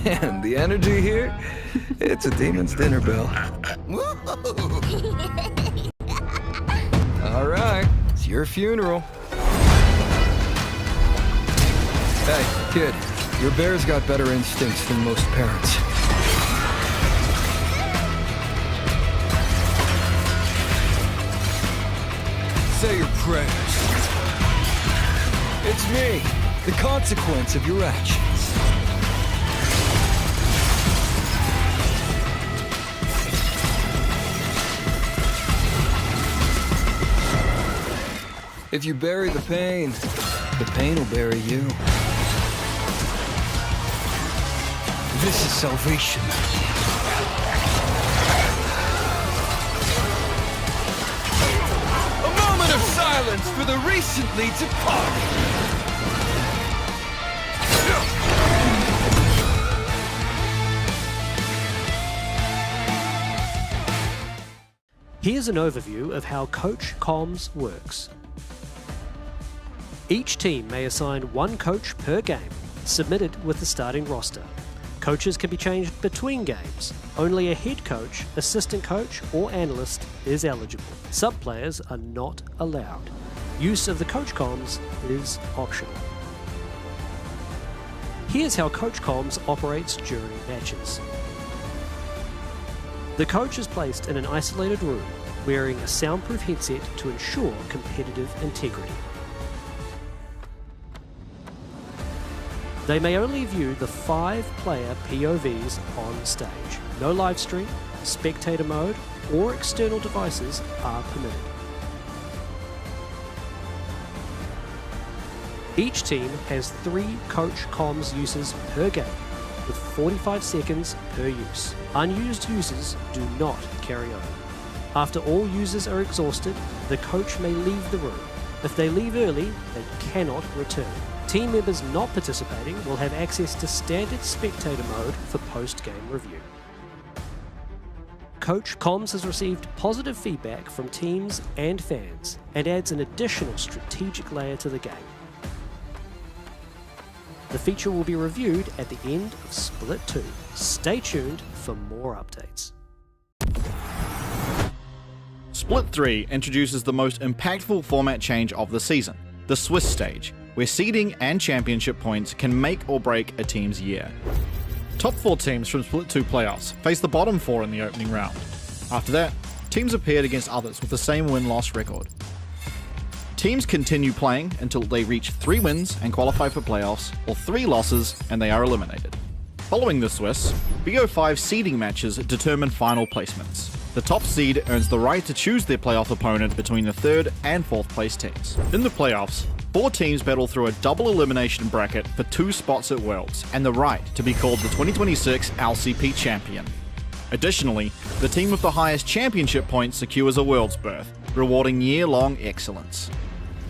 Man, the energy here, it's a demon's dinner bell. All right, it's your funeral. Hey, kid, your bear's got better instincts than most parents. Say your prayers. It's me, the consequence of your actions. If you bury the pain will bury you. This is salvation. A moment of silence for the recently departed. Here's an overview of how Coach Comms works. Each team may assign one coach per game, submitted with the starting roster. Coaches can be changed between games. Only a head coach, assistant coach, or analyst is eligible. Sub-players are not allowed. Use of the Coach Comms is optional. Here's how Coach Comms operates during matches. The coach is placed in an isolated room, wearing a soundproof headset to ensure competitive integrity. They may only view the 5-player POVs on stage. No live stream, spectator mode, or external devices are permitted. Each team has 3 Coach Comms uses per game, with 45 seconds per use. Unused users do not carry over. After all users are exhausted, the coach may leave the room. If they leave early, they cannot return. Team members not participating will have access to standard spectator mode for post-game review. Coach Comms has received positive feedback from teams and fans and adds an additional strategic layer to the game. The feature will be reviewed at the end of Split 2. Stay tuned for more updates. Split 3 introduces the most impactful format change of the season, the Swiss stage, where seeding and championship points can make or break a team's year. Top 4 teams from Split 2 playoffs face the bottom 4 in the opening round. After that, teams are paired against others with the same win-loss record. Teams continue playing until they reach 3 wins and qualify for playoffs, or 3 losses and they are eliminated. Following the Swiss, BO5 seeding matches determine final placements. The top seed earns the right to choose their playoff opponent between the 3rd and 4th place teams. In the playoffs, 4 teams battle through a double elimination bracket for 2 spots at Worlds and the right to be called the 2026 LCP champion. Additionally, the team with the highest championship points secures a Worlds berth, rewarding year-long excellence.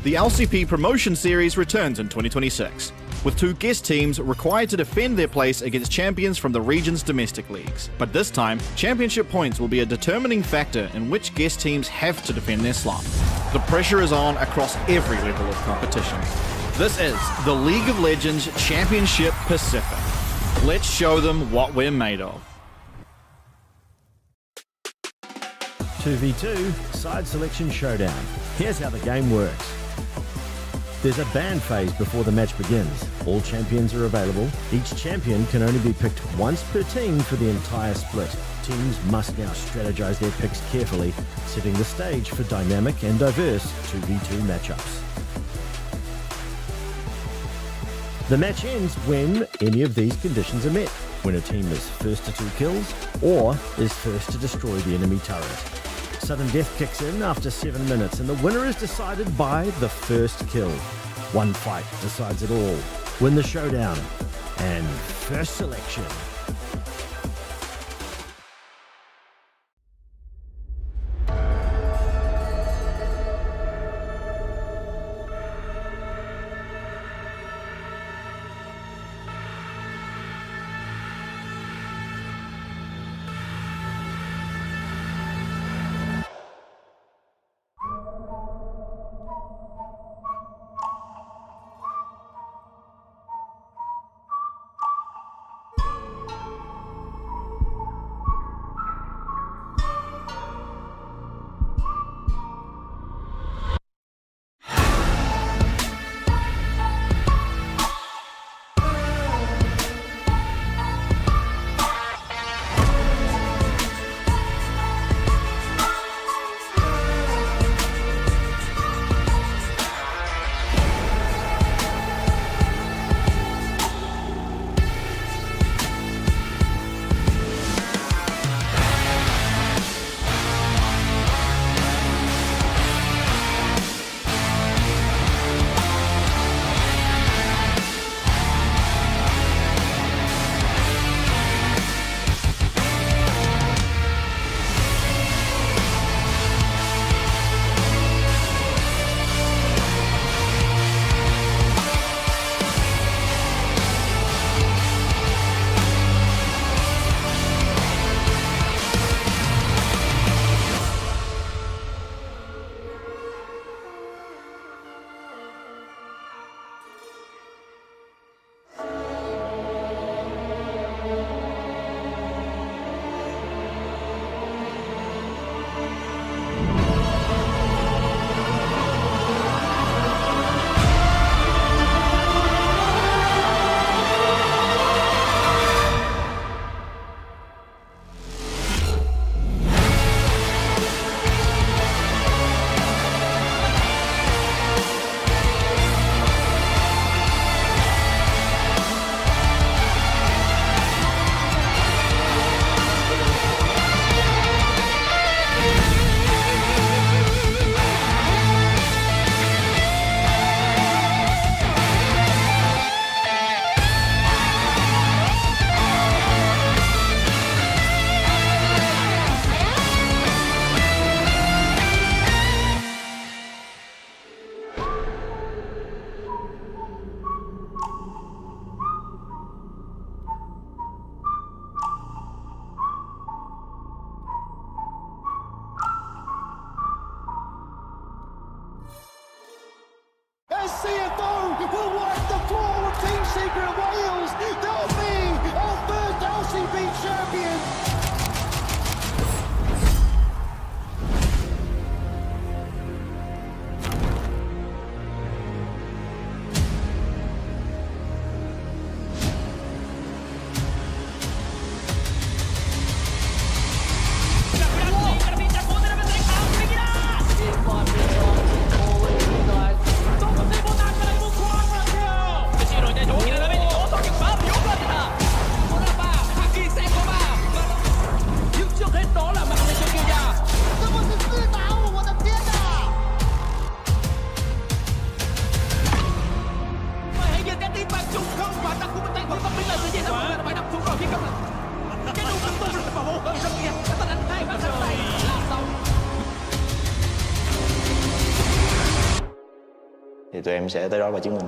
The LCP promotion series returns in 2026, with 2 guest teams required to defend their place against champions from the region's domestic leagues. But this time, championship points will be a determining factor in which guest teams have to defend their slot. The pressure is on across every level of competition. This is the League of Legends Championship Pacific. Let's show them what we're made of. 2v2 side selection showdown. Here's how the game works. There's a ban phase before the match begins. All champions are available. Each champion can only be picked once per team for the entire split. Teams must now strategize their picks carefully, setting the stage for dynamic and diverse 2v2 matchups. The match ends when any of these conditions are met. When a team is first to 2 kills, or is first to destroy the enemy turret. Sudden death kicks in after 7 minutes, and the winner is decided by the first kill. One fight decides it all. Win the showdown. And first selection. Thì tụi em sẽ tới đó và chứng minh.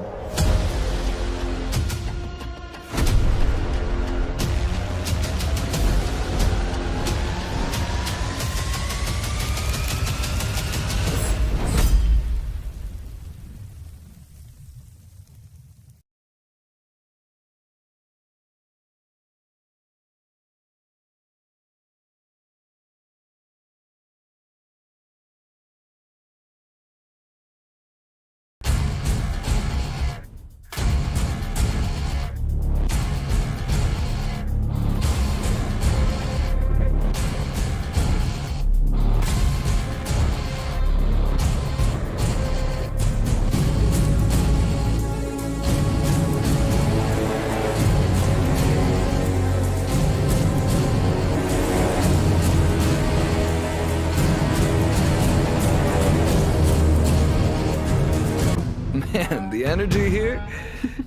Man, the energy here,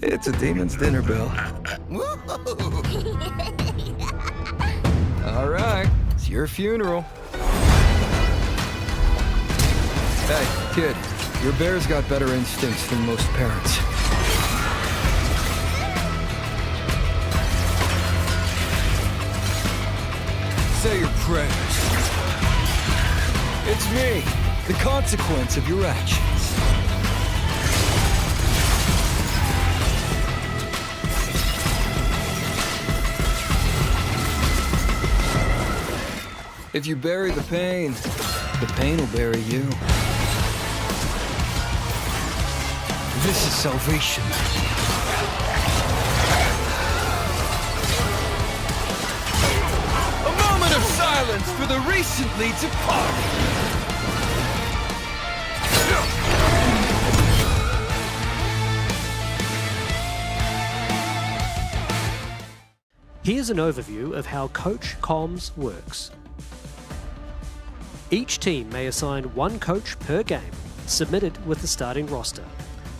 it's a demon's dinner bell. All right, it's your funeral. Hey, kid, your bear's got better instincts than most parents. Say your prayers. It's me, the consequence of your actions. If you bury the pain will bury you. This is salvation. A moment of silence for the recently departed. Here's an overview of how Coach Comms works. Each team may assign one coach per game, submitted with the starting roster.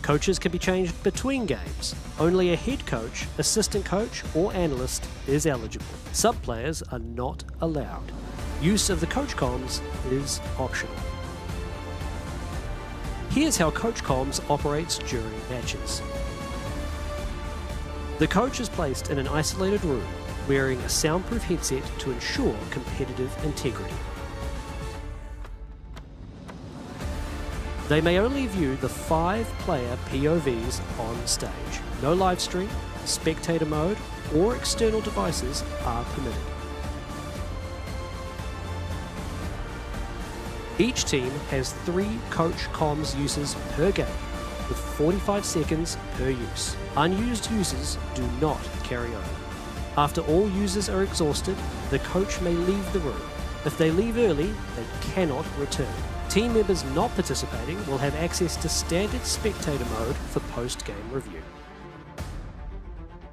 Coaches can be changed between games. Only a head coach, assistant coach, or analyst is eligible. Sub-players are not allowed. Use of the Coach Comms is optional. Here's how Coach Comms operates during matches. The coach is placed in an isolated room, wearing a soundproof headset to ensure competitive integrity. They may only view the 5-player POVs on stage. No live stream, spectator mode, or external devices are permitted. Each team has 3 Coach Comms uses per game, with 45 seconds per use. Unused users do not carry over. After all users are exhausted, the coach may leave the room. If they leave early, they cannot return. Team members not participating will have access to standard spectator mode for post-game review.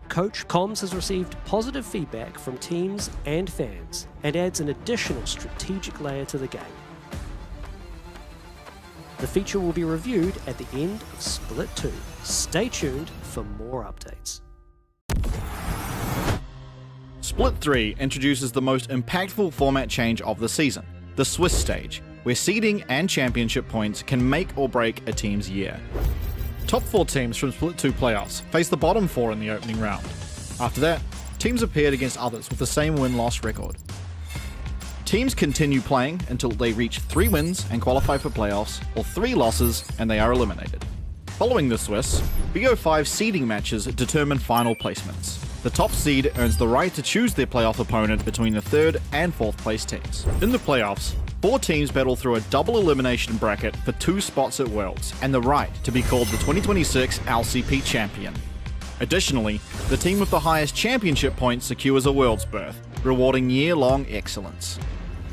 Coach Comms has received positive feedback from teams and fans and adds an additional strategic layer to the game. The feature will be reviewed at the end of Split 2. Stay tuned for more updates. Split 3 introduces the most impactful format change of the season, the Swiss stage, where seeding and championship points can make or break a team's year. Top 4 teams from Split 2 playoffs face the bottom 4 in the opening round. After that, teams are paired against others with the same win-loss record. Teams continue playing until they reach 3 wins and qualify for playoffs, or 3 losses and they are eliminated. Following the Swiss, BO5 seeding matches determine final placements. The top seed earns the right to choose their playoff opponent between the 3rd and 4th place teams. In the playoffs, 4 teams battle through a double elimination bracket for 2 spots at Worlds and the right to be called the 2026 LCP champion. Additionally, the team with the highest championship points secures a Worlds berth, rewarding year-long excellence.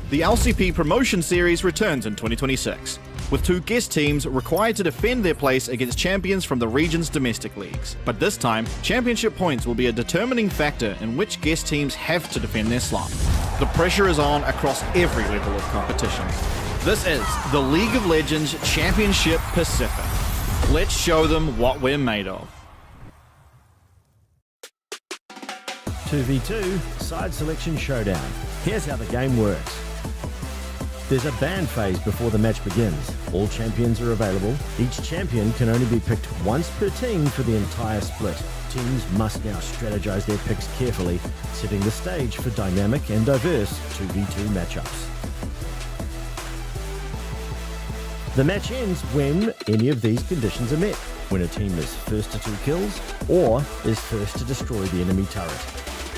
The LCP Promotion Series returns in 2026, with 2 guest teams required to defend their place against champions from the region's domestic leagues. But this time, championship points will be a determining factor in which guest teams have to defend their slot. The pressure is on across every level of competition. This is the League of Legends Championship Pacific. Let's show them what we're made of. 2v2 side selection showdown. Here's how the game works. There's a ban phase before the match begins. All champions are available. Each champion can only be picked once per team for the entire split. Teams must now strategize their picks carefully, setting the stage for dynamic and diverse 2v2 matchups. The match ends when any of these conditions are met. When a team is first to 2 kills or is first to destroy the enemy turret.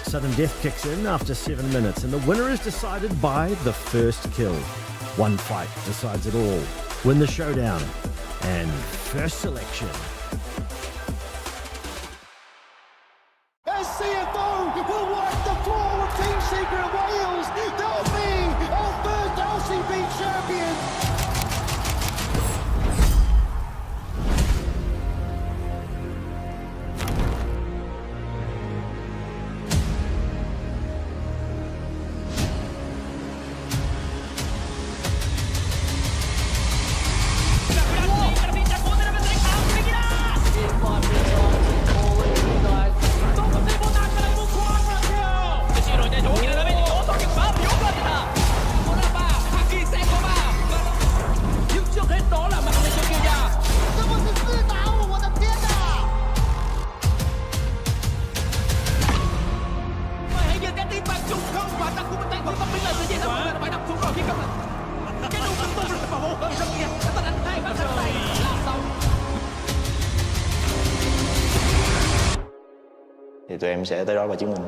Sudden death kicks in after 7 minutes and the winner is decided by the first kill. One fight decides it all. Win the showdown and first selection. As CFO will wipe the floor with Team Secret Wales, they'll be our first LCP champion. Thì tụi em sẽ tới đó và chứng minh.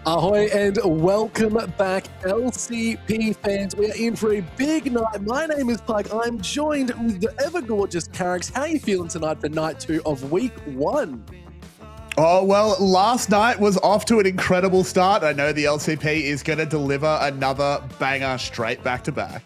Ahoy and welcome back, LCP fans. We are in for a big night. My name is Pug. I'm joined with the ever-gorgeous Carrix. How are you feeling tonight for night 2 of week 1? Oh, well, last night was off to an incredible start. I know the LCP is going to deliver another banger straight back-to-back.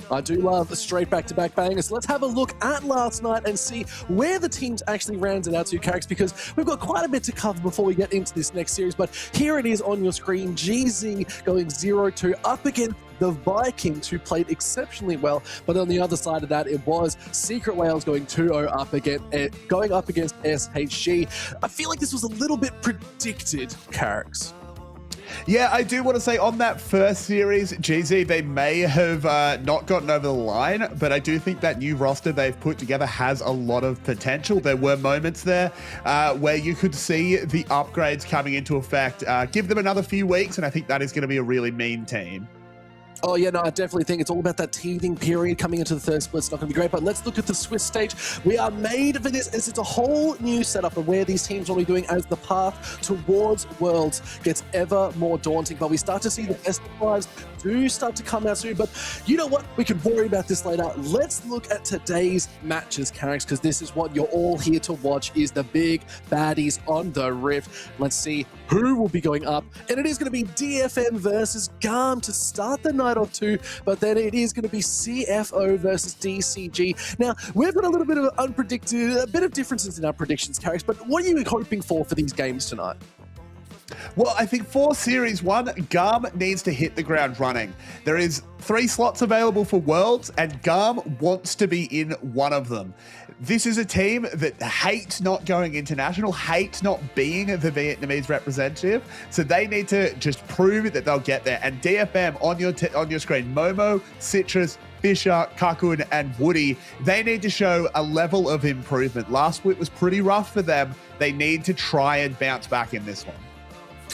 I do love the straight back-to-back bangers. Let's have a look at last night and see where the teams actually rounded out to, Carrix, because we've got quite a bit to cover before we get into this next series. But here it is on your screen. GZ going 0-2 up against the Vikings, who played exceptionally well. But on the other side of that, it was Secret Wales going 2-0 up against SHG. I feel like this was a little bit predicted, Carrix. Yeah, I do want to say on that first series, GZ, they may have not gotten over the line, but I do think that new roster they've put together has a lot of potential. There were moments there where you could see the upgrades coming into effect. Give them another few weeks, and I think that is going to be a really mean team. Oh, yeah, no, I definitely think it's all about that teething period coming into the third split. It's not going to be great, but let's look at the Swiss stage. We are made for this, as it's a whole new setup of where these teams will be doing as the path towards Worlds gets ever more daunting. But we start to see the best of fives do start to come out soon. But you know what? We can worry about this later. Let's look at today's matches, Carrix, because this is what you're all here to watch, is the big baddies on the Rift. Let's see who will be going up. And it is going to be DFM versus GAM to start the night off too, but then it is going to be CFO versus DCG. Now, we've got a little bit of a bit of differences in our predictions, Carrix, but what are you hoping for these games tonight? Well, I think for Series 1, GAM needs to hit the ground running. There is 3 slots available for Worlds, and GAM wants to be in one of them. This is a team that hates not going international, hates not being the Vietnamese representative, so they need to just prove that they'll get there. And DFM on your screen, Momo, Citrus, Fisher, Kakun, and Woody, they need to show a level of improvement. Last split was pretty rough for them. They need to try and bounce back in this one.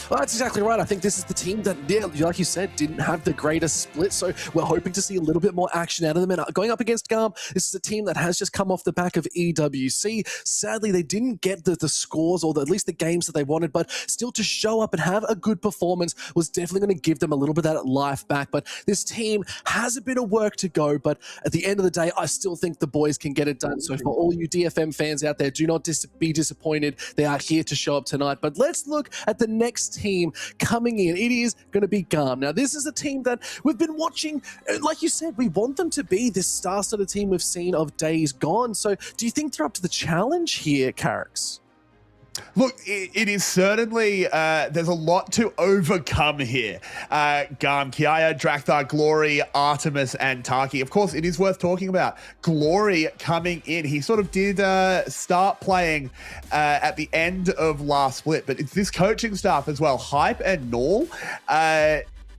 Well, that's exactly right. I think this is the team that, yeah, like you said, didn't have the greatest split. So we're hoping to see a little bit more action out of them. And going up against GAM, this is a team that has just come off the back of EWC. Sadly, they didn't get the scores or at least the games that they wanted, but still to show up and have a good performance was definitely going to give them a little bit of that life back. But this team has a bit of work to go. But at the end of the day, I still think the boys can get it done. So for all you DFM fans out there, do not be disappointed. They are here to show up tonight. But let's look at the next team coming in. It is going to be GAM. Now, this is a team that we've been watching. Like you said, we want them to be this star-studded team we've seen of days gone. So do you think they're up to the challenge here, Carrix? Look, it is certainly, there's a lot to overcome here. GAM, Kiaya, Drakthar, Glory, Artemis, and Taki. Of course, it is worth talking about. Glory coming in. He sort of did start playing at the end of last split, but it's this coaching staff as well. Hype and Null.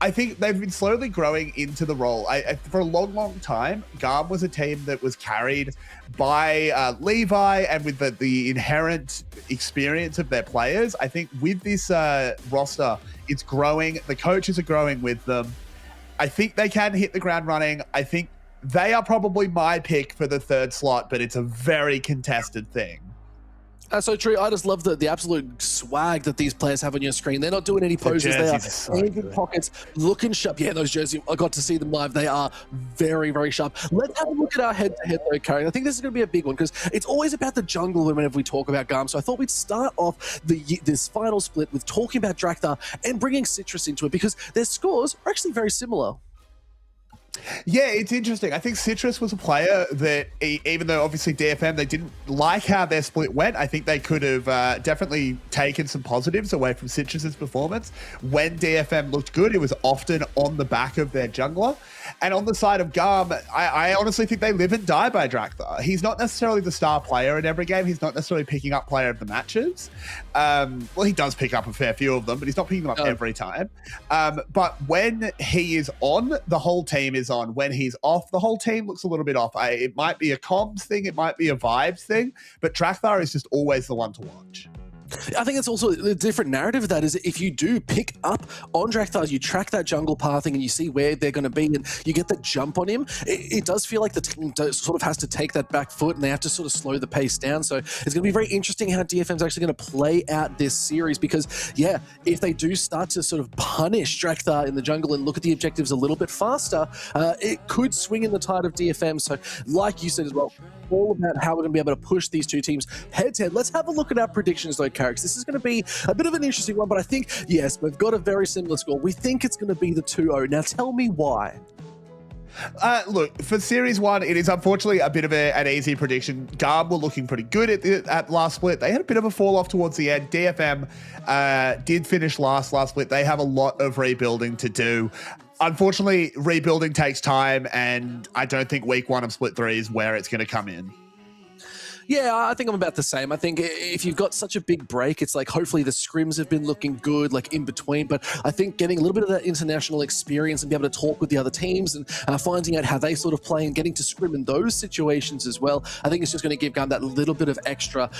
I think they've been slowly growing into the role. For a long, long time, GAM was a team that was carried by Levi and with the inherent experience of their players. I think with this roster, it's growing. The coaches are growing with them. I think they can hit the ground running. I think they are probably my pick for the 3rd slot, but it's a very contested thing. That's so true. I just love the absolute swag that these players have on your screen. They're not doing any poses. They are so in good pockets, looking sharp. Yeah, those jerseys, I got to see them live. They are very, very sharp. Let's have a look at our head-to-head though, Carrie. I think this is going to be a big one because it's always about the jungle whenever we talk about GAM. So I thought we'd start off this final split with talking about Drakthar and bringing Citrus into it because their scores are actually very similar. Yeah, it's interesting. I think Citrus was a player that, even though obviously DFM, they didn't like how their split went, I think they could have definitely taken some positives away from Citrus's performance. When DFM looked good, it was often on the back of their jungler. And on the side of GAM, I honestly think they live and die by Drakthar. He's not necessarily the star player in every game. He's not necessarily picking up player of the matches. Well, he does pick up a fair few of them, but he's not picking them up every time. But when he is on, the whole team is on. When he's off, the whole team looks a little bit off. It might be a comms thing, it might be a vibes thing, but Drakthar is just always the one to watch. I think it's also a different narrative of that is if you do pick up on Drakthar, you track that jungle pathing and you see where they're going to be and you get the jump on him, it does feel like the team sort of has to take that back foot and they have to sort of slow the pace down. So it's going to be very interesting how DFM's actually going to play out this series because, yeah, if they do start to sort of punish Drakthar in the jungle and look at the objectives a little bit faster, it could swing in the tide of DFM. So like you said as well, all about how we're going to be able to push these two teams head-to-head. Let's have a look at our predictions though, Carrix. This is going to be a bit of an interesting one, but I think, yes, we've got a very similar score. We think it's going to be the 2-0. Now tell me why. Look, for Series 1, it is unfortunately a bit of an easy prediction. GAM were looking pretty good at last split. They had a bit of a fall off towards the end. DFM did finish last split. They have a lot of rebuilding to do. Unfortunately, rebuilding takes time, and I don't think week 1 of split 3 is where it's going to come in. Yeah, I think I'm about the same. I think if you've got such a big break, it's like hopefully the scrims have been looking good, like in between. But I think getting a little bit of that international experience and be able to talk with the other teams and finding out how they sort of play and getting to scrim in those situations as well, I think it's just going to give GAM that little bit of extra,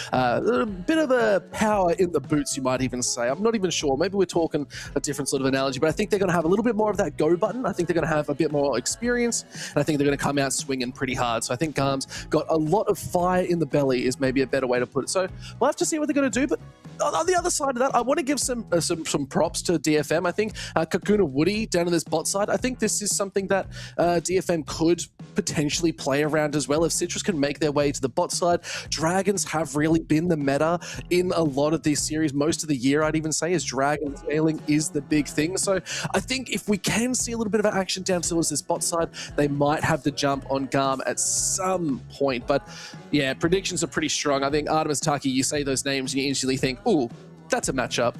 bit of a power in the boots, you might even say. I'm not even sure. Maybe we're talking a different sort of analogy, but I think they're going to have a little bit more of that go button. I think they're going to have a bit more experience, and I think they're going to come out swinging pretty hard. So I think GAM's got a lot of fire in the belly is maybe a better way to put it. So we'll have to see what they're going to do. But on the other side of that, I want to give some props to DFM. I think Kakuna Woody down on this bot side, I think this is something that DFM could potentially play around as well. If Citrus can make their way to the bot side, Dragons have really been the meta in a lot of these series. Most of the year, I'd even say, is Dragon scaling is the big thing. So I think if we can see a little bit of action down towards this bot side, they might have the jump on GAM at some point. But yeah, predictions are pretty strong. I think Artemis, Taki, you say those names and you instantly think, ooh, that's a matchup.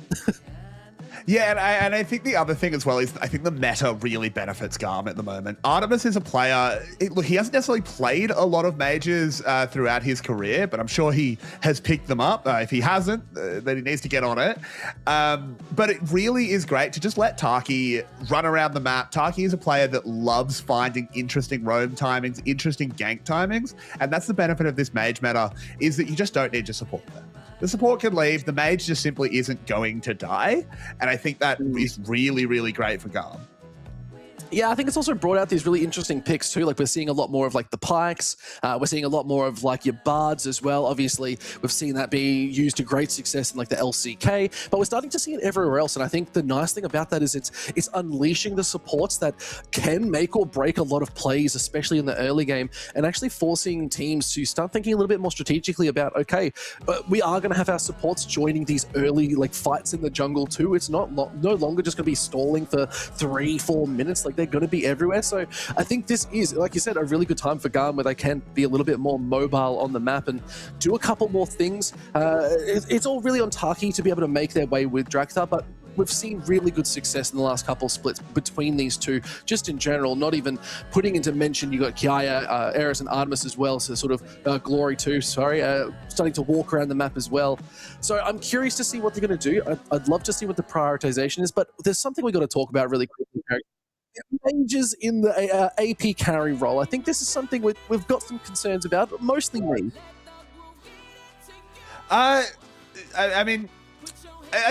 Yeah, and I think the other thing as well is I think the meta really benefits GAM at the moment. Artemis is a player, look, he hasn't necessarily played a lot of majors throughout his career, but I'm sure he has picked them up. If he hasn't, then he needs to get on it. But it really is great to just let Taki run around the map. Taki is a player that loves finding interesting roam timings, interesting gank timings, and that's the benefit of this mage meta, is that you just don't need your support there. The support can leave. The mage just simply isn't going to die. And I think that is really, really great for GAM. Yeah, I think it's also brought out these really interesting picks too. Like we're seeing a lot more of like the pikes. We're seeing a lot more of like your bards as well. Obviously, we've seen that be used to great success in like the LCK, but we're starting to see it everywhere else. And I think the nice thing about that is it's unleashing the supports that can make or break a lot of plays, especially in the early game, and actually forcing teams to start thinking a little bit more strategically about, okay, we are going to have our supports joining these early like fights in the jungle too. It's not no longer just going to be stalling for 3-4 minutes. Like they're going to be everywhere. So I think this is, like you said, a really good time for GAM where they can be a little bit more mobile on the map and do a couple more things. It's all really on Taki to be able to make their way with Drakthar, but we've seen really good success in the last couple splits between these two, just in general, not even putting into mention, you got Kiaya, Eris and Artemis as well, so sort of Glory too, starting to walk around the map as well. So I'm curious to see what they're going to do. I'd love to see what the prioritization is, but there's something we've got to talk about really quickly. Changes in the AP carry role. I think this is something we've got some concerns about, mostly me. I mean,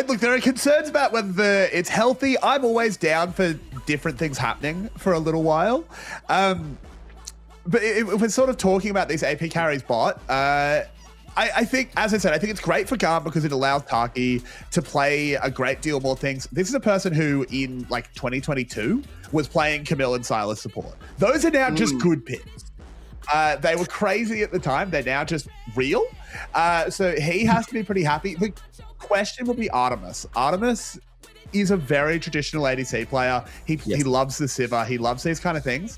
look, there are concerns about whether it's healthy. I'm always down for different things happening for a little while. But if we're sort of talking about these AP carries bot, I think, as I said, I think it's great for GAM because it allows Taki to play a great deal more things. This is a person who in like 2022 was playing Camille and Silas support. Those are now just good picks. They were crazy at the time. They're now just real. So he has to be pretty happy. The question will be Artemis. Artemis is a very traditional ADC player. He loves the Sivir. He loves these kind of things.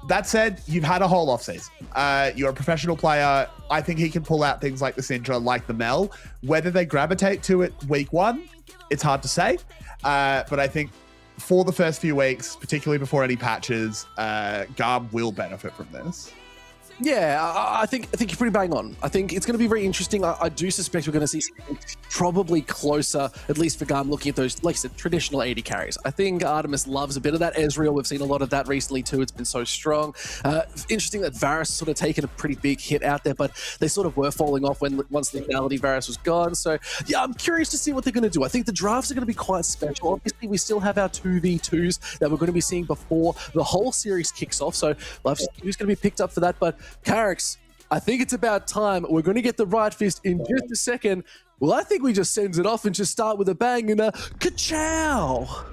That said, you've had a whole offseason. You're a professional player. I think he can pull out things like the Syndra, like the Mel. Whether they gravitate to it week one, it's hard to say. But I think for the first few weeks, particularly before any patches, GAM will benefit from this. Yeah, I think you're pretty bang on. I think it's going to be very interesting. I do suspect we're going to see something probably closer, at least for GAM, looking at those, like I said, traditional 80 carries. I think Artemis loves a bit of that. Ezreal, we've seen a lot of that recently too. It's been so strong. Interesting that Varus sort of taken a pretty big hit out there, but they sort of were falling off once the lethality Varus was gone. So yeah, I'm curious to see what they're going to do. I think the drafts are going to be quite special. Obviously, we still have our 2v2s that we're going to be seeing before the whole series kicks off. So we'll have to see who's going to be picked up for that. But Carrix, I think it's about time. We're going to get the right fist in just a second. Well, I think we just send it off and just start with a bang and a ka-chow.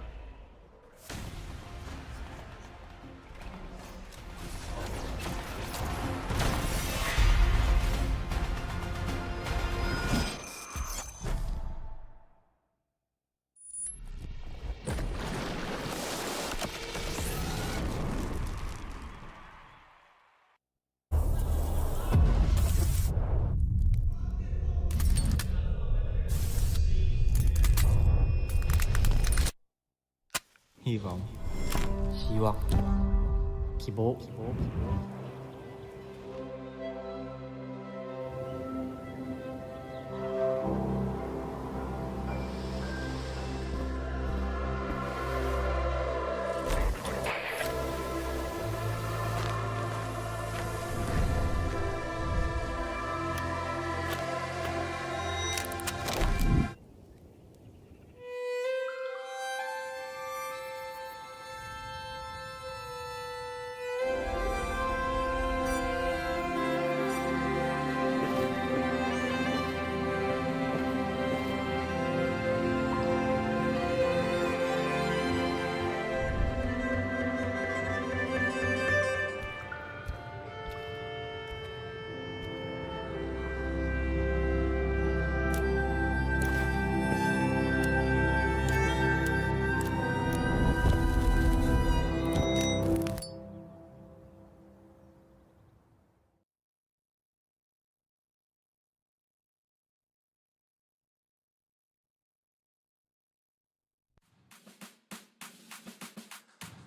hy vọng, hy vọng, kỳ vọng.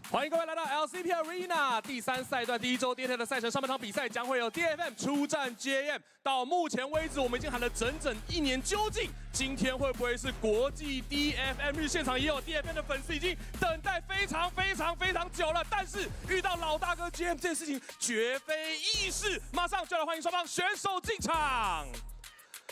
欢迎各位来到 LCP Arena 第3赛段第1周 DFM 的赛程，上半场比赛将会有 DFM 出战 GAM。到目前为止，我们已经喊了整整1年，究竟今天会不会是国际 DFM 日？现场也有 DFM 的粉丝已经等待非常久了，但是遇到老大哥 GAM 这件事情绝非易事。马上就来欢迎双方选手进场，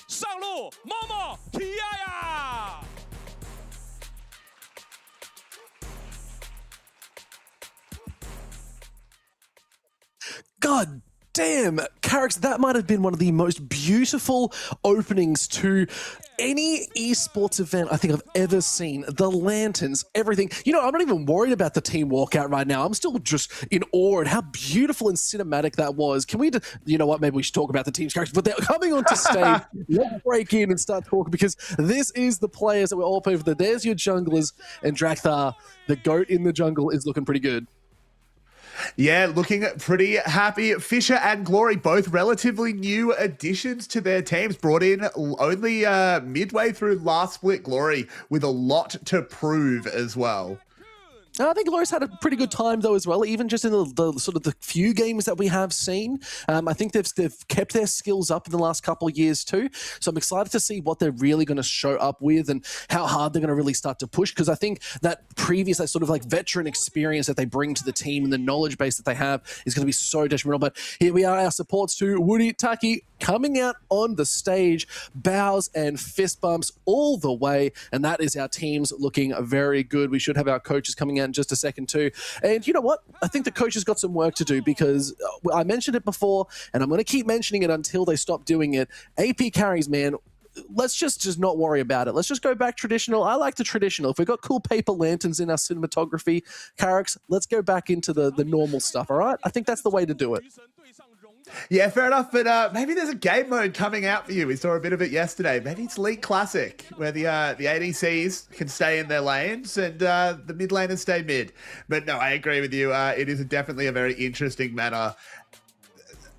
上路 Momo Kiaya。God damn, Carrick, that might have been one of the most beautiful openings to any esports event I think I've ever seen. The lanterns, everything. You know, I'm not even worried about the team walkout right now. I'm still just in awe at how beautiful and cinematic that was. Can we, you know what, maybe we should talk about the team's characters, but they're coming onto stage. Let's break in and start talking, because this is the players that we're all playing for. There's your junglers, and Drakthar, the GOAT in the jungle, is looking pretty good. Yeah, looking pretty happy. Fisher and Glory, both relatively new additions to their teams, brought in only midway through last split. Glory with a lot to prove as well. I think Glory's had a pretty good time though as well, even just in the sort of the few games that we have seen. I think they've kept their skills up in the last couple of years too. So I'm excited to see what they're really going to show up with and how hard they're going to really start to push, because I think that sort of like veteran experience that they bring to the team and the knowledge base that they have is going to be so detrimental. But here we are, our supports to Woody, Taki, coming out on the stage, bows and fist bumps all the way, and that is our teams looking very good. We should have our coaches coming out in just a second too. And you know what? I think the coaches got some work to do, because I mentioned it before, and I'm going to keep mentioning it until they stop doing it. AP carries, man. Let's just not worry about it. Let's just go back traditional. I like the traditional. If we've got cool paper lanterns in our cinematography, Carricks, let's go back into the normal stuff, all right? I think that's the way to do it. Yeah, fair enough, but maybe there's a game mode coming out for you. We saw a bit of it yesterday. Maybe it's League Classic, where the ADCs can stay in their lanes and the mid laners stay mid. But no, I agree with you. It is definitely a very interesting meta.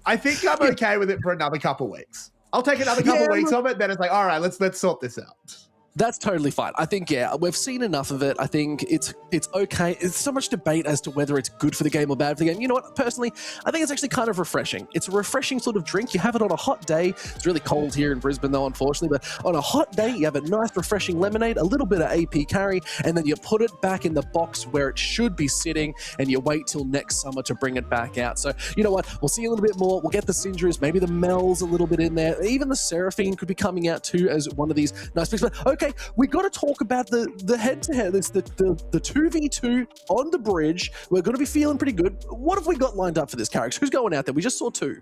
I think I'm okay with it for another couple weeks. I'll take another couple weeks of it, then it's like, all right, let's sort this out. That's totally fine. I think, yeah, we've seen enough of it. I think it's okay. It's so much debate as to whether it's good for the game or bad for the game. You know what? Personally, I think it's actually kind of refreshing. It's a refreshing sort of drink. You have it on a hot day. It's really cold here in Brisbane, though, unfortunately. But on a hot day, you have a nice, refreshing lemonade, a little bit of AP carry, and then you put it back in the box where it should be sitting, and you wait till next summer to bring it back out. So, you know what? We'll see a little bit more. We'll get the Syndra's, maybe the Mel's a little bit in there. Even the Seraphine could be coming out, too, as one of these nice picks. But, okay, we got to talk about the head-to-head. It's the 2v2 on the bridge. We're going to be feeling pretty good. What have we got lined up for this, Carrick? Who's going out there? We just saw 2.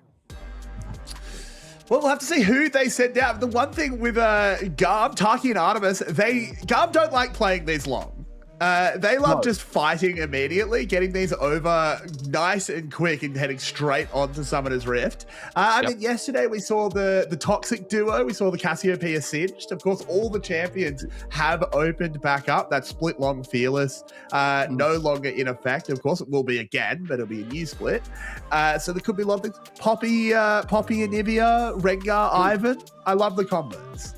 Well, we'll have to see who they send out. The one thing with GAM, Taki and Artemis, GAM don't like playing these long. They love just fighting immediately, getting these over nice and quick and heading straight onto Summoner's Rift. I mean, yesterday we saw the Toxic duo. We saw the Cassiopeia Singed. Of course, all the champions have opened back up. That split long Fearless no longer in effect. Of course, it will be again, but it'll be a new split. So there could be a lot of things. Poppy, Anivia, Rengar, Ivan. I love the combos.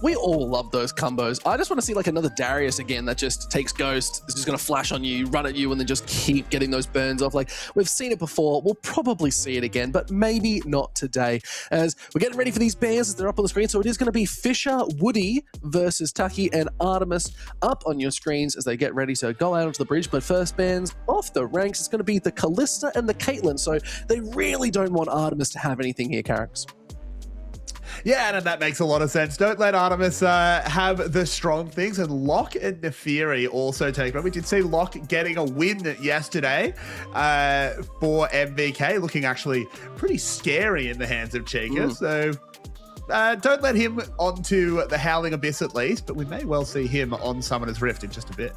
We all love those combos. I just want to see like another Darius again that just takes Ghost, is just going to flash on you, run at you, and then just keep getting those burns off. Like, we've seen it before. We'll probably see it again, but maybe not today. As we're getting ready for these bans as they're up on the screen. So it is going to be Fisher, Woody versus Taki and Artemis up on your screens as they get ready. So go out onto the bridge. But first bans off the ranks, it's going to be the Callista and the Caitlyn. So they really don't want Artemis to have anything here, Carricks. Yeah, and that makes a lot of sense. Don't let Artemis have the strong things. And Locke and Nefiri also take one. We did see Locke getting a win yesterday for MVK, looking actually pretty scary in the hands of Chica. So don't let him onto the Howling Abyss at least, but we may well see him on Summoner's Rift in just a bit.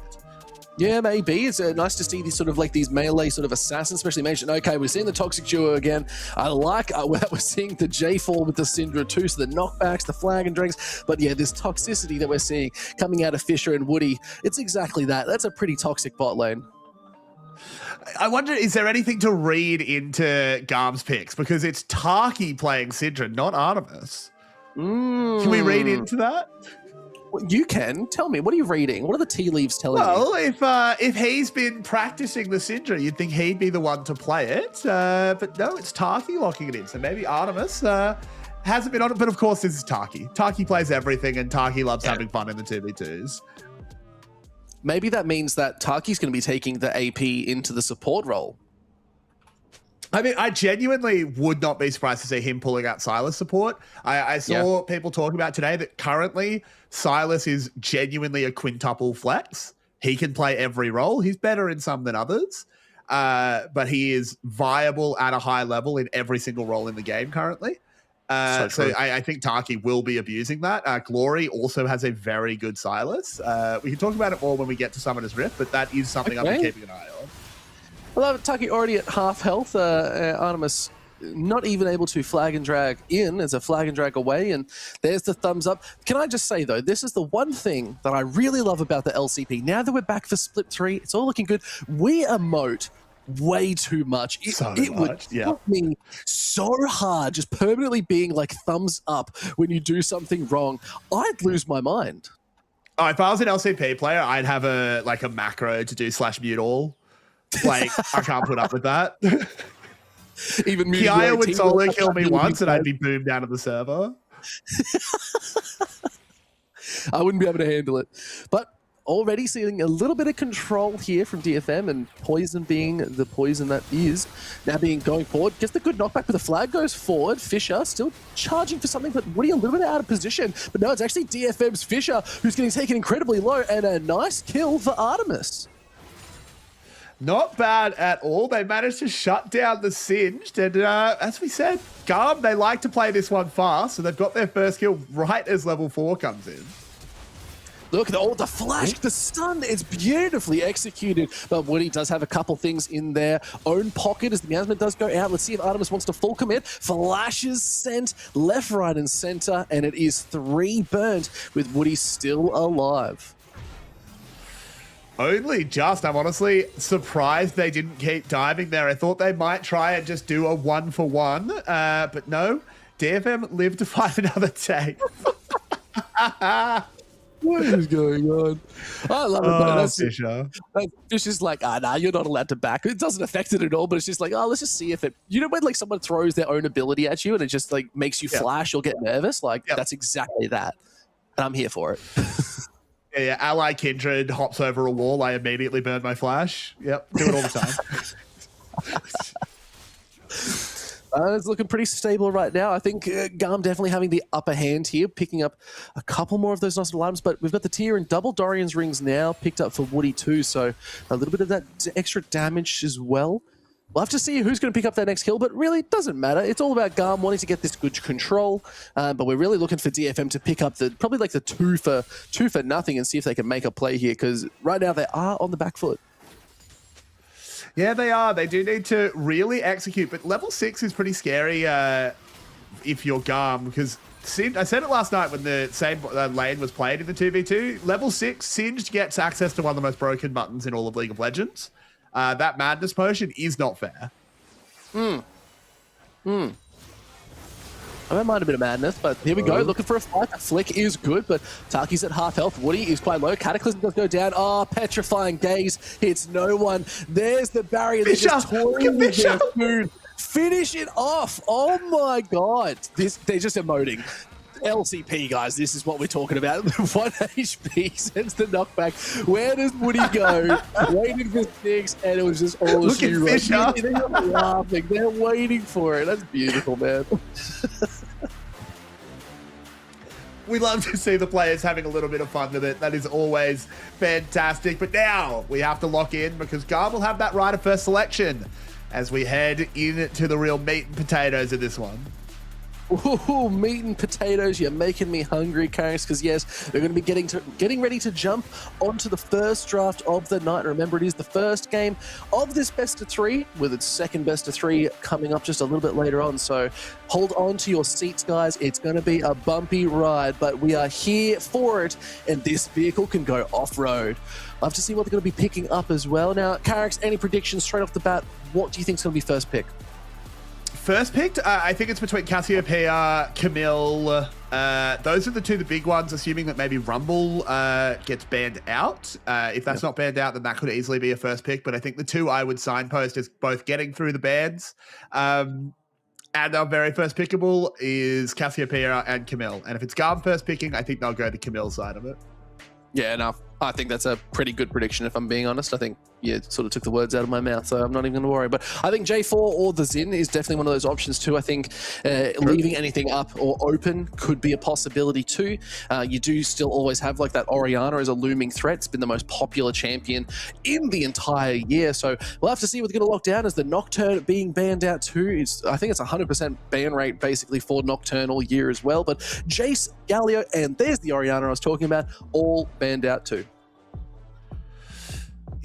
Yeah, maybe. It's nice to see these sort of like these melee sort of assassins, especially mentioned. Okay, we're seeing the Toxic Duo again. I like we're seeing the J4 with the Syndra too, so the knockbacks, the flag and drinks. But yeah, this toxicity that we're seeing coming out of Fisher and Woody, it's exactly that. That's a pretty toxic bot lane. I wonder, is there anything to read into GAM's picks? Because it's Taki playing Syndra, not Artemis. Can we read into that? You can. Tell me, what are you reading? What are the tea leaves telling you? Well, if he's been practicing the Syndra, you'd think he'd be the one to play it. But no, it's Taki locking it in. So maybe Artemis hasn't been on it. But of course, this is Taki. Taki plays everything, and Taki loves having fun in the 2v2s. Maybe that means that Taki's going to be taking the AP into the support role. I mean, I genuinely would not be surprised to see him pulling out Silas support. I saw people talking about today that currently Silas is genuinely a quintuple flex. He can play every role. He's better in some than others, but he is viable at a high level in every single role in the game currently. So I think Taki will be abusing that. Glory also has a very good Silas. We can talk about it more when we get to Summoner's Rift, but that is something I've been keeping an eye on. I love it. Taki already at half health. Artemis not even able to flag and drag in as a flag and drag away. And there's the thumbs up. Can I just say, though, this is the one thing that I really love about the LCP. Now that we're back for Split 3, it's all looking good. We emote way too much. It would hit me so hard just permanently being like thumbs up when you do something wrong. I'd lose my mind. Oh, if I was an LCP player, I'd have a macro to do /mute all. Like, I can't put up with that. Even Kiaya would solo kill me once and I'd be boomed out of the server. I wouldn't be able to handle it. But already seeing a little bit of control here from DFM, and Poison being the poison that is now going forward. Gets the good knockback, but the flag goes forward. Fisher still charging for something, but Woody a little bit out of position. But no, it's actually DFM's Fisher who's getting taken incredibly low, and a nice kill for Artemis. Not bad at all. They managed to shut down the Singed. And as we said, GAM, they like to play this one fast. So they've got their first kill right as level 4 comes in. Look, the flash, the stun, it's beautifully executed. But Woody does have a couple things in their own pocket as the Miasma does go out. Let's see if Artemis wants to full commit. Flashes sent left, right, and center. And it is 3 burnt with Woody still alive. Only just. I'm honestly surprised they didn't keep diving there. I thought they might try and just do a 1-for-1, but no. DFM lived to fight another day. What is going on? I love it. That's Fisher. Fisher's like, nah, you're not allowed to back. It doesn't affect it at all, but it's just like, let's just see if it... You know when like someone throws their own ability at you and it just like makes you flash or get nervous? Like, that's exactly that. And I'm here for it. Yeah, Ally Kindred hops over a wall. I immediately burn my flash. Yep, do it all the time. It's looking pretty stable right now. I think GAM definitely having the upper hand here, picking up a couple more of those nice items, but we've got the tier and double Dorian's rings now picked up for Woody too, so a little bit of that extra damage as well. We'll have to see who's going to pick up that next kill, but really it doesn't matter. It's all about GAM wanting to get this good control, but we're really looking for DFM to pick up probably like the 2 for nothing and see if they can make a play here, because right now they are on the back foot. Yeah, they are. They do need to really execute, but level 6 is pretty scary if you're GAM, because I said it last night when the same lane was played in the 2v2. Level 6, Singed gets access to one of the most broken buttons in all of League of Legends. That madness potion is not fair. I don't mind a bit of madness, but here we go. Looking for a fight. That flick is good, but Taki's at half health. Woody is quite low. Cataclysm does go down. Petrifying gaze hits no one. There's the barrier. They're just toying with their food. Finish it off. Oh my God. They're just emoting. LCP, guys, this is what we're talking about. 1 HP sends the knockback. Where does Woody go? Waiting for 6, and it was just all Look at Fisher. They're laughing. They're waiting for it. That's beautiful, man. We love to see the players having a little bit of fun with it. That is always fantastic. But now we have to lock in because GAM will have that right of first selection as we head into the real meat and potatoes of this one. Ooh, meat and potatoes, you're making me hungry, Karis, because yes, we're going to be getting ready to jump onto the first draft of the night. Remember, it is the first game of this best of 3, with its second best of 3 coming up just a little bit later on. So hold on to your seats, guys. It's going to be a bumpy ride, but we are here for it, and this vehicle can go off-road. Love to see what they're going to be picking up as well. Now, Karis, any predictions straight off the bat? What do you think is going to be first pick? First picked, I think it's between Cassiopeia, Camille, Those are the big ones, assuming that maybe Rumble gets banned out. If that's not banned out, then that could easily be a first pick. But I think the two I would signpost as both getting through the bans. And our very first pickable is Cassiopeia and Camille. And if it's GAM first picking, I think they'll go the Camille side of it. Yeah, enough. I think that's a pretty good prediction, if I'm being honest. I think you sort of took the words out of my mouth, so I'm not even going to worry. But I think J4 or the Xin is definitely one of those options too. I think leaving anything up or open could be a possibility too. You do still always have like that Orianna as a looming threat. It's been the most popular champion in the entire year. So we'll have to see what's going to lock down as the Nocturne being banned out too. I think it's 100% ban rate basically for Nocturne all year as well. But Jace, Galio, and there's the Orianna I was talking about, all banned out too.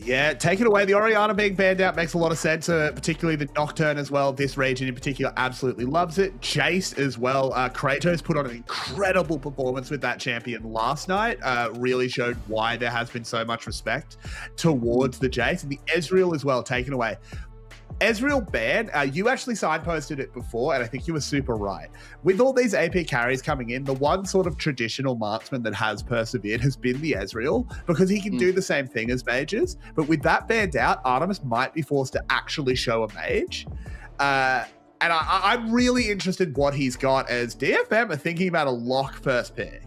Yeah, taking away the Orianna being banned out makes a lot of sense, particularly the Nocturne as well. This region in particular absolutely loves it. Jace as well. Kratos put on an incredible performance with that champion last night. Really showed why there has been so much respect towards the Jace. And the Ezreal as well, taken away. Ezreal ban, you actually signposted it before, and I think you were super right. With all these AP carries coming in, the one sort of traditional marksman that has persevered has been the Ezreal, because he can do the same thing as mages. But with that banned out, Artemis might be forced to actually show a mage. And I'm really interested what he's got, as DFM are thinking about a lock first pick.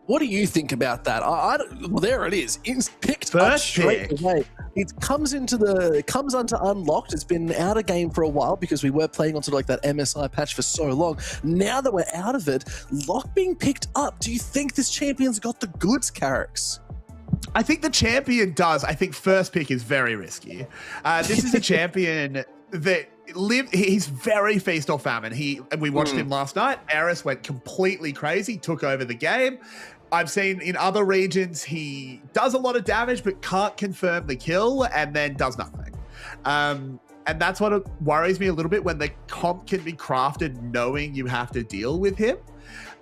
What do you think about that? Well, there it is. It's picked first up straight away. It comes onto unlocked. It's been out of game for a while because we were playing on sort of like that MSI patch for so long. Now that we're out of it, lock being picked up. Do you think this champion's got the goods, Carrix? I think the champion does. I think first pick is very risky. This is a champion that he's very feast or famine. And we watched him last night. Eris went completely crazy, took over the game. I've seen in other regions, he does a lot of damage, but can't confirm the kill and then does nothing. And that's what worries me a little bit, when the comp can be crafted knowing you have to deal with him.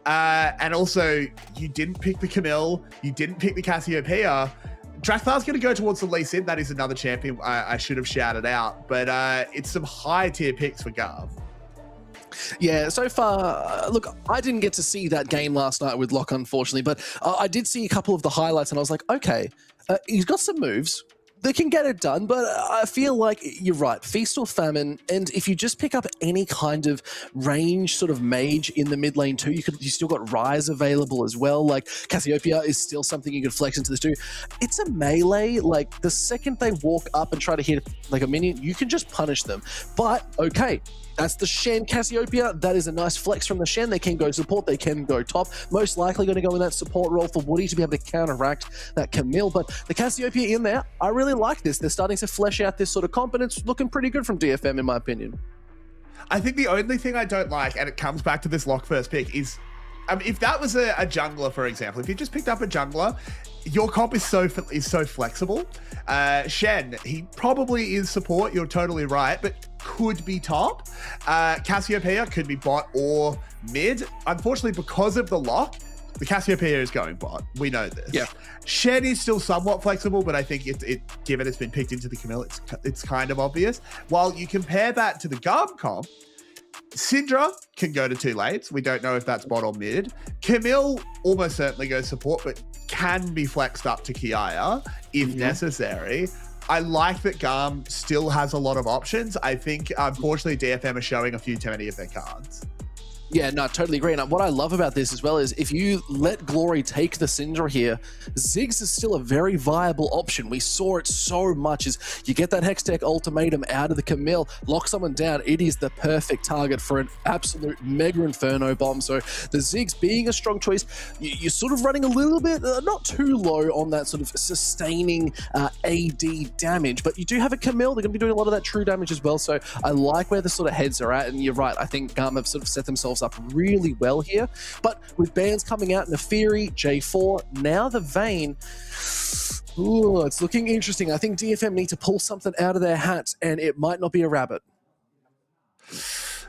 And also, you didn't pick the Camille, you didn't pick the Cassiopeia. Drakthar's going to go towards the Lee Sin. That is another champion I should have shouted out, but it's some high tier picks for Gav. Yeah, so far, look, I didn't get to see that game last night with Locke, unfortunately, but I did see a couple of the highlights and I was like, okay, he's got some moves. They can get it done, but I feel like you're right. Feast or famine, and if you just pick up any kind of range sort of mage in the mid lane too, you still got Rise available as well. Like Cassiopeia is still something you could flex into this too. It's a melee. Like the second they walk up and try to hit like a minion, you can just punish them. But okay, that's the Shen Cassiopeia. That is a nice flex from the Shen. They can go support, they can go top. Most likely going to go in that support role for Woody to be able to counteract that Camille. But the Cassiopeia in there, I really like this. They're starting to flesh out this sort of comp, and it's looking pretty good from DFM in my opinion. I think the only thing I don't like, and it comes back to this lock first pick, is if that was a jungler, for example, if you just picked up a jungler, your comp is so flexible. Shen, he probably is support, you're totally right, but could be top. Cassiopeia could be bot or mid. Unfortunately, because of the lock, the Cassiopeia is going bot. We know this. Yeah. Shen is still somewhat flexible, but I think given it's been picked into the Camille, it's kind of obvious. While you compare that to the GAM comp, Syndra can go to 2 lanes. We don't know if that's bot or mid. Camille almost certainly goes support, but can be flexed up to Kiaya if necessary. I like that GAM still has a lot of options. I think, unfortunately, DFM are showing a few too many of their cards. Yeah, no, totally agree. And what I love about this as well is if you let Glory take the Syndra here, Ziggs is still a very viable option. We saw it so much as you get that Hextech ultimatum out of the Camille, lock someone down. It is the perfect target for an absolute mega Inferno bomb. So the Ziggs being a strong choice, you're sort of running a little bit, not too low on that sort of sustaining AD damage, but you do have a Camille. They're going to be doing a lot of that true damage as well. So I like where the sort of heads are at. And you're right. I think GAM have sort of set themselves up really well here, but with bans coming out, Nefiri, J4, now the Vayne, ooh, it's looking interesting. I think DFM need to pull something out of their hats, and it might not be a rabbit.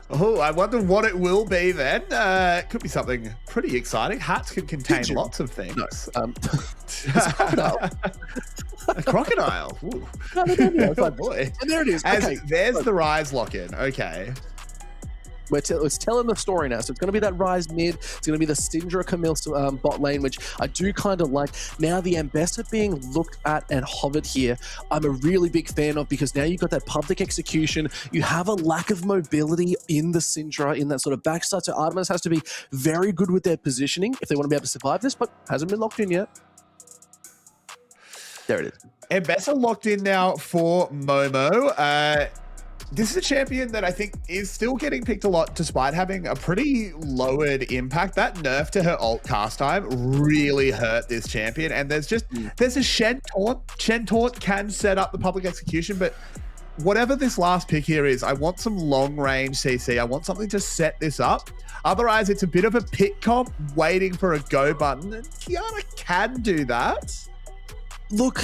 Oh, I wonder what it will be then. It could be something pretty exciting. Hats can contain lots of things. No, it's a crocodile. A crocodile. Ooh. No, oh boy. And there it is. There's the Rise lock-in. Okay. It's telling the story now. So it's going to be that Rise mid. It's going to be the Syndra Camille bot lane, which I do kind of like. Now the Ambessa being looked at and hovered here, I'm a really big fan of, because now you've got that public execution. You have a lack of mobility in the Syndra, in that sort of backside. So Artemis has to be very good with their positioning if they want to be able to survive this, but hasn't been locked in yet. There it is. Ambessa locked in now for Momo. This is a champion that I think is still getting picked a lot despite having a pretty lowered impact. That nerf to her ult cast time really hurt this champion. And there's a Shen taunt. Shen taunt can set up the public execution, but whatever this last pick here is, I want some long range CC. I want something to set this up. Otherwise, it's a bit of a pick comp waiting for a go button. And Kiana can do that. Look,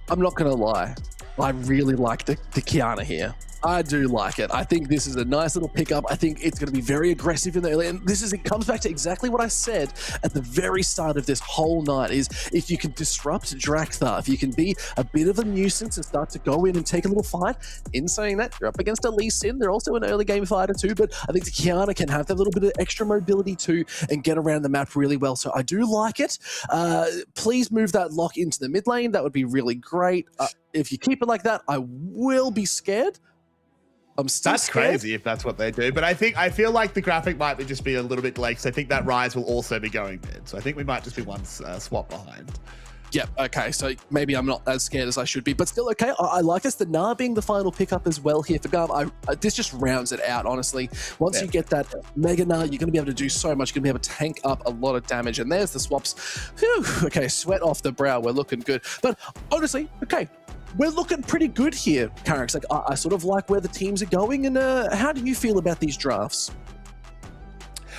I'm not going to lie. I really like the Kiana here. I do like it. I think this is a nice little pickup. I think it's going to be very aggressive in the early. And it comes back to exactly what I said at the very start of this whole night, is if you can disrupt Drakthar, if you can be a bit of a nuisance and start to go in and take a little fight. In saying that, you're up against a Lee Sin. They're also an early game fighter too, but I think the Kiana can have that little bit of extra mobility too and get around the map really well. So I do like it. Please move that lock into the mid lane. That would be really great. If you keep it like that, I will be scared. That's crazy if that's what they do. But I feel like the graphic might just be a little bit delayed, because I think that Rise will also be going mid. So I think we might just be one swap behind. Yep, okay, so maybe I'm not as scared as I should be, but still okay. I like this. The Gnar being the final pickup as well here for GAM. This just rounds it out, honestly. Once you get that Mega Gnar, you're going to be able to do so much. You're going to be able to tank up a lot of damage. And there's the swaps. Whew, okay, sweat off the brow. We're looking good. But honestly, okay, we're looking pretty good here, Carrick's. Like, I sort of like where the teams are going. And how do you feel about these drafts?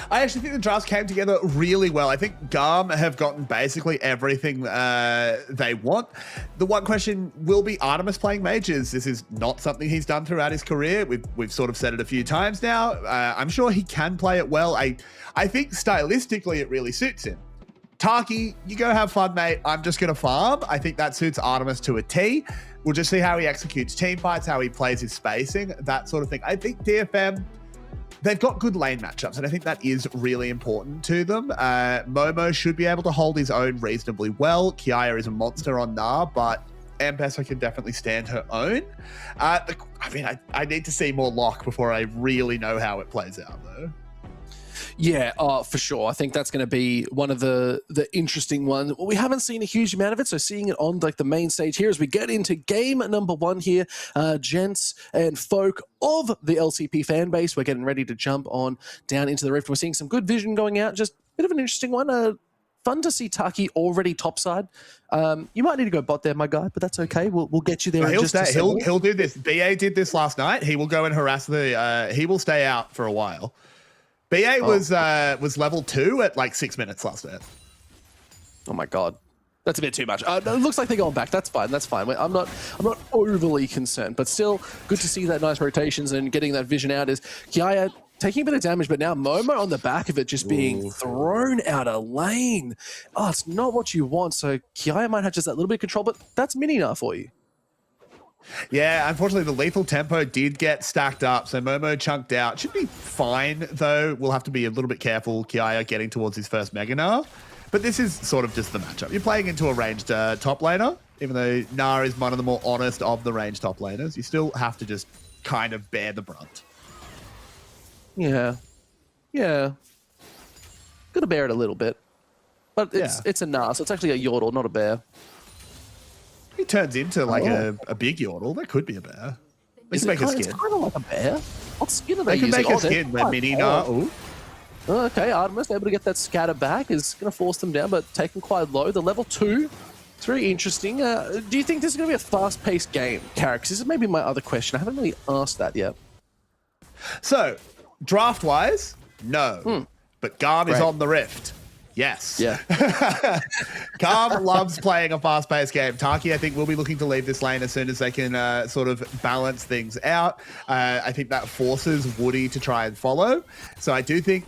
I actually think the drafts came together really well. I think GAM have gotten basically everything they want. The one question will be Artemis playing mages. This is not something he's done throughout his career. We've sort of said it a few times now. I'm sure he can play it well. I think stylistically it really suits him. Taki, you go have fun, mate. I'm just going to farm. I think that suits Artemis to a T. We'll just see how he executes team fights, how he plays his spacing, that sort of thing. I think DFM, they've got good lane matchups, and I think that is really important to them. Momo should be able to hold his own reasonably well. Kiaya is a monster on Gnar, but Ambessa can definitely stand her own. I need to see more lock before I really know how it plays out, though. Yeah, for sure. I think that's going to be one of the interesting ones. We haven't seen a huge amount of it, so seeing it on like the main stage here as we get into game number one here, gents and folk of the LCP fan base, we're getting ready to jump on down into the rift. We're seeing some good vision going out. Just a bit of an interesting one. Fun to see Taki already topside. You might need to go bot there, my guy, but that's okay. We'll get you there. He'll do this. BA did this last night. He will go and harass he will stay out for a while. BA was level 2 at like 6 minutes last night. Oh my god, that's a bit too much. It looks like they're going back. That's fine. That's fine. I'm not overly concerned, but still good to see that nice rotations and getting that vision out. Is Kiaya taking a bit of damage, but now Momo on the back of it just being thrown out of lane. Oh, it's not what you want. So Kiaya might have just that little bit of control, but that's mini Gnar for you. Yeah, unfortunately, the lethal tempo did get stacked up, so Momo chunked out. Should be fine, though. We'll have to be a little bit careful, Kiaya getting towards his first Mega Gnar. But this is sort of just the matchup. You're playing into a ranged top laner, even though Gnar is one of the more honest of the ranged top laners. You still have to just kind of bear the brunt. Yeah. Gotta bear it a little bit. But it's a Gnar, so it's actually a Yordle, not a bear. He turns into like a big Yordle. That could be a bear. They can make a skin. It's kind of like a bear. What skin are they using? They can make a skin with mini Gnar. Okay, Artemis able to get that scatter back is going to force them down, but taken quite low. The level 2, it's very interesting. Do you think this is going to be a fast-paced game, Carrick? This is maybe my other question. I haven't really asked that yet. So, draft-wise, no. But GAM is on the rift. Yes. Yeah. GAM loves playing a fast-paced game. Taki, I think, will be looking to leave this lane as soon as they can sort of balance things out. I think that forces Woody to try and follow. So I do think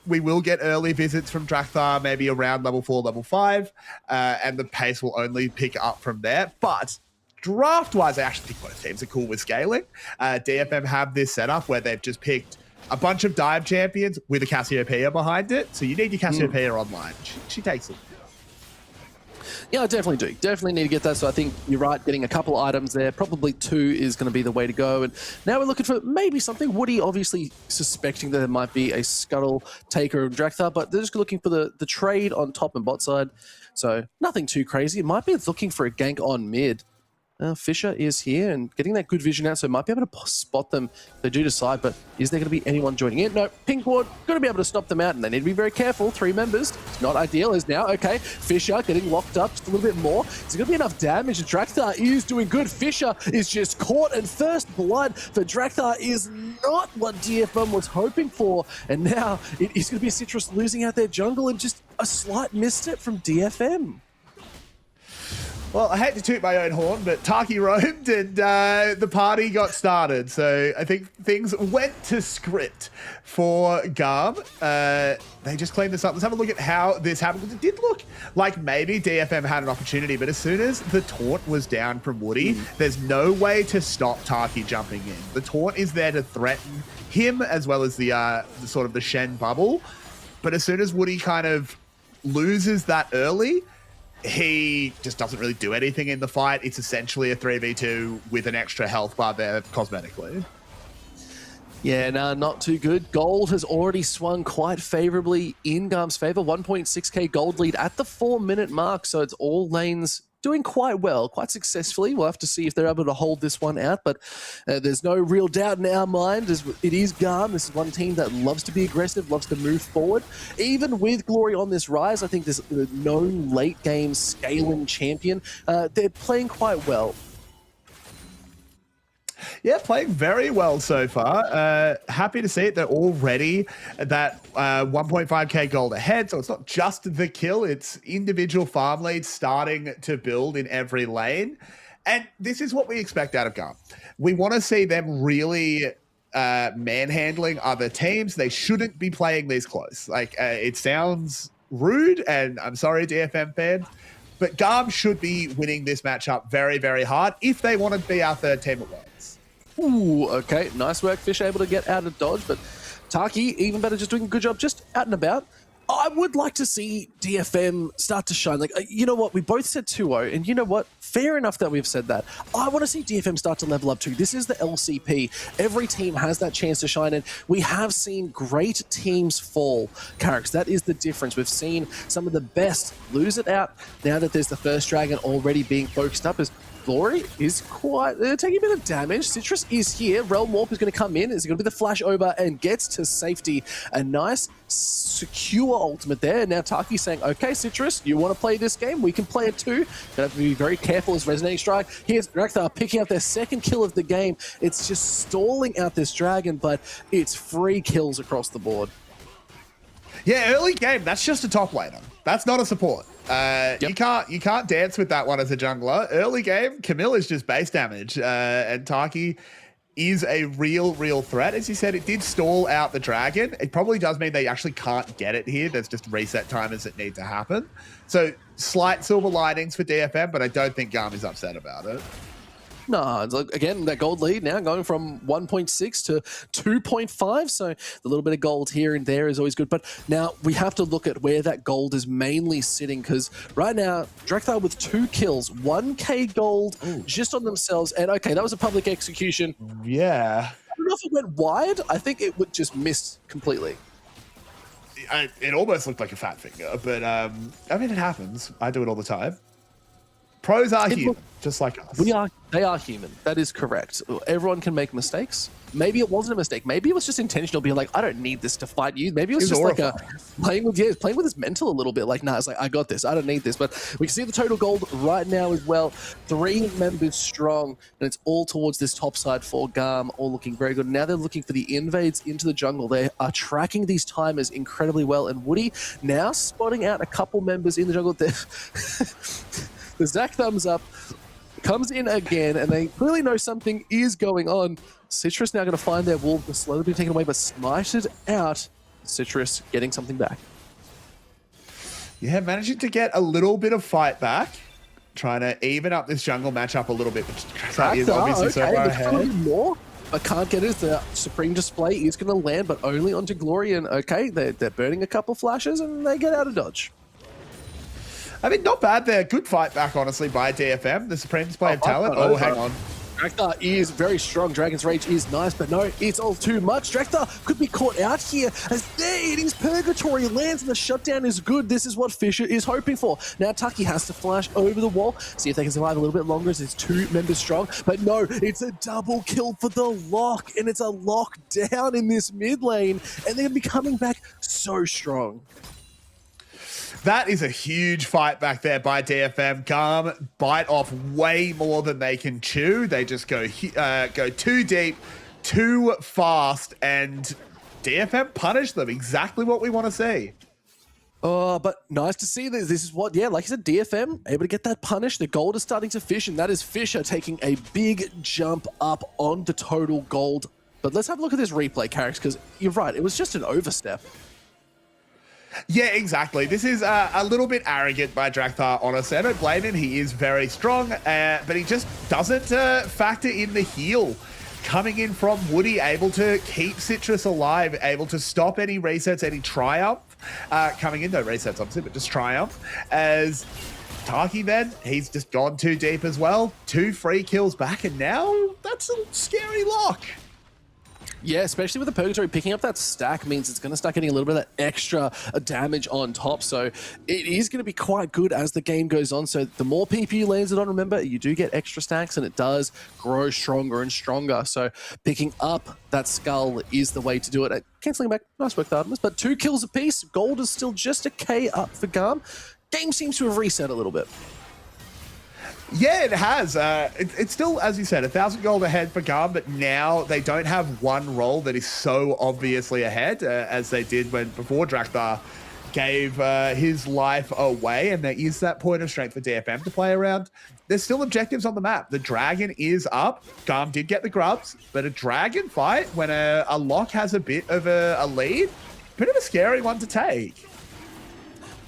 we will get early visits from Drakthar, maybe around level 4, level 5, and the pace will only pick up from there. But draft-wise, I actually think both teams are cool with scaling. DFM have this setup where they've just picked a bunch of dive champions with a Cassiopeia behind it. So you need your Cassiopeia online. She takes it. Yeah, I definitely do. Definitely need to get that. So I think you're right, getting a couple items there. Probably 2 is going to be the way to go. And now we're looking for maybe something. Woody obviously suspecting that there might be a Scuttle, Taker, and Drakthar, but they're just looking for the trade on top and bot side. So nothing too crazy. It might be looking for a gank on mid. Fisher is here and getting that good vision out, so might be able to spot them if they do decide, but is there going to be anyone joining in? No, Pink Ward going to be able to stop them out, and they need to be very careful. 3 members, it's not ideal as now. Okay, Fisher getting locked up just a little bit more. Is there going to be enough damage? Drakthar is doing good. Fisher is just caught, and first blood for Drakthar is not what DFM was hoping for, and now it is going to be Citrus losing out their jungle and just a slight misstep from DFM. Well, I hate to toot my own horn, but Taki roamed and the party got started. So I think things went to script for GAM. They just cleaned this up. Let's have a look at how this happened. It did look like maybe DFM had an opportunity, but as soon as the taunt was down from Woody, there's no way to stop Taki jumping in. The taunt is there to threaten him as well as the sort of the Shen bubble. But as soon as Woody kind of loses that early, he just doesn't really do anything in the fight. It's essentially a 3v2 with an extra health bar there cosmetically. Yeah, no, not too good. Gold has already swung quite favorably in GAM's favor. 1.6k gold lead at the 4-minute mark, so it's all lanes doing quite well, quite successfully. We'll have to see if they're able to hold this one out, but there's no real doubt in our mind. It is GAM. This is one team that loves to be aggressive, loves to move forward. Even with Glory on this rise, I think this known late game scaling champion, they're playing quite well. Yeah, playing very well so far. Happy to see it. They're already at that 1.5k gold ahead. So it's not just the kill, it's individual farm leads starting to build in every lane. And this is what we expect out of GAM. We want to see them really manhandling other teams. They shouldn't be playing these close. Like, it sounds rude, and I'm sorry, DFM fans, but GAM should be winning this matchup very, very hard if they want to be our third team at once. Ooh, okay. Nice work. Fish able to get out of dodge, but Taki, even better, just doing a good job just out and about. I would like to see DFM start to shine. Like, you know what? We both said 2-0, and you know what? Fair enough that we've said that. I want to see DFM start to level up too. This is the LCP. Every team has that chance to shine, and we have seen great teams fall. Carricks, that is the difference. We've seen some of the best lose it out now that there's the first dragon already being focused up as Glory is quite taking a bit of damage. Citrus is here. Realm Warp is going to come in. Is going to be the flash over and gets to safety. A nice, secure ultimate there. Now Taki saying, okay, Citrus, you want to play this game? We can play it too. Gonna have to be very careful as Resonating Strike. Here's Drakthar picking up their second kill of the game. It's just stalling out this dragon, but it's free kills across the board. Yeah, early game, that's just a top laner. That's not a support. Yep. You can't dance with that one as a jungler. Early game, Camille is just base damage, and Taki is a real threat. As you said, it did stall out the dragon. It probably does mean they actually can't get it here. There's just reset timers that need to happen. So slight silver linings for DFM, but I don't think GAM is upset about it. No, it's like, again, that gold lead now going from 1.6 to 2.5. So the little bit of gold here and there is always good. But now we have to look at where that gold is mainly sitting, because right now, Drakthar with 2 kills, 1k gold just on themselves. And okay, that was a public execution. Yeah. I don't know if it went wide. I think it would just miss completely. It almost looked like a fat finger, but I mean, it happens. I do it all the time. Pros are human, just like us. They are human. That is correct. Everyone can make mistakes. Maybe it wasn't a mistake. Maybe it was just intentional, being like, I don't need this to fight you. Maybe it was just like playing with his mental a little bit. Like, nah, it's like, I got this. I don't need this. But we can see the total gold right now as well. 3 members strong, and it's all towards this top side for GAM, all looking very good. Now they're looking for the invades into the jungle. They are tracking these timers incredibly well, and Woody now spotting out a couple members in the jungle. The Zach thumbs up comes in again, and they clearly know something is going on. Citrus now going to find their wolf. The slowly being taken away, but smited out. Citrus getting something back. Yeah, managing to get a little bit of fight back. Trying to even up this jungle matchup a little bit. Which is obviously so far ahead. More. but can't get it. The Supreme Display is going to land, but only onto Glory. And okay, they're burning a couple flashes and they get out of dodge. I mean, not bad there. Good fight back, honestly, by DFM. The Supreme Display of talent. Oh, hang on. Drakthar is very strong. Dragon's Rage is nice, but no, it's all too much. Drakthar could be caught out here as there it is. Purgatory lands and the shutdown is good. This is what Fisher is hoping for. Now Taki has to flash over the wall, see if they can survive a little bit longer as it's 2 members strong. But no, it's a double kill for the lock, and it's a lock down in this mid lane, and they're going to be coming back so strong. That is a huge fight back there by DFM. GAM bite off way more than they can chew. They just go too deep, too fast, and DFM punish them. Exactly what we want to see. But nice to see this. This is what, yeah, like I said, DFM able to get that punish. The gold is starting to fish, and that is Fisher taking a big jump up on the total gold. But let's have a look at this replay, Carrix, because you're right. It was just an overstep. Yeah, exactly. This is a little bit arrogant by Drakthar, honestly. I don't blame him. He is very strong, but he just doesn't factor in the heal. Coming in from Woody, able to keep Citrus alive, able to stop any resets, any Triumph. Coming in, no resets, obviously, but just Triumph. As Taki then, he's just gone too deep as well. 2 free kills back, and now that's a scary lock. Yeah, especially with the Purgatory picking up that stack means it's going to start getting a little bit of that extra damage on top. So it is going to be quite good as the game goes on. So the more PP you lands it on, remember, you do get extra stacks and it does grow stronger and stronger. So picking up that skull is the way to do it. Cancelling back, nice work, Artemis. But 2 kills apiece. Gold is still just a K up for GAM. Game seems to have reset a little bit. Yeah, it has. It's still, as you said, 1,000 gold ahead for GAM, but now they don't have one role that is so obviously ahead as they did before Drakthar gave his life away, and there is that point of strength for DFM to play around. There's still objectives on the map. The dragon is up. GAM did get the grubs, but a dragon fight when a lock has a bit of a lead, bit of a scary one to take.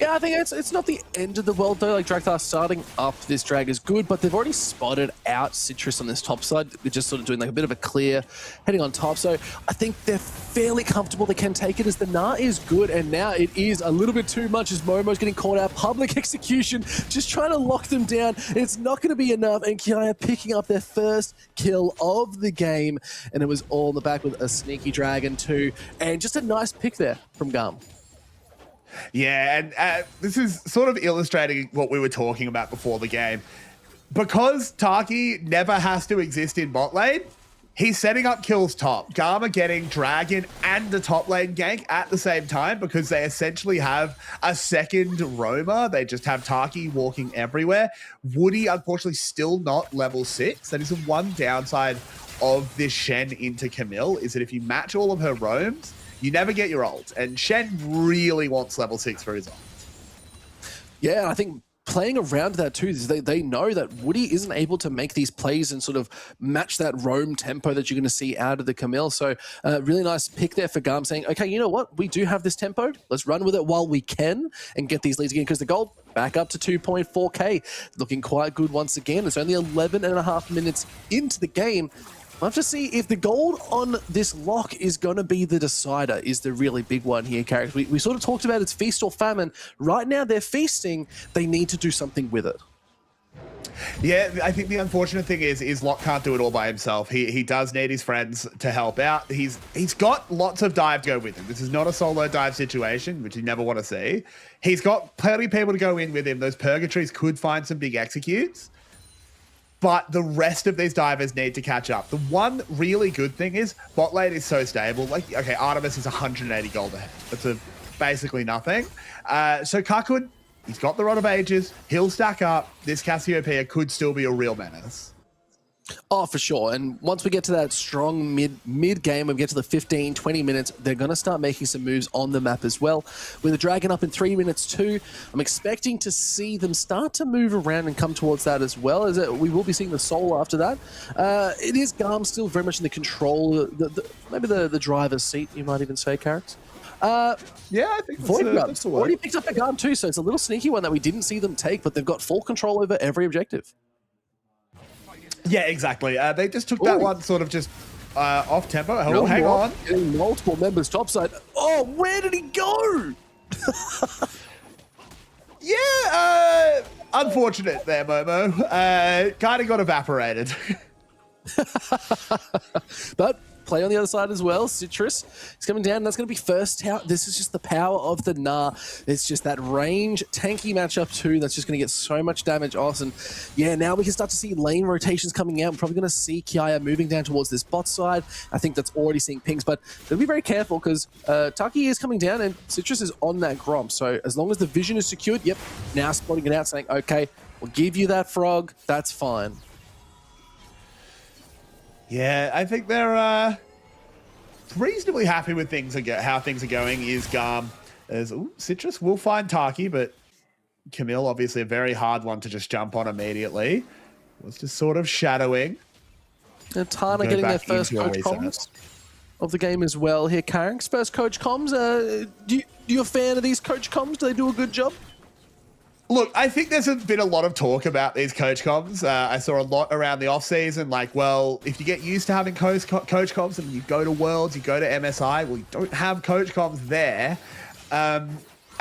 Yeah, I think it's not the end of the world, though. Like, Drakthar starting up this drag is good, but they've already spotted out Citrus on this top side. They're just sort of doing like a bit of a clear, heading on top. So I think they're fairly comfortable. They can take it as the Gnar is good, and now it is a little bit too much as Momo's getting caught out. Public execution, just trying to lock them down. It's not going to be enough, and Kiaya picking up their first kill of the game, and it was all in the back with a sneaky dragon too, and just a nice pick there from GAM. Yeah, and this is sort of illustrating what we were talking about before the game. Because Taki never has to exist in bot lane, he's setting up kills top. GAM are getting Dragon and the top lane gank at the same time because they essentially have a second roamer. They just have Taki walking everywhere. Woody, unfortunately, still not level 6. That is the one downside of this Shen into Camille, is that if you match all of her roams, you never get your ult, and Shen really wants level 6 for his ult. Yeah, I think playing around that too, they know that Woody isn't able to make these plays and sort of match that roam tempo that you're going to see out of the Camille. So really nice pick there for GAM, saying, okay, you know what? We do have this tempo. Let's run with it while we can and get these leads again, because the gold back up to 2.4k. Looking quite good once again. It's only 11.5 minutes into the game. We'll have to see if the gold on this lock is going to be the decider, is the really big one here, Carrix. We sort of talked about it's feast or famine. Right now, they're feasting. They need to do something with it. Yeah, I think the unfortunate thing is Locke can't do it all by himself. He does need his friends to help out. He's got lots of dive to go with him. This is not a solo dive situation, which you never want to see. He's got plenty of people to go in with him. Those purgatories could find some big executes. But the rest of these divers need to catch up. The one really good thing is bot lane is so stable. Like, okay, Artemis is 180 gold ahead. That's basically nothing. So Kakun, he's got the Rod of Ages. He'll stack up. This Cassiopeia could still be a real menace. Oh, for sure. And once we get to that strong mid game, when we get to the 15, 20 minutes, they're going to start making some moves on the map as well. With the Dragon up in 3 minutes too, I'm expecting to see them start to move around and come towards that as well. As we will be seeing the Soul after that. It is GAM still very much in the control, maybe the driver's seat, you might even say, Carrot. Yeah, I think that's already picked up a GAM too, so it's a little sneaky one that we didn't see them take, but they've got full control over every objective. Yeah, exactly. They just took that one sort of just off tempo. Oh, hang on. Getting multiple members topside. Oh, where did he go? Yeah, unfortunate there, Momo. Kind of got evaporated. But play on the other side as well. Citrus is coming down. That's going to be first tower. This is just the power of the Nah. It's just that range tanky matchup too. That's just going to get so much damage off. And yeah, now we can start to see lane rotations coming out. We're probably going to see Kiaya moving down towards this bot side. I think that's already seeing pings, but they'll be very careful because Taki is coming down and Citrus is on that Gromp. So as long as the vision is secured, yep, now spotting it out saying, okay, we'll give you that frog. That's fine. Yeah, I think they're reasonably happy with how things are going. Is GAM as Citrus will find Taki, but Camille obviously a very hard one to just jump on immediately. Was just sort of shadowing. And Tana getting their first coach comms of the game as well here. Karen's first coach comms. You a fan of these coach comms? Do they do a good job? Look, I think there's been a lot of talk about these coach comms. I saw a lot around the off-season, like, well, if you get used to having coach comms and you go to Worlds, you go to MSI, well, you don't have coach comms there. I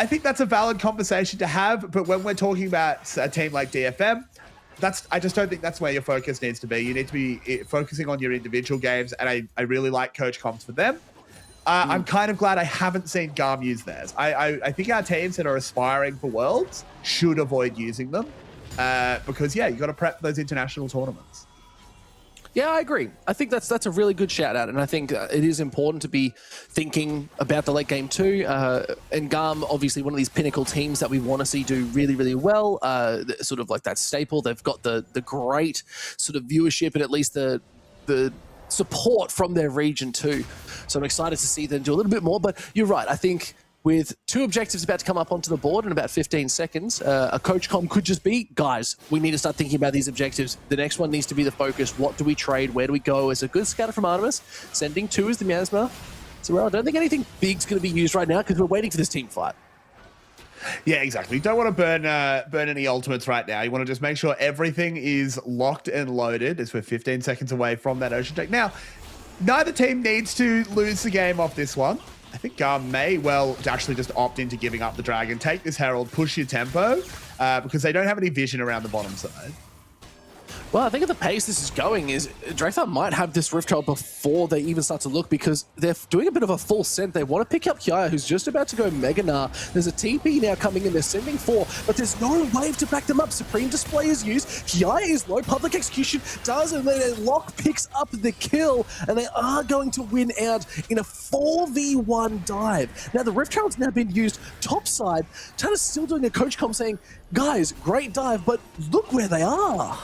think that's a valid conversation to have, but when we're talking about a team like DFM, I just don't think that's where your focus needs to be. You need to be focusing on your individual games, and I really like coach comms for them. I'm kind of glad I haven't seen GAM use theirs. I think our teams that are aspiring for Worlds should avoid using them because, yeah, you got to prep those international tournaments. Yeah, I agree. I think that's a really good shout out, and I think it is important to be thinking about the late game too. And GAM, obviously, one of these pinnacle teams that we want to see do really, really well. Sort of like that staple. They've got the great sort of viewership and at least the support from their region too. So I'm excited to see them do a little bit more. But you're right. I think with 2 objectives about to come up onto the board in about 15 seconds, a coach comm could just be, guys, we need to start thinking about these objectives. The next one needs to be the focus. What do we trade? Where do we go? As a good scatter from Artemis, sending 2 as the miasma. So, well, I don't think anything big's going to be used right now because we're waiting for this team fight. Yeah, exactly. You don't want to burn any ultimates right now. You want to just make sure everything is locked and loaded as we're 15 seconds away from that Ocean Tech. Now, neither team needs to lose the game off this one. I think GAM may well actually just opt into giving up the Dragon, take this Herald, push your tempo, because they don't have any vision around the bottom side. Well, I think at the pace this is going is Dreyfus might have this Rift Trail before they even start to look because they're doing a bit of a full send. They want to pick up Kiaya, who's just about to go Mega Gnar. There's a TP now coming in. They're sending 4, but there's no wave to back them up. Supreme Display is used. Kiaya is low. Public Execution does, and then Lock picks up the kill, and they are going to win out in a 4v1 dive. Now, the Rift Trail's now been used topside. Tana's still doing a coach comm saying, guys, great dive, but look where they are.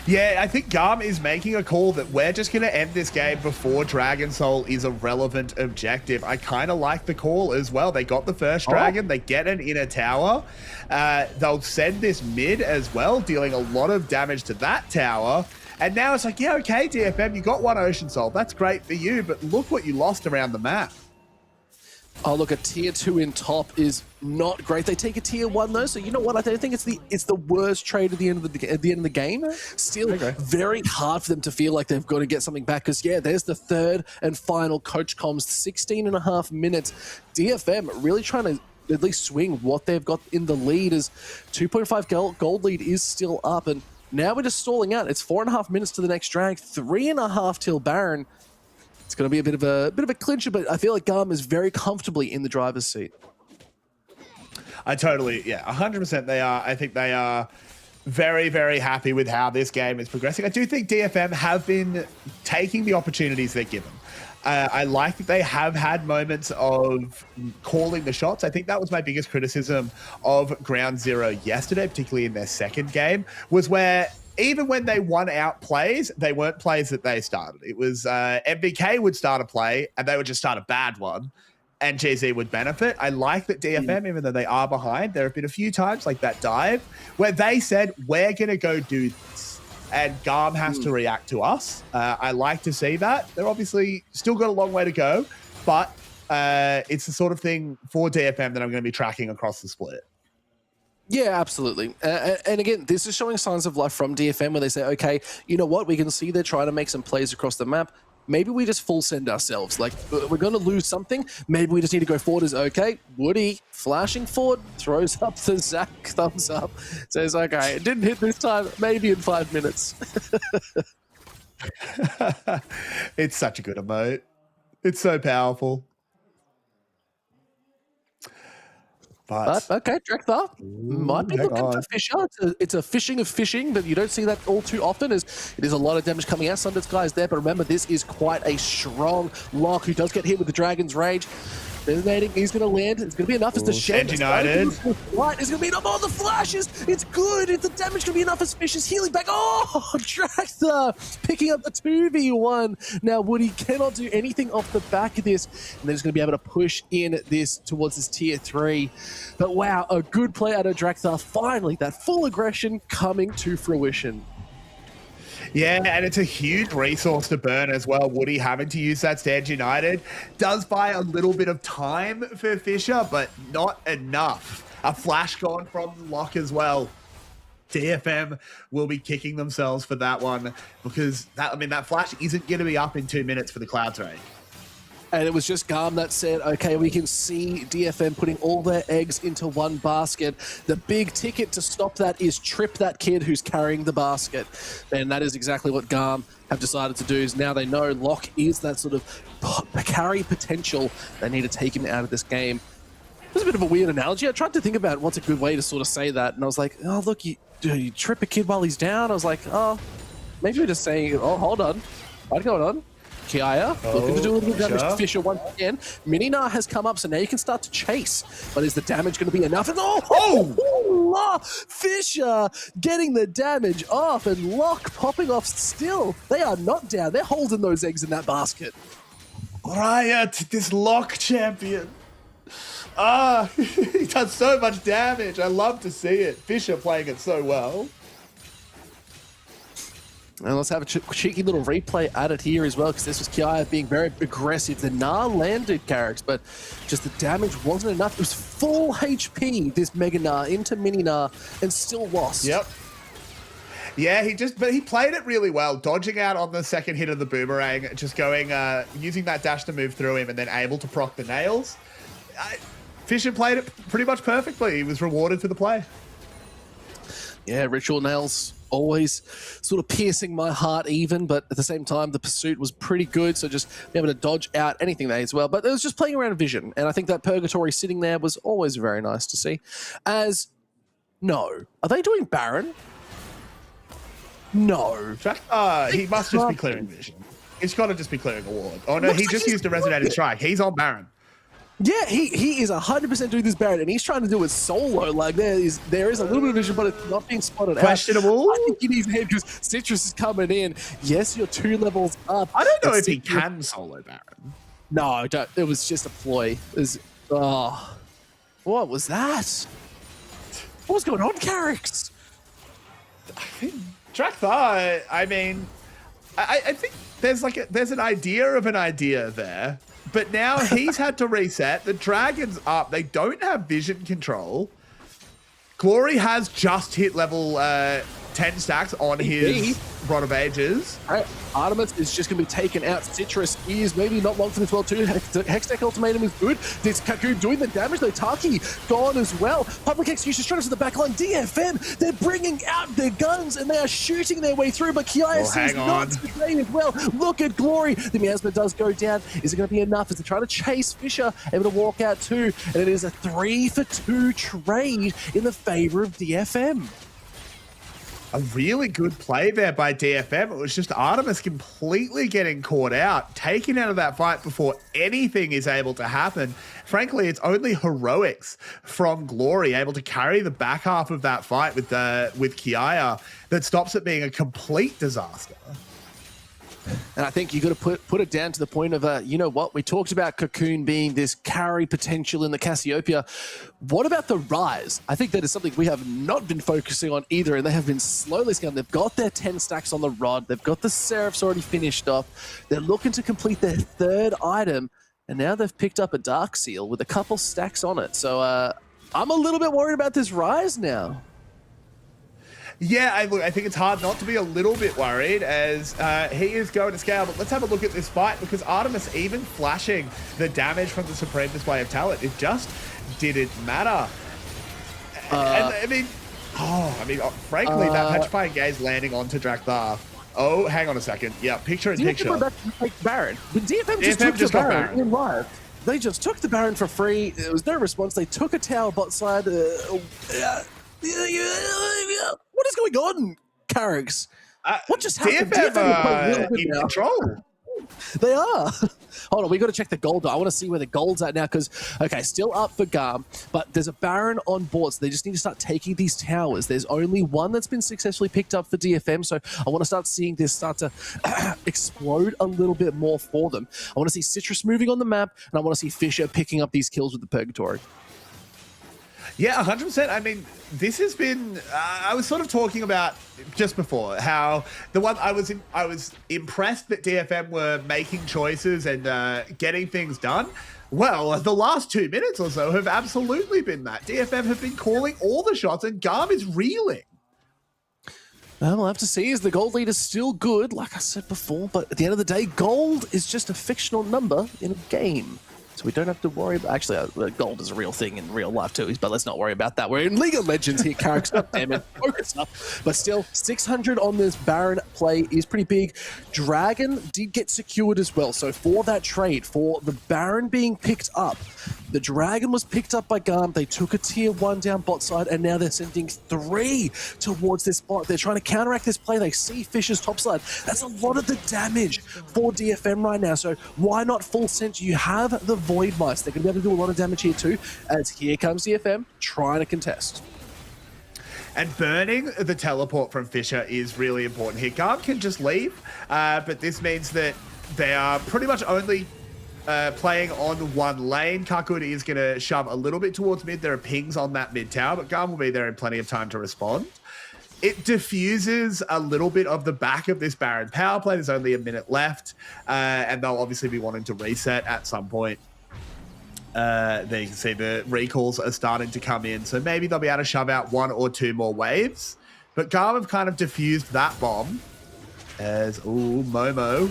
Yeah, I think GAM is making a call that we're just going to end this game before Dragon Soul is a relevant objective. I kind of like the call as well. They got the first Dragon. They get an inner tower. They'll send this mid as well, dealing a lot of damage to that tower. And now it's like, yeah, okay, DFM, you got 1 Ocean Soul. That's great for you, but look what you lost around the map. Oh, look, a tier 2 in top is not great. They take a tier 1 though, so you know what? I don't think it's the worst trade at the end of the game. Still, very hard for them to feel like they've got to get something back because yeah, there's the 3rd and final coach comms, 16.5 minutes. DFM really trying to at least swing what they've got in the lead as 2.5 gold lead is still up, and now we're just stalling out. It's 4.5 minutes to the next drag, 3.5 till Baron. It's going to be a bit of a clincher, but I feel like GAM is very comfortably in the driver's seat. I totally, yeah, 100% they are. I think they are very, very happy with how this game is progressing. I do think DFM have been taking the opportunities they're given. I like that they have had moments of calling the shots. I think that was my biggest criticism of Ground Zero yesterday, particularly in their second game, was where even when they won out plays, they weren't plays that they started. It was MBK would start a play and they would just start a bad one and GZ would benefit. I like that DFM, even though they are behind, there have been a few times like that dive where they said, we're going to go do this. And GAM has to react to us. I like to see that. They're obviously still got a long way to go, but it's the sort of thing for DFM that I'm going to be tracking across the split. Yeah, absolutely. And again, this is showing signs of life from DFM where they say, okay, you know what? We can see they're trying to make some plays across the map. Maybe we just full send ourselves. Like, we're going to lose something. Maybe we just need to go forward. Is okay. Woody flashing forward, throws up the Zach thumbs up, says, okay, it didn't hit this time. Maybe in 5 minutes. It's such a good emote. It's so powerful. But okay, Drekthar might be looking for Fisher. It's a fishing of fishing, but you don't see that all too often. As it is a lot of damage coming out. Sundance guy is there, but remember, this is quite a strong lock who does get hit with the Dragon's Rage. Designating, he's going to land. It's going to be enough as the Shen. United. It's going to be enough. Oh, the flashes. It's good. It's the damage going to be enough as Fish is healing back. Oh, Drekthar picking up the 2v1. Now, Woody cannot do anything off the back of this. And they're just going to be able to push in this towards this tier 3. But wow, a good play out of Drekthar. Finally, that full aggression coming to fruition. Yeah, and it's a huge resource to burn as well. Woody having to use that Stand United does buy a little bit of time for Fisher, but not enough. A flash gone from the lock as well. DFM will be kicking themselves for that one because that flash isn't going to be up in 2 minutes for the Clouds raid. And it was just GAM that said, okay, we can see DFM putting all their eggs into one basket. The big ticket to stop that is trip that kid who's carrying the basket. And that is exactly what GAM have decided to do. Is now they know Locke is that sort of carry potential. They need to take him out of this game. It was a bit of a weird analogy. I tried to think about what's a good way to sort of say that. And I was like, oh, look, you trip a kid while he's down. I was like, oh, maybe we're just saying, oh, hold on. What's going on? Kiaya looking to do a little bit of damage to Fisher once again. Mininar has come up, so now you can start to chase. But is the damage going to be enough? And Fisher getting the damage off, and Locke popping off still. They are not down. They're holding those eggs in that basket. Riot, this Locke champion. He does so much damage. I love to see it. Fisher playing it so well. And let's have a cheeky little replay added here as well, because this was Kiaya being very aggressive. The Gnar landed Carricks, but just the damage wasn't enough. It was full HP, this Mega Gnar into Mini Gnar, and still lost. Yep. Yeah, but he played it really well, dodging out on the second hit of the boomerang, just going, using that dash to move through him, and then able to proc the nails. Fisher played it pretty much perfectly. He was rewarded for the play. Yeah, Ritual Nails always sort of piercing my heart even, but at the same time, the pursuit was pretty good, so just be able to dodge out anything there as well. But it was just playing around vision, and I think that Purgatory sitting there was always very nice to see. No. Are they doing Baron? No. He must just be clearing vision. He's got to just be clearing a ward. Oh no, he just used a Resonating Strike. He's on Baron. Yeah, he is 100% doing this Baron, and he's trying to do it solo. Like, there is a little bit of vision, but it's not being spotted Questionable. out. I think he needs him because Citrus is coming in. Yes, you're 2 levels up. I don't know if he can solo Baron. No, don't. It was just a ploy. What was that? What was going on, Carricks? Drekthar, I mean, I think there's an idea of an idea there. But now he's had to reset. The Dragon's up. They don't have vision control. Glory has just hit level 10 stacks on his Rod of Ages. Right. Artemis is just going to be taken out. Citrus is maybe not long for this world too. Hextech Ultimatum is good. This Kaku doing the damage though. Taki gone as well. Public Execution straight to the back line. DFM, they're bringing out their guns and they are shooting their way through, but Kiaya seems not to play as well. Look at Glory. The miasma does go down. Is it going to be enough? Is it trying to chase Fisher? Able to walk out too. And it is a 3-for-2 trade in the favor of DFM. A really good play there by DFM. It was just Artemis completely getting caught out, taken out of that fight before anything is able to happen. Frankly, it's only heroics from Glory able to carry the back half of that fight with Kiaya that stops it being a complete disaster. And I think you got to put it down to the point of, you know what, we talked about Cocoon being this carry potential in the Cassiopeia. What about the Rise? I think that is something we have not been focusing on either, and they have been slowly scaling. They've got their 10 stacks on the Rod. They've got the Seraphs already finished off. They're looking to complete their 3rd item, and now they've picked up a Dark Seal with a couple stacks on it. So I'm a little bit worried about this Rise now. Yeah, I think it's hard not to be a little bit worried as he is going to scale. But let's have a look at this fight because Artemis even flashing the damage from the Supreme Display of Talent, it just didn't matter. And frankly, that Petrifying Gaze landing onto Drakthar. Oh, hang on a second. Yeah, picture in picture. Baron. DFM just took the Baron in live. They just took the Baron for free. There was no response. They took a tower bot side. What is going on, Carrigs? What just happened? DFM in control. They are. Hold on, we got to check the gold. I want to see where the gold's at now because, okay, still up for GAM, but there's a Baron on board, so they just need to start taking these towers. There's only one that's been successfully picked up for DFM, so I want to start seeing this start to explode a little bit more for them. I want to see Citrus moving on the map, and I want to see Fisher picking up these kills with the Purgatory. Yeah, 100%. I mean, this has been, I was sort of talking about just before how the one I was impressed that DFM were making choices and getting things done. Well, the last 2 minutes or so have absolutely been that. DFM have been calling all the shots and GAM is reeling. Well, we'll have to see. Is the gold lead is still good, like I said before, but at the end of the day, gold is just a fictional number in a game. So we don't have to worry about... Actually, gold is a real thing in real life too, but let's not worry about that. We're in League of Legends here, character. Damn it, focus up. But still, 600 on this Baron play is pretty big. Dragon did get secured as well. So for that trade, for the Baron being picked up, the Dragon was picked up by GAM. They took a tier 1 down bot side, and now they're sending 3 towards this bot. They're trying to counteract this play. They see Fisher's top side. That's a lot of the damage for DFM right now. So why not full send? You have the Void Mice. They're going to be able to do a lot of damage here too, as here comes DFM trying to contest. And burning the teleport from Fisher is really important here. GAM can just leave, but this means that they are pretty much only playing on one lane. Kakuri is going to shove a little bit towards mid. There are pings on that mid tower, but GAM will be there in plenty of time to respond. It diffuses a little bit of the back of this Baron power play. There's only a minute left, and they'll obviously be wanting to reset at some point. There you can see the recalls are starting to come in, so maybe they'll be able to shove out 1 or 2 more waves. But GAM have kind of diffused that bomb as, Momo.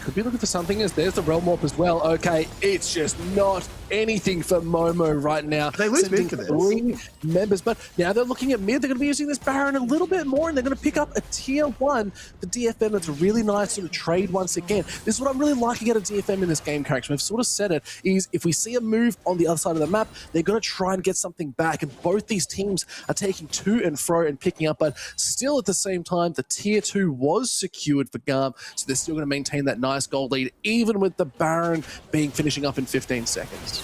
Could be looking for something as there's the Realm Warp as well. Okay, it's just not anything for Momo right now. They lose mid for this. 3 members, but now they're looking at mid. They're going to be using this Baron a little bit more, and they're going to pick up a tier 1 for DFM. That's a really nice sort of trade once again. This is what I'm really liking out of DFM in this game, character. We've sort of said it, is if we see a move on the other side of the map, they're going to try and get something back, and both these teams are taking to and fro and picking up, but still at the same time, the tier 2 was secured for GAM, so they're still going to maintain that nice gold lead, even with the Baron finishing up in 15 seconds.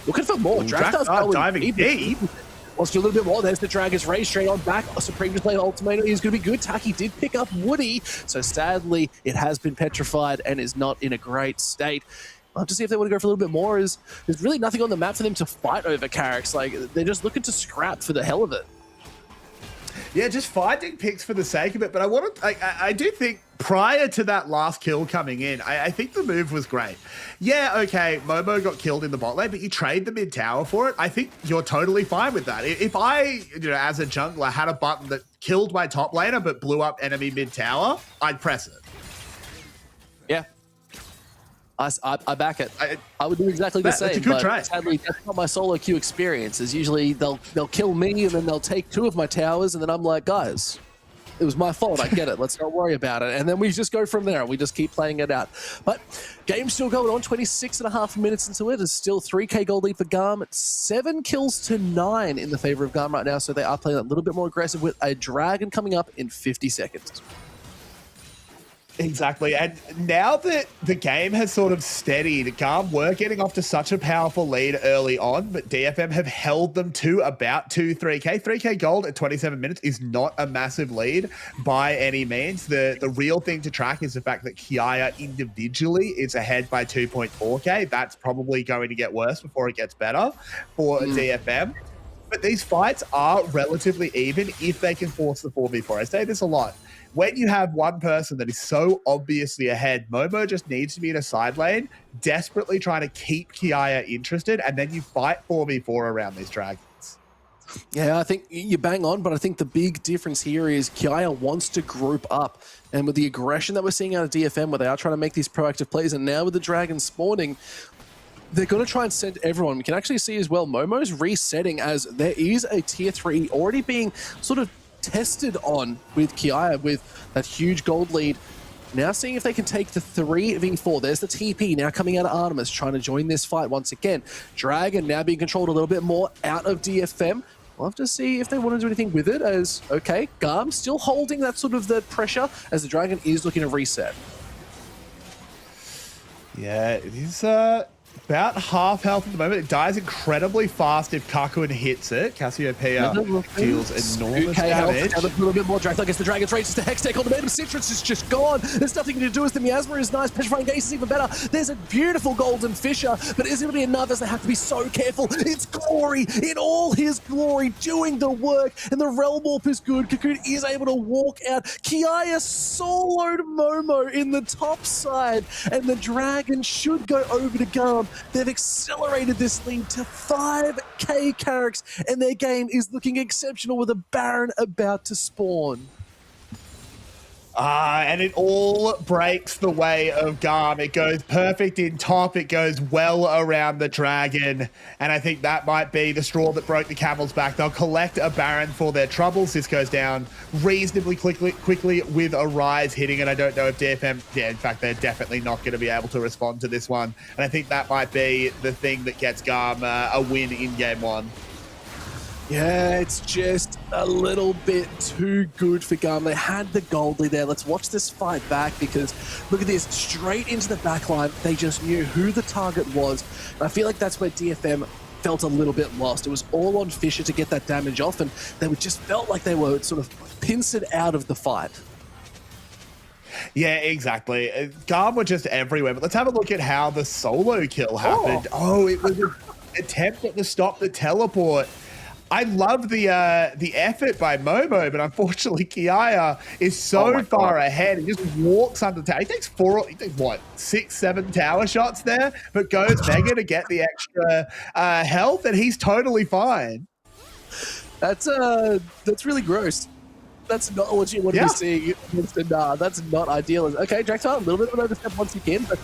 Looking for more. Drakthar diving deep. Wants to do a little bit more. There's the Dragon's Race straight on back. A Supreme Display Ultimatum is going to be good. Taki did pick up Woody, so sadly it has been petrified and is not in a great state. I'll have to see if they want to go for a little bit more. There's really nothing on the map for them to fight over, Carrick's. Like, they're just looking to scrap for the hell of it. Yeah, just finding picks for the sake of it. But I do think prior to that last kill coming in, I think the move was great. Yeah, okay, Momo got killed in the bot lane, but you trade the mid tower for it. I think you're totally fine with that. If I, as a jungler, had a button that killed my top laner but blew up enemy mid tower, I'd press it. Yeah. I back it. I would do exactly the same. That's a good try. Sadly, that's not my solo queue experience. Is usually they'll kill me and then they'll take 2 of my towers, and then I'm like, guys, it was my fault. I get it. Let's not worry about it. And then we just go from there. We just keep playing it out. But game's still going on. 26.5 minutes into it. There's still 3k gold lead for GAM. 7 kills to 9 in the favor of GAM right now. So they are playing a little bit more aggressive with a Dragon coming up in 50 seconds. Exactly, and now that the game has sort of steadied, GAM were getting off to such a powerful lead early on, but DFM have held them to about 3k. 3k gold at 27 minutes is not a massive lead by any means. The real thing to track is the fact that Kiaya individually is ahead by 2.4k. That's probably going to get worse before it gets better for DFM. But these fights are relatively even if they can force the 4v4. I say this a lot. When you have one person that is so obviously ahead, Momo just needs to be in a side lane, desperately trying to keep Kiaya interested, and then you fight 4v4 around these dragons. Yeah, I think you bang on, but I think the big difference here is Kiaya wants to group up. And with the aggression that we're seeing out of DFM, where they are trying to make these proactive plays, and now with the Dragon spawning, they're going to try and send everyone. We can actually see as well, Momo's resetting as there is a tier 3 already being sort of tested on with Kiaya with that huge gold lead. Now seeing if they can take the 3v4. There's the TP now coming out of Artemis, trying to join this fight once again. Dragon now being controlled a little bit more out of DFM. We'll have to see if they want to do anything with it as, okay, GAM still holding that sort of the pressure as the Dragon is looking to reset. Yeah, it is about half health at the moment. It dies incredibly fast if Kakun hits it. Cassiopeia deals enormous damage. A little bit more drag. I guess the Dragon's Rage is the Hex Tech on the Maiden Citrus is just gone. There's nothing to do as the Miasma is nice. Petrifying Gaze is even better. There's a beautiful Golden Fisher, but is it going to be enough as they have to be so careful? It's Glory in all his glory doing the work, and the Realm Warp is good. Cocoon is able to walk out. Kiaya soloed Momo in the top side, and the Dragon should go over to GAM. They've accelerated this lead to 5k caracks, and their game is looking exceptional with a Baron about to spawn. And it all breaks the way of GAM. It goes perfect in top. It goes well around the Dragon. And I think that might be the straw that broke the camel's back. They'll collect a Baron for their troubles. This goes down reasonably quickly with a Rise hitting it. I don't know if DFM... Yeah, in fact, they're definitely not going to be able to respond to this one. And I think that might be the thing that gets GAM a win in Game 1. Yeah, it's just a little bit too good for GAM. They had the gold lead there. Let's watch this fight back because look at this, straight into the backline. They just knew who the target was. And I feel like that's where DFM felt a little bit lost. It was all on Fisher to get that damage off, and they just felt like they were sort of pincered out of the fight. Yeah, exactly. GAM were just everywhere. But let's have a look at how the solo kill happened. Oh, it was an attempt to stop the teleport. I love the effort by Momo, but unfortunately Kiaya is so far ahead. He just walks under the tower. He takes what, 6, 7 tower shots there, but goes Mega to get the extra health, and he's totally fine. That's really gross. That's not what you want to be seeing. That's not ideal. Okay, Draxar, a little bit of an overstep once again, but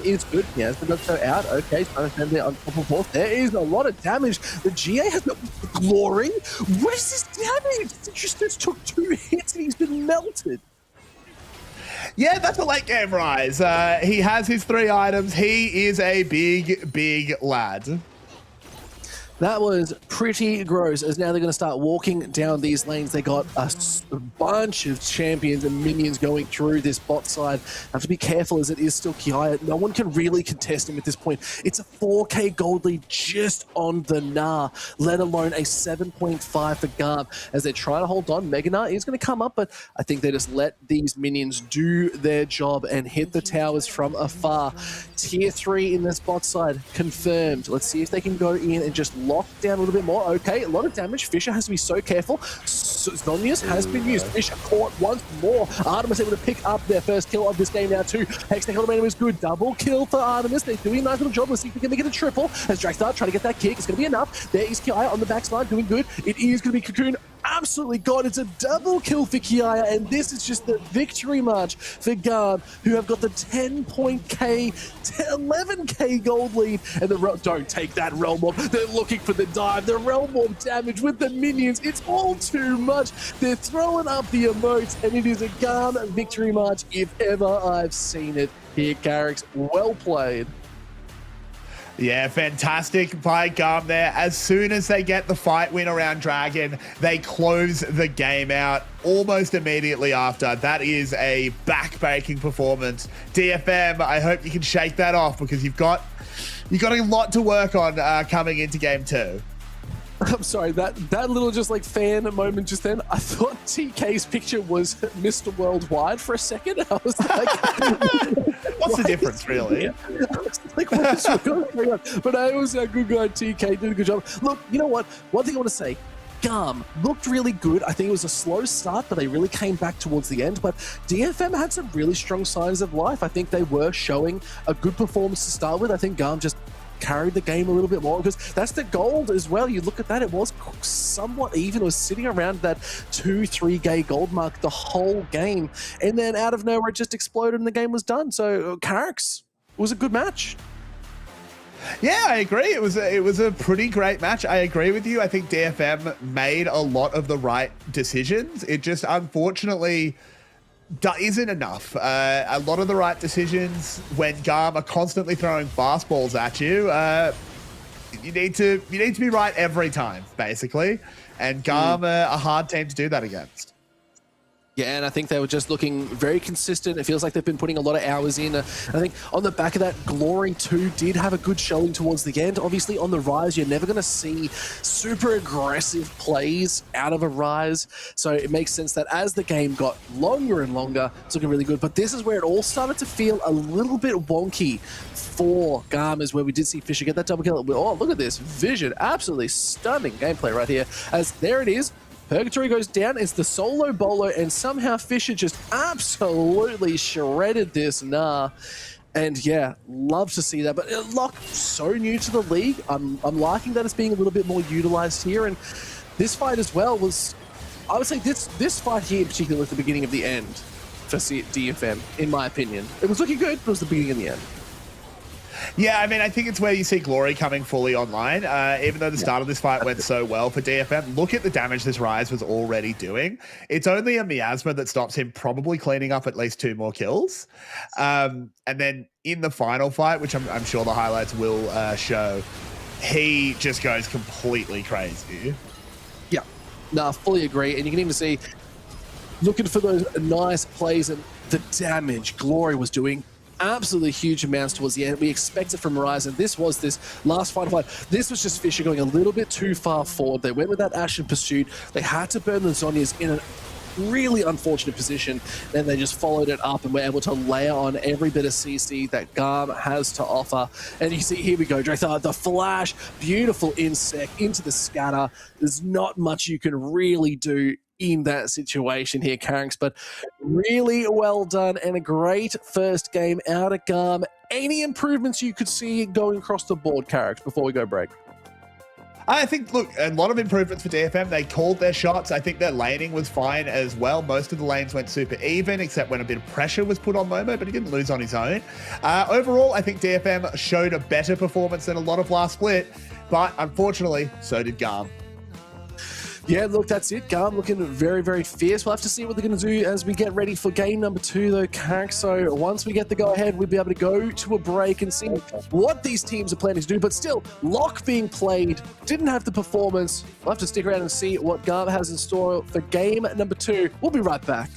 is good. Yeah, it's going to go out. Okay, trying to send it on top of fourth. There is a lot of damage. The GA has got Glory. What is this damage? It just took 2 hits and he's been melted. Yeah, that's a late game Rise. He has his 3 items. He is a big lad. That was pretty gross, as now they're going to start walking down these lanes. They got a bunch of champions and minions going through this bot side. Have to be careful as it is still Kiaya. No one can really contest him at this point. It's a 4k gold lead just on the Gnar, let alone a 7.5 for GAM. As they're trying to hold on, Mega Gnar is going to come up, but I think they just let these minions do their job and hit the towers from afar. Tier 3 in this bot side, confirmed. Let's see if they can go in and just lock down a little bit more. Okay, a lot of damage. Fisher has to be so careful. Zonius has been used. Fisher caught once more. Artemis able to pick up their first kill of this game now too. Hextech Elemental is good. Double kill for Artemis. They're doing a nice little job. Let's see if we can make it a triple. As Draxstar trying to get that kick. It's going to be enough. There is Kiaya on the backside doing good. It is going to be Cocoon. Absolutely god, it's a double kill for Kiaya, and this is just the victory march for GAM, who have got the 11k gold lead, and don't take that Realm Warp. They're looking for the dive, the Realm Warp damage with the minions. It's all too much. They're throwing up the emotes, and it is a GAM victory march if ever I've seen it. Here, Carricks, well played. Yeah, fantastic by GAM there. As soon as they get the fight win around Dragon, they close the game out almost immediately after. That is a back-breaking performance. DFM, I hope you can shake that off because you've got a lot to work on coming into Game 2. I'm sorry, that little just like fan moment just then, I thought TK's picture was Mr. Worldwide for a second. I was like... What's the difference, really? I was like, what's going on? But I was a good guy, TK, did a good job. Look, you know what? One thing I want to say, GAM looked really good. I think it was a slow start, but they really came back towards the end. But DFM had some really strong signs of life. I think they were showing a good performance to start with. I think GAM just carried the game a little bit more, because that's the gold as well. You look at that, it was somewhat even. It was sitting around that 2-3 gay gold mark the whole game, and then out of nowhere it just exploded and the game was done. So Carrick's was a good match. Yeah, I agree. It was a pretty great match. I agree with you. I think DFM made a lot of the right decisions. It just unfortunately isn't enough. A lot of the right decisions when GAM are constantly throwing fastballs at you. You need to be right every time, basically. And GAM are a hard team to do that against. Yeah, and I think they were just looking very consistent. It feels like they've been putting a lot of hours in. I think on the back of that, Glory 2 did have a good showing towards the end. Obviously, on the Rise, you're never going to see super aggressive plays out of a Rise. So it makes sense that as the game got longer and longer, it's looking really good. But this is where it all started to feel a little bit wonky for GAM, is where we did see Fisher get that double kill. Oh, look at this vision. Absolutely stunning gameplay right here. As there it is. Purgatory goes down, it's the solo bolo, and somehow Fisher just absolutely shredded this. And yeah, love to see that. But Locke, so new to the league. I'm liking that it's being a little bit more utilized here. And this fight as well was, I would say this fight here in particular was the beginning of the end for DFM, in my opinion. It was looking good, but it was the beginning of the end. Yeah, I mean, I think it's where you see Glory coming fully online. Even though the start of this fight went so well for DFM, look at the damage this Rise was already doing. It's only a miasma that stops him probably cleaning up at least 2 more kills. And then in the final fight, which I'm sure the highlights will show, he just goes completely crazy. Yeah, no, fully agree. And you can even see, looking for those nice plays and the damage Glory was doing. Absolutely huge amounts towards the end. We expect it from Rise, and this was this last final fight. This was just Fisher going a little bit too far forward. They went with that Ashen Pursuit. They had to burn the Zhonya's in a really unfortunate position. Then they just followed it up and were able to layer on every bit of CC that GAM has to offer. And you see, here we go, Dretha, the flash, beautiful insect into the scatter. There's not much you can really do in that situation here, Carriks, but really well done and a great first game out of GAM. Any improvements you could see going across the board, Carriks, before we go break? I think, look, a lot of improvements for DFM. They called their shots. I think their laning was fine as well. Most of the lanes went super even, except when a bit of pressure was put on Momo, but he didn't lose on his own. Overall, I think DFM showed a better performance than a lot of last split, but unfortunately, so did GAM. Yeah, look, that's it. GAM looking very, very fierce. We'll have to see what they're going to do as we get ready for game number 2, though, Carrick. So once we get the go-ahead, we'll be able to go to a break and see what these teams are planning to do. But still, Locke being played, didn't have the performance. We'll have to stick around and see what GAM has in store for game number 2. We'll be right back.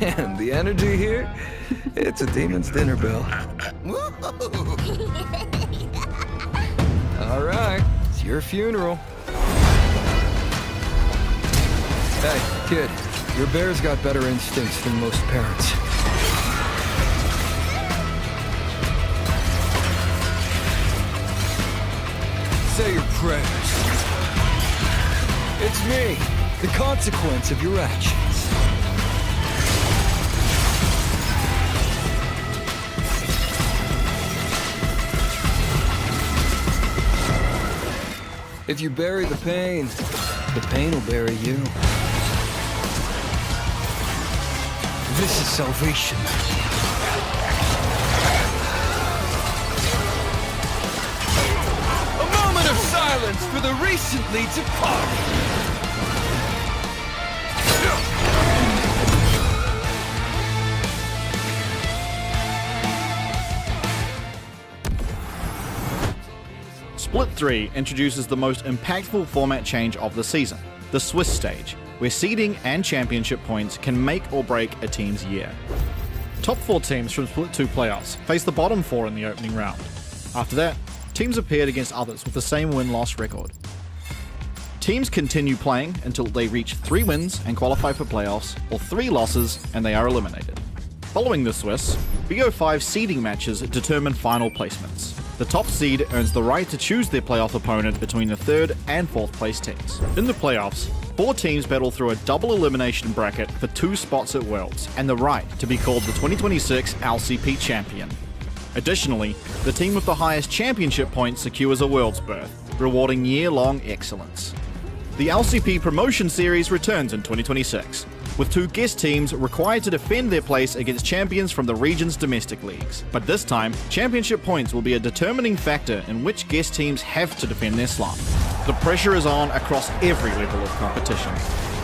Man, the energy here, it's a demon's dinner bell. All right, it's your funeral. Hey, kid, your bear's got better instincts than most parents. Say your prayers. It's me, the consequence of your actions. If you bury the pain will bury you. This is salvation. A moment of silence for the recently departed. Split 3 introduces the most impactful format change of the season, the Swiss stage, where seeding and championship points can make or break a team's year. Top 4 teams from Split 2 playoffs face the bottom 4 in the opening round. After that, teams are paired against others with the same win-loss record. Teams continue playing until they reach 3 wins and qualify for playoffs, or 3 losses and they are eliminated. Following the Swiss, BO5 seeding matches determine final placements. The top seed earns the right to choose their playoff opponent between the 3rd and 4th place teams. In the playoffs, 4 teams battle through a double elimination bracket for 2 spots at Worlds and the right to be called the 2026 LCP champion. Additionally, the team with the highest championship points secures a Worlds berth, rewarding year-long excellence. The LCP Promotion Series returns in 2026, with 2 guest teams required to defend their place against champions from the region's domestic leagues. But this time, championship points will be a determining factor in which guest teams have to defend their slot. The pressure is on across every level of competition.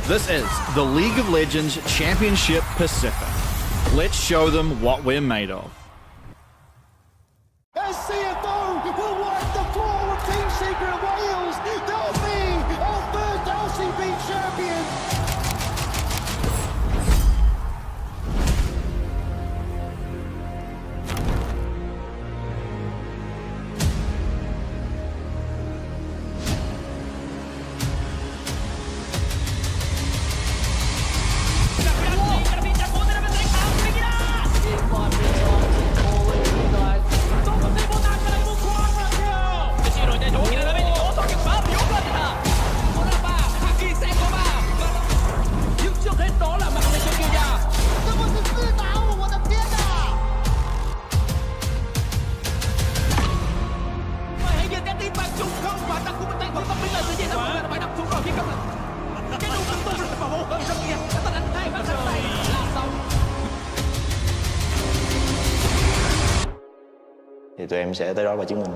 This is the League of Legends Championship Pacific. Let's show them what we're made of. As CFO will wipe the floor with Team Secret Wales. They'll be our first LCP champion. Thì tụi em sẽ tới đó và chứng minh.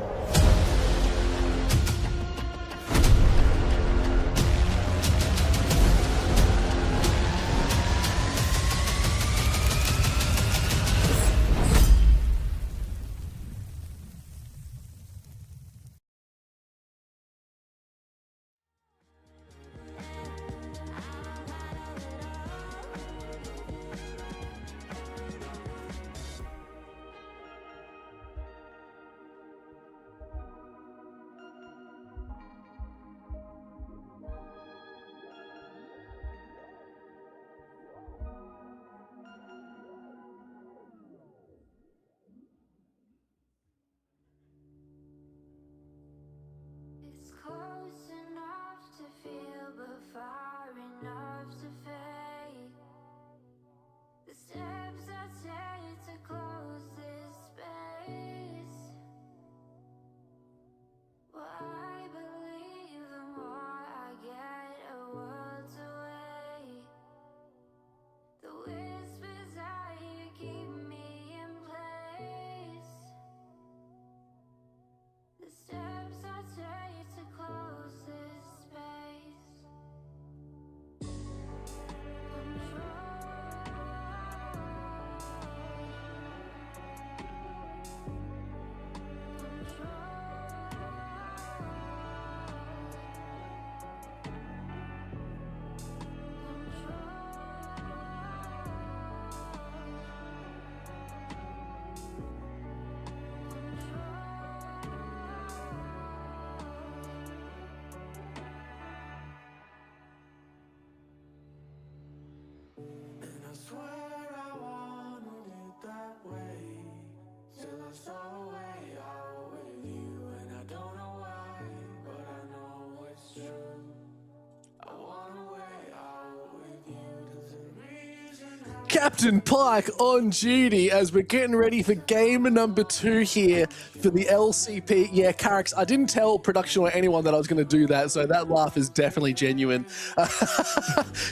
Captain Pike on duty as we're getting ready for game number 2 here for the LCP. Yeah, Carrix, I didn't tell production or anyone that I was going to do that, so that laugh is definitely genuine.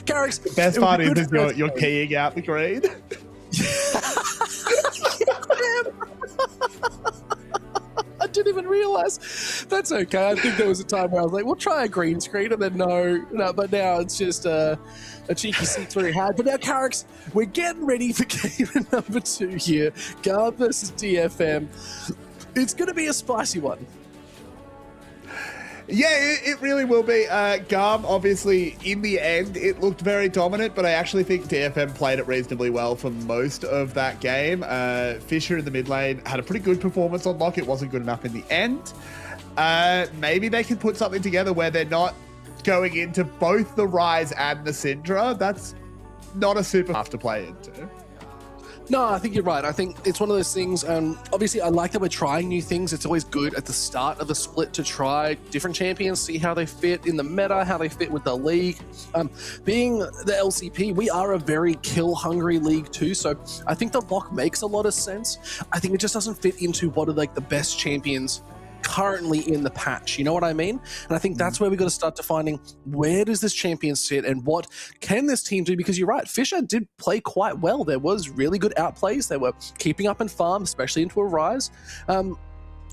Carrix, the best part is you're keying out the green. I didn't even realize. That's okay. I think there was a time where I was like, we'll try a green screen, and then no, but now it's just a cheeky see-through hat. But now, Carrix, we're getting ready for game number 2 here. GAM versus DFM. It's going to be a spicy one. Yeah, it really will be. GAM, obviously, in the end, it looked very dominant, but I actually think DFM played it reasonably well for most of that game. Fisher in the mid lane had a pretty good performance on Lock. It wasn't good enough in the end. Maybe they can put something together where they're not going into both the Rise and the Syndra. That's not a super tough to play into. No, I think you're right. I think it's one of those things. Obviously, I like that we're trying new things. It's always good at the start of a split to try different champions, see how they fit in the meta, how they fit with the league. Being the LCP, we are a very kill-hungry league too, so I think the Lock makes a lot of sense. I think it just doesn't fit into what are like the best champions currently in the patch, you know what I mean? And I think that's where we got to start defining where does this champion sit and what can this team do, because you're right, Fisher did play quite well. There was really good outplays. They were keeping up in farm, especially into a Rise.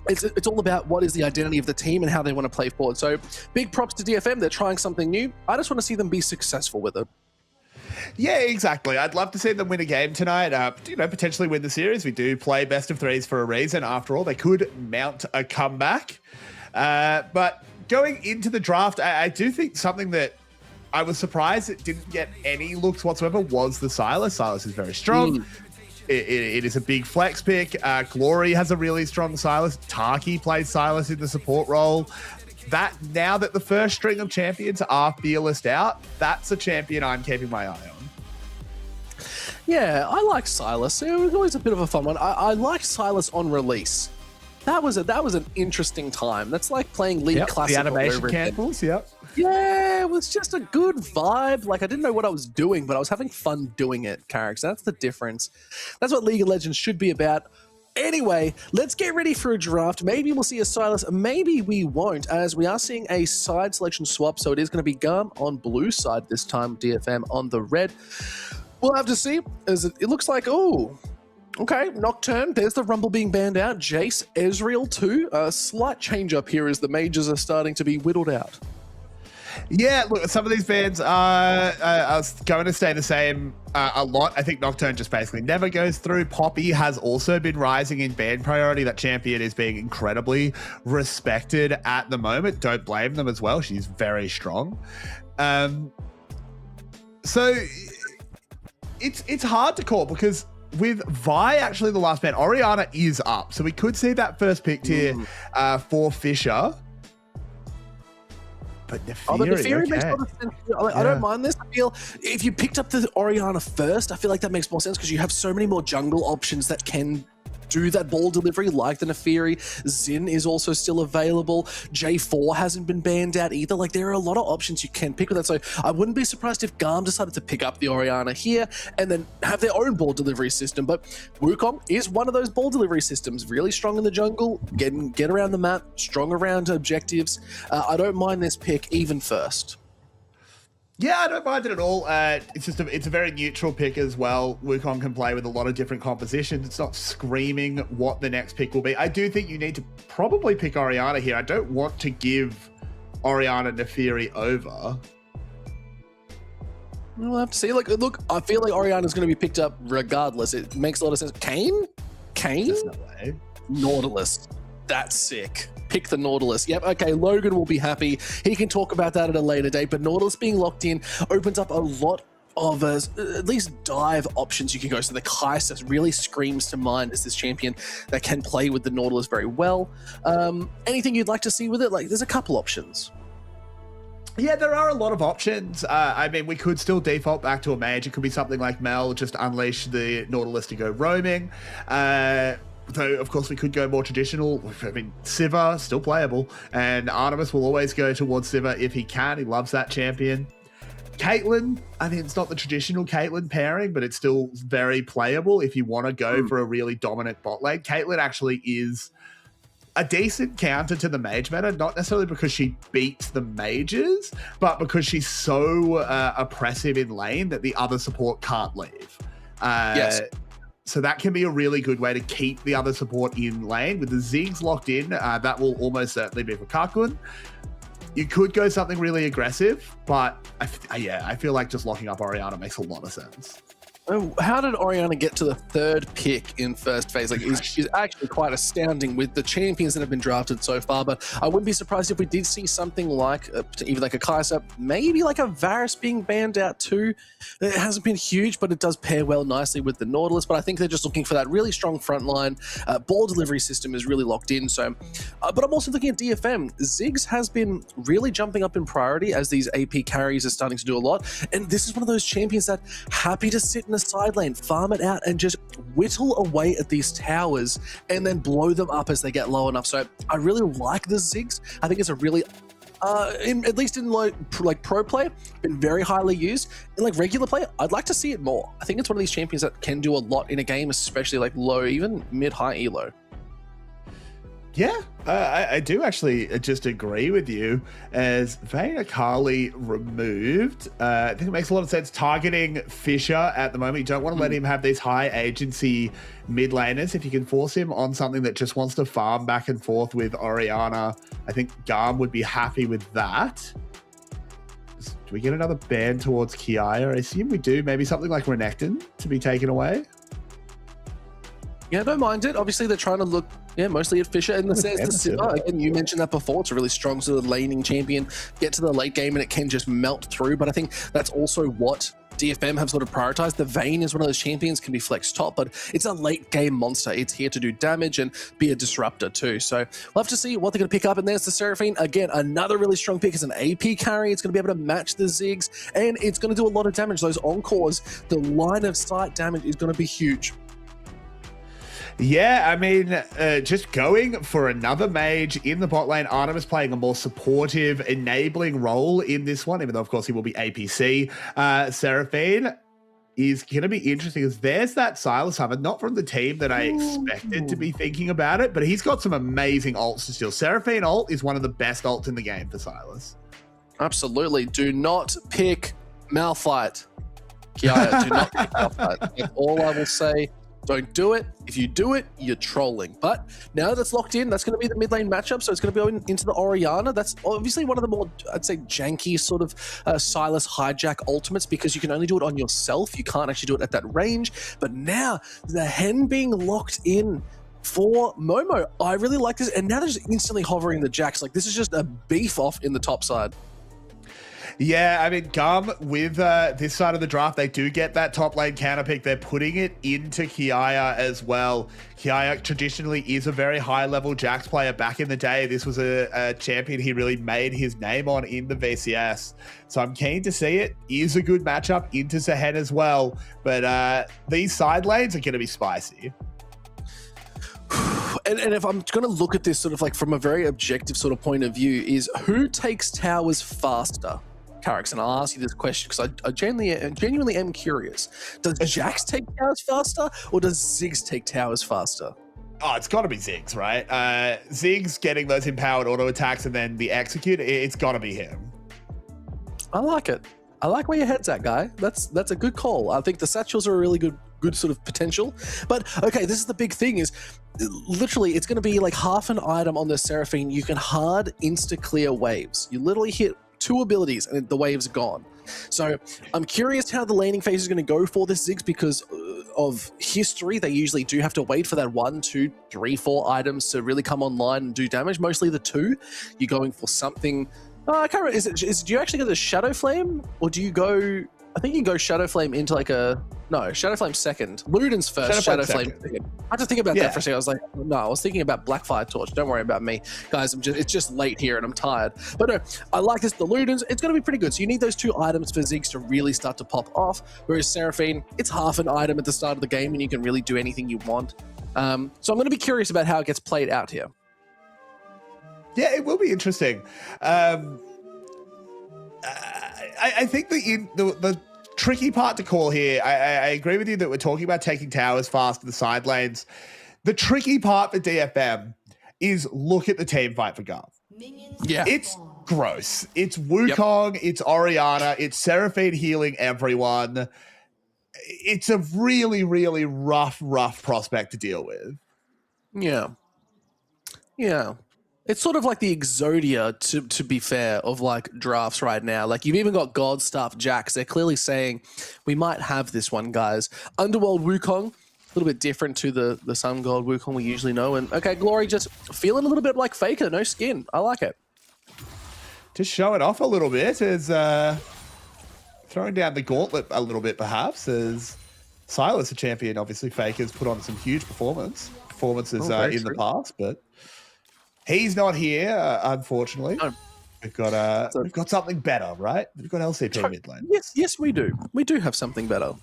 It's all about what is the identity of the team and how they want to play forward. So big props to DFM. They're trying something new. I just want to see them be successful with it. Yeah, exactly. I'd love to see them win a game tonight. Potentially win the series. We do play best of threes for a reason. After all, they could mount a comeback. But going into the draft, I do think something that I was surprised it didn't get any looks whatsoever was the Sylas. Sylas is very strong. It is a big flex pick. Glory has a really strong Sylas. Taki plays Sylas in the support role. That now that the first string of champions are fearless out, that's a champion I'm keeping my eye on. Yeah, I like Sylas. It was always a bit of a fun one. I liked Sylas on release. That was an interesting time. That's like playing League Classic. The animation candles, yep. Yeah, it was just a good vibe. Like, I didn't know what I was doing, but I was having fun doing it, characters. That's the difference. That's what League of Legends should be about. Anyway, let's get ready for a draft. Maybe we'll see a Sylas, maybe we won't, as we are seeing a side selection swap, so it is going to be GAM on blue side this time, DFM on the red. We'll have to see, as it looks like, oh, okay, Nocturne, there's the Rumble being banned out, Jace, Ezreal too. A slight change up here as the mages are starting to be whittled out. Yeah, look, some of these bans are going to stay the same a lot. I think Nocturne just basically never goes through. Poppy has also been rising in ban priority. That champion is being incredibly respected at the moment. Don't blame them as well. She's very strong. So it's hard to call because with Vi actually the last ban, Orianna is up. So we could see that first pick here for Fisher. But Nefiri, makes a lot of sense. I don't mind this. I feel if you picked up the Orianna first, I feel like that makes more sense because you have so many more jungle options that can do that ball delivery, like the Nefiri. Xin is also still available. J4 hasn't been banned out either. Like, there are a lot of options you can pick with that. So I wouldn't be surprised if GAM decided to pick up the Orianna here and then have their own ball delivery system. But Wukong is one of those ball delivery systems. Really strong in the jungle, get around the map, strong around objectives. I don't mind this pick even first. Yeah, I don't mind it at all. It's a very neutral pick as well. Wukong can play with a lot of different compositions. It's not screaming what the next pick will be. I do think you need to probably pick Orianna here. I don't want to give Orianna Nefiri over. We'll have to see. Look, I feel like Orianna's going to be picked up regardless. It makes a lot of sense. Kayn? There's no way. Nautilus. That's sick. Pick the Nautilus. Yep, okay, Logan will be happy. He can talk about that at a later date, but Nautilus being locked in opens up a lot of at least dive options you can go. So the Kai'Sa really screams to mind as this champion that can play with the Nautilus very well. Anything you'd like to see with it? Like, there's a couple options. Yeah, there are a lot of options. I mean, we could still default back to a mage. It could be something like Mel, just unleash the Nautilus to go roaming. Though, of course, we could go more traditional. I mean, Sivir, still playable. And Artemis will always go towards Sivir if he can. He loves that champion. Caitlyn, I mean, it's not the traditional Caitlyn pairing, but it's still very playable if you want to go for a really dominant bot lane. Caitlyn actually is a decent counter to the mage meta, not necessarily because she beats the mages, but because she's so oppressive in lane that the other support can't leave. Yes. So that can be a really good way to keep the other support in lane. With the Ziggs locked in, that will almost certainly be for Kakun. You could go something really aggressive, but I feel like just locking up Orianna makes a lot of sense. How did Oriana get to the 3rd pick in first phase? Like, is actually quite astounding with the champions that have been drafted so far. But I wouldn't be surprised if we did see something like even like a Kai'Sa, maybe like a Varus being banned out too. It hasn't been huge, but it does pair well nicely with the Nautilus. But I think they're just looking for that really strong front line. Ball delivery system is really locked in. So, but I'm also looking at DFM. Ziggs has been really jumping up in priority as these AP carries are starting to do a lot. And this is one of those champions that happy to sit in the side lane, farm it out, and just whittle away at these towers and then blow them up as they get low enough. So I really like the Ziggs. I think it's a really, at least in like pro play, been very highly used. In like regular play, I'd like to see it more. I think it's one of these champions that can do a lot in a game, especially like low, even mid-high elo. Yeah, I do actually just agree with you. As Vayne Akali removed, I think it makes a lot of sense targeting Fisher at the moment. You don't want to let him have these high agency mid laners. If you can force him on something that just wants to farm back and forth with Oriana, I think GAM would be happy with that. Do we get another ban towards Kiaya? I assume we do. Maybe something like Renekton to be taken away. Yeah, don't mind it. Obviously, they're trying to look, mostly at Fisher. And there's the Sivir. Again, you mentioned that before. It's a really strong sort of laning champion. Get to the late game and it can just melt through. But I think that's also what DFM have sort of prioritized. The Vayne is one of those champions, can be flex top, but it's a late game monster. It's here to do damage and be a disruptor too. So we'll have to see what they're going to pick up. And there's the Seraphine. Again, another really strong pick as an AP carry. It's going to be able to match the Ziggs and it's going to do a lot of damage. Those encores, the line of sight damage is going to be huge. Yeah, I mean, just going for another mage in the bot lane. Artemis playing a more supportive, enabling role in this one, even though, of course, he will be APC. Seraphine is going to be interesting because there's that Silas Hubbard, not from the team that I expected to be thinking about it, but he's got some amazing ults to steal. Seraphine ult is one of the best ults in the game for Silas. Absolutely. Do not pick Malphite. Kiaya, do not pick Malphite. That's all I will say. Don't do it. If you do it, you're trolling. But now that's locked in, that's going to be the mid lane matchup. So it's going to go into the Oriana. That's obviously one of the more, I'd say, janky sort of Silas hijack ultimates because you can only do it on yourself. You can't actually do it at that range. But now the hen being locked in for Momo, I really like this. And now they're just instantly hovering the jacks. Like this is just a beef off in the top side. Yeah, I mean, GAM with this side of the draft, they do get that top lane counter pick. They're putting it into Kiaya as well. Kiaya traditionally is a very high level Jax player. Back in the day, this was a champion he really made his name on in the VCS. So I'm keen to see it. Is a good matchup into Sehen as well. But these side lanes are going to be spicy. And if I'm going to look at this sort of like from a very objective sort of point of view, is who takes towers faster? Carrix, and I'll ask you this question because I genuinely am curious. Does Jax take towers faster or does Ziggs take towers faster? Oh, it's got to be Ziggs, right? Ziggs getting those empowered auto attacks and then the execute, it's got to be him. I like it. I like where your head's at, guy. That's a good call. I think the satchels are a really good sort of potential. But okay, this is the big thing is literally it's going to be like half an item on the Seraphine. You can hard insta clear waves. You literally hit 2 abilities and the wave's gone. So I'm curious how the laning phase is going to go for this Ziggs because of history. They usually do have to wait for that 1, 2, 3, 4 items to really come online and do damage. Mostly the 2. You're going for something. I can't remember. Do you actually go the Shadow Flame or do you go? I think you can go Shadow Flame into like a Shadow Flame second. Luden's first, Shadow Flame second. I had to think about that for a second. I was like, no, I was thinking about Blackfire Torch. Don't worry about me, guys. It's just late here and I'm tired. But no, I like this. The Luden's, it's going to be pretty good. So you need those 2 items for Ziggs to really start to pop off. Whereas Seraphine, it's half an item at the start of the game and you can really do anything you want. So I'm going to be curious about how it gets played out here. Yeah, it will be interesting. I think the tricky part to call here, I agree with you that we're talking about taking towers fast to the side lanes. The tricky part for DFM is look at the team fight for GAM. Yeah. It's gross. It's Wukong, it's Oriana, it's Seraphine healing everyone. It's a really, really rough prospect to deal with. Yeah. It's sort of like the Exodia, to be fair, of like drafts right now. Like you've even got God Stuff Jacks. They're clearly saying we might have this one, guys. Underworld Wukong, a little bit different to the Sun God Wukong we usually know. And okay, Glory just feeling a little bit like Faker, no skin. I like it. Just show it off a little bit as throwing down the gauntlet a little bit, perhaps, as Silas, a champion, obviously Faker's put on some huge performances in the past, but he's not here, unfortunately. No. We've got something better, right? We've got LCP mid lane. Yes, we do. We do have something better.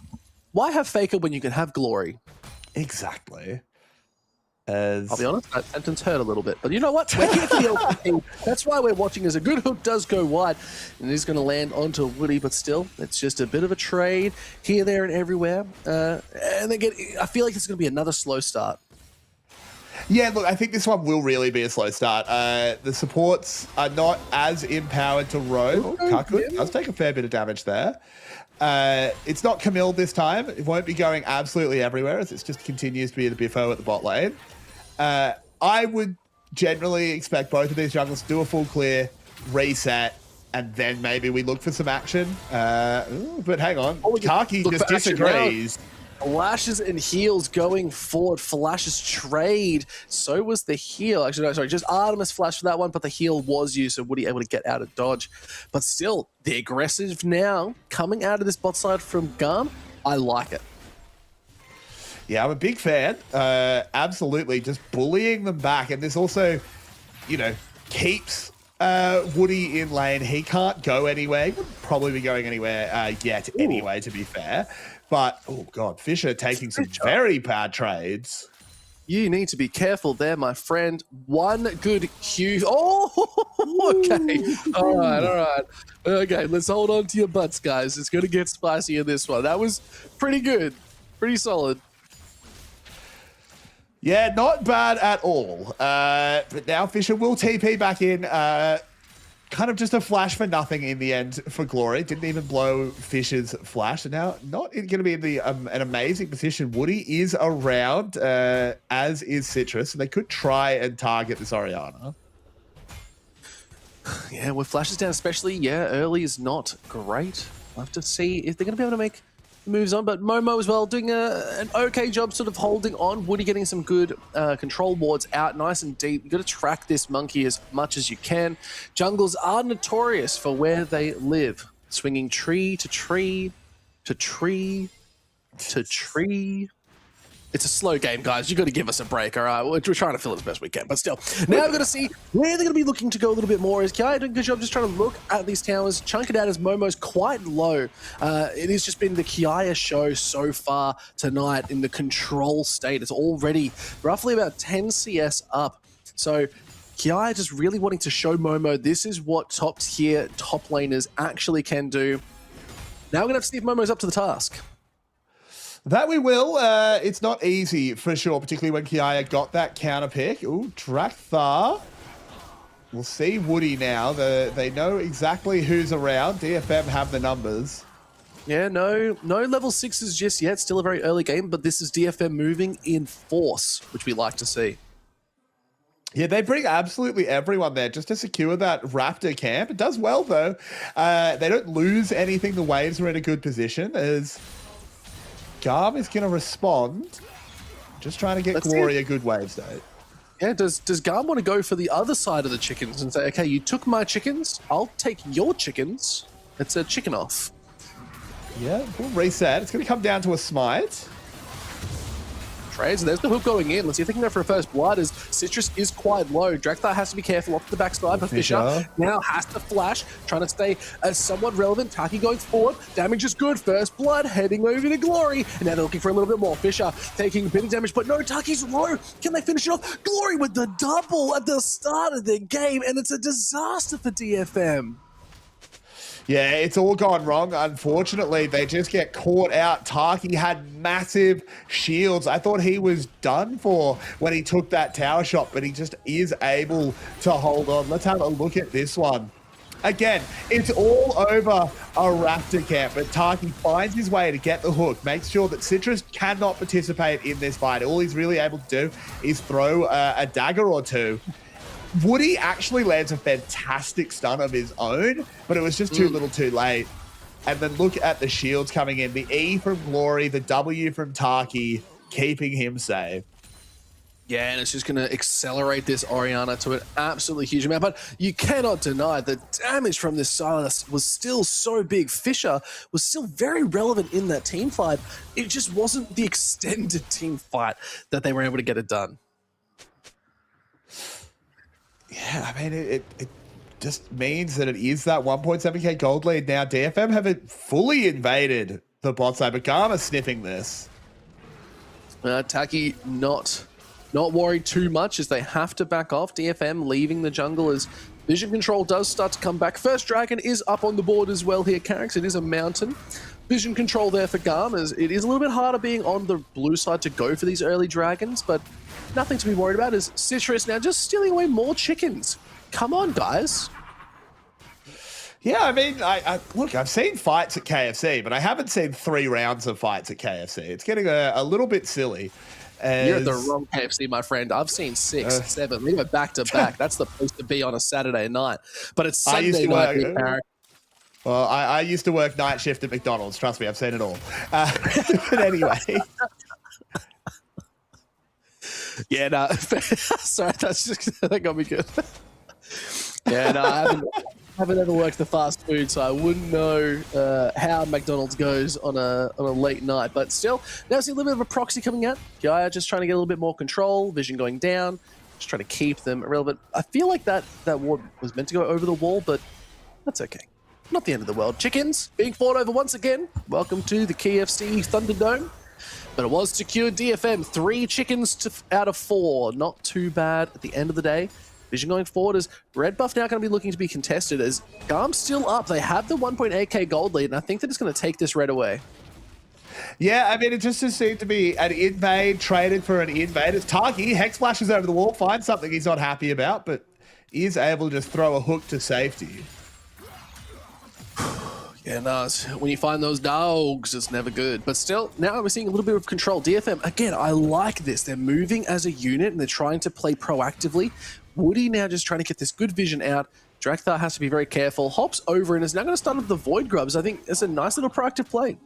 Why have Faker when you can have Glory? Exactly. I'll be honest, that sentence hurt a little bit. But you know what? We're here for the LCP. That's why we're watching as a good hook does go wide. And he's going to land onto Woody, but still, it's just a bit of a trade here, there, and everywhere. And again, I feel like it's going to be another slow start. Yeah, look, I think this one will really be a slow start. The supports are not as empowered to roam. Kaku does take a fair bit of damage there. It's not Camille this time. It won't be going absolutely everywhere as it just continues to be the biffo at the bot lane. I would generally expect both of these junglers to do a full clear, reset, and then maybe we look for some action. But hang on. Kaki just disagrees. Flashes and heals going forward. Flashes trade. So was the heal. Actually, no, sorry. Just Artemis flash for that one, but the heal was used, so Woody able to get out of dodge. But still, the aggressive now coming out of this bot side from GAM. I like it. Yeah, I'm a big fan. Absolutely. Just bullying them back. And this also, keeps Woody in lane. He can't go anywhere. He wouldn't probably be going anywhere yet anyway, to be fair. But, oh, God, Fisher taking some very bad trades. You need to be careful there, my friend. One good cue. Oh, okay. All right. Okay, let's hold on to your butts, guys. It's going to get spicy in this one. That was pretty good. Pretty solid. Yeah, not bad at all. But now Fisher will TP back in. Kind of just a flash for nothing in the end for Glory. Didn't even blow Fisher's flash. And now not going to be in an amazing position. Woody is around, as is Citrus. And they could try and target this Orianna. Yeah, with flashes down especially, early is not great. We'll have to see if they're going to be able to make moves on, but Momo as well doing an okay job sort of holding on. Woody getting some good control wards out nice and deep. You've got to track this monkey as much as you can. Jungles are notorious for where they live. Swinging tree to tree to tree to tree. It's a slow game, guys. You've got to give us a break, all right? We're trying to fill it as best we can, but still. Now we're going to see where they're going to be looking to go a little bit more. Is Kiai doing a good job just trying to look at these towers, chunk it out as Momo's quite low. It has just been the Kiai show so far tonight in the control state. It's already roughly about 10 CS up. So Kiai just really wanting to show Momo this is what top tier top laners actually can do. Now we're going to have to see if Momo's up to the task. That we will. It's not easy for sure, particularly when Kiaya got that counter pick. Ooh, Drakthar. We'll see Woody now. They know exactly who's around. DFM have the numbers. Yeah, no level 6s just yet. Still a very early game, but this is DFM moving in force, which we like to see. Yeah, they bring absolutely everyone there just to secure that Raptor camp. It does well, though. They don't lose anything. The waves are in a good position as GAM is going to respond. Just trying to get Glory a good wave state. Yeah, does GAM want to go for the other side of the chickens and say, okay, you took my chickens, I'll take your chickens. It's a chicken off. Yeah, we'll reset. It's going to come down to a smite. Trades, and there's the hook going in. Let's see if they can go for a first blood as Citrus is quite low. Drakthar has to be careful off the backside, but Fisher now has to flash, trying to stay somewhat relevant. Taki going forward. Damage is good. First blood heading over to Glory. And now they're looking for a little bit more. Fisher taking a bit of damage, but no, Taki's low. Can they finish it off? Glory with the double at the start of the game, and it's a disaster for DFM. Yeah, it's all gone wrong. Unfortunately, they just get caught out. Taki had massive shields. I thought he was done for when he took that tower shot, but he just is able to hold on. Let's have a look at this one. Again, it's all over a Raptor camp, but Taki finds his way to get the hook, makes sure that Citrus cannot participate in this fight. All he's really able to do is throw a dagger or two. Woody actually lands a fantastic stun of his own, but it was just too little too late. And then look at the shields coming in. The E from Glory, the W from Taki, keeping him safe. Yeah, and it's just going to accelerate this Orianna to an absolutely huge amount. But you cannot deny the damage from this Silas was still so big. Fisher was still very relevant in that team fight. It just wasn't the extended team fight that they were able to get it done. Yeah, I mean, it just means that it is that 1.7k gold lead now. DFM haven't fully invaded the bot side, but GAM sniffing this. Taki not worried too much as they have to back off. DFM leaving the jungle as vision control does start to come back. First dragon is up on the board as well here, Carrix. It is a mountain. Vision control there for GAM as it is a little bit harder being on the blue side to go for these early dragons, but nothing to be worried about as Citrus now just stealing away more chickens. Come on, guys. Yeah, I mean, look, I've seen fights at KFC, but I haven't seen 3 rounds of fights at KFC. It's getting a little bit silly. You're at the wrong KFC, my friend. I've seen 6, 7. We go back to back. That's the place to be on a Saturday night. But it's Sunday night. Well, I used to work night shift at McDonald's. Trust me, I've seen it all. But anyway. Yeah, no. Sorry, that got me good. Yeah, no, I haven't ever worked the fast food, so I wouldn't know how McDonald's goes on a late night. But still, now see a little bit of a proxy coming out. Gaia just trying to get a little bit more control, vision going down, just trying to keep them relevant. I feel like that ward was meant to go over the wall, but that's okay. Not the end of the world. Chickens being fought over once again. Welcome to the KFC Thunderdome. But it was secured. DFM, 3 chickens out of 4. Not too bad at the end of the day. Vision going forward is red buff now going to be looking to be contested as GAM's still up. They have the 1.8k gold lead, and I think that it's going to take this red away. Yeah, I mean, it just seemed to be an invade traded for an invade. It's Taki. Hex flashes over the wall, finds something he's not happy about, but is able to just throw a hook to safety. Yeah, no, when you find those dogs, it's never good. But still, now we're seeing a little bit of control. DFM, again, I like this. They're moving as a unit, and they're trying to play proactively. Woody now just trying to get this good vision out. Drakthar has to be very careful. Hops over and is now going to start up the Void Grubs. I think it's a nice little proactive play.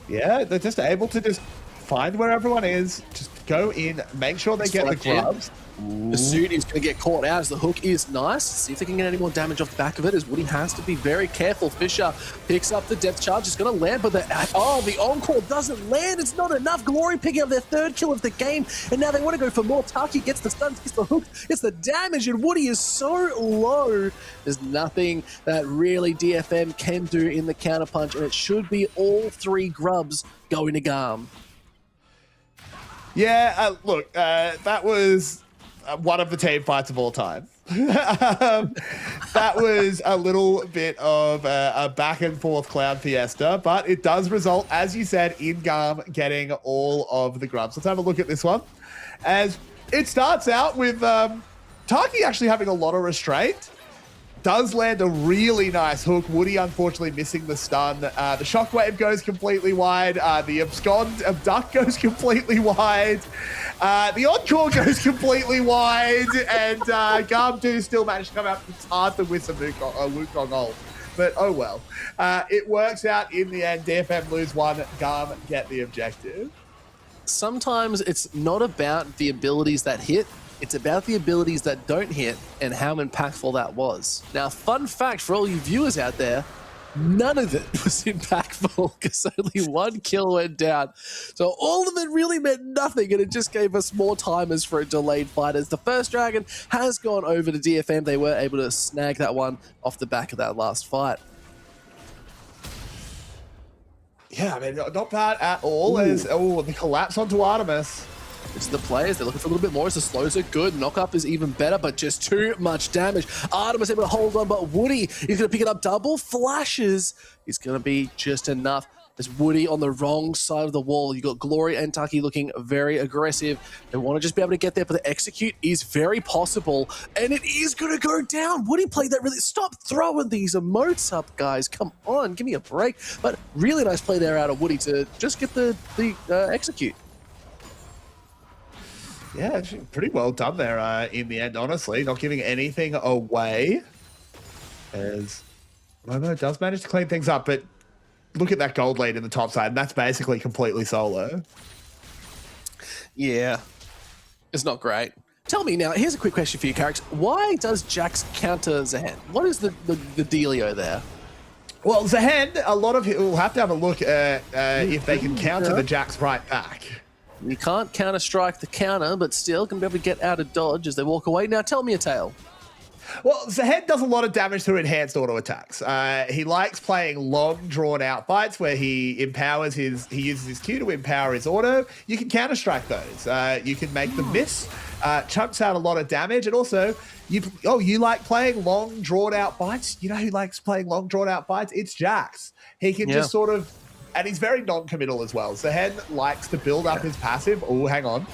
Yeah, they're just able to just find where everyone is, just go in, make sure they get the grubs. The suit is going to get caught out as the hook is nice. See if they can get any more damage off the back of it as Woody has to be very careful. Fisher picks up the depth charge. It's going to land, but the encore doesn't land. It's not enough. Glory picking up their 3rd kill of the game, and now they want to go for more. Taki gets the stun, gets the hook, gets the damage, and Woody is so low. There's nothing that really DFM can do in the counterpunch, and it should be all 3 grubs going to GAM. Yeah, look, that was one of the team fights of all time. That was a little bit of a back and forth clown fiesta, but it does result, as you said, in GAM getting all of the grubs. Let's have a look at this one. As it starts out with Taki actually having a lot of restraint. Does land a really nice hook. Woody unfortunately missing the stun. The shockwave goes completely wide. The abduct goes completely wide. The encore goes completely wide. And GAM do still manage to come out. It's hard to win some Wukong ult. But oh well. It works out in the end. DFM lose 1. GAM get the objective. Sometimes it's not about the abilities that hit. It's about the abilities that don't hit and how impactful that was. Now, fun fact for all you viewers out there, none of it was impactful because only 1 kill went down. So all of it really meant nothing, and it just gave us more timers for a delayed fight. As the first dragon has gone over to DFM, they were able to snag that one off the back of that last fight. Yeah, I mean, not bad at all. As the collapse onto Artemis. It's the players, they're looking for a little bit more as the slows are good. Knock-up is even better, but just too much damage. Artemis able to hold on, but Woody is going to pick it up. Double flashes is going to be just enough. There's Woody on the wrong side of the wall. You got Glory and Taki looking very aggressive. They want to just be able to get there, but the execute is very possible, and it is going to go down. Woody played that really... Stop throwing these emotes up, guys. Come on, give me a break. But really nice play there out of Woody to just get the execute. Yeah, pretty well done there in the end, honestly. Not giving anything away. As Momo does manage to clean things up, but look at that gold lead in the top side, and that's basically completely solo. Yeah, it's not great. Tell me now, here's a quick question for you, Carrick. Why does Jax counter Zehen? What is the dealio there? Well, Zehen, a lot of people will have to have a look at if they can counter the Jax right back. You can't counter-strike the counter, but still can be able to get out of dodge as they walk away. Now, tell me a tale. Well, Zehen does a lot of damage through enhanced auto attacks. He likes playing long, drawn-out fights where he uses his Q to empower his auto. You can counter-strike those. You can make them miss. Chunks out a lot of damage, and also, you like playing long, drawn-out fights? You know who likes playing long, drawn-out fights? It's Jax. He can just sort of... And he's very non-committal as well. Zehen likes to build up his passive. Oh, hang on.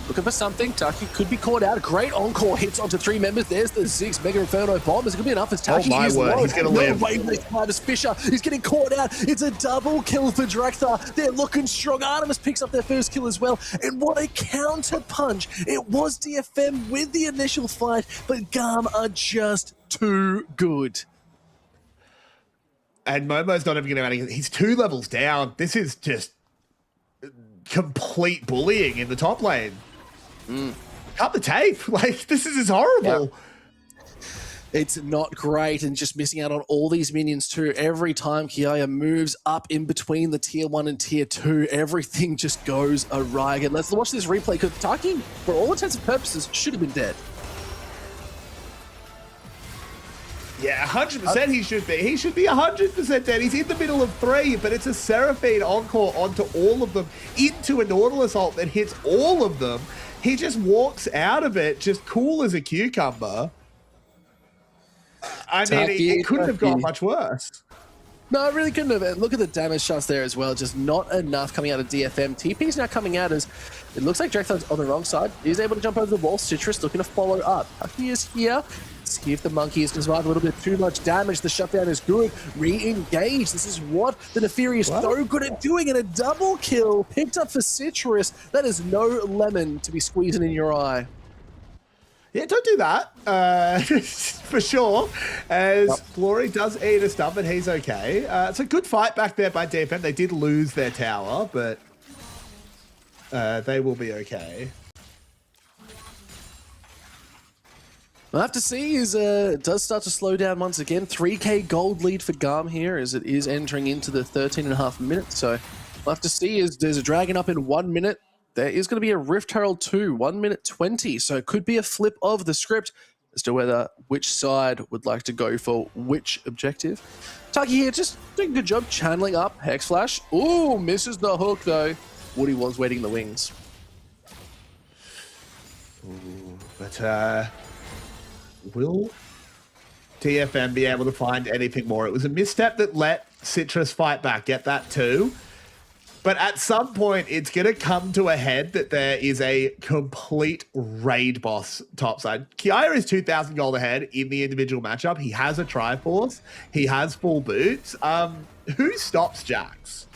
Looking for something. Taki could be caught out. Great encore hits onto 3 members. There's the 6 Mega Inferno bomb. Is it going to be enough as Taki my is word, low? he's going to live. No way, Artemis Fisher. He's getting caught out. It's a double kill for Drekthar. They're looking strong. Artemis picks up their first kill as well. And what a counter punch. It was DFM with the initial fight, but GAM are just too good. And Momo's not even going to do anything. He's 2 levels down. This is just complete bullying in the top lane. Cut the tape. Like, this is horrible. Yeah. It's not great, and just missing out on all these minions too. Every time Kiaya moves up in between the tier 1 and tier 2, everything just goes awry again. Let's watch this replay, because Taki, for all intents and purposes, should have been dead. Yeah, 100% he should be. He should be 100% dead. He's in the middle of 3, but it's a Seraphine encore onto all of them, into a Nautilus ult that hits all of them. He just walks out of it, just cool as a cucumber. I mean, it couldn't have got much worse. No, it really couldn't have. And look at the damage shots there as well. Just not enough coming out of DFM. TP's now coming out as it looks like Drekthard's on the wrong side. He's able to jump over the wall. Citrus looking to follow up. Taki is here. See if the monkey is going to survive a little bit too much damage. The shutdown is good. Re-engage. This is what the Neferi is so good at doing. And a double kill picked up for Citrus. That is no lemon to be squeezing in your eye. Yeah, don't do that, for sure, as Glory does eat a stun, but he's okay. It's a good fight back there by DFM. They did lose their tower, but they will be okay. We'll have to see as it does start to slow down once again. 3k gold lead for GAM here as it is entering into the 13.5 minutes. So we'll have to see as there's a dragon up in 1 minute. There is going to be a Rift Herald 2, 1 minute 20. So it could be a flip of the script as to whether which side would like to go for which objective. Taki here just doing a good job channeling up Hex Flash. Ooh, misses the hook though. Woody was waiting in the wings. Ooh, but will DFM be able to find anything more? It was a misstep that let Citrus fight back, get that too. But at some point, it's going to come to a head that there is a complete raid boss topside. Kiaya is 2,000 gold ahead in the individual matchup. He has a Triforce. He has full boots. Who stops Jax?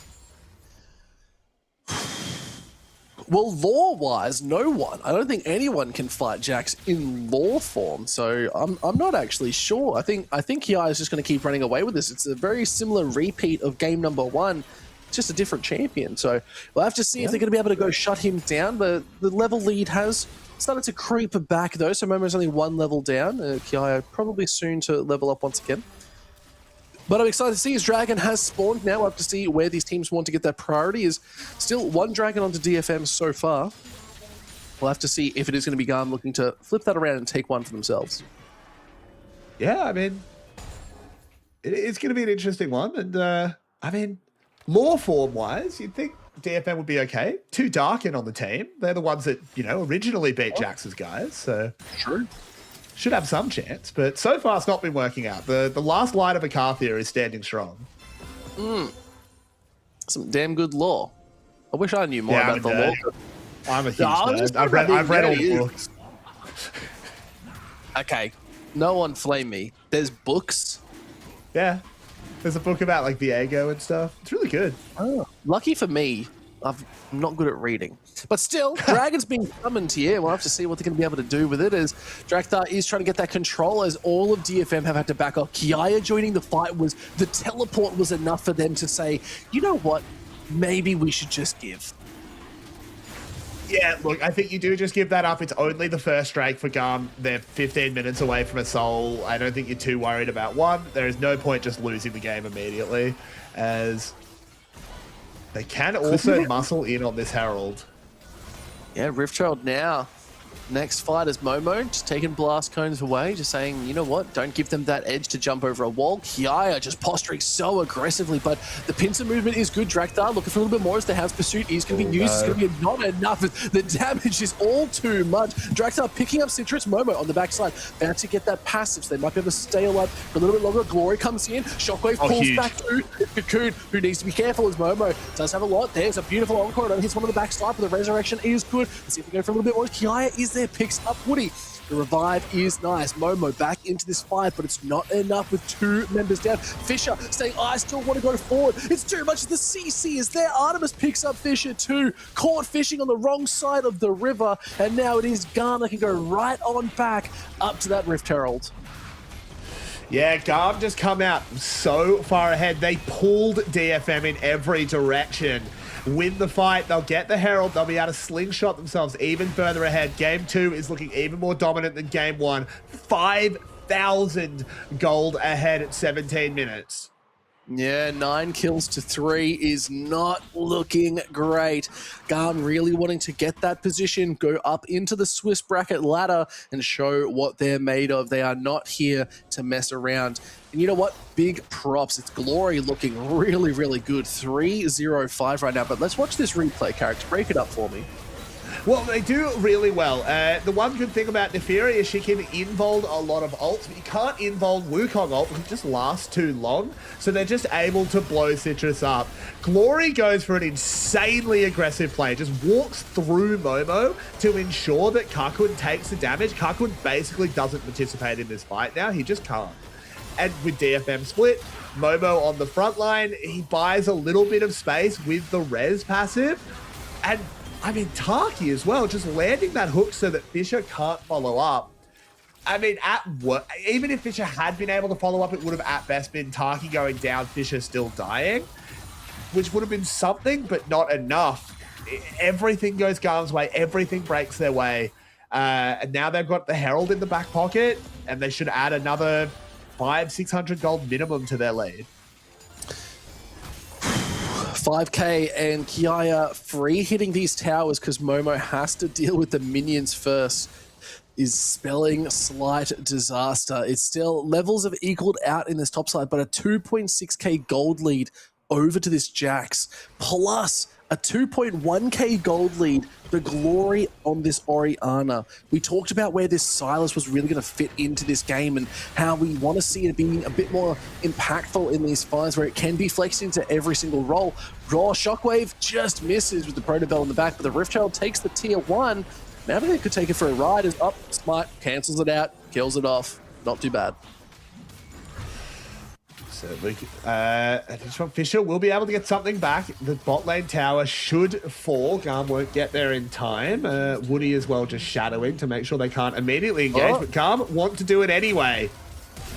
Well, lore-wise, no one. I don't think anyone can fight Jax in lore form, so I'm not actually sure. I think Kiaya is just going to keep running away with this. It's a very similar repeat of game number 1. Just a different champion. So we'll have to see if they're going to be able to go shut him down. But the level lead has started to creep back though. So Momo's only 1 level down. Kiaya probably soon to level up once again. But I'm excited to see his dragon has spawned now. We'll have to see where these teams want to get their priority. Is still 1 dragon onto DFM so far. We'll have to see if it is going to be GAM looking to flip that around and take 1 for themselves. Yeah, I mean, it's going to be an interesting one. And I mean, lore form wise, you'd think DFM would be okay. 2 Darkin on the team. They're the ones that, you know, originally beat Jax's guys. So true. Should have some chance. But so far, it's not been working out. The last light of Acarthia is standing strong. Some damn good lore. I wish I knew more about the lore. I'm a huge nerd. I've read all the books. Okay. No one flame me. There's books. Yeah. There's a book about like Viego and stuff. It's really good. Oh, lucky for me, I'm not good at reading. But still, Dragon's being summoned here. We'll have to see what they're going to be able to do with it, as Drakthar is trying to get that control, as all of DFM have had to back off. Kiaya joining the fight was, the teleport was enough for them to say, you know what, maybe we should just give. Yeah, look, I think you do just give that up. It's only the first strike for GAM. They're 15 minutes away from a soul. I don't think you're too worried about one. There is no point just losing the game immediately, as they can also muscle in on this Herald. Yeah, Rift Herald now. Next fight is Momo, just taking blast cones away, just saying, you know what, don't give them that edge to jump over a wall. Kiaya just posturing so aggressively, but the pincer movement is good. Drakthar looking for a little bit more as the House Pursuit is going to be used. It's going to be not enough. The damage is all too much. Drakthar picking up Citrus. Momo on the backside, about to get that passive, so they might be able to stay alive for a little bit longer. Glory comes in. Shockwave pulls back through. Cocoon, who needs to be careful as Momo does have a lot. There's a beautiful encore. It hits one on the backside, but the resurrection is good. Let's see if we go for a little bit more. Kiaya is there, picks up Woody. The revive is nice. Momo back into this fight, but it's not enough with 2 members down. Fisher saying, I still want to go forward. It's too much. The CC is there. Artemis picks up Fisher too. Caught fishing on the wrong side of the river, and now it is GAM that can go right on back up to that Rift Herald. Yeah, GAM just come out so far ahead. They pulled DFM in every direction. Win the fight, they'll get the Herald, they'll be able to slingshot themselves even further ahead. Game 2 is looking even more dominant than Game 1. 5,000 gold ahead at 17 minutes. Yeah, 9 kills to 3 is not looking great. GAM really wanting to get that position, go up into the Swiss bracket ladder and show what they're made of. They are not here to mess around. And you know what? Big props. It's Glory looking really, really good. 3-0-5 right now. But let's watch this replay, character. Break it up for me. Well, they do really well. The one good thing about Neferi is she can invuln a lot of ults, but you can't invuln Wukong ult because it just lasts too long. So they're just able to blow Citrus up. Glory goes for an insanely aggressive play, just walks through Momo to ensure that Kakun takes the damage. Kakun basically doesn't participate in this fight now. He just can't. And with DFM split, Momo on the front line, he buys a little bit of space with the res passive. And I mean, Taki as well, just landing that hook so that Fisher can't follow up. I mean, even if Fisher had been able to follow up, it would have at best been Taki going down, Fisher still dying, which would have been something, but not enough. Everything goes GAM's way, everything breaks their way. And now they've got the Herald in the back pocket, and they should add another 500-600 gold minimum to their lead. 5k and Kiaya free hitting these towers because Momo has to deal with the minions first is spelling slight disaster. It's still levels have equaled out in this top side, but a 2.6k gold lead over to this Jax, plus a 2.1k gold lead for Glory on this Orianna. We talked about where this Silas was really going to fit into this game and how we want to see it being a bit more impactful in these fights where it can be flexed into every single role. Raw Shockwave just misses with the Protobell in the back, but the Rift Herald takes the tier 1. Maybe they could take it for a ride. Is up, Smite cancels it out, kills it off. Not too bad. So Fisher will be able to get something back. The bot lane tower should fall. GAM won't get there in time. Woody as well just shadowing to make sure they can't immediately engage, but GAM want to do it anyway.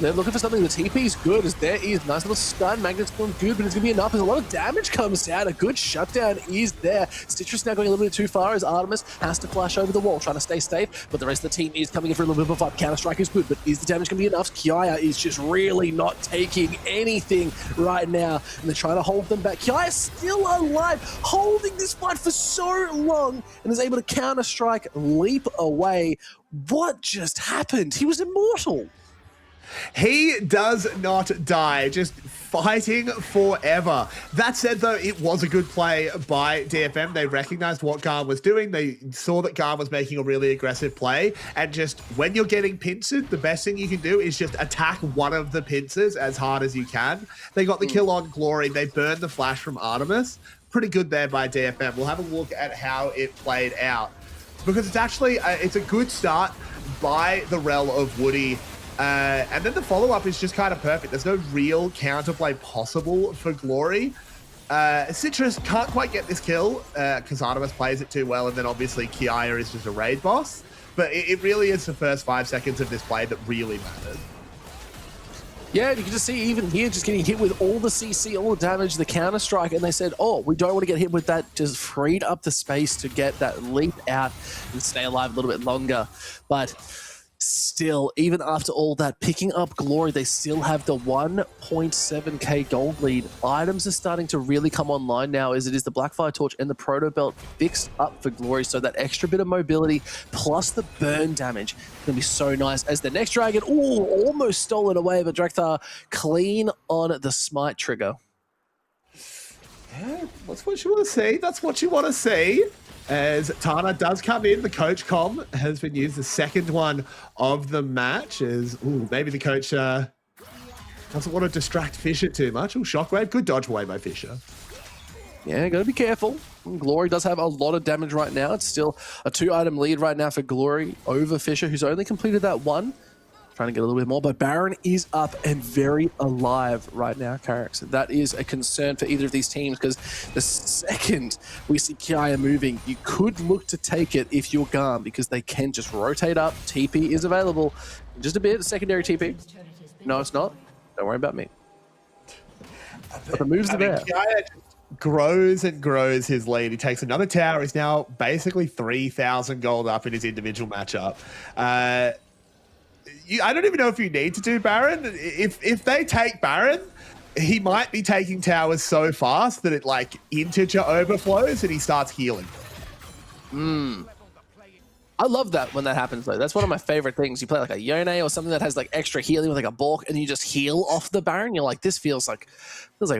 They're looking for something. The TP is good. As there is nice little stun. Magnet's going good, but it's going to be enough. As a lot of damage comes down. A good shutdown is there. Citrus now going a little bit too far as Artemis has to flash over the wall, trying to stay safe. But the rest of the team is coming in for a little bit of a fight. Counter-Strike is good, but is the damage going to be enough? Kiaya is just really not taking anything right now. And they're trying to hold them back. Kiaya's still alive, holding this fight for so long, and is able to Counter-Strike, leap away. What just happened? He was immortal. He does not die, just fighting forever. That said, though, it was a good play by DFM. They recognized what GAM was doing. They saw that GAM was making a really aggressive play. And just when you're getting pincered, the best thing you can do is just attack one of the pincers as hard as you can. They got the kill on Glory. They burned the flash from Artemis. Pretty good there by DFM. We'll have a look at how it played out. Because it's actually, it's a good start by the Rel of Woody. And then the follow-up is just kind of perfect. There's no real counterplay possible for Glory. Citrus can't quite get this kill because Artemis plays it too well, and then obviously Kiaya is just a raid boss. But it really is the first 5 seconds of this play that really mattered. Yeah, you can just see even here, just getting hit with all the CC, all the damage, the counter-strike, and they said, oh, we don't want to get hit with that, just freed up the space to get that leap out and stay alive a little bit longer. But still, even after all that, picking up Glory, they still have the 1.7k gold lead. Items are starting to really come online now, as it is the Blackfire Torch and the Proto Belt fixed up for Glory, so that extra bit of mobility plus the burn damage is going to be so nice. As the next dragon, ooh, almost stolen away, but Drakthar clean on the smite trigger. Yeah, that's what you want to see. That's what you want to see. As Tana does come in, the coach comm has been used, the second one of the match. As maybe the coach doesn't want to distract Fisher too much. Shockwave, good dodge away by Fisher. Yeah, gotta be careful. Glory does have a lot of damage right now. It's still a 2-item lead right now for Glory over Fisher, who's only completed that one. Trying to get a little bit more, but Baron is up and very alive right now, Carrick. So that is a concern for either of these teams, because the second we see Kiaya moving, you could look to take it if you're GAM, because they can just rotate up. TP is available. Just a bit, secondary TP. No, it's not. Don't worry about me. But the moves are there. Kiaya grows and grows his lead. He takes another tower. He's now basically 3,000 gold up in his individual matchup. I don't even know if you need to do Baron. If they take Baron, he might be taking towers so fast that it like integer overflows and he starts healing. I love that when that happens though. That's one of my favorite things. You play like a Yone or something that has like extra healing with like a Bork, and you just heal off the Baron. You're like, this feels like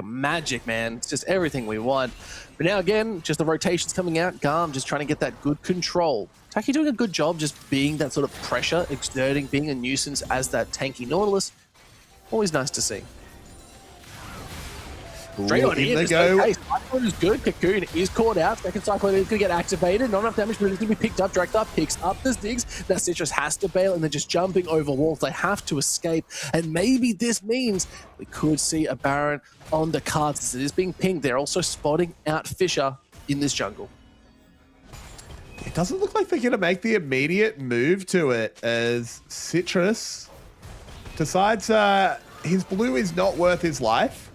magic, man. It's just everything we want. But now again, just the rotations coming out. GAM just trying to get that good control. Taki doing a good job just being that sort of pressure, exerting, being a nuisance as that tanky Nautilus. Always nice to see. Straight on in, Cyclone is good. Cocoon is caught out. Second Cyclone is going to get activated. Not enough damage, but it's going to be picked up. Drakthar picks up the Ziggs. That Citrus has to bail, and they're just jumping over walls. They have to escape, and maybe this means we could see a Baron on the cards as it is being pinged. They're also spotting out Fisher in this jungle. It doesn't look like they're going to make the immediate move to it, as Citrus decides his blue is not worth his life.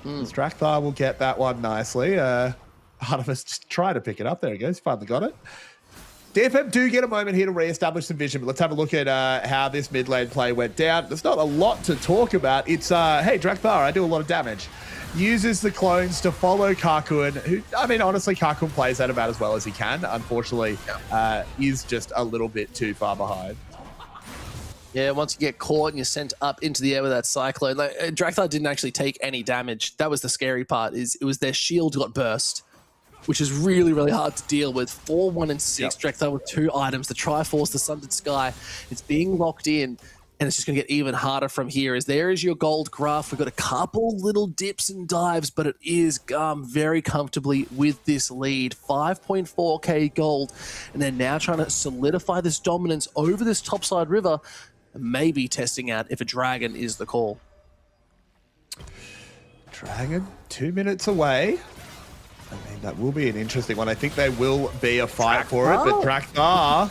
Drakthar will get that one nicely. Artemis just trying to pick it up. There he goes. Finally got it. DFM do get a moment here to re-establish some vision, but let's have a look at how this mid lane play went down. There's not a lot to talk about. It's, hey, Drakthar, I do a lot of damage. Uses the clones to follow Karkun, who, I mean, honestly, Karkun plays that about as well as he can. Unfortunately, is just a little bit too far behind. Yeah, once you get caught and you're sent up into the air with that Cyclone, like, Drakthar didn't actually take any damage. That was the scary part, is it was their shield got burst, which is really, really hard to deal with. 4, 1, and 6, Drakthar with 2 items, the Triforce, the Sundered Sky. It's being locked in, and it's just going to get even harder from here, as there is your gold graph. We've got a couple little dips and dives, but it is GAM very comfortably with this lead. 5.4k gold, and they're now trying to solidify this dominance over this topside river, maybe testing out if a dragon is the call. Dragon, 2 minutes away. I mean, that will be an interesting one. I think there will be a fight for it, but Drakthar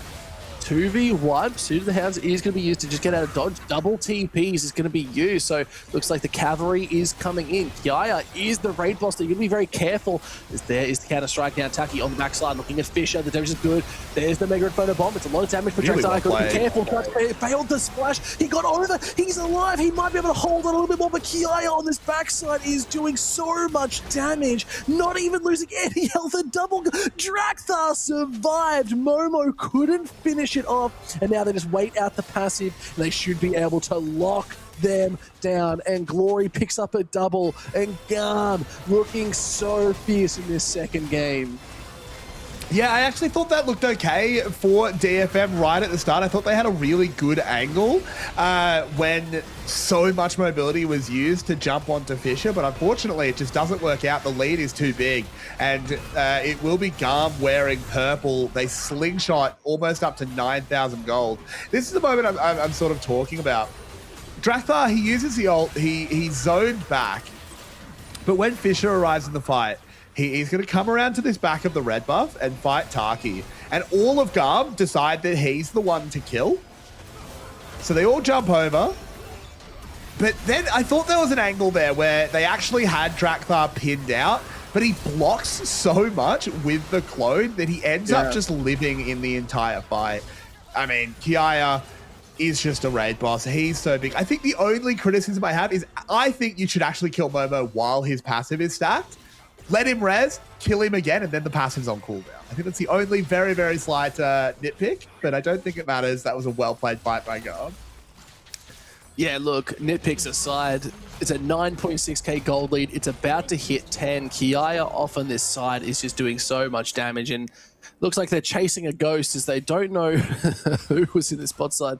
2v1, Suit of the Hounds is going to be used to just get out of dodge. Double TPs is going to be used, so looks like the cavalry is coming in. Kiaya is the raid boss. You're going to be very careful, as there is the counter strike now. Taki on the backside looking at Fisher. The damage is good. There's the Mega Photo Bomb. It's a lot of damage for Drakthar. Got to be careful. Failed the splash. He got over. He's alive. He might be able to hold on a little bit more, but Kiaya on this backside is doing so much damage. Not even losing any health. A double. Drakthar survived. Momo couldn't finish it off, and now they just wait out the passive, and they should be able to lock them down. And Glory picks up a double, and GAM looking so fierce in this second game. Yeah, I actually thought that looked okay for DFM right at the start. I thought they had a really good angle when so much mobility was used to jump onto Fisher, but unfortunately it just doesn't work out. The lead is too big, and it will be GAM wearing purple. They slingshot almost up to 9,000 gold. This is the moment I'm sort of talking about. Drakthar, he uses the ult, he zoned back, But when Fisher arrives in the fight, he's going to come around to this back of the red buff and fight Taki. And all of GAM decide that he's the one to kill. So they all jump over. But then I thought there was an angle there where they actually had Drakthar pinned out, but he blocks so much with the clone that he ends up just living in the entire fight. I mean, Kiaya is just a raid boss. He's so big. I think the only criticism I have is I think you should actually kill Momo while his passive is stacked. Let him res, kill him again, and then the passive's on cooldown. I think that's the only very, very slight nitpick, but I don't think it matters. That was a well-played fight by GAM. Yeah, look, nitpicks aside, it's a 9.6k gold lead. It's about to hit 10. Kiaya off on this side is just doing so much damage, and looks like they're chasing a ghost as they don't know who was in this bot side.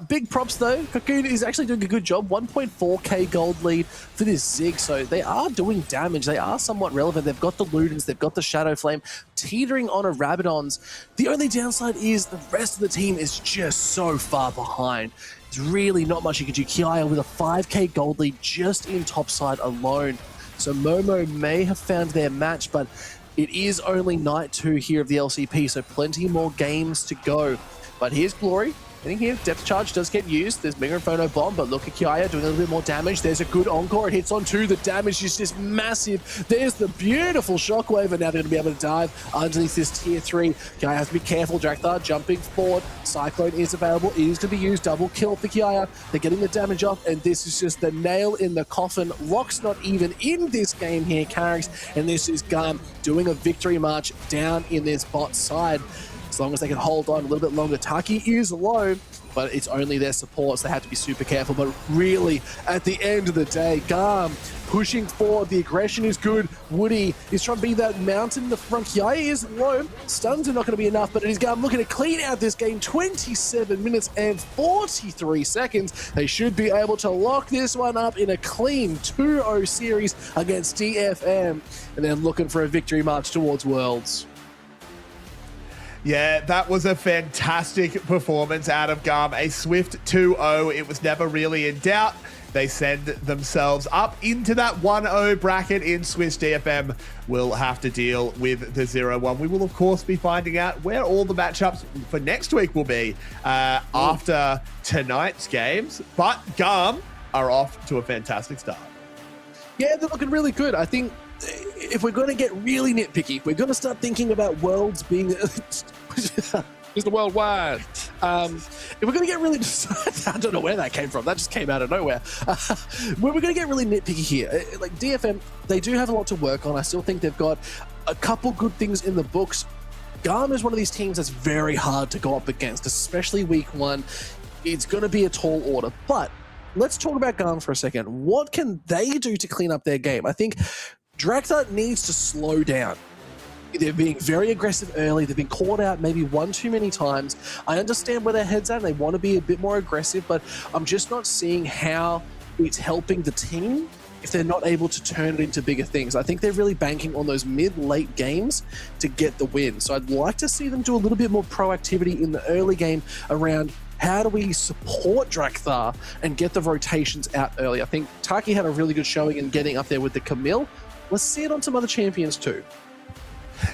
Big props though. Cocoon is actually doing a good job. 1.4k gold lead for this Zig, so they are doing damage. They are somewhat relevant. They've got the Ludens, they've got the Shadow Flame, teetering on a Rabadons. The only downside is the rest of the team is just so far behind. There's really not much you can do. Kiaya with a 5k gold lead just in top side alone. So Momo may have found their match, but it is only night 2 here of the LCP, so plenty more games to go. But here's Glory. Getting here, depth charge does get used. There's Mega Inferno Bomb, but look at Kiaya doing a little bit more damage. There's a good encore. It hits on 2. The damage is just massive. There's the beautiful Shockwave, and now they're going to be able to dive underneath this tier 3. Kiaya has to be careful. Drakthar jumping forward. Cyclone is available. It is going to be used. Double kill for Kiaya. They're getting the damage off, and this is just the nail in the coffin. Lock's not even in this game here, Carrix, and this is GAM doing a victory march down in this bot side. As long as they can hold on a little bit longer. Taki is low, but it's only their supports. They have to be super careful. But really, at the end of the day, GAM pushing forward. The aggression is good. Woody is trying to be that mountain in the front. Kiaya is low. Stuns are not going to be enough, but it is GAM looking to clean out this game. 27 minutes and 43 seconds. They should be able to lock this one up in a clean 2-0 series against DFM, and then looking for a victory march towards Worlds. Yeah, that was a fantastic performance out of GAM. A swift 2-0. It was never really in doubt. They send themselves up into that 1-0 bracket in Swiss. DFM will have to deal with the 0-1. We will, of course, be finding out where all the matchups for next week will be after tonight's games. But GAM are off to a fantastic start. Yeah, they're looking really good. I think if we're going to get really nitpicky, we're going to start thinking about Worlds being just the worldwide. If we're going to get really, I don't know where that came from. That just came out of nowhere. We're going to get really nitpicky here. Like DFM, they do have a lot to work on. I still think they've got a couple good things in the books. GAM is one of these teams that's very hard to go up against, especially week 1. It's going to be a tall order, but let's talk about GAM for a second. What can they do to clean up their game? I think Drakthar needs to slow down. They're being very aggressive early. They've been caught out maybe one too many times. I understand where their head's at. They want to be a bit more aggressive, but I'm just not seeing how it's helping the team if they're not able to turn it into bigger things. I think they're really banking on those mid-late games to get the win. So I'd like to see them do a little bit more proactivity in the early game around how do we support Drakthar and get the rotations out early. I think Taki had a really good showing in getting up there with the Camille. Let's see it on some other champions too.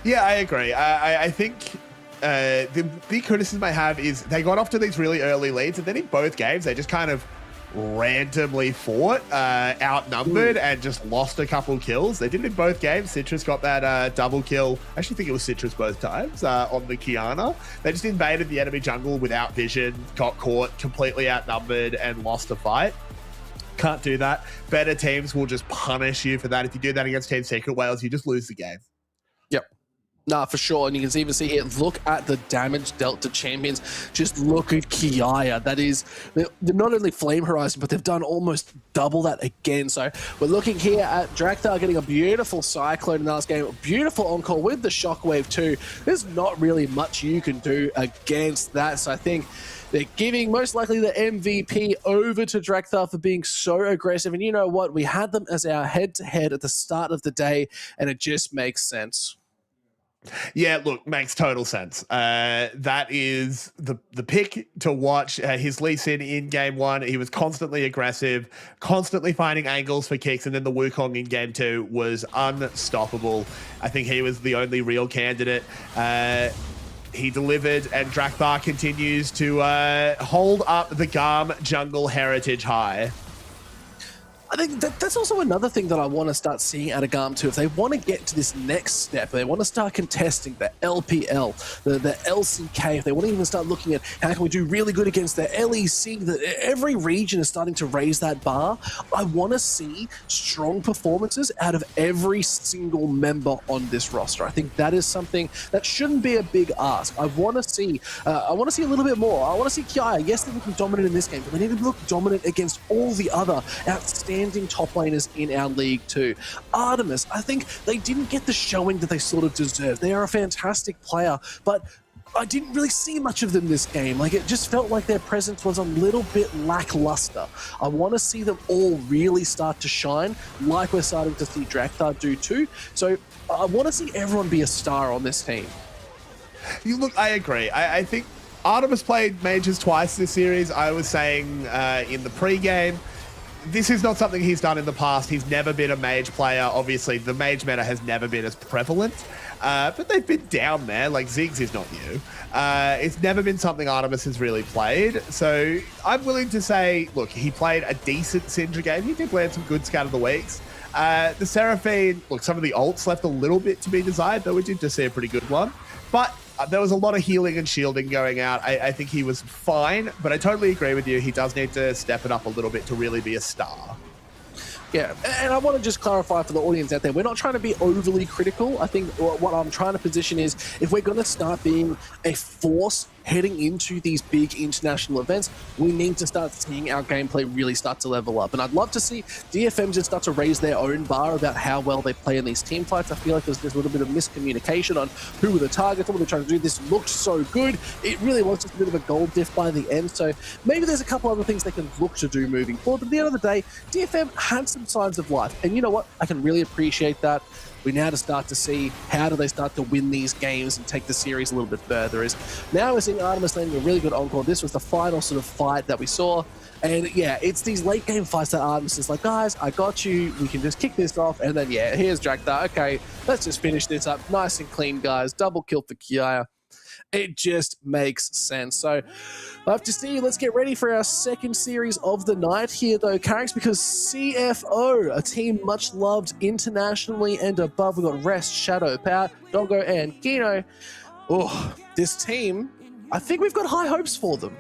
Yeah, I agree. I think the big criticism I have is they got off to these really early leads, and then in both games, they just kind of randomly fought, outnumbered, and just lost a couple kills. They did it in both games. Citrus got that double kill. I actually think it was Citrus both times on the Kiana. They just invaded the enemy jungle without vision, got caught, completely outnumbered, and lost a fight. Can't do that. Better teams will just punish you for that. If you do that against Team Secret Wales, you just lose the game. Yep. Nah, for sure. And you can even see here, look at the damage dealt to champions. Just look at Kiaya. That is, they're not only Flame Horizon, but they've done almost double that again. So we're looking here at Drakthar getting a beautiful Cyclone in the last game. A beautiful encore with the Shockwave too. There's not really much you can do against that. So I think they're giving most likely the MVP over to Drakthar for being so aggressive. And you know what? We had them as our head-to-head at the start of the day, and it just makes sense. Yeah, look, makes total sense. That is the pick to watch. His Lee Sin in game 1, he was constantly aggressive, constantly finding angles for kicks, and then the Wukong in game 2 was unstoppable. I think he was the only real candidate. He delivered, and Drakthar continues to hold up the GAM jungle heritage high. I think that's also another thing that I want to start seeing out of GAM too. If they want to get to this next step, they want to start contesting the LPL, the LCK, if they want to even start looking at how can we do really good against the LEC, that every region is starting to raise that bar. I want to see strong performances out of every single member on this roster. I think that is something that shouldn't be a big ask. I want to see a little bit more. I want to see Kiaya. Yes, they're looking dominant in this game, but they need to look dominant against all the other outstanding top laners in our league too. Artemis, I think they didn't get the showing that they sort of deserved. They are a fantastic player, but I didn't really see much of them this game. Like, it just felt like their presence was a little bit lackluster. I want to see them all really start to shine, like we're starting to see Drakthar do too. So I want to see everyone be a star on this team. Look, I agree. I think Artemis played majors twice this series. I was saying in the pre-game, this is not something he's done in the past. He's never been a mage player. Obviously, the mage meta has never been as prevalent, but they've been down there. Like, Ziggs is not new. It's never been something Artemis has really played. So I'm willing to say, look, he played a decent Syndra game. He did land some good Scat of the Weeks. The Seraphine, look, some of the ults left a little bit to be desired, though we did just see a pretty good one. But there was a lot of healing and shielding going out. I think he was fine, but I totally agree with you. He does need to step it up a little bit to really be a star. Yeah, and I want to just clarify for the audience out there, we're not trying to be overly critical. I think what I'm trying to position is, if we're going to start being a force heading into these big international events, we need to start seeing our gameplay really start to level up. And I'd love to see DFM just start to raise their own bar about how well they play in these team fights. I feel like there's a little bit of miscommunication on who were the targets, what were they trying to do. This looked so good. It really was just a bit of a gold diff by the end. So maybe there's a couple other things they can look to do moving forward. But at the end of the day, DFM had some signs of life. And you know what? I can really appreciate that. We now to start to see how do they start to win these games and take the series a little bit further. Is now we're seeing Artemis landing a really good encore. This was the final sort of fight that we saw. And yeah, it's these late game fights that Artemis is like, guys, I got you. We can just kick this off. And then, yeah, here's Drakthar. Okay, let's just finish this up nice and clean, guys. Double kill for Kiaya. It just makes sense. So I have to see. Let's get ready for our second series of the night here, though, Carricks, because CFO, a team much loved internationally and above. We've got Rest, Shadow, Power, Doggo, and Kino. Oh, this team, I think we've got high hopes for them.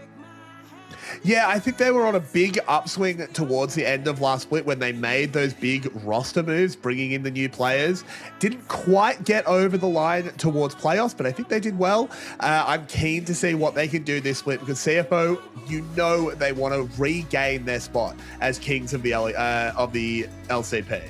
Yeah, I think they were on a big upswing towards the end of last split when they made those big roster moves, bringing in the new players. Didn't quite get over the line towards playoffs, but I think they did well. I'm keen to see what they can do this split, because CFO, you know, they want to regain their spot as kings of the LCP.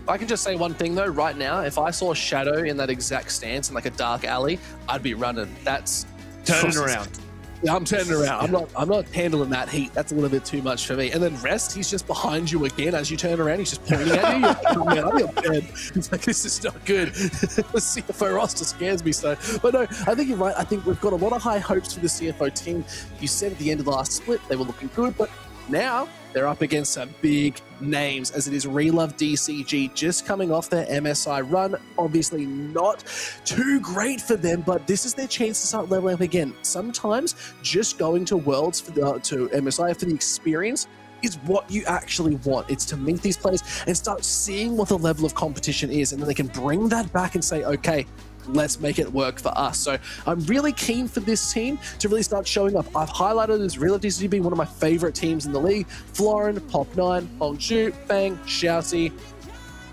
I can just say one thing, though, right now. If I saw Shadow in that exact stance in like a dark alley, I'd be running. That's turning around. Yeah, I'm turning around. I'm not handling that heat. That's a little bit too much for me. And then Rest, he's just behind you again as you turn around. He's just pointing at you. Man, I'm your bed. He's like, this is not good. The CFO roster scares me so. But no, I think you're right. I think we've got a lot of high hopes for the CFO team. You said at the end of the last split, they were looking good, but now they're up against some big names, as it is Relove DCG just coming off their MSI run. Obviously not too great for them, but this is their chance to start leveling up again. Sometimes just going to Worlds to MSI for the experience is what you actually want. It's to meet these players and start seeing what the level of competition is, and then they can bring that back and say, okay, let's make it work for us. So I'm really keen for this team to really start showing up. I've highlighted this Relove DCG being one of my favorite teams in the league. Florin, Pop9, Hongju, Fang, Xiaoxi.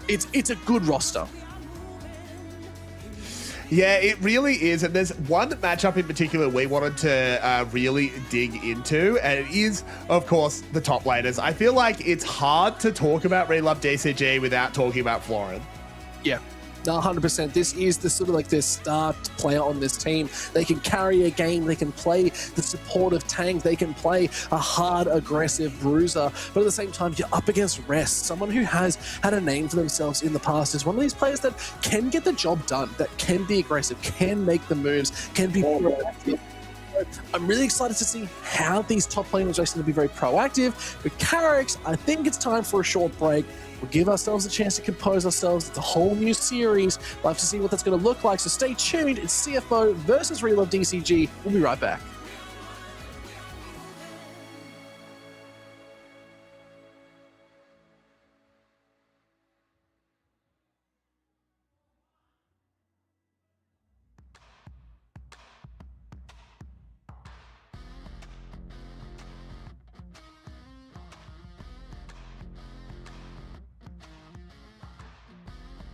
It's a good roster. Yeah, it really is. And there's one matchup in particular we wanted to really dig into, and it is, of course, the top laners. I feel like it's hard to talk about Relove DCG without talking about Florin. Yeah. No, 100%. This is the sort of like their star player on this team. They can carry a game. They can play the supportive tank. They can play a hard, aggressive bruiser. But at the same time, you're up against Rest, someone who has had a name for themselves in the past, is one of these players that can get the job done, that can be aggressive, can make the moves, can be proactive. I'm really excited to see how these top players are going to be very proactive. With Carrick's, I think it's time for a short break. We'll give ourselves a chance to compose ourselves. It's a whole new series. We'll have to see what that's going to look like. So stay tuned. It's CFO versus Real of DCG. We'll be right back.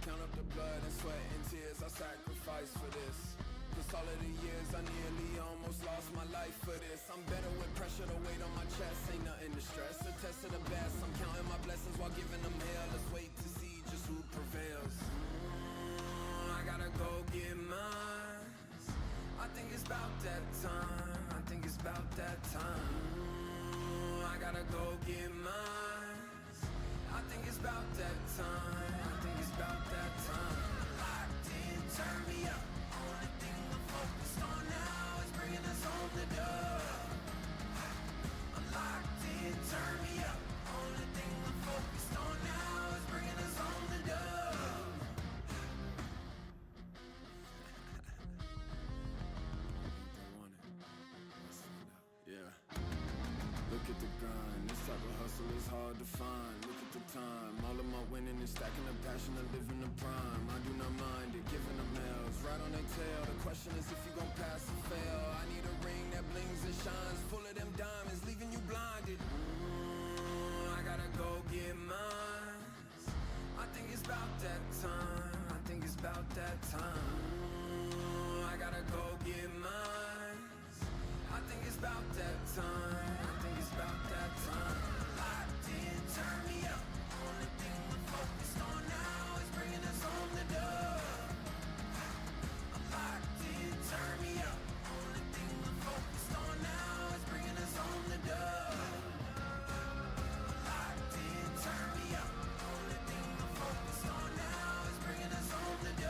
Count up the blood and sweat and tears I sacrificed for this. Cause all of the years I nearly almost lost my life for this. I'm better with pressure, the weight on my chest ain't nothing to stress. A test of the best, I'm counting my blessings while giving them hell. Let's wait to see just who prevails. I gotta go get mine. I think it's about that time. I think it's about that time. I gotta go get mine. I think it's about that time. I think it's about that time. Locked in, turn me up. Only thing we're focused on now is bringing us home the dub. I'm locked in, turn me up. Only thing we're focused on now is bringing us home the dub. Yeah. Look at the grind. This type of hustle is hard to find. Look at the time. All of my winning is stacking the passion of living the prime. I do not mind it, giving them L's right on their tail. The question is if you gon' pass or fail. I need a ring that blings and shines, full of them diamonds, leaving you blinded. I gotta go get mine. I think it's about that time. I think it's about that time. I gotta go get mine. I think it's about that time. I think it's about that time. Locked in, turn me up. Only thing we're focused on now is bringing us home the dub. I'm locked in, turn me up. Only thing we're focused on now is bringing us home the dub. Locked in, turn me up. Only thing we're focused on now is bringing us home the dub.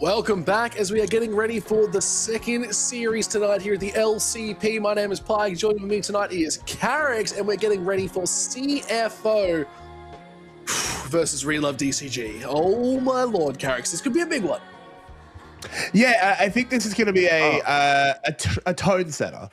Welcome back as we are getting ready for the second series tonight here at the LCP. My name is Pike. Joining me tonight is Carrick, and we're getting ready for CFO versus Relove DCG. Oh my lord, Carrick, this could be a big one. Yeah, I think this is going to be a tone setter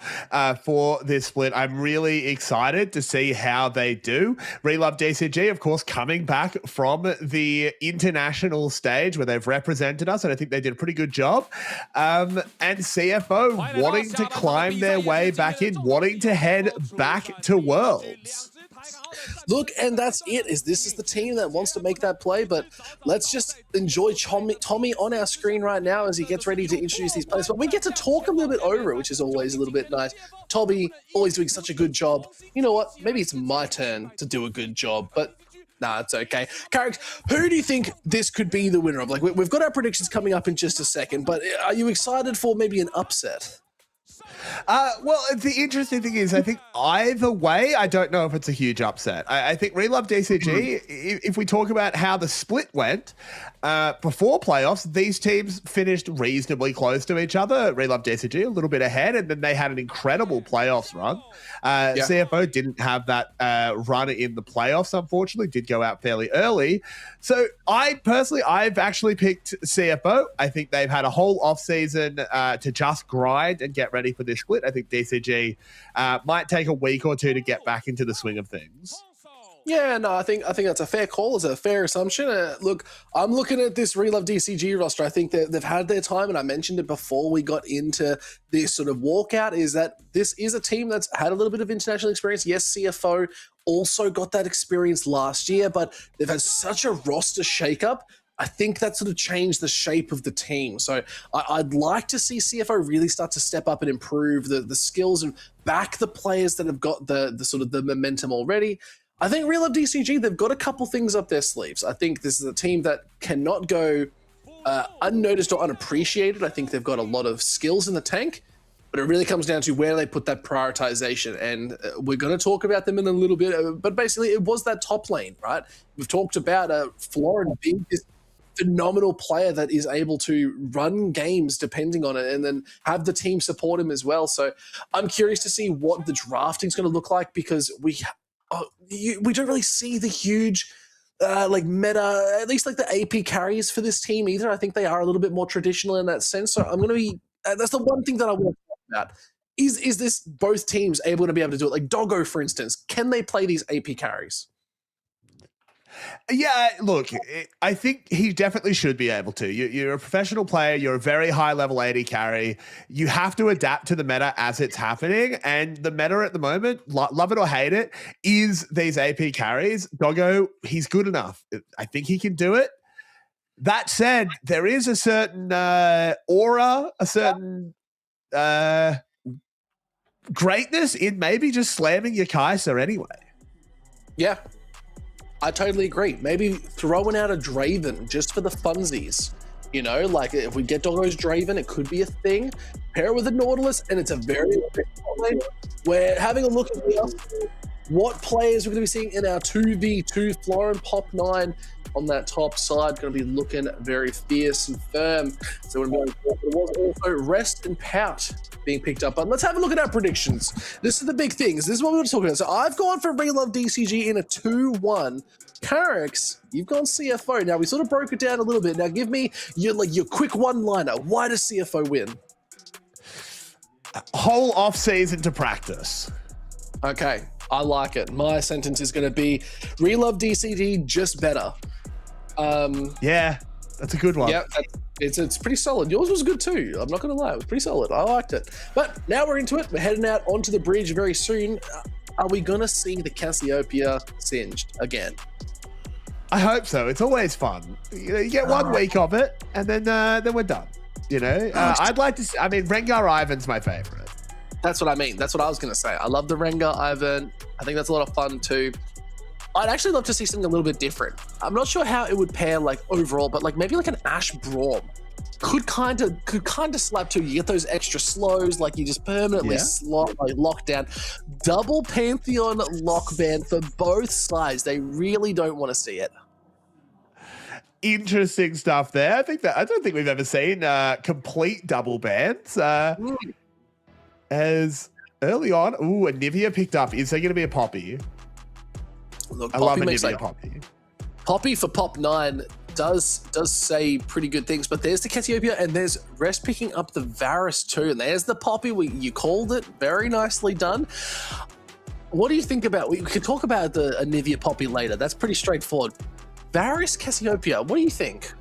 for this split. I'm really excited to see how they do. Relove DCG, of course, coming back from the international stage where they've represented us, and I think they did a pretty good job. And CFO wanting to climb their way back in, wanting to head back to Worlds. Look, and that's it. This is the team that wants to make that play, but let's just enjoy Tommy on our screen right now as he gets ready to introduce these players. But we get to talk a little bit over it, which is always a little bit nice. Tommy, always doing such a good job. You know what? Maybe it's my turn to do a good job, but nah, it's okay. Carrick, who do you think this could be the winner of? Like, we've got our predictions coming up in just a second, but are you excited for maybe an upset? Well, the interesting thing is, I think either way, I don't know if it's a huge upset. I think Relove DCG, if we talk about how the split went before playoffs, these teams finished reasonably close to each other. Relove DCG a little bit ahead, and then they had an incredible playoffs run. CFO didn't have that run in the playoffs, unfortunately, did go out fairly early. So I've actually picked CFO. I think they've had a whole offseason to just grind and get ready for this split. I think DCG might take a week or two to get back into the swing of things. Yeah, no, I think that's a fair call. It's a fair assumption. Look, I'm looking at this Relove DCG roster. I think that they've had their time, and I mentioned it before we got into this sort of walkout, is that this is a team that's had a little bit of international experience. Yes, CFO also got that experience last year, but they've had such a roster shakeup. I think that sort of changed the shape of the team. So I'd like to see CFO really start to step up and improve the skills and back the players that have got the sort of the momentum already. I think Relove DCG, they've got a couple things up their sleeves. I think this is a team that cannot go unnoticed or unappreciated. I think they've got a lot of skills in the tank, but it really comes down to where they put that prioritization. And we're going to talk about them in a little bit, but basically it was that top lane, right? We've talked about Florin being this phenomenal player that is able to run games depending on it and then have the team support him as well. So I'm curious to see what the drafting is going to look like, because we don't really see the huge like meta, at least like the AP carries for this team either. I think they are a little bit more traditional in that sense. So I'm going to be, that's the one thing that I want to talk about. Is this both teams able to be able to do it? Like Doggo, for instance, can they play these AP carries? Yeah, look, I think he definitely should be able to. You're a professional player. You're a very high-level AD carry. You have to adapt to the meta as it's happening, and the meta at the moment, love it or hate it, is these AP carries. Doggo, he's good enough. I think he can do it. That said, there is a certain aura, a certain greatness in maybe just slamming your Kai'Sa anyway. Yeah. I totally agree. Maybe throwing out a Draven just for the funsies. You know, like if we get Doggo's Draven, it could be a thing. Pair it with a Nautilus, and it's a very lane. We're having a look at what players we're going to be seeing in our 2v2 Florin Pop 9 on that top side. Going to be looking very fierce and firm. So there was also Rest and Pout being picked up. But let's have a look at our predictions. This is the big thing. This is what we want to talk about. So I've gone for Relove DCG in a 2-1. Carricks, you've gone CFO. Now we sort of broke it down a little bit. Now give me your quick one-liner. Why does CFO win? Whole off-season to practice. Okay, I like it. My sentence is going to be Relove DCG just better. Yeah, that's a good one. Yeah, it's pretty solid. Yours was good too. I'm not going to lie. It was pretty solid. I liked it. But now we're into it. We're heading out onto the bridge very soon. Are we going to see the Cassiopeia singed again? I hope so. It's always fun. You get 1 week of it, and then we're done. I'd like to see, Rengar Ivan's my favorite. That's what I mean. That's what I was going to say. I love the Rengar Ivan. I think that's a lot of fun too. I'd actually love to see something a little bit different. I'm not sure how it would pair like overall, but like maybe like an Ashe Braum could kind of slap too. You get those extra slows, like you just permanently lock down. Double Pantheon lock ban for both sides. They really don't want to see it. interesting stuff there. I don't think we've ever seen complete double bans. As early on, a Nivea picked up. Is there going to be a Poppy? Look, I love a Nivea Poppy. Poppy for Pop 9 does say pretty good things, but there's the Cassiopeia and there's Rest picking up the Varus too. And there's the Poppy. You called it. Very nicely done. What do you think about, we could talk about the Nivea Poppy later. That's pretty straightforward. Varus Cassiopeia, what do you think?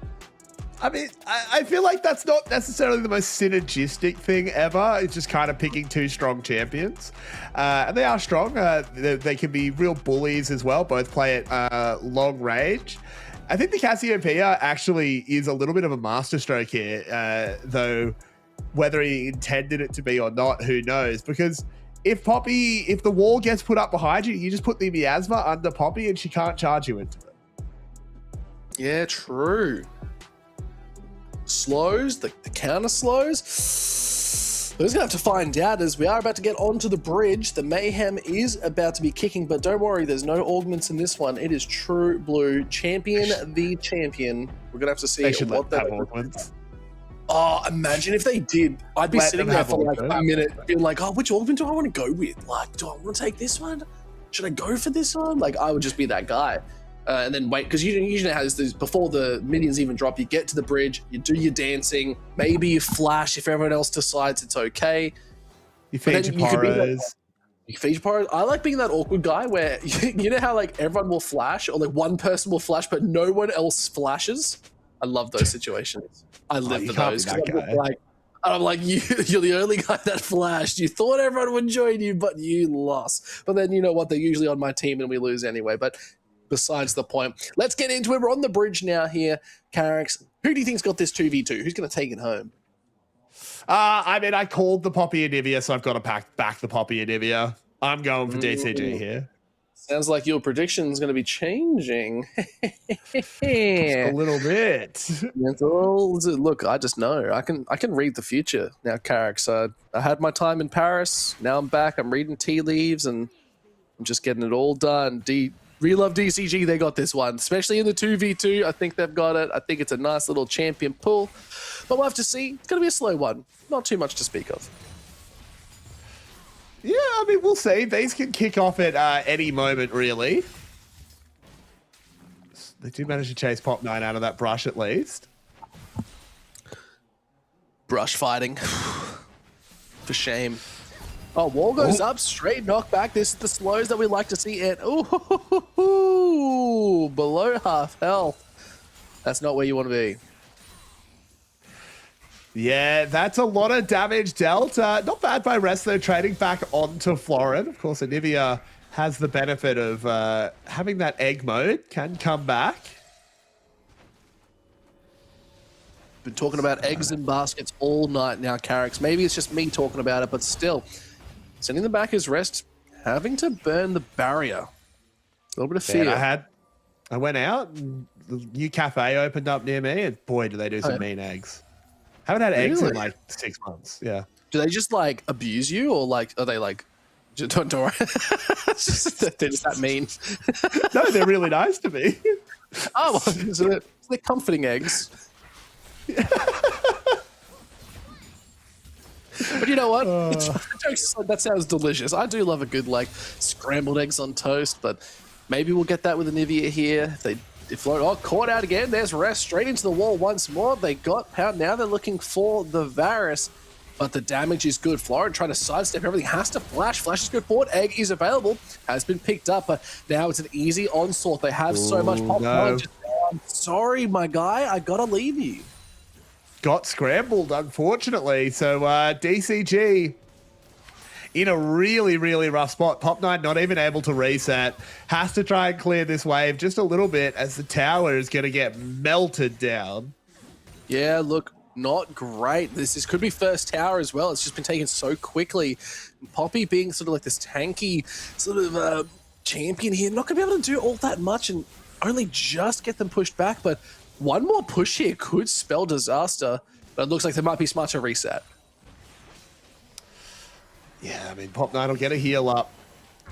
I mean, I feel like that's not necessarily the most synergistic thing ever. It's just kind of picking two strong champions. And they are strong. They can be real bullies as well. Both play at long range. I think the Cassiopeia actually is a little bit of a masterstroke here, though whether he intended it to be or not, who knows? Because if the wall gets put up behind you, you just put the miasma under Poppy and she can't charge you into it. Yeah, true. Slows, the counter slows. We're just gonna have to find out as we are about to get onto the bridge. The mayhem is about to be kicking, but don't worry, there's no augments in this one. It is true blue, champion v champion. We're gonna have to see what that augments. Oh, imagine if they did. I'd be sitting there for like a minute, being like, "Oh, which augment do I want to go with? Like, do I want to take this one? Should I go for this one?" Like, I would just be that guy. And then wait, because you usually have this before the minions even drop. You get to the bridge, you do your dancing, maybe you flash if everyone else decides it's okay. You feed your Poros. You feed your Poros. I like being that awkward guy where you know how like everyone will flash or like one person will flash, but no one else flashes. I love those situations. I live for those. I'm like, you're the only guy that flashed. You thought everyone would join you, but you lost. But then you know what? They're usually on my team and we lose anyway. But besides the point, let's get into it. We're on the bridge now here, Carrix. Who do you think's got this 2v2? Who's going to take it home? I mean, I called the Poppy and Nivea, so I've got to back the Poppy and Nivea. I'm going for DCG here. Sounds like your prediction's going to be changing. Just a little bit. Look, I just know. I can read the future now, Carrix. I had my time in Paris. Now I'm back. I'm reading tea leaves, and I'm just getting it all done. Love DCG, they got this one, especially in the 2v2. I think they've got it. I think it's a nice little champion pull, but we'll have to see. It's going to be a slow one. Not too much to speak of. Yeah, I mean, we'll see. These can kick off at any moment, really. They did manage to chase Pop 9 out of that brush, at least. Brush fighting. For shame. Oh, wall goes up, straight knockback. This is the slows that we like to see it. Ooh, below half health. That's not where you want to be. Yeah, that's a lot of damage dealt. Not bad by Rest, though, trading back onto Florin. Of course, Anivia has the benefit of having that egg mode, can come back. Been talking about eggs in baskets all night now, Carrix. Maybe it's just me talking about it, but still. Sending them back is Rest, having to burn the barrier. A little bit of fear. Yeah, I went out, and the new cafe opened up near me, and boy, do they do some mean eggs. Haven't had eggs in like 6 months. Yeah. Do they just like abuse you, or like are they like? Don't worry. They're just that mean. No, they're really nice to me. Oh, so they're comforting eggs. But you know what? That sounds delicious. I do love a good like scrambled eggs on toast, but maybe we'll get that with Anivia here. If float, caught out again. There's Rest straight into the wall once more. They got Pound. Now they're looking for the Varus, but the damage is good. Florin trying to sidestep everything. Has to flash. Flash is good forward. Egg is available. Has been picked up, but now it's an easy onslaught. They have so much pop. No. I'm sorry, my guy. I gotta leave you. Got scrambled, unfortunately. So DCG in a really, really rough spot. Pop 9 not even able to reset. Has to try and clear this wave just a little bit as the tower is going to get melted down. Yeah, look, not great. This could be first tower as well. It's just been taken so quickly. Poppy being sort of like this tanky sort of champion here, not going to be able to do all that much and only just get them pushed back. But one more push here could spell disaster. But it looks like they might be smart to reset. Yeah, I mean, Pop 9 will get a heal up.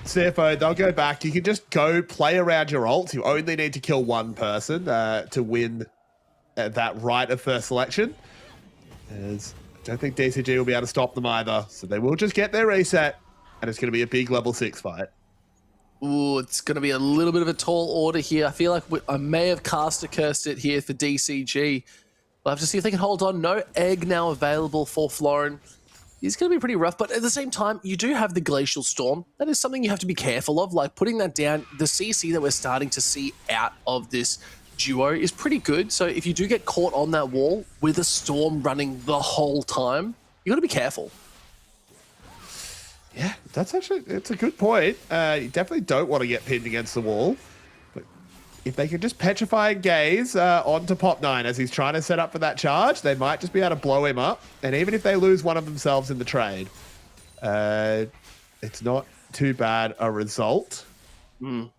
CFO, they'll go back. You can just go play around your ult. You only need to kill one person to win that right of first selection. As I don't think DCG will be able to stop them either. So they will just get their reset, and it's going to be a big level 6 fight. Ooh, it's going to be a little bit of a tall order here. I feel like I may have cursed it here for DCG. We'll have to see if they can hold on. No egg now available for Florin. It's going to be pretty rough, but at the same time, you do have the Glacial Storm. That is something you have to be careful of, like putting that down. The CC that we're starting to see out of this duo is pretty good. So if you do get caught on that wall with a Storm running the whole time, you got to be careful. Yeah, it's a good point. You definitely don't want to get pinned against the wall. But if they can just petrify and gaze onto Pop9 as he's trying to set up for that charge, they might just be able to blow him up. And even if they lose one of themselves in the trade, it's not too bad a result. I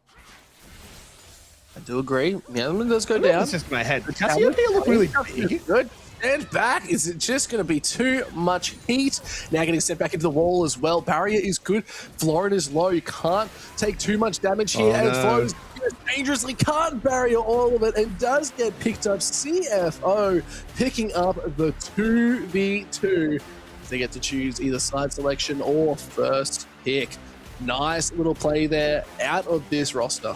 do agree. Yeah, it does go down. It's just my head. Cassiopeia look really big. Good. And back. Is it just going to be too much heat? Now getting sent back into the wall as well. Barrier is good. Florin is low. You can't take too much damage here. And flows dangerously. Can't barrier all of it and does get picked up. CFO picking up the 2v2. They get to choose either side selection or first pick. Nice little play there out of this roster.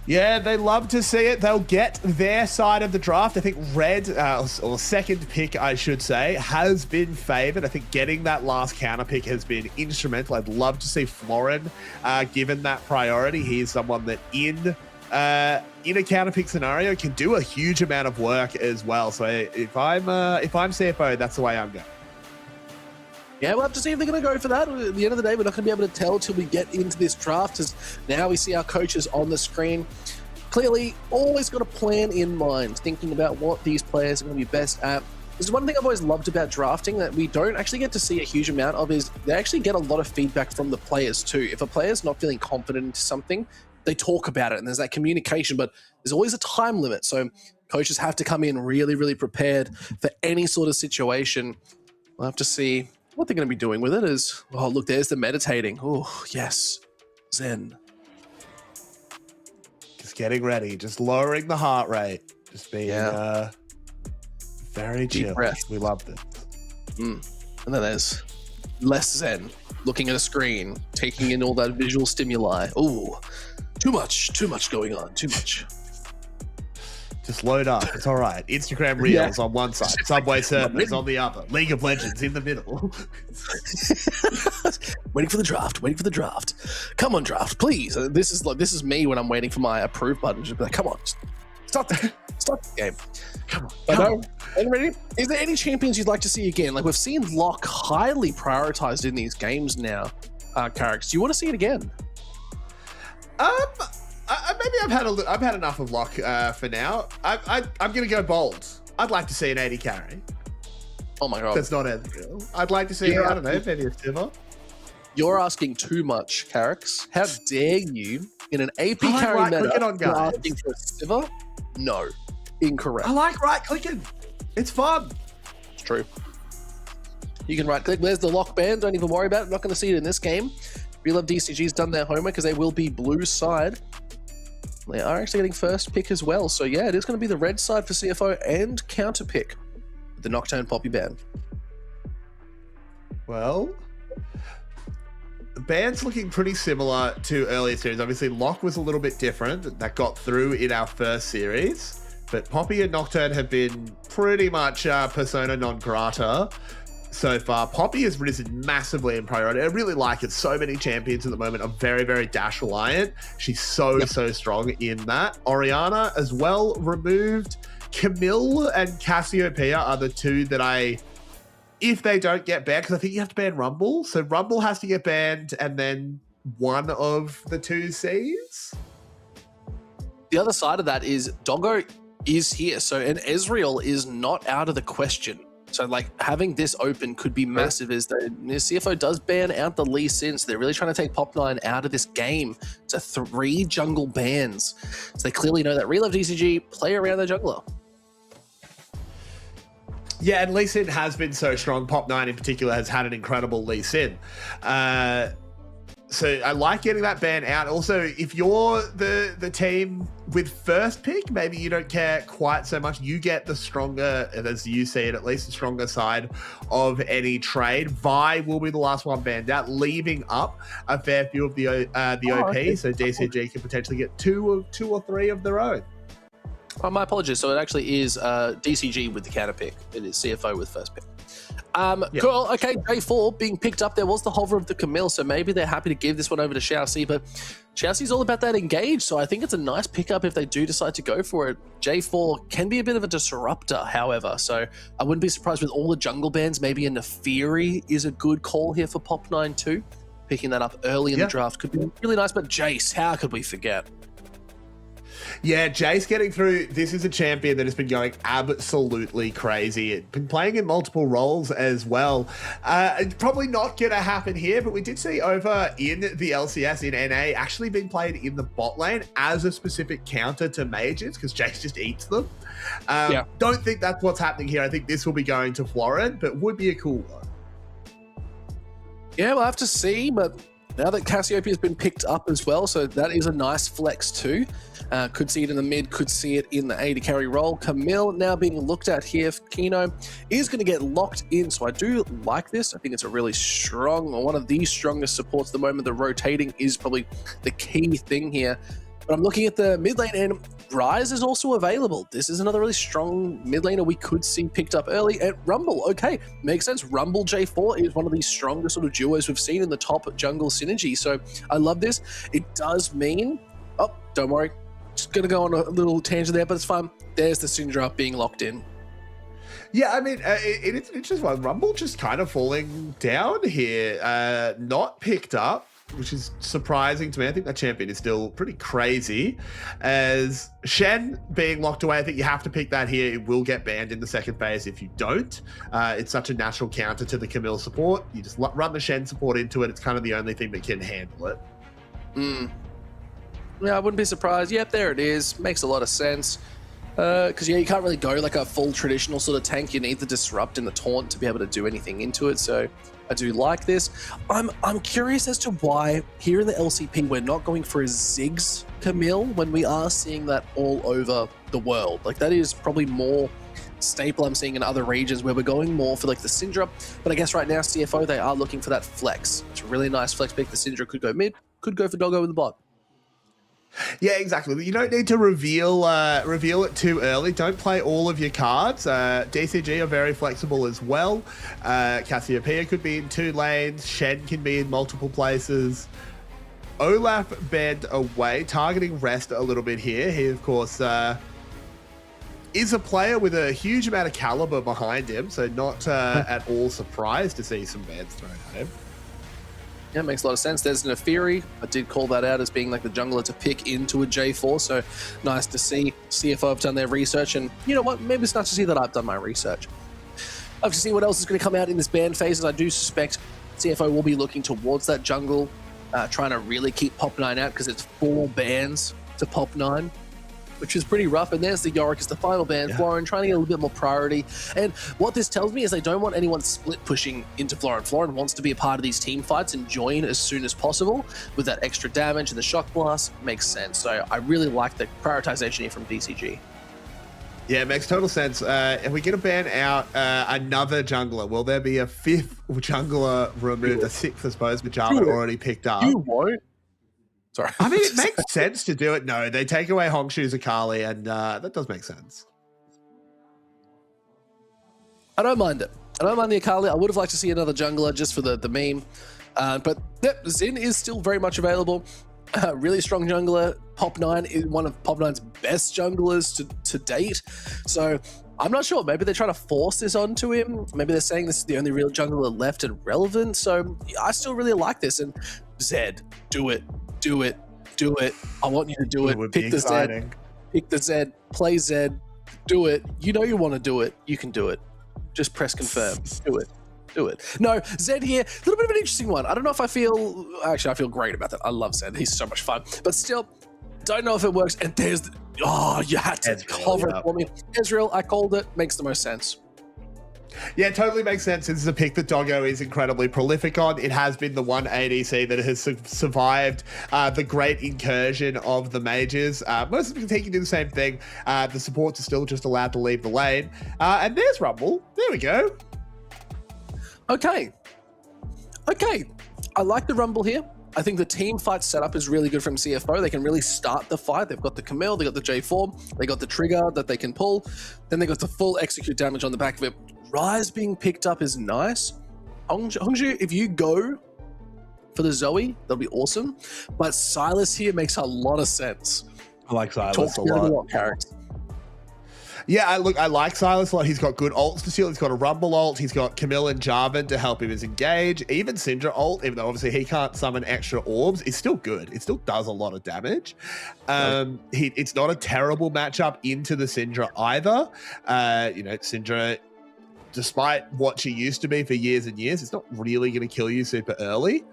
Yeah, they love to see it. They'll get their side of the draft. I think red, or second pick, I should say, has been favored. I think getting that last counter pick has been instrumental. I'd love to see Florin given that priority. He's someone that in a counter pick scenario can do a huge amount of work as well. So if I'm CFO, that's the way I'm going. Yeah, we'll have to see if they're going to go for that. At the end of the day, we're not going to be able to tell till we get into this draft, as now we see our coaches on the screen. Clearly, always got a plan in mind, thinking about what these players are going to be best at. This is one thing I've always loved about drafting that we don't actually get to see a huge amount of, is they actually get a lot of feedback from the players too. If a player's not feeling confident into something, they talk about it, and there's that communication, but there's always a time limit. So coaches have to come in really, really prepared for any sort of situation. We'll have to see what they're going to be doing with it. Is, oh, look, there's the meditating. Oh, yes. Zen. Just getting ready, just lowering the heart rate, just being very chill. We love this. And then there's less Zen, looking at a screen, taking in all that visual stimuli. Oh, too much going on, too much. Just load up. It's all right. Instagram Reels on one side, Subway Surfers on the other, League of Legends in the middle. Waiting for the draft. Come on, draft, please. This is me when I'm waiting for my approve button. Just be like, come on, start the game. Come on. Ready? Is there any champions you'd like to see again? Like, we've seen Locke highly prioritized in these games now. Characters, do you want to see it again? Maybe I've had enough of Locke for now. I'm going to go bold. I'd like to see an 80 carry. Oh my god, that's not ethical. I'd like to see I don't know, maybe a Sivir. You're asking too much, Carrix. How dare you in an AP carry meta asking for a Sivir? No, incorrect. I like right clicking. It's fun. It's true. You can right click. There's the lock band. Don't even worry about it. I'm not going to see it in this game. We love DCG's done their homework because they will be blue side. They are actually getting first pick as well. So yeah, it is going to be the red side for CFO and counter pick with the Nocturne Poppy band. Well, the band's looking pretty similar to earlier series. Obviously, Locke was a little bit different. That got through in our first series. But Poppy and Nocturne have been pretty much persona non grata so far. Poppy has risen massively in priority. I really like it. So many champions at the moment are very, very dash reliant. She's so strong in that. Orianna as well removed. Camille and Cassiopeia are the two that if they don't get banned, because I think you have to ban Rumble. So Rumble has to get banned and then one of the two Cs. The other side of that is Doggo is here. So, and Ezreal is not out of the question. So, like, having this open could be massive as the CFO does ban out the Lee Sin. So they're really trying to take Pop9 out of this game. It's 3 jungle bans. So they clearly know that. Relove DCG, play around their jungler. Yeah, and Lee Sin has been so strong. Pop9 in particular has had an incredible Lee Sin. So I like getting that ban out. Also, if you're the team with first pick, maybe you don't care quite so much. You get the stronger, as you see it, at least the stronger side of any trade. Vi will be the last one banned out, leaving up a fair few of the OP. Okay. So DCG can potentially get two or three of their own. Oh, my apologies. So it actually is DCG with the counter pick. It is CFO with first pick. Cool. Okay, J4 being picked up. There was the hover of the Camille, so maybe they're happy to give this one over to Xiaoxi, but Xiaoxi's all about that engage, so I think it's a nice pickup if they do decide to go for it. J4 can be a bit of a disruptor, however, so I wouldn't be surprised with all the jungle bans. Maybe a Nefiri is a good call here for Pop9 too. Picking that up early in the draft could be really nice, but Jace, how could we forget? Yeah, Jace getting through. This is a champion that has been going absolutely crazy. It's been playing in multiple roles as well. It's probably not going to happen here, but we did see over in the LCS in NA actually being played in the bot lane as a specific counter to mages because Jace just eats them. Don't think that's what's happening here. I think this will be going to Florin, but would be a cool one. Yeah, we'll have to see, but now that Cassiopeia has been picked up as well, so that is a nice flex too. Could see it in the mid, could see it in the AD carry role. Camille now being looked at here. Kino is going to get locked in, so I do like this. I think it's a really strong, one of the strongest supports at the moment. The rotating is probably the key thing here. But I'm looking at the mid lane, and Rise is also available. This is another really strong mid laner we could see picked up early. And Rumble, okay, makes sense. Rumble J4 is one of the strongest sort of duos we've seen in the top jungle synergy. So I love this. It does mean, oh, don't worry, just gonna go on a little tangent there, but it's fine. There's the Syndra being locked in. Yeah, I mean, it's an interesting one. Rumble just kind of falling down here, not picked up, which is surprising to me. I think that champion is still pretty crazy. As Shen being locked away, I think you have to pick that here. It will get banned in the second phase if you don't. It's such a natural counter to the Camille support. You just run the Shen support into it. It's kind of the only thing that can handle it. Yeah, I wouldn't be surprised. Yep, there it is. Makes a lot of sense. Because, yeah, you can't really go like a full traditional sort of tank. You need the disrupt and the taunt to be able to do anything into it. So I do like this. I'm curious as to why here in the LCP we're not going for a Ziggs Camille when we are seeing that all over the world. Like, that is probably more staple I'm seeing in other regions where we're going more for like the Syndra. But I guess right now CFO, they are looking for that flex. It's a really nice flex pick. The Syndra could go mid, could go for Doggo in the bot. Yeah, exactly. You don't need to reveal it too early. Don't play all of your cards. DCG are very flexible as well. Cassiopeia could be in 2 lanes. Shen can be in multiple places. Olaf banned away, targeting Rest a little bit here. He, of course, is a player with a huge amount of caliber behind him, so not at all surprised to see some bans thrown at him. Yeah, makes a lot of sense. There's Nefiri. I did call that out as being like the jungler to pick into a J4, so nice to see CFO have done their research, and you know what, maybe it's nice to see that I've done my research. I have to see what else is going to come out in this ban phase, as I do suspect CFO will be looking towards that jungle, trying to really keep Pop9 out, because it's 4 bans to Pop9, which is pretty rough. And there's the Yorick as the final ban. Yeah. Florin trying to get a little bit more priority. And what this tells me is they don't want anyone split pushing into Florin. Florin wants to be a part of these team fights and join as soon as possible with that extra damage, and the shock blast makes sense. So I really like the prioritization here from DCG. Yeah, it makes total sense. If we get a ban out, another jungler, will there be a 5th jungler removed? A 6th, I suppose, which Java already picked up. You won't. Sorry. I mean, it makes sense to do it. No, they take away Hongshu's Akali, and that does make sense. I don't mind it. I don't mind the Akali. I would have liked to see another jungler just for the meme. But yep, Xin is still very much available. Really strong jungler. Pop9 is one of Pop9's best junglers to date. So I'm not sure. Maybe they're trying to force this onto him. Maybe they're saying this is the only real jungler left and relevant. So I still really like this. And Zed, do it. Do it. Do it. I want you to do it. Pick the Zed. Pick the Zed. Play Zed. Do it. You know you want to do it. You can do it. Just press confirm. Do it. Do it. No, Zed here, a little bit of an interesting one. I don't know if I feel... Actually, I feel great about that. I love Zed. He's so much fun. But still, don't know if it works. And there's... Oh, you had to cover it for me. Ezreal, I called it. Makes the most sense. Yeah, it totally makes sense. This is a pick that Doggo is incredibly prolific on. It has been the one ADC that has survived the great incursion of the mages. Most of them continue to do the same thing. The supports are still just allowed to leave the lane. And there's Rumble. There we go. Okay. I like the Rumble here. I think the team fight setup is really good from CFO. They can really start the fight. They've got the Camille, they got the J4, they got the trigger that they can pull. Then they got the full execute damage on the back of it. Rise being picked up is nice. Hongju, if you go for the Zoe, that'll be awesome. But Silas here makes a lot of sense. I like Silas a lot. Character. Yeah, I like Silas a lot. He's got good ults to steal. He's got a Rumble ult. He's got Camille and Jarvan to help him engage. Even Syndra ult, even though obviously he can't summon extra orbs, is still good. It still does a lot of damage. It's not a terrible matchup into the Syndra either. Syndra, despite what she used to be for years and years, it's not really going to kill you super early.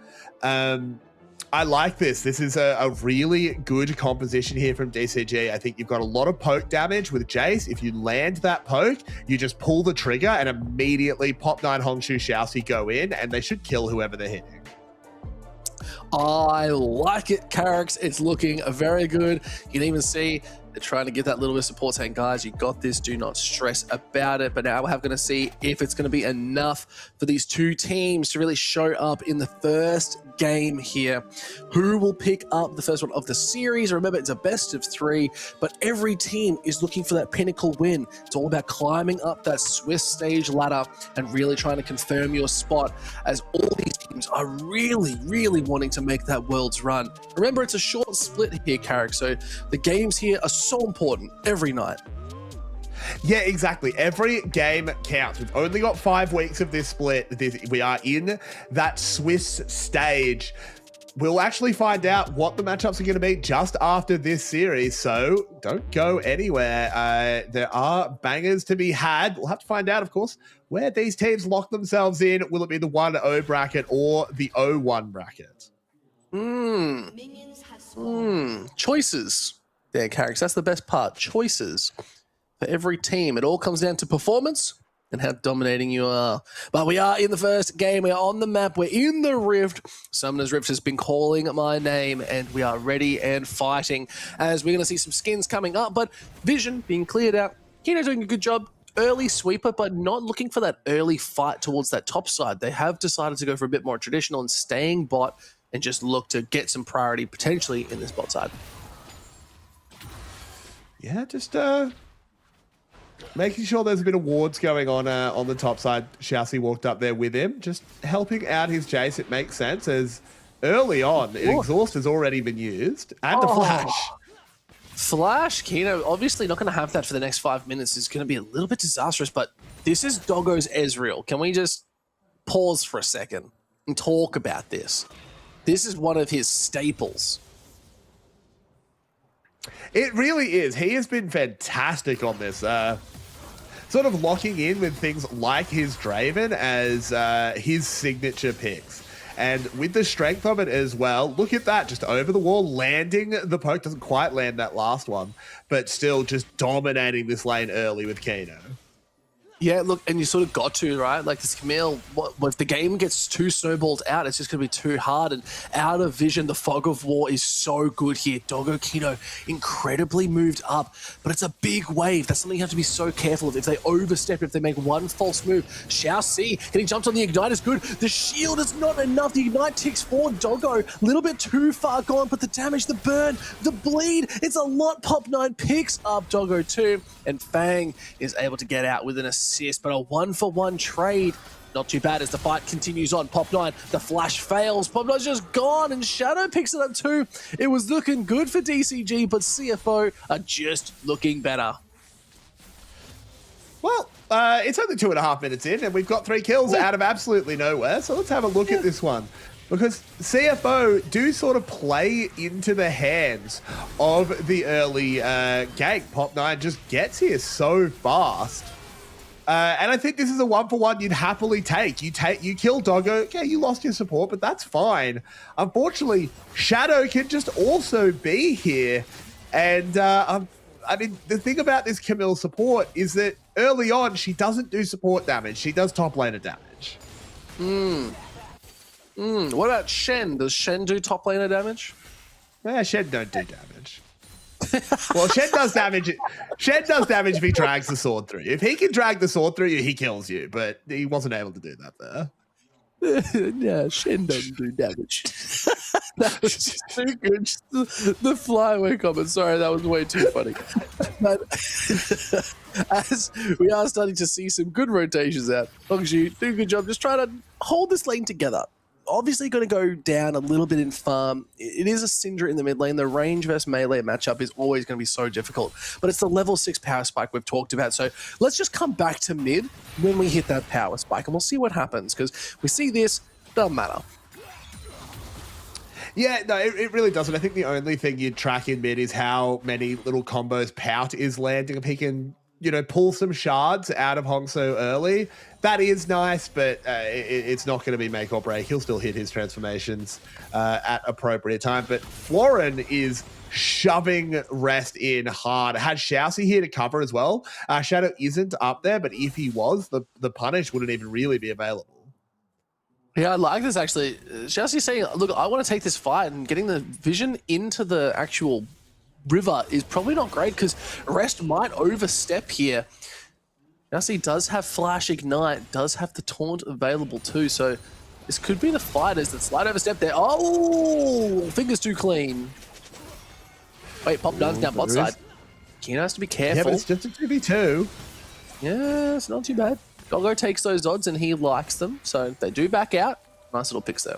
I like this. This is a really good composition here from DCG. I think you've got a lot of poke damage with Jace. If you land that poke, you just pull the trigger and immediately Pop 9, Hongshu, Xiaoxi go in, and they should kill whoever they're hitting. I like it, Carrix. It's looking very good. You can even see they're trying to get that little bit of support saying, guys, you got this. Do not stress about it. But now we're going to see if it's going to be enough for these two teams to really show up in the first game here. Who will pick up the first one of the series? Remember, it's a best of 3, but every team is looking for that pinnacle win. It's all about climbing up that Swiss stage ladder and really trying to confirm your spot, as all these teams are really, really wanting to make that world's run. Remember, it's a short split here, Carrick, so the games here are so important every night. Yeah, exactly. Every game counts. We've only got 5 weeks of this split. We are in that Swiss stage. We'll actually find out what the matchups are going to be just after this series, so don't go anywhere. There are bangers to be had. We'll have to find out, of course, where these teams lock themselves in. Will it be the 1-0 bracket or the 0-1 bracket? Choices. There, Carrick. That's the best part. Choices. For every team, it all comes down to performance and how dominating you are. But we are in the first game. We are on the map. We're in the Rift. Summoner's Rift has been calling my name, and we are ready and fighting as we're going to see some skins coming up. But Vision being cleared out. Kino doing a good job. Early sweeper, but not looking for that early fight towards that top side. They have decided to go for a bit more traditional and staying bot and just look to get some priority potentially in this bot side. Yeah, just making sure there's a bit of wards going on the top side. Xiaoxi walked up there with him, just helping out his Jace. It makes sense, as early on, an exhaust has already been used, and a flash. Flash, Kino, obviously not going to have that for the next 5 minutes. It's going to be a little bit disastrous, but this is Doggo's Ezreal. Can we just pause for a second and talk about this? This is one of his staples. It really is. He has been fantastic on this. Sort of locking in with things like his Draven as his signature picks. And with the strength of it as well, look at that, just over the wall, landing the poke. Doesn't quite land that last one, but still just dominating this lane early with Kano. Yeah, look, and you sort of got to, right? Like this Camille, if the game gets too snowballed out, it's just going to be too hard. And out of vision, the Fog of War is so good here. Doggo Kino incredibly moved up, but it's a big wave. That's something you have to be so careful of. If they overstep, if they make one false move, Xiaoxi getting jumped on the Ignite is good. The shield is not enough. The Ignite ticks for Doggo. A little bit too far gone, but the damage, the burn, the bleed, it's a lot. Pop 9 picks up Doggo too, and Fang is able to get out with an assist, but a 1-for-1 trade. Not too bad as the fight continues on. Pop 9, the flash fails. Pop 9's just gone, and Shadow picks it up too. It was looking good for DCG, but CFO are just looking better. Well, it's only 2.5 minutes in, and we've got 3 kills out of absolutely nowhere. So let's have a look at this one. Because CFO do sort of play into the hands of the early gank. Pop 9 just gets here so fast. And I think this is a 1-for-1 you'd happily take. You kill Doggo. Okay, you lost your support, but that's fine. Unfortunately, Shadow can just also be here. And I mean, the thing about this Camille support is that early on, she doesn't do support damage. She does top laner damage. What about Shen? Does Shen do top laner damage? Shen don't do damage. Well, Shen does damage. Shen does damage if he drags the sword through you. If he can drag the sword through you, he kills you. But he wasn't able to do that there. Yeah, Shen doesn't do damage. That was just too good. Just the flyaway comment. Sorry, that was way too funny. But as we are starting to see some good rotations out, Hongxue, do a good job. Just try to hold this lane together. Obviously going to go down a little bit in farm. It is a Syndra in the mid lane. The range versus melee matchup is always going to be so difficult, but it's the level 6 power spike we've talked about. So let's just come back to mid when we hit that power spike and we'll see what happens, because we see this, doesn't matter. Yeah, no, it really doesn't. I think the only thing you'd track in mid is how many little combos Pout is landing. If he can, pull some shards out of Hongxue early, that is nice, but it's not going to be make or break. He'll still hit his transformations at appropriate time. But Florin is shoving Rest in hard. Had Xiaoxi here to cover as well. Shadow isn't up there, but if he was, the punish wouldn't even really be available. Yeah, I like this actually. Xiaoxi's saying, look, I want to take this fight, and getting the vision into the actual river is probably not great because Rest might overstep here. Xiaoxi does have Flash Ignite, does have the Taunt available too, so this could be the fight as the slight overstep there. Oh, fingers too clean. Wait, Pop Dun's down bot side. Kino has to be careful. Yeah, but it's just a 2v2. Yeah, it's not too bad. Gogo takes those odds and he likes them, so they do back out. Nice little picks there.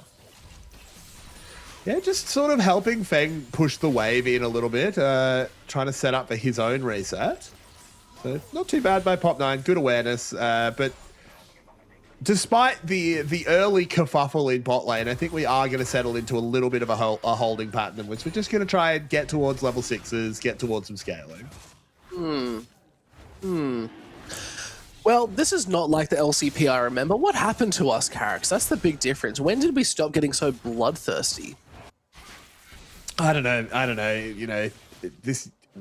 Yeah, just sort of helping Feng push the wave in a little bit, trying to set up for his own reset. So not too bad by Pop9, good awareness. But despite the early kerfuffle in bot lane, I think we are going to settle into a little bit of a holding pattern in which we're just going to try and get towards level 6s, get towards some scaling. Well, this is not like the LCP I remember. What happened to us, Carricks? That's the big difference. When did we stop getting so bloodthirsty? I don't know.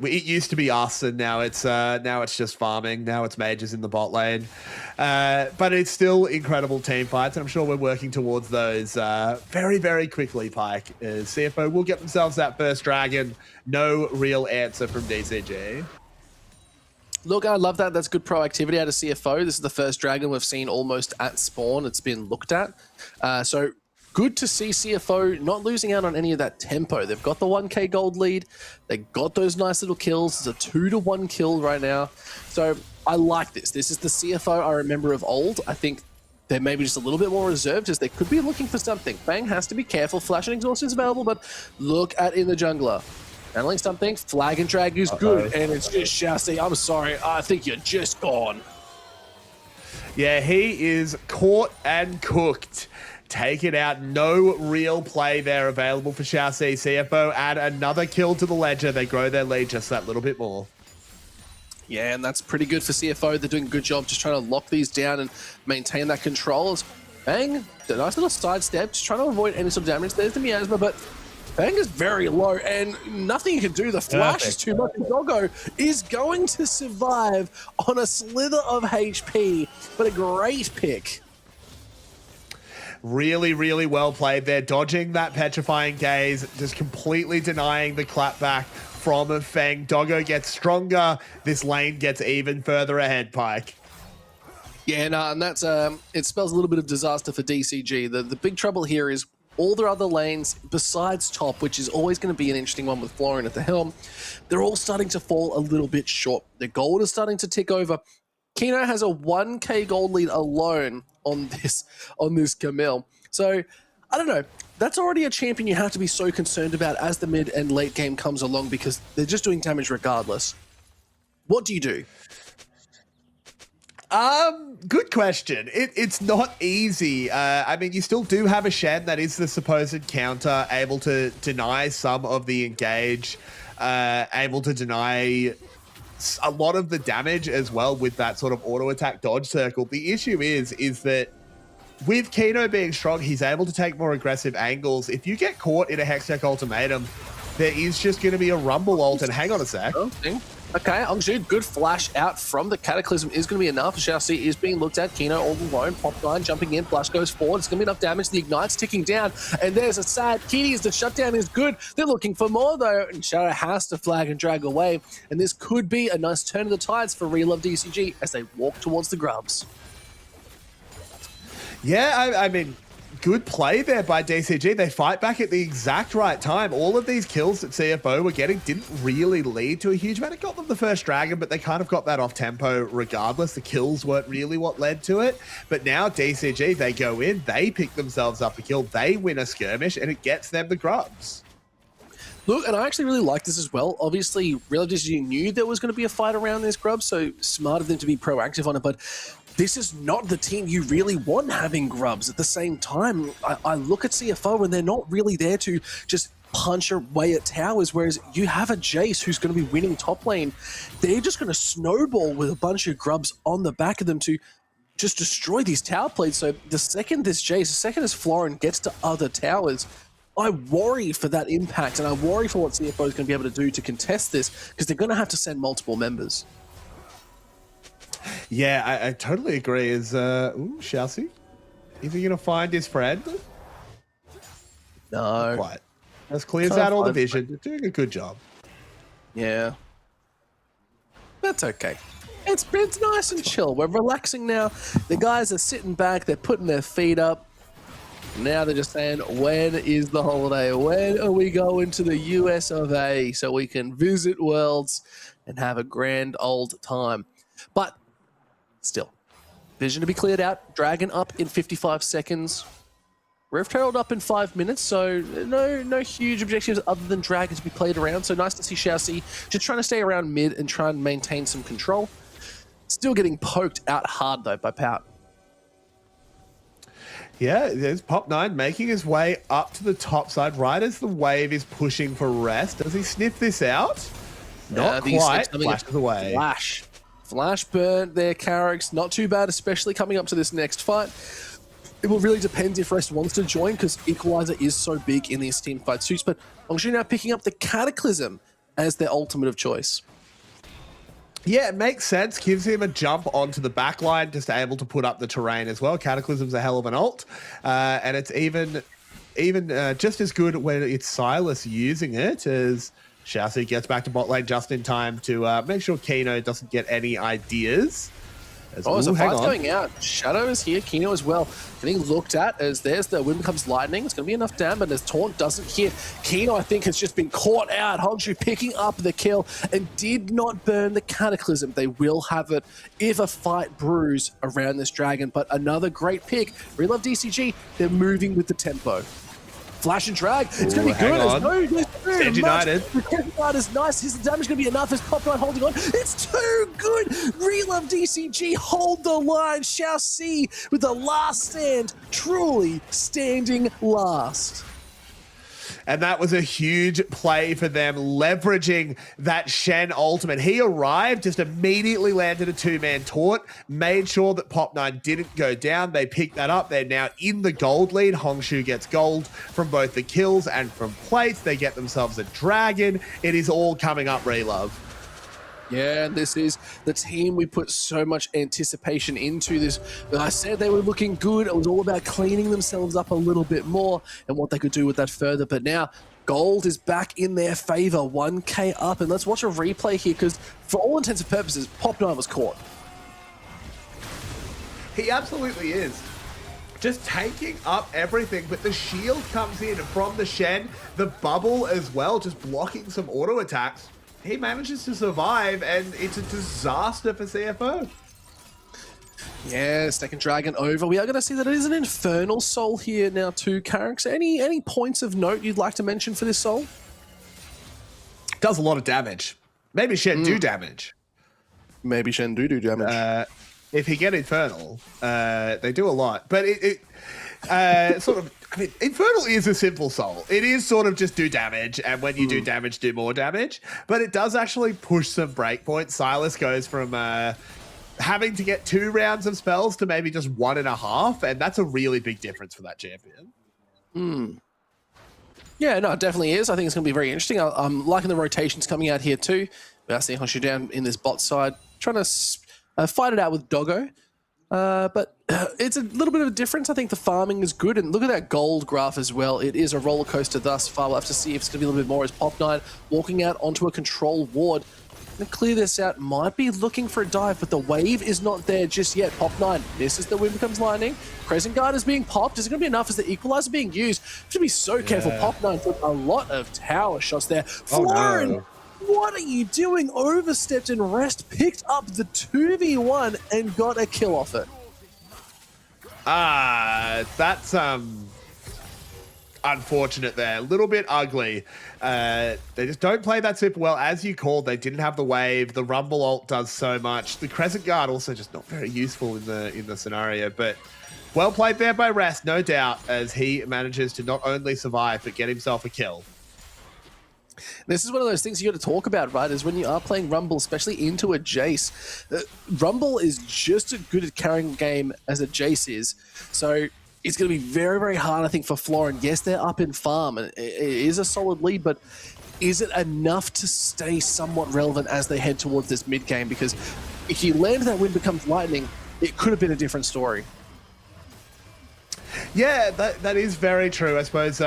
It used to be us, and now it's just farming. Now it's mages in the bot lane, but it's still incredible team fights, and I'm sure we're working towards those very, very quickly. Pike, CFO will get themselves that first dragon. No real answer from DCG. Look, I love that. That's good proactivity out of CFO. This is the first dragon we've seen almost at spawn. It's been looked at. So good to see CFO not losing out on any of that tempo. They've got the 1k gold lead. They got those nice little kills. It's a 2-to-1 kill right now. So I like this. This is the CFO I remember of old. I think they're maybe just a little bit more reserved as they could be looking for something. Fang has to be careful. Flash and exhaust is available, but look at in the jungler. Handling something, flag and drag is good, and it's just Xiaoxi. I'm sorry, I think you're just gone. Yeah, he is caught and cooked. Take it out. No real play there available for Xiaoxi. CFO add another kill to the ledger. They grow their lead just that little bit more. Yeah, and that's pretty good for CFO. They're doing a good job just trying to lock these down and maintain that control. Bang, a nice little sidestep, just trying to avoid any sort of damage. There's the miasma, but Fang is very low and nothing you can do. The flash is too much. Doggo is going to survive on a slither of HP, but a great pick. Really, really well played there. Dodging that petrifying gaze, just completely denying the clapback from Fang. Doggo gets stronger. This lane gets even further ahead, Pike. Yeah, no, and that's it spells a little bit of disaster for DCG. The big trouble here is all their other lanes, besides top, which is always going to be an interesting one with Florin at the helm, they're all starting to fall a little bit short. Their gold is starting to tick over. Kino has a 1k gold lead alone on this Camille. So, I don't know. That's already a champion you have to be so concerned about as the mid and late game comes along because they're just doing damage regardless. What do you do? Good question. It's not easy. I mean, you still do have a Shen that is the supposed counter, able to deny some of the engage, able to deny a lot of the damage as well with that sort of auto attack dodge circle. The issue is that with Kino being strong, he's able to take more aggressive angles. If you get caught in a Hextech ultimatum, there is just going to be a rumble ult. And hang on a sec. Okay, Hongxue, good flash out from the Cataclysm is going to be enough. Xiaoxi is being looked at. Kino all alone. Pop9 jumping in. Flash goes forward. It's going to be enough damage. The Ignite's ticking down. And there's a sad Kitties. The shutdown is good. They're looking for more, though. And Shadow has to flag and drag away. And this could be a nice turn of the tides for Relove DCG as they walk towards the Grubs. Yeah, I mean, good play there by DCG. They fight back at the exact right time. All of these kills that CFO were getting didn't really lead to a huge amount. It got them the first dragon, but they kind of got that off tempo regardless. The kills weren't really what led to it. But now DCG, they go in, they pick themselves up a kill, they win a skirmish, and it gets them the Grubs. Look, and I actually really like this as well. Obviously, Relove DCG knew there was going to be a fight around this Grubs, so smart of them to be proactive on it, but this is not the team you really want having Grubs. At the same time, I look at CFO and they're not really there to just punch away at towers, whereas you have a Jace who's going to be winning top lane. They're just going to snowball with a bunch of Grubs on the back of them to just destroy these tower plates. So the second this Jace, the second this Florin gets to other towers, I worry for that impact, and I worry for what CFO is going to be able to do to contest this, because they're going to have to send multiple members. Yeah, I totally agree. Is Xiaoxi? Is he gonna find his friend? No. Not quite. Just clears out all the vision. Doing a good job. Yeah. That's okay. It's nice and chill. We're relaxing now. The guys are sitting back, they're putting their feet up. Now they're just saying, when is the holiday? When are we going to the US of A so we can visit Worlds and have a grand old time? But still, vision to be cleared out. Dragon up in 55 seconds. Rift Herald up in 5 minutes, so no huge objectives other than Dragon to be played around. So nice to see Xiaoxi just trying to stay around mid and try and maintain some control. Still getting poked out hard, though, by Pout. Yeah, there's Pop9 making his way up to the top side right as the wave is pushing for rest. Does he sniff this out? Not quite. Flashes away. Flash burnt their Carracks. Not too bad, especially coming up to this next fight. It will really depend if Rest wants to join, because Equalizer is so big in these team fight suits. But Hongxue now picking up the Cataclysm as their ultimate of choice. Yeah, it makes sense. Gives him a jump onto the back line, just able to put up the terrain as well. Cataclysm's a hell of an ult. And it's even just as good when it's Silas using it as Xiaoxi gets back to bot lane just in time to make sure Kino doesn't get any ideas. There's a fight going out. Shadow is here, Kino as well. Getting looked at as there's the wind becomes lightning. It's going to be enough damage as Taunt doesn't hit. Kino, I think, has just been caught out. Hongxue picking up the kill and did not burn the Cataclysm. They will have it if a fight brews around this dragon. But another great pick. Relove DCG, they're moving with the tempo. Flash and drag. It's going to be good. There's United. The Kevin is nice. Is the damage going to be enough? Is Pop9 holding on? It's too good. Relove DCG hold the line. Xiaoxi with the last stand. Truly standing last. And that was a huge play for them, leveraging that Shen ultimate. He arrived, just immediately landed a two-man taunt, made sure that Pop9 didn't go down. They picked that up. They're now in the gold lead. Hongxue gets gold from both the kills and from plates. They get themselves a dragon. It is all coming up, Relove. Yeah, and this is the team we put so much anticipation into. This, I said they were looking good. It was all about cleaning themselves up a little bit more and what they could do with that further. But now gold is back in their favor, 1K up. And let's watch a replay here, because for all intents and purposes, Pop9 was caught. He absolutely is. Just taking up everything, but the shield comes in from the Shen, the bubble as well, just blocking some auto attacks. He manages to survive, and it's a disaster for CFO. Yeah, second dragon over. We are going to see that it is an Infernal Soul here now too, Carracks. Any points of note you'd like to mention for this soul? Does a lot of damage. Maybe Shen do damage. Maybe Shen do damage. If he get Infernal, they do a lot. But it sort of... I mean, Infernal is a simple soul. It is sort of just do damage, and when you do damage, do more damage. But it does actually push some breakpoints. Silas goes from having to get 2 rounds of spells to maybe just 1.5, and that's a really big difference for that champion. Yeah, no, it definitely is. I think it's going to be very interesting. I'm liking the rotations coming out here too. We are seeing Honshu down in this bot side, trying to fight it out with Doggo. But it's a little bit of a difference. I think the farming is good. And look at that gold graph as well. It is a roller coaster thus far. We'll have to see if it's going to be a little bit more as Pop9 walking out onto a control ward. To clear this out, might be looking for a dive, but the wave is not there just yet. Pop9 misses the wind becomes lightning. Crescent Guard is being popped. Is it going to be enough? Is the equalizer being used? Have to be so careful. Pop9 took a lot of tower shots there. Florin, no. what are you doing? Overstepped and Rest picked up the 2v1 and got a kill off it. That's unfortunate there. A little bit ugly. They just don't play that super well. As you called, they didn't have the wave. The Rumble ult does so much. The Crescent Guard also just not very useful in the scenario. But well played there by Rest, no doubt, as he manages to not only survive, but get himself a kill. This is one of those things you got to talk about, right? Is when you are playing Rumble, especially into a Jace. Rumble is just as good at carrying the game as a Jace is. So it's going to be very, very hard, I think, for Florin. Yes, they're up in farm, and it is a solid lead, but is it enough to stay somewhat relevant as they head towards this mid game? Because if you land that wind becomes lightning, it could have been a different story. Yeah, that is very true. I suppose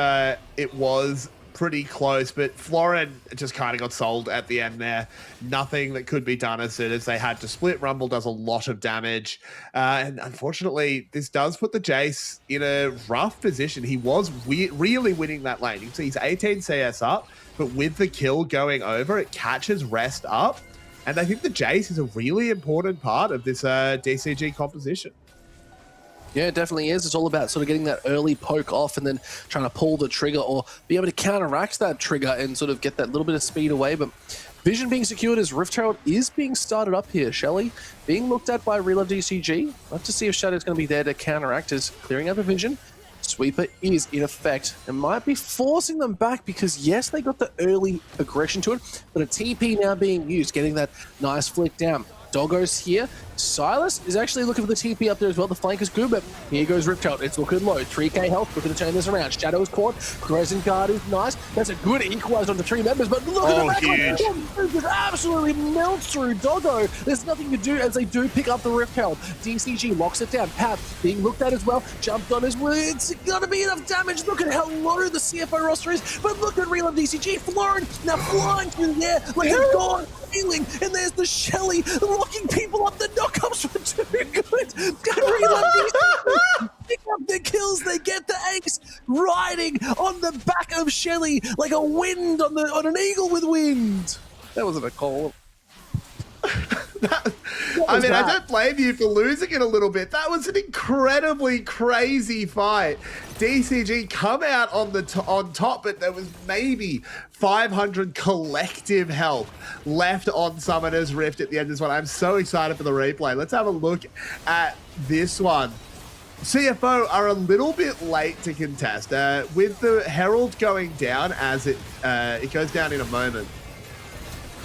it was pretty close, but Florin just kind of got sold at the end there. Nothing that could be done as soon as they had to split. Rumble does a lot of damage. And unfortunately, this does put the Jace in a rough position. He was really winning that lane. You can see he's 18 CS up, but with the kill going over, it catches Rest up. And I think the Jace is a really important part of this DCG composition. Yeah, it definitely is. It's all about sort of getting that early poke off and then trying to pull the trigger or be able to counteract that trigger and sort of get that little bit of speed away. But vision being secured as Rift Herald is being started up here. Shelly being looked at by Real of DCG. Let's to see if Shadow's going to be there to counteract as clearing out the vision. Sweeper is in effect and might be forcing them back because, yes, they got the early aggression to it, but a TP now being used, getting that nice flick down. Doggo's here. Silas is actually looking for the TP up there as well. The flank is good, but here goes Riptail. It's looking low. 3k health, looking to turn this around. Shadow's caught. Crescent Guard is nice. That's a good equalizer on the 3 members, but look at the back. Just absolutely melts through Doggo. There's nothing to do as they do pick up the Riptail. DCG locks it down. Pap being looked at as well. Jumped on his way. It's got to be enough damage. Look at how low the CFO roster is, but look at Real of DCG. Florin now flying through the air like a god. And there's the Shelly locking people up. The knockups were too good. Pick up the kills. They get the ace riding on the back of Shelly like a wind on an eagle with wind. That wasn't a call. I don't blame you for losing it a little bit. That was an incredibly crazy fight. DCG come out on top, but there was maybe 500 collective health left on Summoner's Rift at the end of this one. I'm so excited for the replay. Let's have a look at this one. CFO are a little bit late to contest. With the Herald going down as it goes down in a moment.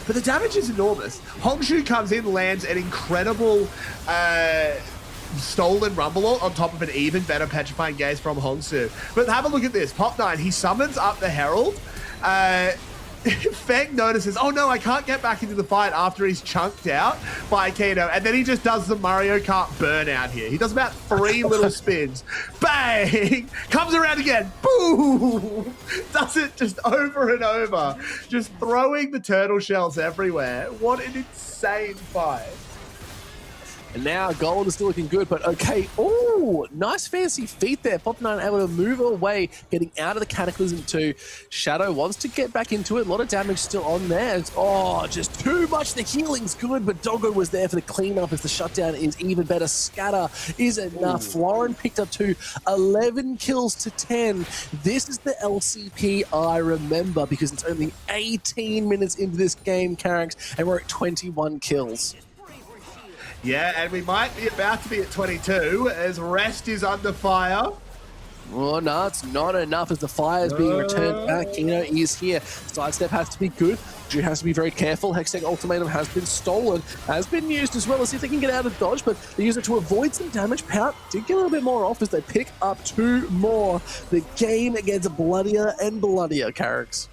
But the damage is enormous. Hongshu comes in, lands an incredible stolen Rumble ult on top of an even better Petrifying Gaze from Hongsu. But have a look at this. Pop9, he summons up the Herald. Feng notices, oh no, I can't get back into the fight after he's chunked out by Kano. And then he just does the Mario Kart burnout here. He does about 3 little spins. Bang! Comes around again. Boom! Does it just over and over. Just throwing the turtle shells everywhere. What an insane fight. And now gold is still looking good, but okay. Oh, nice fancy feat there. Pop9 able to move away, getting out of the Cataclysm 2. Shadow wants to get back into it. A lot of damage still on there. It's, just too much. The healing's good, but Doggo was there for the cleanup as the shutdown is even better. Scatter is enough. Florin picked up 11 kills to 10. This is the LCP I remember because it's only 18 minutes into this game, Carracks, and we're at 21 kills. Yeah, and we might be about to be at 22 as Rest is under fire. Oh, no, it's not enough as the fire is being returned back. Kino is here. Sidestep has to be good. Drew has to be very careful. Hextech Ultimatum has been stolen, has been used as well. Let's see if they can get out of dodge, but they use it to avoid some damage. Pout did get a little bit more off as they pick up 2 more. The game gets bloodier and bloodier, Carricks.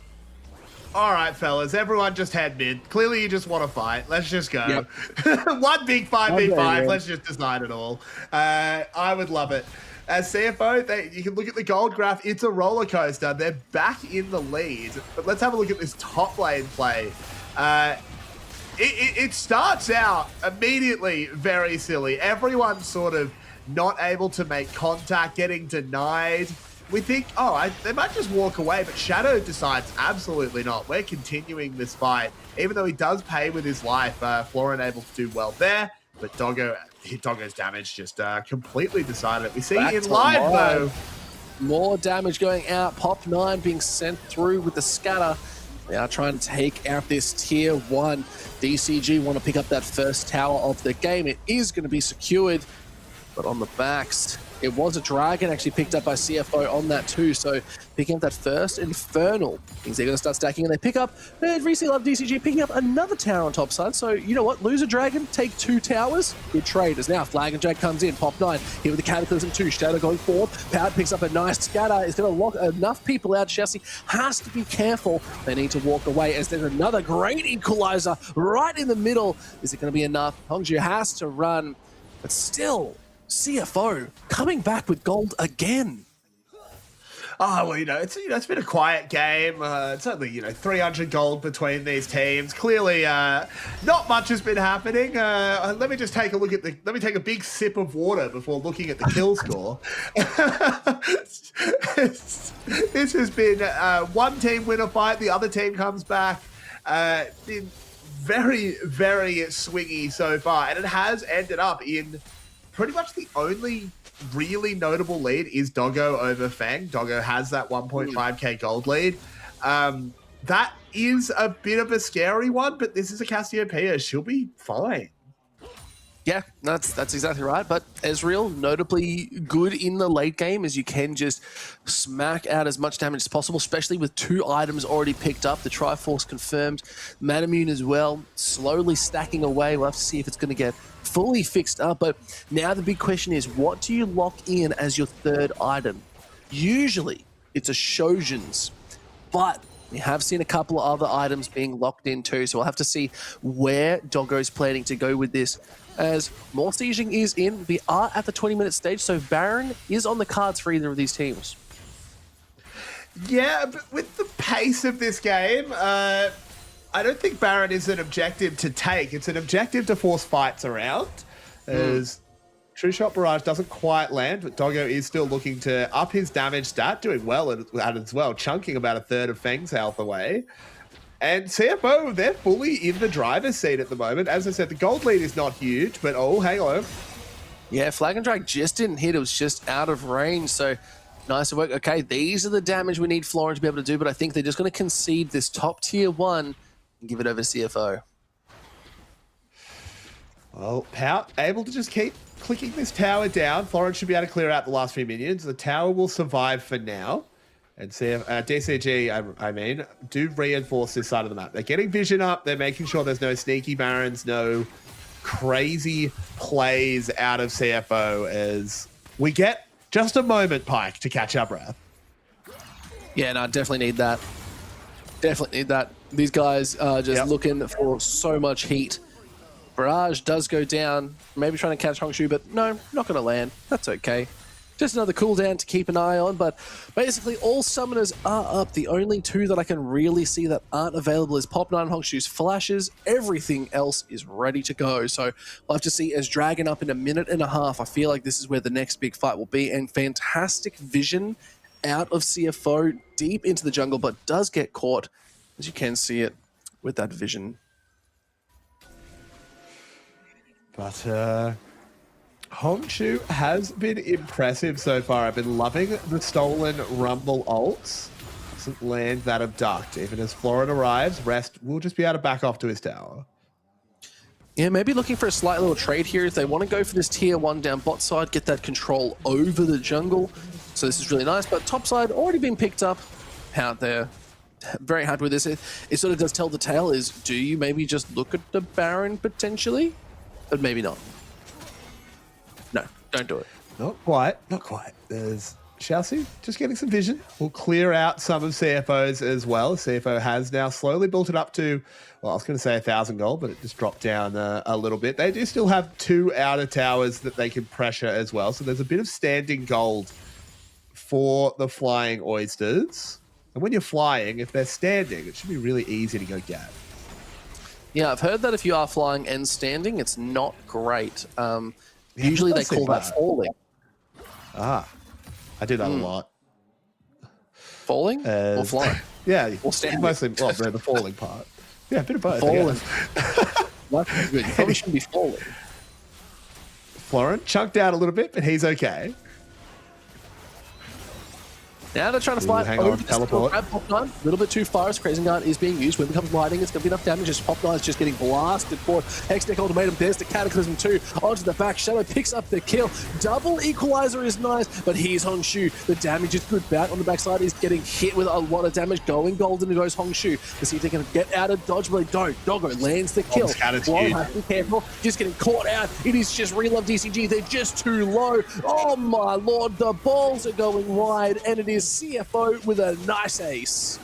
All right, fellas, everyone just head mid. Clearly you just want to fight. Let's just go. Yep. One big 5v5. Let's just decide it all. I would love it. As CFO, you can look at the gold graph. It's a roller coaster. They're back in the lead. But let's have a look at this top lane play. It starts out immediately very silly. Everyone's sort of not able to make contact, getting denied. We think, they might just walk away, but Shadow decides absolutely not. We're continuing this fight. Even though he does pay with his life, Florin able to do well there, but Doggo's damage just completely decided it. We see Back in to live, though. More damage going out. Pop 9 being sent through with the scatter. They are trying to take out this tier 1. DCG want to pick up that first tower of the game. It is going to be secured, but on the backs, it was a dragon actually picked up by CFO on that too. So picking up that first Infernal means they're going to start stacking, and they pick up, recently love DCG picking up another tower on top side. So you know what? Lose a dragon, take 2 towers. Good trade. As now Flag and Jag comes in. Pop 9 here with the Cataclysm 2. Shadow going forward. Pout picks up a nice scatter. It's going to lock enough people out. Chelsea has to be careful. They need to walk away as there's another great equalizer right in the middle. Is it going to be enough? Hongju has to run, but still, CFO coming back with gold again. Oh, well, it's been a quiet game. It's only, 300 gold between these teams. Clearly, not much has been happening. Let me just take a look at let me take a big sip of water before looking at the kill score. This has been one team win a fight, the other team comes back. Been very, very swingy so far, and it has ended up in pretty much the only really notable lead is Doggo over Fang. Doggo has that 1.5k gold lead. That is a bit of a scary one, but this is a Cassiopeia. She'll be fine. Yeah, that's exactly right. But Ezreal, notably good in the late game, as you can just smack out as much damage as possible, especially with 2 items already picked up. The Triforce confirmed, Manamune as well, slowly stacking away. We'll have to see if it's going to get fully fixed up. But now the big question is, what do you lock in as your 3rd item? Usually, it's a Shojin's, but we have seen a couple of other items being locked in too, so we'll have to see where Doggo's planning to go with this. As more sieging is in, we are at the 20-minute stage, so Baron is on the cards for either of these teams. Yeah, but with the pace of this game, I don't think Baron is an objective to take. It's an objective to force fights around, as True Shot Barrage doesn't quite land, but Doggo is still looking to up his damage stat, doing well at it as well, chunking about a third of Feng's health away. And CFO, they're fully in the driver's seat at the moment. As I said, the gold lead is not huge, but oh, hang on. Yeah, Flag and Drag just didn't hit. It was just out of range, so nice work. Okay, these are the damage we need Florin to be able to do, but I think they're just going to concede this top tier 1 and give it over to CFO. Well, Pout able to just keep clicking this tower down. Florin should be able to clear out the last few minions. The tower will survive for now. And DCG, do reinforce this side of the map. They're getting vision up. They're making sure there's no sneaky barons, no crazy plays out of CFO as we get just a moment, Pike, to catch our breath. Yeah, no, definitely need that. Definitely need that. These guys are just looking for so much heat. Barrage does go down, maybe trying to catch Hongshu, but no, not going to land. That's okay. Just another cooldown to keep an eye on, but basically all summoners are up. The only 2 that I can really see that aren't available is Pop 9 and Hongshu's flashes. Everything else is ready to go. So we'll have to see as Dragon up in a minute and a half. I feel like this is where the next big fight will be, and fantastic vision out of CFO deep into the jungle, but does get caught, as you can see it with that vision. But Hongshu has been impressive so far. I've been loving the stolen Rumble ults. Doesn't land that abduct. Even as Florin arrives, Rest will just be able to back off to his tower. Yeah, maybe looking for a slight little trade here. If they want to go for this tier 1 down bot side, get that control over the jungle, So this is really nice, but top side already been picked up out there. Very happy with this. It sort of does tell the tale is, do you maybe just look at the Baron potentially? But maybe not. No, don't do it. Not quite. Not quite. There's Chelsea just getting some vision. We'll clear out some of CFO's as well. CFO has now slowly built it up to, well, I was going to say 1,000 gold, but it just dropped down a little bit. They do still have 2 outer towers that they can pressure as well. So there's a bit of standing gold for the Flying Oysters. And when you're flying, if they're standing, it should be really easy to go get. Yeah, I've heard that if you are flying and standing, it's not great. Usually they call that falling. Ah, I do that a lot. Falling or flying? Yeah, or standing. Mostly, well, no, the falling part. Yeah, a bit of both. Falling. That's good. You probably shouldn't be falling. Florent chunked out a little bit, but he's okay. Now they're trying to fight hang over on, this teleport. grab Pop 9. A little bit too far as Crazy Guard is being used. When it becomes lighting, it's going to be enough damage as Pop 9 is just getting blasted forward. Hextech Ultimatum, there's the Cataclysm 2 onto the back. Shadow picks up the kill. Double Equalizer is nice, but here's Hongshu. The damage is good. Back on the backside is getting hit with a lot of damage. Going golden goes Hongshu to see if they can get out of dodge, but they don't. Doggo lands the kill. Florent has to be careful. Just getting caught out. It is just Relove DCG. They're just too low. Oh my lord, the balls are going wide, and it is CFO with a nice ace.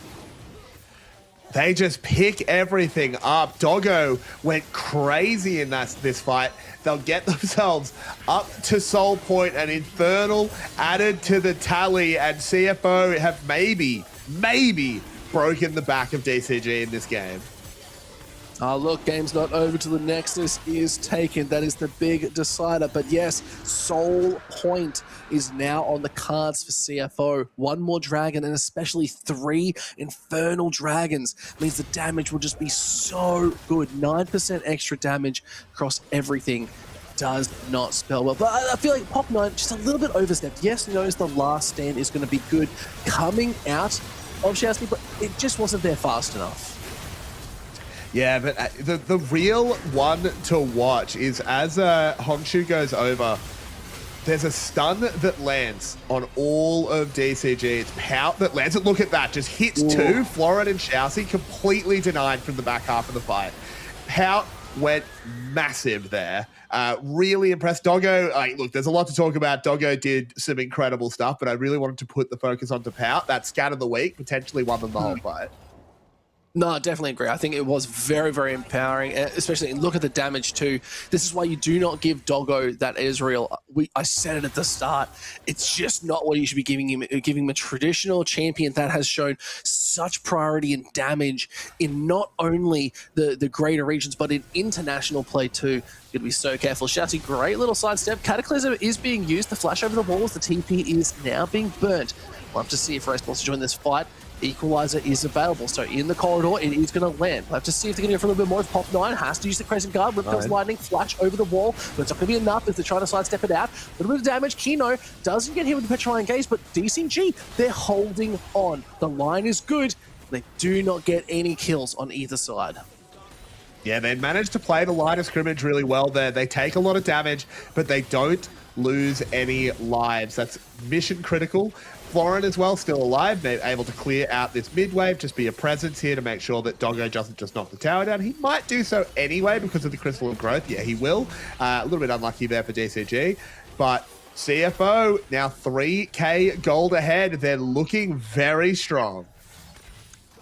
They just pick everything up. Doggo went crazy in this fight. They'll get themselves up to Soul Point and Infernal added to the tally, and CFO have maybe broken the back of DCG in this game. Look, game's not over till the Nexus is taken. That is the big decider. But yes, Soul Point is now on the cards for CFO. 1 more dragon, and especially 3 Infernal Dragons, means the damage will just be so good. 9% extra damage across everything does not spell well. But I feel like Pop 9 just a little bit overstepped. Yes, knows the last stand is going to be good coming out of Shasty, but it just wasn't there fast enough. Yeah, but the real one to watch is as Hongshu goes over, there's a stun that lands on all of DCG. It's Pout that lands. Look at that. Just hits 2. Florent and Chelsea completely denied from the back half of the fight. Pout went massive there. Really impressed. Doggo, look, there's a lot to talk about. Doggo did some incredible stuff, but I really wanted to put the focus onto Pout. That scat of the week potentially won them the whole fight. No, I definitely agree. I think it was very, very empowering, especially look at the damage too. This is why you do not give Doggo that Ezreal. I said it at the start. It's just not what you should be giving him. Giving him a traditional champion that has shown such priority and damage in not only the greater regions, but in international play too. You're going to be so careful. Shouty, great little sidestep. Cataclysm is being used. The flash over the walls. The TP is now being burnt. We'll have to see if Race wants to join this fight. Equalizer is available, so in the corridor it is going to land. We'll have to see if they're going to go for a little bit more. Pop 9 has to use the Crescent Guard. Rip comes lightning, flash over the wall, but it's not going to be enough as they're trying to sidestep it out. A little bit of damage. Kino doesn't get hit with the Petrifying Gaze, but DCG, they're holding on. The line is good. They do not get any kills on either side. Yeah, they managed to play the line of scrimmage really well there. They take a lot of damage, but they don't lose any lives. That's mission critical. Florent as well, still alive. They're able to clear out this mid wave, just be a presence here to make sure that Doggo doesn't just knock the tower down. He might do so anyway because of the Crystal of Growth. Yeah, he will. A little bit unlucky there for DCG, but CFO now 3k gold ahead. They're looking very strong.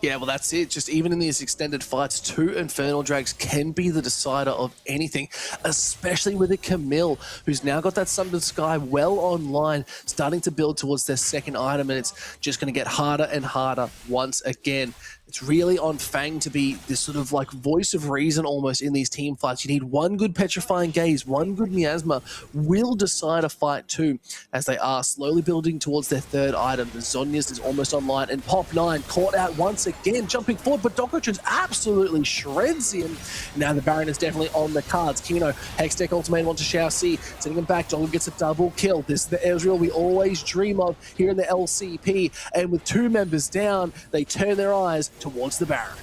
Yeah, well, that's it. Just even in these extended fights, 2 Infernal Drags can be the decider of anything, especially with a Camille, who's now got that Sun to the Sky well online, starting to build towards their second item, and it's just going to get harder and harder once again. It's really on Fang to be this sort of like voice of reason almost in these team fights. You need 1 good Petrifying Gaze, 1 good Miasma will decide a fight too, as they are slowly building towards their 3rd item. The Zhonya's is almost online, and Pop 9 caught out once again, jumping forward, but Doggo absolutely shreds him. Now the Baron is definitely on the cards. Kino, Hextech Ultimatum onto Xiao Si, sending him back. Doggo gets a double kill. This is the Ezreal we always dream of here in the LCP, and with 2 members down, they turn their eyes towards the Baron.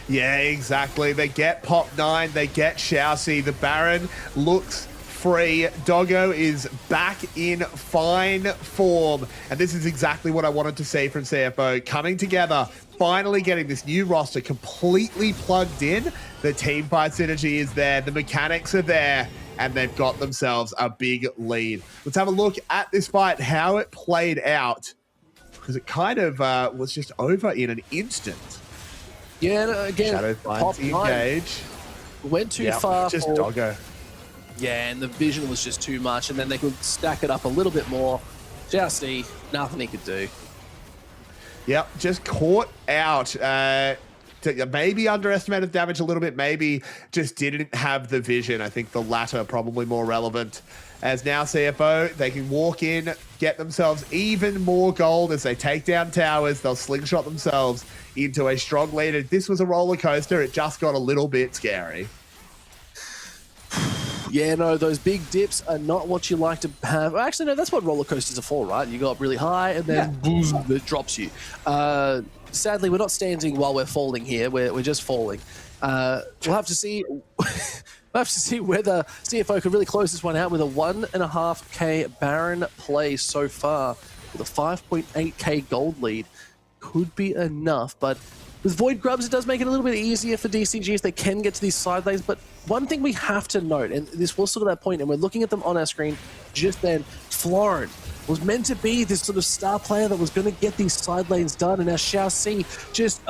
Yeah, exactly. They get Pop 9, they get Xiao Si. The Baron looks free. Doggo is back in fine form. And this is exactly what I wanted to see from CFO. Coming together, finally getting this new roster completely plugged in. The team fight synergy is there. The mechanics are there. And they've got themselves a big lead. Let's have a look at this fight, how it played out. Because it kind of was just over in an instant. Yeah, no, again, Shadow finds the engage. Went too far. Just Doggo. Yeah, and the vision was just too much. And then they could stack it up a little bit more. Jousty, nothing he could do. Yep, just caught out. Maybe underestimated damage a little bit, maybe just didn't have the vision. I think the latter probably more relevant. As now CFO, they can walk in, get themselves even more gold as they take down towers. They'll slingshot themselves into a strong lead. If this was a roller coaster, it just got a little bit scary. Yeah, no, those big dips are not what you like to have. Actually, no, that's what roller coasters are for, right? You go up really high and then boom, it drops you. Sadly, we're not standing while we're falling here. We're just falling. We'll have to see. We'll have to see whether CFO could really close this one out with a 1.5k Baron play so far with a 5.8k gold lead. Could be enough, but with Void Grubs, it does make it a little bit easier for DCG if they can get to these side lanes. But one thing we have to note, and this was sort of that point, and we're looking at them on our screen just then, Florin was meant to be this sort of star player that was going to get these side lanes done, and now shall see just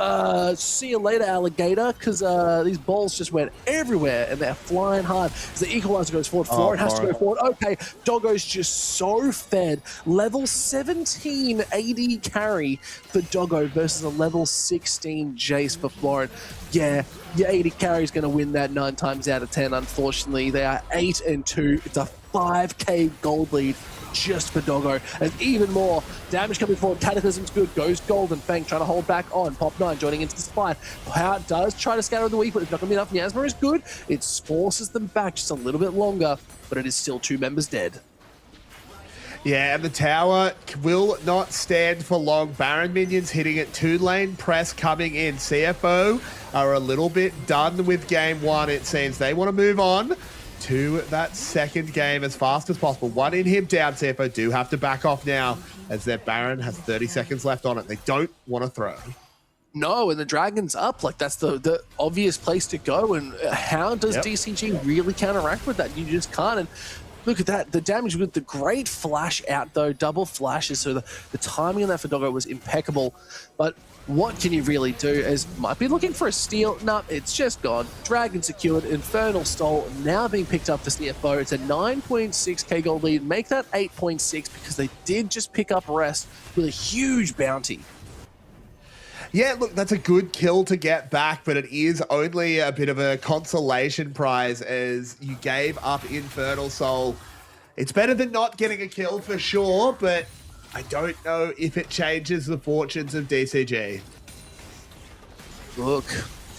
see you later, alligator, because these balls just went everywhere and they're flying hard. As the equalizer goes forward, Florin has to go forward. Okay, Doggo's just so fed. Level 17 AD carry for Doggo versus a level 16 Jace for Florin. Yeah, your AD carry is going to win that 9 times out of 10, unfortunately. They are 8-2. It's a 5k gold lead just for Doggo, and even more damage coming forward. Cataclysm's good, goes Golden Fang trying to hold back on. Pop9 joining into this fight. How it does try to scatter the weak, but it's not going to be enough. Miasma is good. It forces them back just a little bit longer, but it is still 2 members dead. Yeah, and the tower will not stand for long. Baron minions hitting it, 2-lane press coming in. CFO are a little bit done with game 1, it seems. They want to move on to that second game as fast as possible. 1 inhib down. CFO do have to back off now as their Baron has 30 seconds left on it. They don't want to throw. No, and the Dragon's up. Like, that's the obvious place to go. And how does DCG really counteract with that? You just can't. And look at that. The damage with the great flash out, though. Double flashes. So the timing on that for Doggo was impeccable. But what can you really do? As might be looking for a steal. No, it's just gone. Dragon secured. Infernal Soul now being picked up for CFO. It's a 9.6k gold lead. Make that 8.6 because they did just pick up Rest with a huge bounty. Yeah, look, that's a good kill to get back, but it is only a bit of a consolation prize as you gave up Infernal Soul. It's better than not getting a kill for sure, but I don't know if it changes the fortunes of DCG. Look,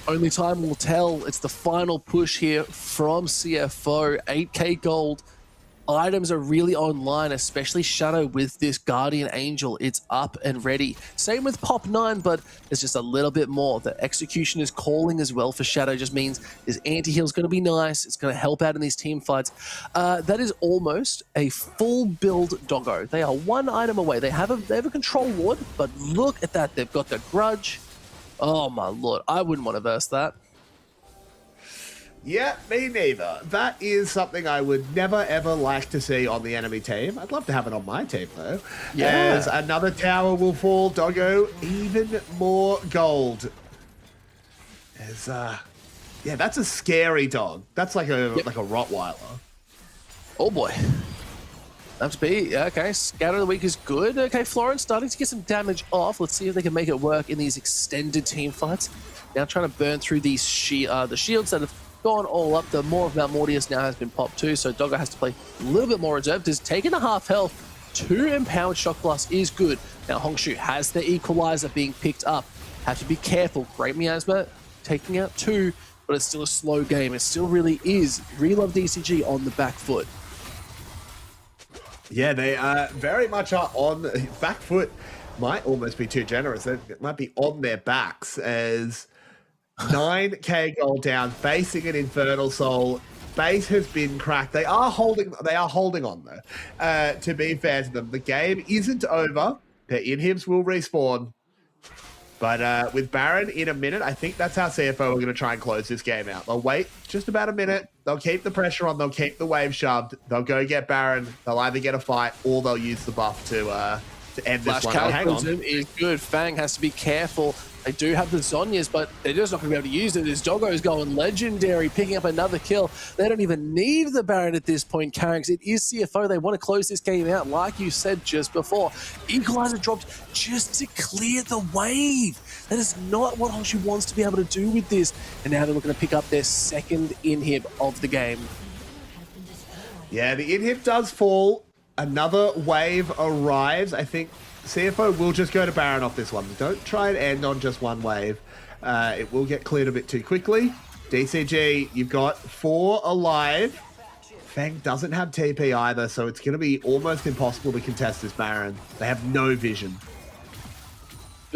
only time will tell. It's the final push here from CFO. 8k gold. Items are really online, especially Shadow with this Guardian Angel. It's up and ready. Same with Pop9, but there's just a little bit more. The execution is calling as well for Shadow. Just means his anti-heal is going to be nice. It's going to help out in these team fights. That is almost a full build Doggo. They are 1 item away. They have a control ward, but look at that. They've got the grudge. Oh my lord, I wouldn't want to verse that. Yeah, me neither. That is something I would never ever like to see on the enemy team. I'd love to have it on my team though. Yeah. As another tower will fall, Doggo, even more gold. As yeah, that's a scary dog. That's like a Rottweiler. Oh boy. Have to be. Okay, Scatter of the Week is good. Okay, Florence starting to get some damage off. Let's see if they can make it work in these extended team fights. Now trying to burn through these the shields that have gone all up. The Maw of Mount Mortius now has been popped too, so Doggo has to play a little bit more reserved. Has taken a half health. 2 empowered shock blast is good. Now Hongshu has the equalizer being picked up. Have to be careful. Great Miasma taking out 2, but it's still a slow game. It still really is Relove DCG on the back foot. Yeah, they very much are on the back foot. Might almost be too generous. It might be on their backs as 9k gold down, facing an Infernal Soul. base has been cracked. They are holding on though. To be fair to them, the game isn't over. Their inhibs will respawn. But with Baron in a minute, I think that's how CFO are going to try and close this game out. They'll wait just about a minute. They'll keep the pressure on. They'll keep the wave shoved. They'll go get Baron. They'll either get a fight or they'll use the buff to end this one. Hang on. Is good. Fang has to be careful. They do have the Zhonyas, but they're just not going to be able to use it. This Doggo's going legendary, picking up another kill. They don't even need the Baron at this point, Carrings. It is CFO. They want to close this game out, like you said just before. Equalizer dropped just to clear the wave. That is not what Hongshu wants to be able to do with this. And now they're looking to pick up their second inhib of the game. Yeah, the inhib does fall. Another wave arrives. I think CFO will just go to Baron off this one. Don't try and end on just one wave. It will get cleared a bit too quickly. DCG, you've got 4 alive. Fang doesn't have TP either, so it's going to be almost impossible to contest this Baron. They have no vision.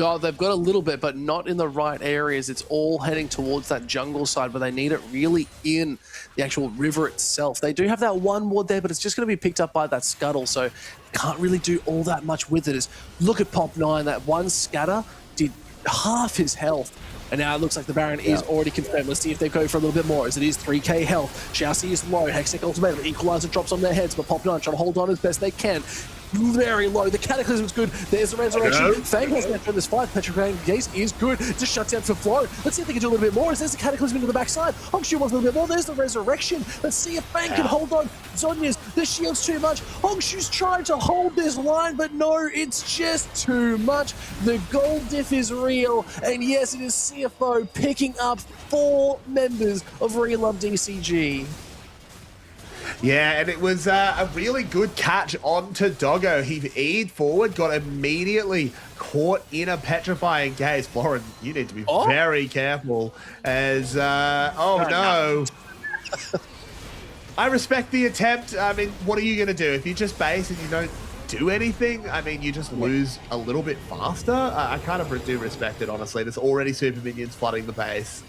Oh, they've got a little bit, but not in the right areas. It's all heading towards that jungle side, but they need it really in the actual river itself. They do have that one ward there, but it's just going to be picked up by that scuttle, so can't really do all that much with it. Look at Pop 9, that one scatter did half his health. And now it looks like the Baron is already confirmed. Let's see if they go for a little bit more, as it is 3k health. Xiaoxi is low. Hextech ultimatum. Equalizer drops on their heads, but Pop 9 trying to hold on as best they can. Very low. The Cataclysm's good. There's the resurrection. Fang has left from this fight. Petrograd Gaze is good. Just shuts down for Flow. Let's see if they can do a little bit more. As there's the Cataclysm into the backside. Hongshu wants a little bit more. There's the resurrection. Let's see if Fang can hold on. Zhonya's, the shield's too much. Hongshu's trying to hold this line, but no, it's just too much. The gold diff is real. And yes, it is CFO picking up 4 members of Relove DCG. Yeah, and it was a really good catch onto Doggo. He E'd forward, got immediately caught in a petrifying gaze. Florin, you need to be very careful as, no. I respect the attempt. I mean, what are you going to do? If you just base and you don't do anything, I mean, you just lose a little bit faster. I kind of do respect it, honestly. There's already super minions flooding the base.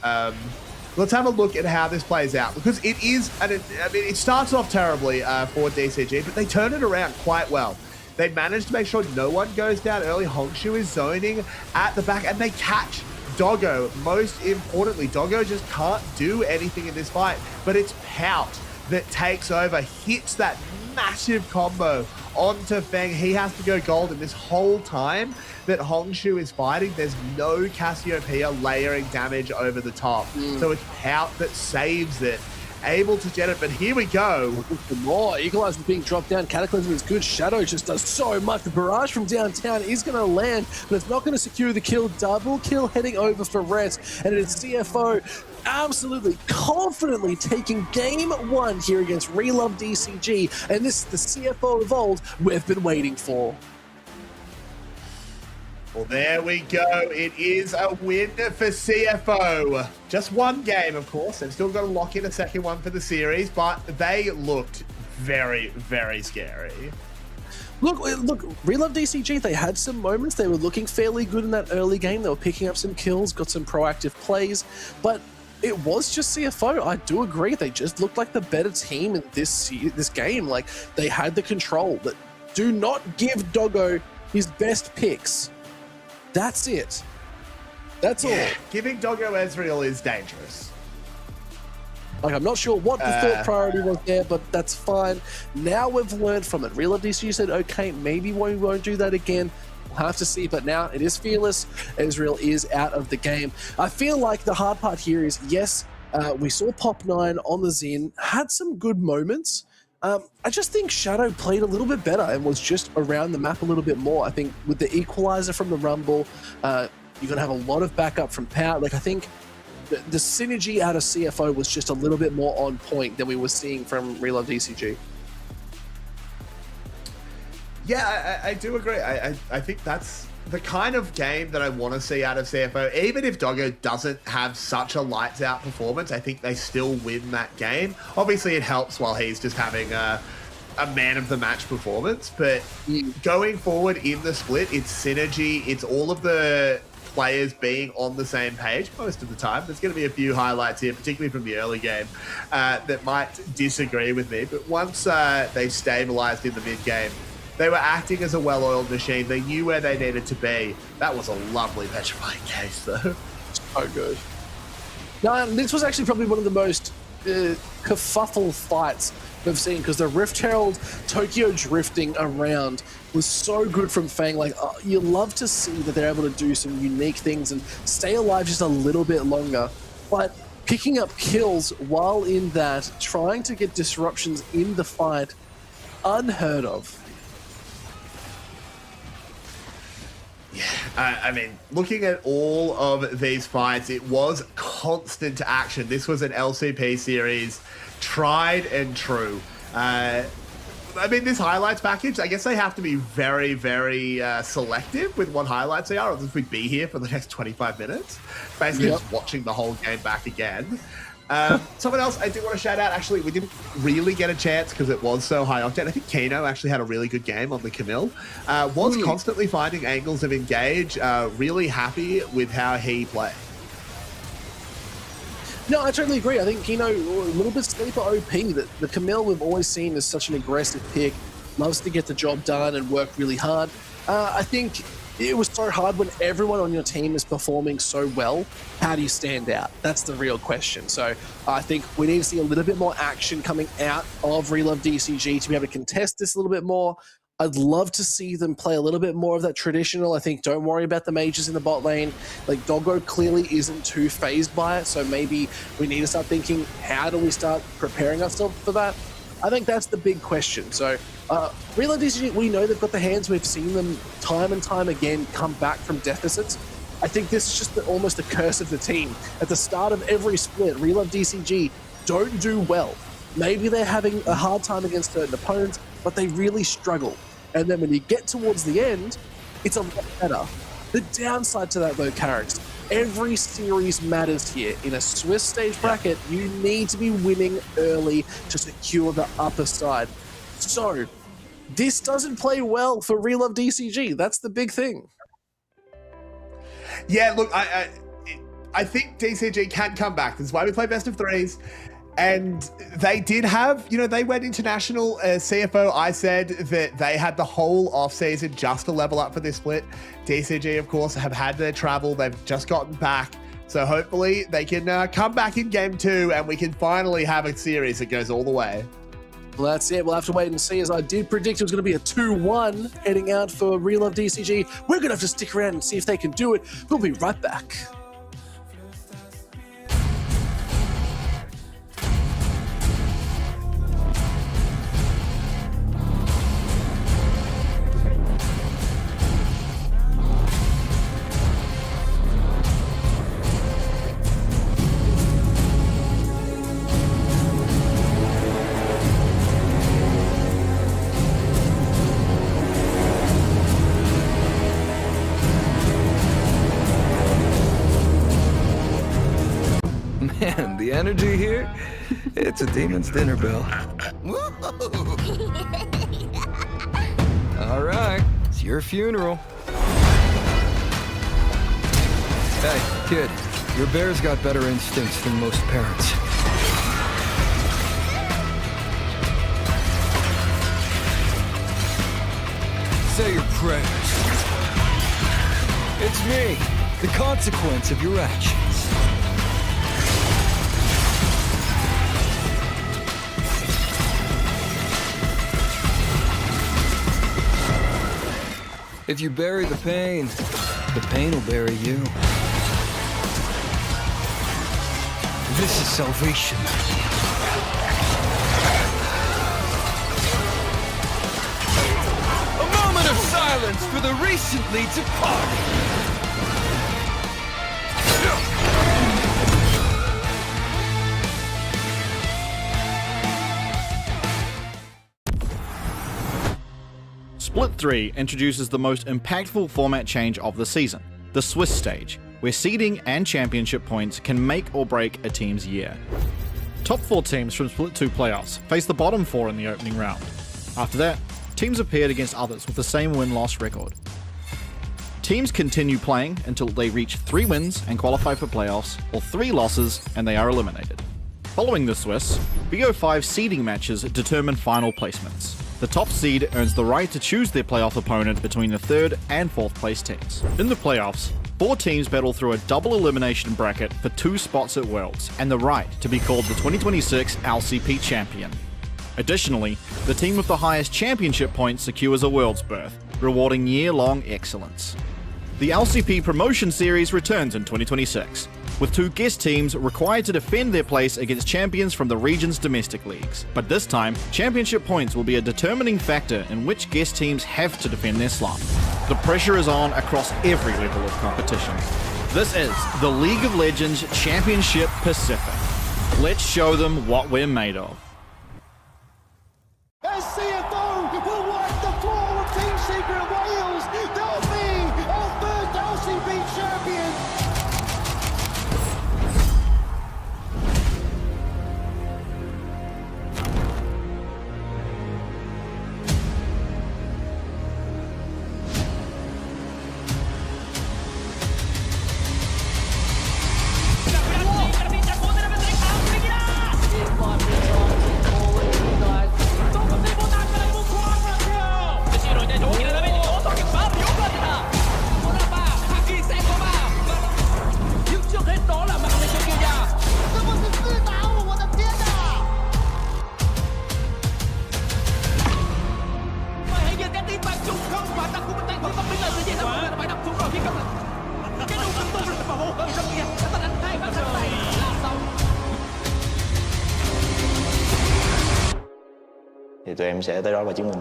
Let's have a look at how this plays out, because it is, it starts off terribly for DCG, but they turn it around quite well. They manage to make sure no one goes down early. Hongshu is zoning at the back, and they catch Doggo. Most importantly, Doggo just can't do anything in this fight, but it's Pout that takes over, hits that massive combo onto Feng. He has to go gold, and this whole time that Hongshu is fighting, there's no Cassiopeia layering damage over the top. So it's Pout that saves it, able to get it, but here we go. For more. Equalizer being dropped down. Cataclysm is good. Shadow just does so much. The barrage from downtown is going to land, but it's not going to secure the kill. Double kill heading over for Rest, and it is CFO absolutely confidently taking game 1 here against Relove DCG, and this is the CFO of old we've been waiting for. Well, there we go. It is a win for CFO. Just one game, of course. They've still got to lock in a second one for the series, but they looked very, very scary. Look, Relove DCG, they had some moments. They were looking fairly good in that early game. They were picking up some kills, got some proactive plays, but it was just CFO. I do agree. They just looked like the better team in this game. Like, they had the control. But do not give Doggo his best picks. That's it. That's all. Giving Doggo Ezreal is dangerous. Like, I'm not sure what the thought priority was there, but that's fine. Now we've learned from it. Relove DCG said, okay, maybe we won't do that again. We'll have to see, but now it is Fearless. Ezreal is out of the game. I feel like the hard part here is, yes, we saw Pop 9 on the Xin, had some good moments. I just think Shadow played a little bit better and was just around the map a little bit more. I think with the Equalizer from the Rumble, you're going to have a lot of backup from Power. Like, I think the synergy out of CFO was just a little bit more on point than we were seeing from Relove DCG. Yeah, I do agree. I think that's the kind of game that I want to see out of CFO. Even if Doggo doesn't have such a lights out performance, I think they still win that game. Obviously, it helps while he's just having a man of the match performance. But going forward in the split, it's synergy. It's all of the players being on the same page most of the time. There's going to be a few highlights here, particularly from the early game, that might disagree with me. But once they stabilized in the mid-game, they were acting as a well-oiled machine. They knew where they needed to be. That was a lovely petrifying case, though. So good. No, this was actually probably one of the most kerfuffle fights we've seen, because the Rift Herald Tokyo drifting around was so good from Fang. Like, you love to see that they're able to do some unique things and stay alive just a little bit longer. But picking up kills while in that, trying to get disruptions in the fight, unheard of. Yeah, I mean, looking at all of these fights, it was constant action. This was an LCP series, tried and true. I mean, this highlights package, I guess they have to be very, very selective with what highlights they are, or else we'd be here for the next 25 minutes, basically just watching the whole game back again. Someone else I do want to shout out, actually, we didn't really get a chance because it was so high octane. I think Keno actually had a really good game on the Camille. Was constantly finding angles of engage, really happy with how he played. No, I totally agree. I think Keno, a little bit sleeper OP. The Camille we've always seen as such an aggressive pick, loves to get the job done and work really hard. I think it was so hard when everyone on your team is performing so well. How do you stand out? That's the real question. So I think we need to see a little bit more action coming out of Relove DCG to be able to contest this a little bit more. I'd love to see them play a little bit more of that traditional. I think don't worry about the mages in the bot lane. Like, Doggo clearly isn't too phased by it, so maybe we need to start thinking, how do we start preparing ourselves for that? I think that's the big question. So Relove DCG, we know they've got the hands. We've seen them time and time again come back from deficits. I think this is just almost the curse of the team. At the start of every split, Relove DCG don't do well. Maybe they're having a hard time against certain opponents, but they really struggle. And then when you get towards the end, it's a lot better. The downside to that, though, Carrix, every series matters here. In a Swiss stage bracket, you need to be winning early to secure the upper side. So, this doesn't play well for Relove DCG. That's the big thing. Yeah, look, I think DCG can come back. This is why we play best of threes. And they did have, they went international. CFO, I said that they had the whole off-season just to level up for this split. DCG, of course, have had their travel. They've just gotten back. So hopefully they can come back in game 2 and we can finally have a series that goes all the way. Well, that's it. We'll have to wait and see. As I did predict, it was going to be a 2-1 heading out for Relove DCG. We're going to have to stick around and see if they can do it. We'll be right back. Man, the energy here, it's a demon's dinner bell. All right, it's your funeral. Hey, kid, your bear's got better instincts than most parents. Say your prayers. It's me, the consequence of your actions. If you bury the pain will bury you. This is salvation. A moment of silence for the recently departed. Split 3 introduces the most impactful format change of the season, the Swiss stage, where seeding and championship points can make or break a team's year. Top 4 teams from Split 2 playoffs face the bottom 4 in the opening round. After that, teams appeared against others with the same win-loss record. Teams continue playing until they reach 3 wins and qualify for playoffs, or 3 losses and they are eliminated. Following the Swiss, BO5 seeding matches determine final placements. The top seed earns the right to choose their playoff opponent between the 3rd and 4th place teams. In the playoffs, 4 teams battle through a double elimination bracket for 2 spots at Worlds and the right to be called the 2026 LCP champion. Additionally, the team with the highest championship points secures a Worlds berth, rewarding year-long excellence. The LCP Promotion Series returns in 2026, with 2 guest teams required to defend their place against champions from the region's domestic leagues. But this time, championship points will be a determining factor in which guest teams have to defend their slot. The pressure is on across every level of competition. This is the League of Legends Championship Pacific. Let's show them what we're made of. As CFO will wipe the floor with Team Secret Wales. They'll be our first LCP champion. Thì tụi em sẽ tới đó và chứng minh.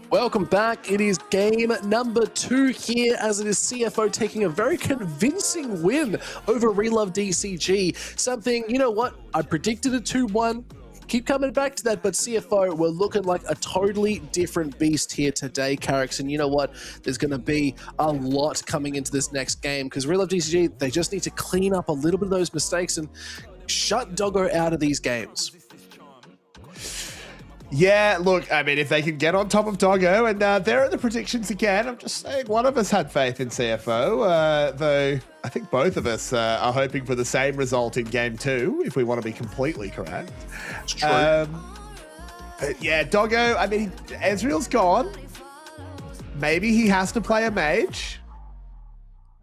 Welcome back. It is game number 2 here, as it is CFO taking a very convincing win over Relove DCG. Something, you know what, I predicted a 2-1. Keep coming back to that, but CFO, we're looking like a totally different beast here today, Carrix. And you know what? There's going to be a lot coming into this next game, because Relove DCG, they just need to clean up a little bit of those mistakes and shut Doggo out of these games. Yeah, look, I mean, if they can get on top of Doggo, and there are the predictions again. I'm just saying one of us had faith in CFO, though I think both of us are hoping for the same result in game 2, if we want to be completely correct. It's true. Yeah, Doggo, I mean, Ezreal's gone. Maybe he has to play a mage.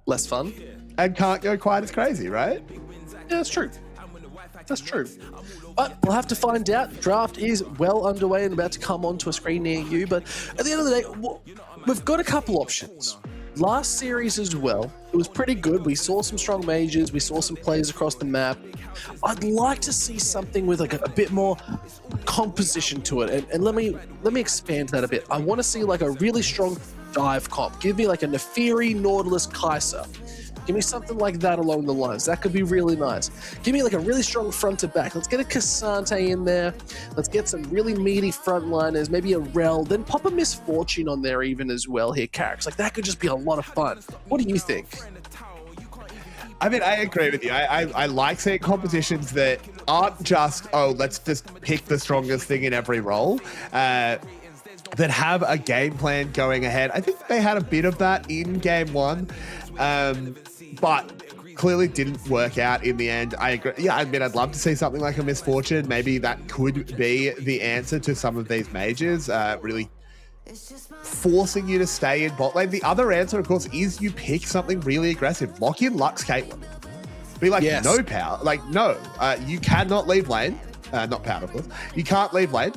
Less fun. And can't go quite as crazy, right? Yeah, that's true. That's true. But we'll have to find out. Draft is well underway and about to come onto a screen near you. But at the end of the day, we've got a couple options. Last series as well, it was pretty good. We saw some strong mages. We saw some plays across the map. I'd like to see something with like a bit more composition to it. And let me expand that a bit. I want to see like a really strong dive comp. Give me like a Neferi, Nautilus, Kai'Sa. Give me something like that along the lines. That could be really nice. Give me like a really strong front to back. Let's get a Cassante in there. Let's get some really meaty frontliners, maybe a Rel, then pop a Misfortune on there even as well here, Carrick. Like that could just be a lot of fun. What do you think? I mean, I agree with you. I like seeing competitions that aren't just, oh, let's just pick the strongest thing in every role, that have a game plan going ahead. I think they had a bit of that in game one, but clearly didn't work out in the end. I agree. Yeah, I mean, I'd love to see something like a Misfortune. Maybe that could be the answer to some of these majors, really forcing you to stay in bot lane. The other answer, of course, is you pick something really aggressive. Lock in Lux Caitlyn. Be like, Yes. no power. Like, no, you cannot leave lane. Not power, of course. You can't leave lane.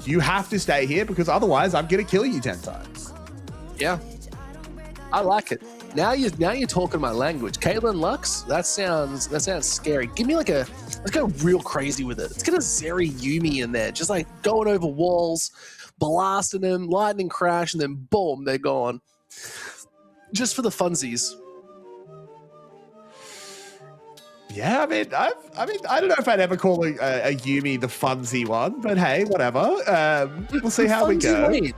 You have to stay here because otherwise I'm going to kill you 10 times. Yeah, I like it. Now you're talking my language. Caitlyn Lux, that sounds scary. Give me let's go real crazy with it. Let's get a Zeri Yumi in there, just like going over walls, blasting them, lightning crash, and then boom, they're gone. Just for the funsies. Yeah, I mean, I don't know if I'd ever call a Yumi the funsy one, but hey, whatever. We'll see how we go. Lane.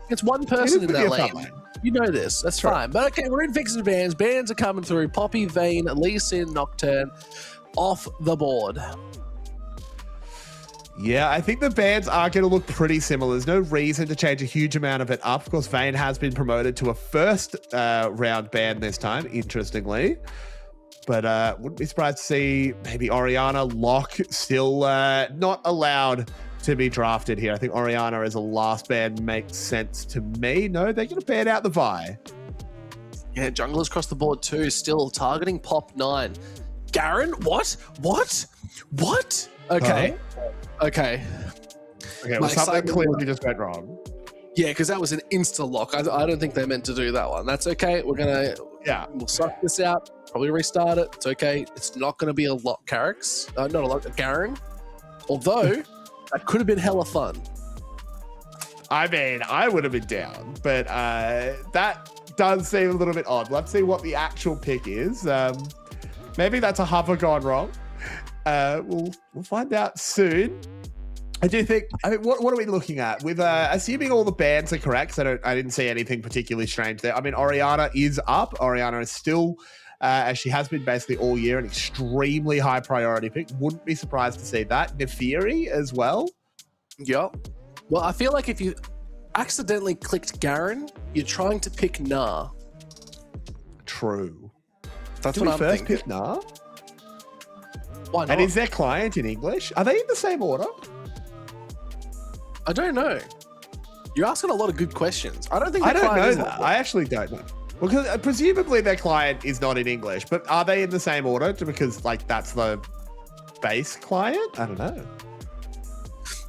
It's one person in that lane. You know this. That's fine. But okay, we're in fixes bans. Bans are coming through. Poppy, Vayne, Lee Sin, Nocturne off the board. Yeah, I think the bans are going to look pretty similar. There's no reason to change a huge amount of it up. Of course, Vayne has been promoted to a first round ban this time, interestingly. But wouldn't be surprised to see maybe Orianna Locke still not allowed to be drafted here. I think Orianna as a last ban makes sense to me. No, they're going to ban out the Vi. Yeah, junglers across the board too, still targeting Pop 9. Garen? What? Okay. Okay. Well, something clearly just went wrong. Yeah, because that was an insta-lock. I don't think they meant to do that one. That's okay. We'll suck this out. Probably restart it. It's okay. It's not going to be a lot, Carricks. Not a lot, Garen. Although, that could have been hella fun. I mean, I would have been down, but that does seem a little bit odd. Let's see what the actual pick is. Maybe that's a hover gone wrong. We'll find out soon. I do think. I mean, what are we looking at? With assuming all the bans are correct, so I didn't see anything particularly strange there. I mean, Orianna is up. Orianna is still, as she has been basically all year, an extremely high priority pick. Wouldn't be surprised to see that. Nefiri as well. Yep. Well, I feel like if you accidentally clicked Garen, you're trying to pick Nah. True. That's Did what we I'm first thinking. pick Nah? Why not? And is their client in English? Are they in the same order? I don't know. You're asking a lot of good questions. I don't think. I don't know that. I actually don't know. Well, because presumably their client is not in English, but are they in the same order? Because like that's the base client. I don't know.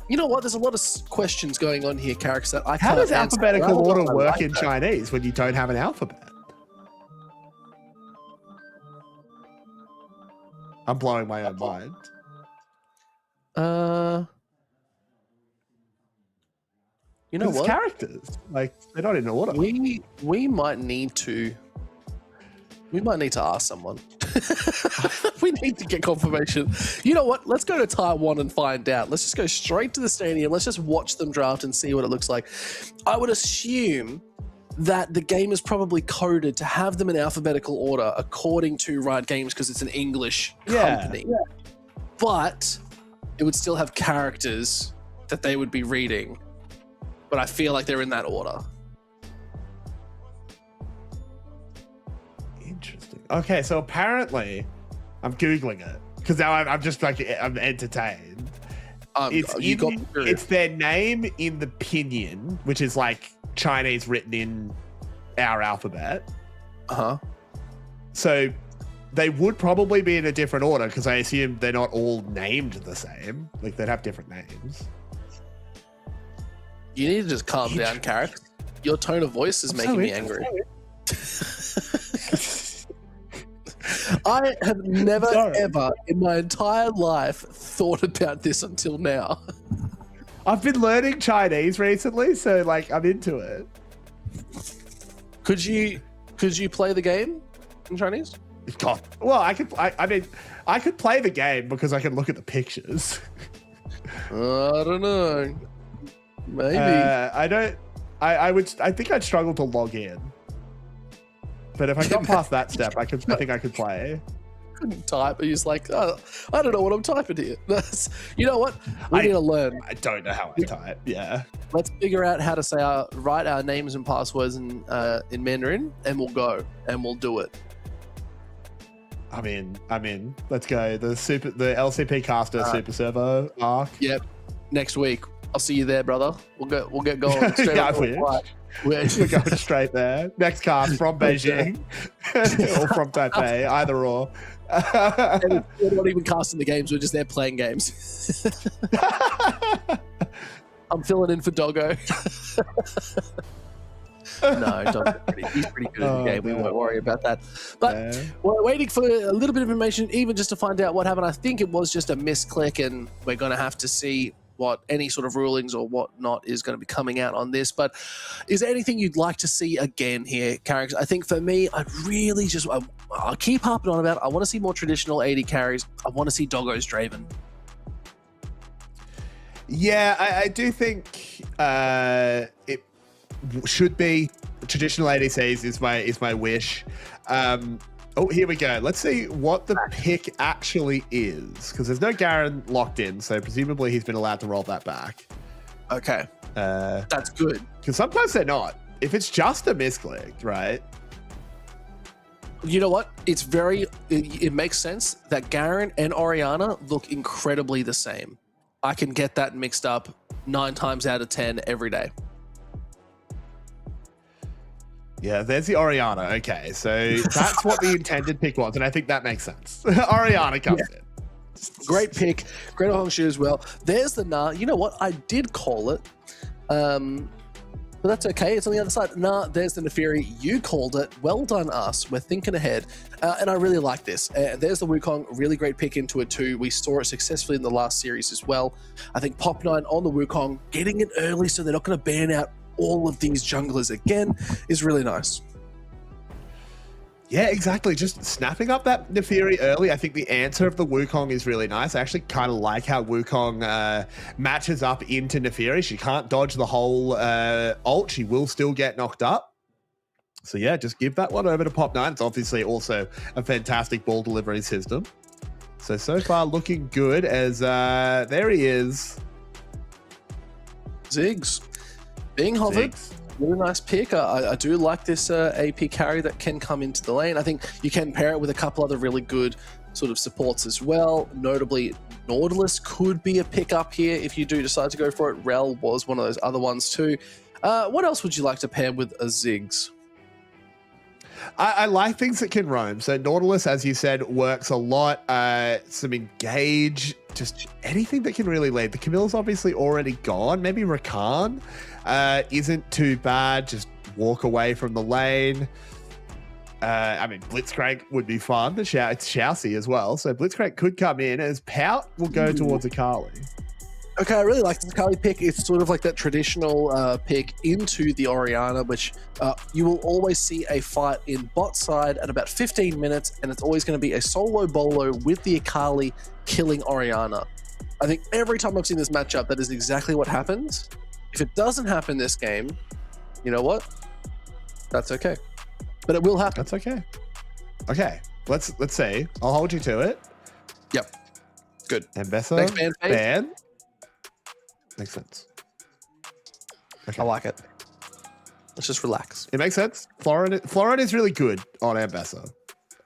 You know what? There's a lot of questions going on here, Carrick. That I How can't does answer. alphabetical order work in that. Chinese when you don't have an alphabet? I'm blowing my own mind. You know It's what? characters. Like they're not in order. We might need to ask someone. We need to get confirmation. You know what? Let's go to Taiwan and find out. Let's just go straight to the stadium. Let's just watch them draft and see what it looks like. I would assume that the game is probably coded to have them in alphabetical order according to Riot Games because it's an English company. Yeah. But it would still have characters that they would be reading. But I feel like they're in that order. Interesting. Okay, so apparently, I'm googling it because now I'm just like I'm entertained. It's their name in the pinyin, which is like Chinese written in our alphabet. So they would probably be in a different order because I assume they're not all named the same. Like they'd have different names. You need to just calm down, Carrick. Your tone of voice is making me angry. I have never, ever in my entire life thought about this until now. I've been learning Chinese recently, so like I'm into it. Could you play the game in Chinese? God. Well, I mean, I could play the game because I can look at the pictures. I don't know. Maybe. I think I'd struggle to log in. But if I got past that step, I think I could play. Couldn't type. He's like, oh, I don't know what I'm typing here. You know what? We need to learn. I don't know how I type. Yeah. Let's figure out how to write our names and passwords in Mandarin, and we'll go and we'll do it. I'm in. Let's go. The LCP caster super servo arc. Yep. Next week. I'll see you there, brother. We'll get going. Straight yeah, up. We're going straight there. Next cast from Beijing or from Taipei, either or. We're not even casting the games. We're just there playing games. I'm filling in for Doggo. No, he's pretty good in the game. We won't worry about that. But we're waiting for a little bit of information, even just to find out what happened. I think it was just a misclick, and we're going to have to see what any sort of rulings or whatnot is going to be coming out on this. But is there anything you'd like to see again here, Carrick? I think for me, I really just, I'll keep harping on about it. I want to see more traditional AD carries. I want to see Doggo's Draven. Yeah, I do think it should be traditional ADCs is my wish. Oh, here we go. Let's see what the pick actually is, because there's no Garen locked in, so presumably he's been allowed to roll that back. Okay. That's good. Because sometimes they're not. If it's just a misclick, right? You know what? It makes sense that Garen and Orianna look incredibly the same. I can get that mixed up 9 times out of 10 every day. Yeah, there's the Orianna. Okay, so that's what the intended pick was, and I think that makes sense. Orianna comes in. Great pick. Great Hongshu as well. There's the Nah. You know what? I did call it, but that's okay. It's on the other side. Nah, there's the Neferi. You called it. Well done, us. We're thinking ahead, and I really like this. There's the Wukong. Really great pick into it too. We saw it successfully in the last series as well. I think Pop9 on the Wukong, getting it early so they're not going to ban out all of these junglers again is really nice. Yeah, exactly. Just snapping up that Neferi early. I think the answer of the Wukong is really nice. I actually kind of like how Wukong matches up into Neferi. She can't dodge the whole ult. She will still get knocked up. So yeah, just give that one over to Pop9. It's obviously also a fantastic ball delivery system. So far looking good as there he is. Ziggs. Being hovered, really nice pick. I do like this AP carry that can come into the lane. I think you can pair it with a couple other really good sort of supports as well. Notably, Nautilus could be a pick up here if you do decide to go for it. Rel was one of those other ones too. What else would you like to pair with a Ziggs? I like things that can roam. So Nautilus, as you said, works a lot. Some engage, just anything that can really lead. The Camille's obviously already gone. Maybe Rakan isn't too bad. Just walk away from the lane. I mean, Blitzcrank would be fun. It's Shousey as well. So Blitzcrank could come in as Pout will go towards Akali. Okay, I really like the Akali pick. It's sort of like that traditional pick into the Orianna, which you will always see a fight in bot side at about 15 minutes, and it's always going to be a solo bolo with the Akali killing Orianna. I think every time I've seen this matchup, that is exactly what happens. If it doesn't happen this game, you know what? That's okay. But it will happen. That's okay. Okay, let's see. I'll hold you to it. Yep. Good. And Bessa, Next ban. Makes sense. Okay. I like it. Let's just relax. It makes sense. Florin is really good on Ambessa.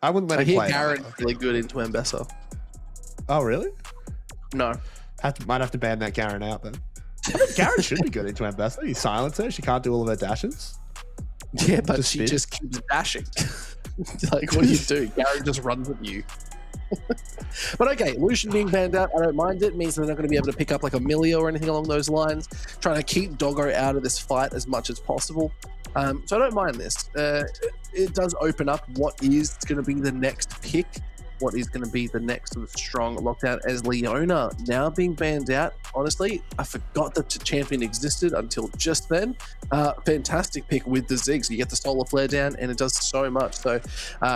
I wouldn't let him play. Garen really good into Ambessa. Oh, really? No. Might have to ban that Garen out then. Garen should be good into Ambessa. You silence her. She can't do all of her dashes. Yeah, but she just keeps dashing. Like, what do you do? Garen just runs at you. But okay, Lucian being banned out, I don't mind it. It means they're not going to be able to pick up like a Millia or anything along those lines. Trying to keep Doggo out of this fight as much as possible. So I don't mind this. It does open up what is going to be the next pick. what is going to be the next sort of strong lockdown, as Leona now being banned out. Honestly, I forgot that the champion existed until just then. Fantastic pick with the Ziggs. You get the solar flare down and it does so much. So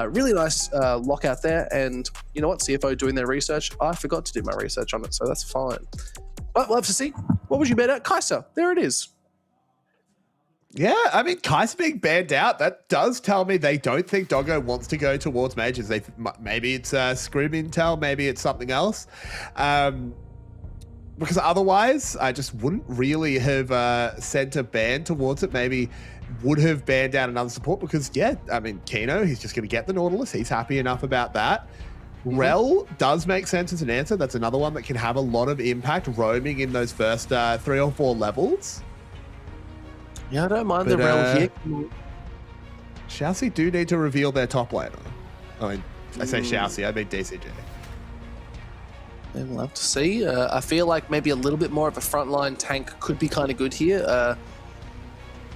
really nice lockout there. And you know what? CFO doing their research. I forgot to do my research on it, so that's fine. But we'll have to see. What would you bet at? Kaiser. There it is. Yeah, I mean, Kaiser being banned out, that does tell me they don't think Doggo wants to go towards majors. Maybe it's Scrim Intel, maybe it's something else. Because otherwise, I just wouldn't really have sent a ban towards it. Maybe would have banned out another support because, yeah, I mean, Kino, he's just going to get the Nautilus. He's happy enough about that. Rel does make sense as an answer. That's another one that can have a lot of impact roaming in those first 3 or 4 levels. Yeah, I don't mind the Rel here. Shousey do need to reveal their top laner. I mean, I say Shousey, I mean DCG. And we'll have to see. I feel like maybe a little bit more of a frontline tank could be kind of good here.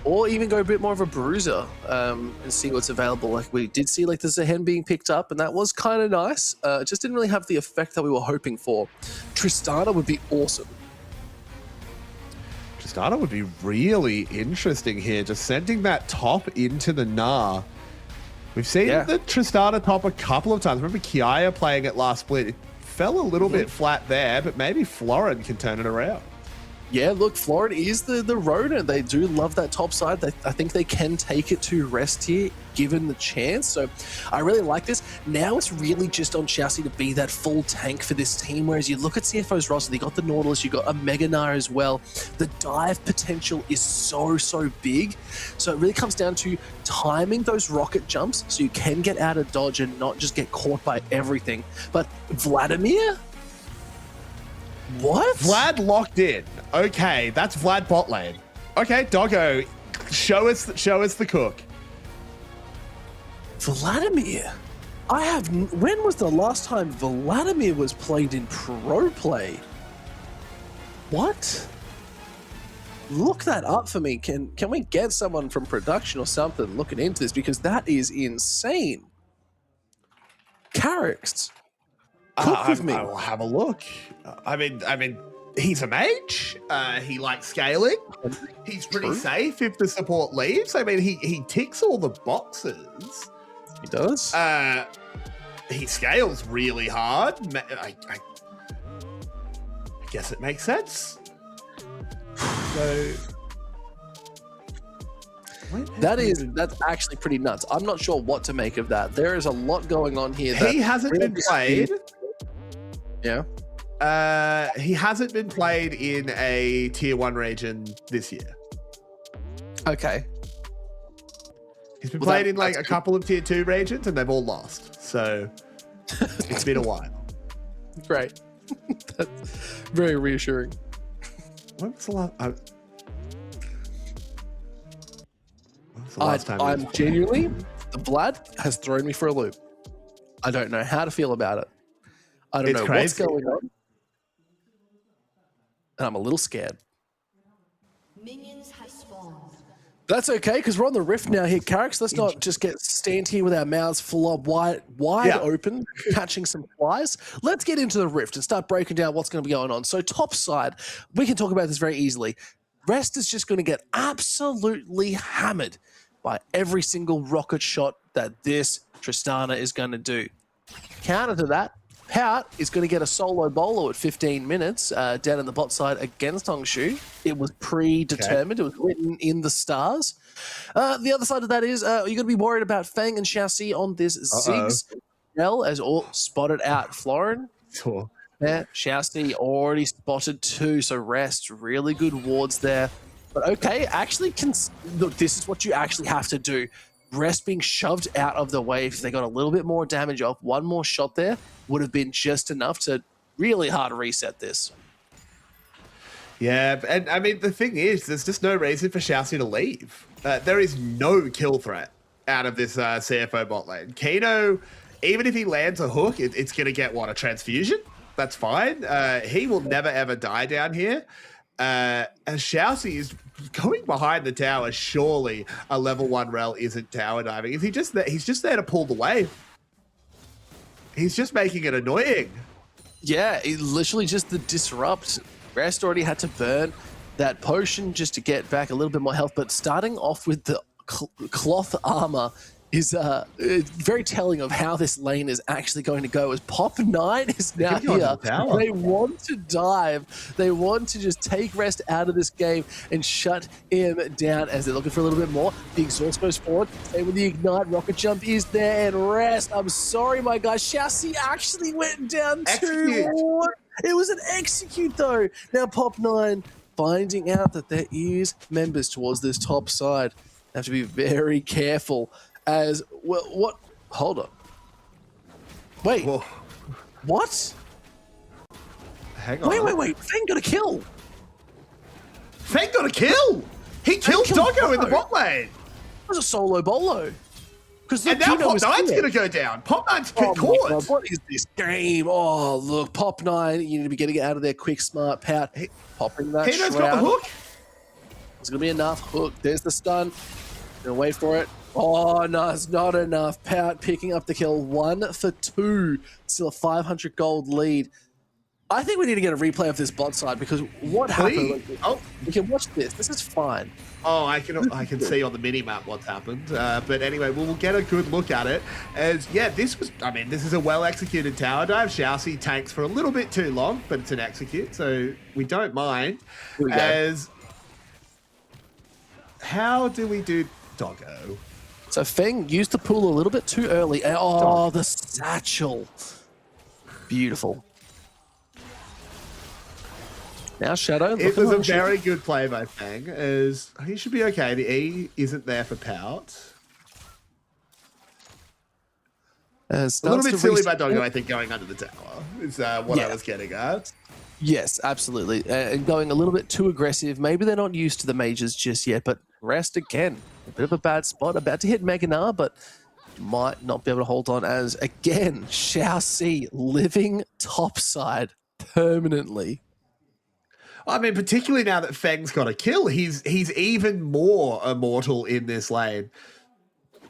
Or even go a bit more of a bruiser and see what's available. Like we did see like the Zehen being picked up, and that was kind of nice. It just didn't really have the effect that we were hoping for. Tristana would be awesome. Tristana would be really interesting here, just sending that top into the Gnar. We've seen the Tristana top a couple of times. Remember Kiaya playing it last split. It fell a little bit flat there, but maybe Florin can turn it around. Yeah, look, Florin is the roader. They do love that top side. I think they can take it to rest here, given the chance. So I really like this. Now it's really just on Shousey to be that full tank for this team. Whereas you look at CFO's roster, they got the Nautilus, you got a Mega Gnar as well. The dive potential is so big. So it really comes down to timing those rocket jumps so you can get out of dodge and not just get caught by everything. But Vladimir? What? Vlad locked in. Okay, that's Vlad bot lane. Okay, Doggo, show us the cook. Vladimir? When was the last time Vladimir was played in pro play? What? Look that up for me. Can we get someone from production or something looking into this, because that is insane. Carricks. Cook with me. I will have a look. I mean, he's a mage. He likes scaling. He's pretty safe if the support leaves. I mean, he ticks all the boxes. He does. He scales really hard. I guess it makes sense. So that's actually pretty nuts. I'm not sure what to make of that. There is a lot going on here. He hasn't been played. Yeah. He hasn't been played in a tier 1 region this year. Okay. He's been played in like a couple of tier 2 regions and they've all lost. So it's been a while. Great. That's very reassuring. When was the last time? I'm genuinely, the Vlad has thrown me for a loop. I don't know how to feel about it. I don't know what's going on. And I'm a little scared. Minions have spawned. That's okay, because we're on the Rift now here, Carricks. Let's not just stand here with our mouths full up wide open, catching some flies. Let's get into the Rift and start breaking down what's going to be going on. So top side, we can talk about this very easily. Rest is just going to get absolutely hammered by every single rocket shot that this Tristana is going to do. Counter to that, Pout is going to get a solo bolo at 15 minutes down in the bot side against Hongshu. It was predetermined. Okay. It was written in the stars. The other side of that is you're going to be worried about Fang and Shousey on this Ziggs. As all spotted out. Florin. Sure. Yeah, Shousey already spotted 2, so Rest, really good wards there. But okay, actually, look, this is what you actually have to do. Rest being shoved out of the way. If they got a little bit more damage off, one more shot there would have been just enough to really hard reset this. Yeah, and I mean, the thing is, there's just no reason for Shousey to leave. There is no kill threat out of this CFO bot lane. Kino, even if he lands a hook, it's going to get, a transfusion? That's fine. He will never, ever die down here. And Shousey is going behind the tower. Surely a level 1 rel isn't tower diving. Is he just there? He's just there to pull the wave. He's just making it annoying. Yeah, it literally just the disrupt. Rest already had to burn that potion just to get back a little bit more health, but starting off with the cloth armor is very telling of how this lane is actually going to go, as Pop9 is now here. They want to dive. They want to just take Rest out of this game and shut him down as they're looking for a little bit more. The exhaust goes forward. Same with the ignite. Rocket jump is there, and Rest. I'm sorry, my guy. Chassis actually went down too. It was an execute, though. Now Pop9 finding out that there is members towards this top side. They have to be very careful. As well, what? Hold on. Wait. Whoa. What? Hang on. Wait. Feng got a kill. Feng got a kill. He killed Doggo in the bot lane. It was a solo bolo. And now Pop9's going to go down. Pop9's caught. God, what is this game? Oh, look, Pop9, you need to be getting it out of there quick, smart, Pout. Popping that Kino's shroud. got the hook. There's going to be enough. Hook. There's the stun. Gonna wait for it. Oh, no, it's not enough. Pout picking up the kill. 1 for 2. Still a 500 gold lead. I think we need to get a replay of this bot side, because what happened? Oh, we can watch this. This is fine. Oh, I can see on the mini map what's happened. But anyway, we'll get a good look at it. As yeah, this is a well executed tower dive. Xiaoxi tanks for a little bit too long, but it's an execute, so we don't mind. As how do we do Doggo? So Feng used the pool a little bit too early. Oh, the satchel. Beautiful. Now Shadow. It was a very good play by Feng, as he should be okay. The E isn't there for Pout. A little bit silly by Doggo, I think, going under the tower is what I was getting at. Yes, absolutely. And going a little bit too aggressive. Maybe they're not used to the mages just yet, but Rest again. A bit of a bad spot. About to hit Meganar, but might not be able to hold on, as again, Xiaoxi living topside permanently. I mean, particularly now that Feng's got a kill, he's even more immortal in this lane.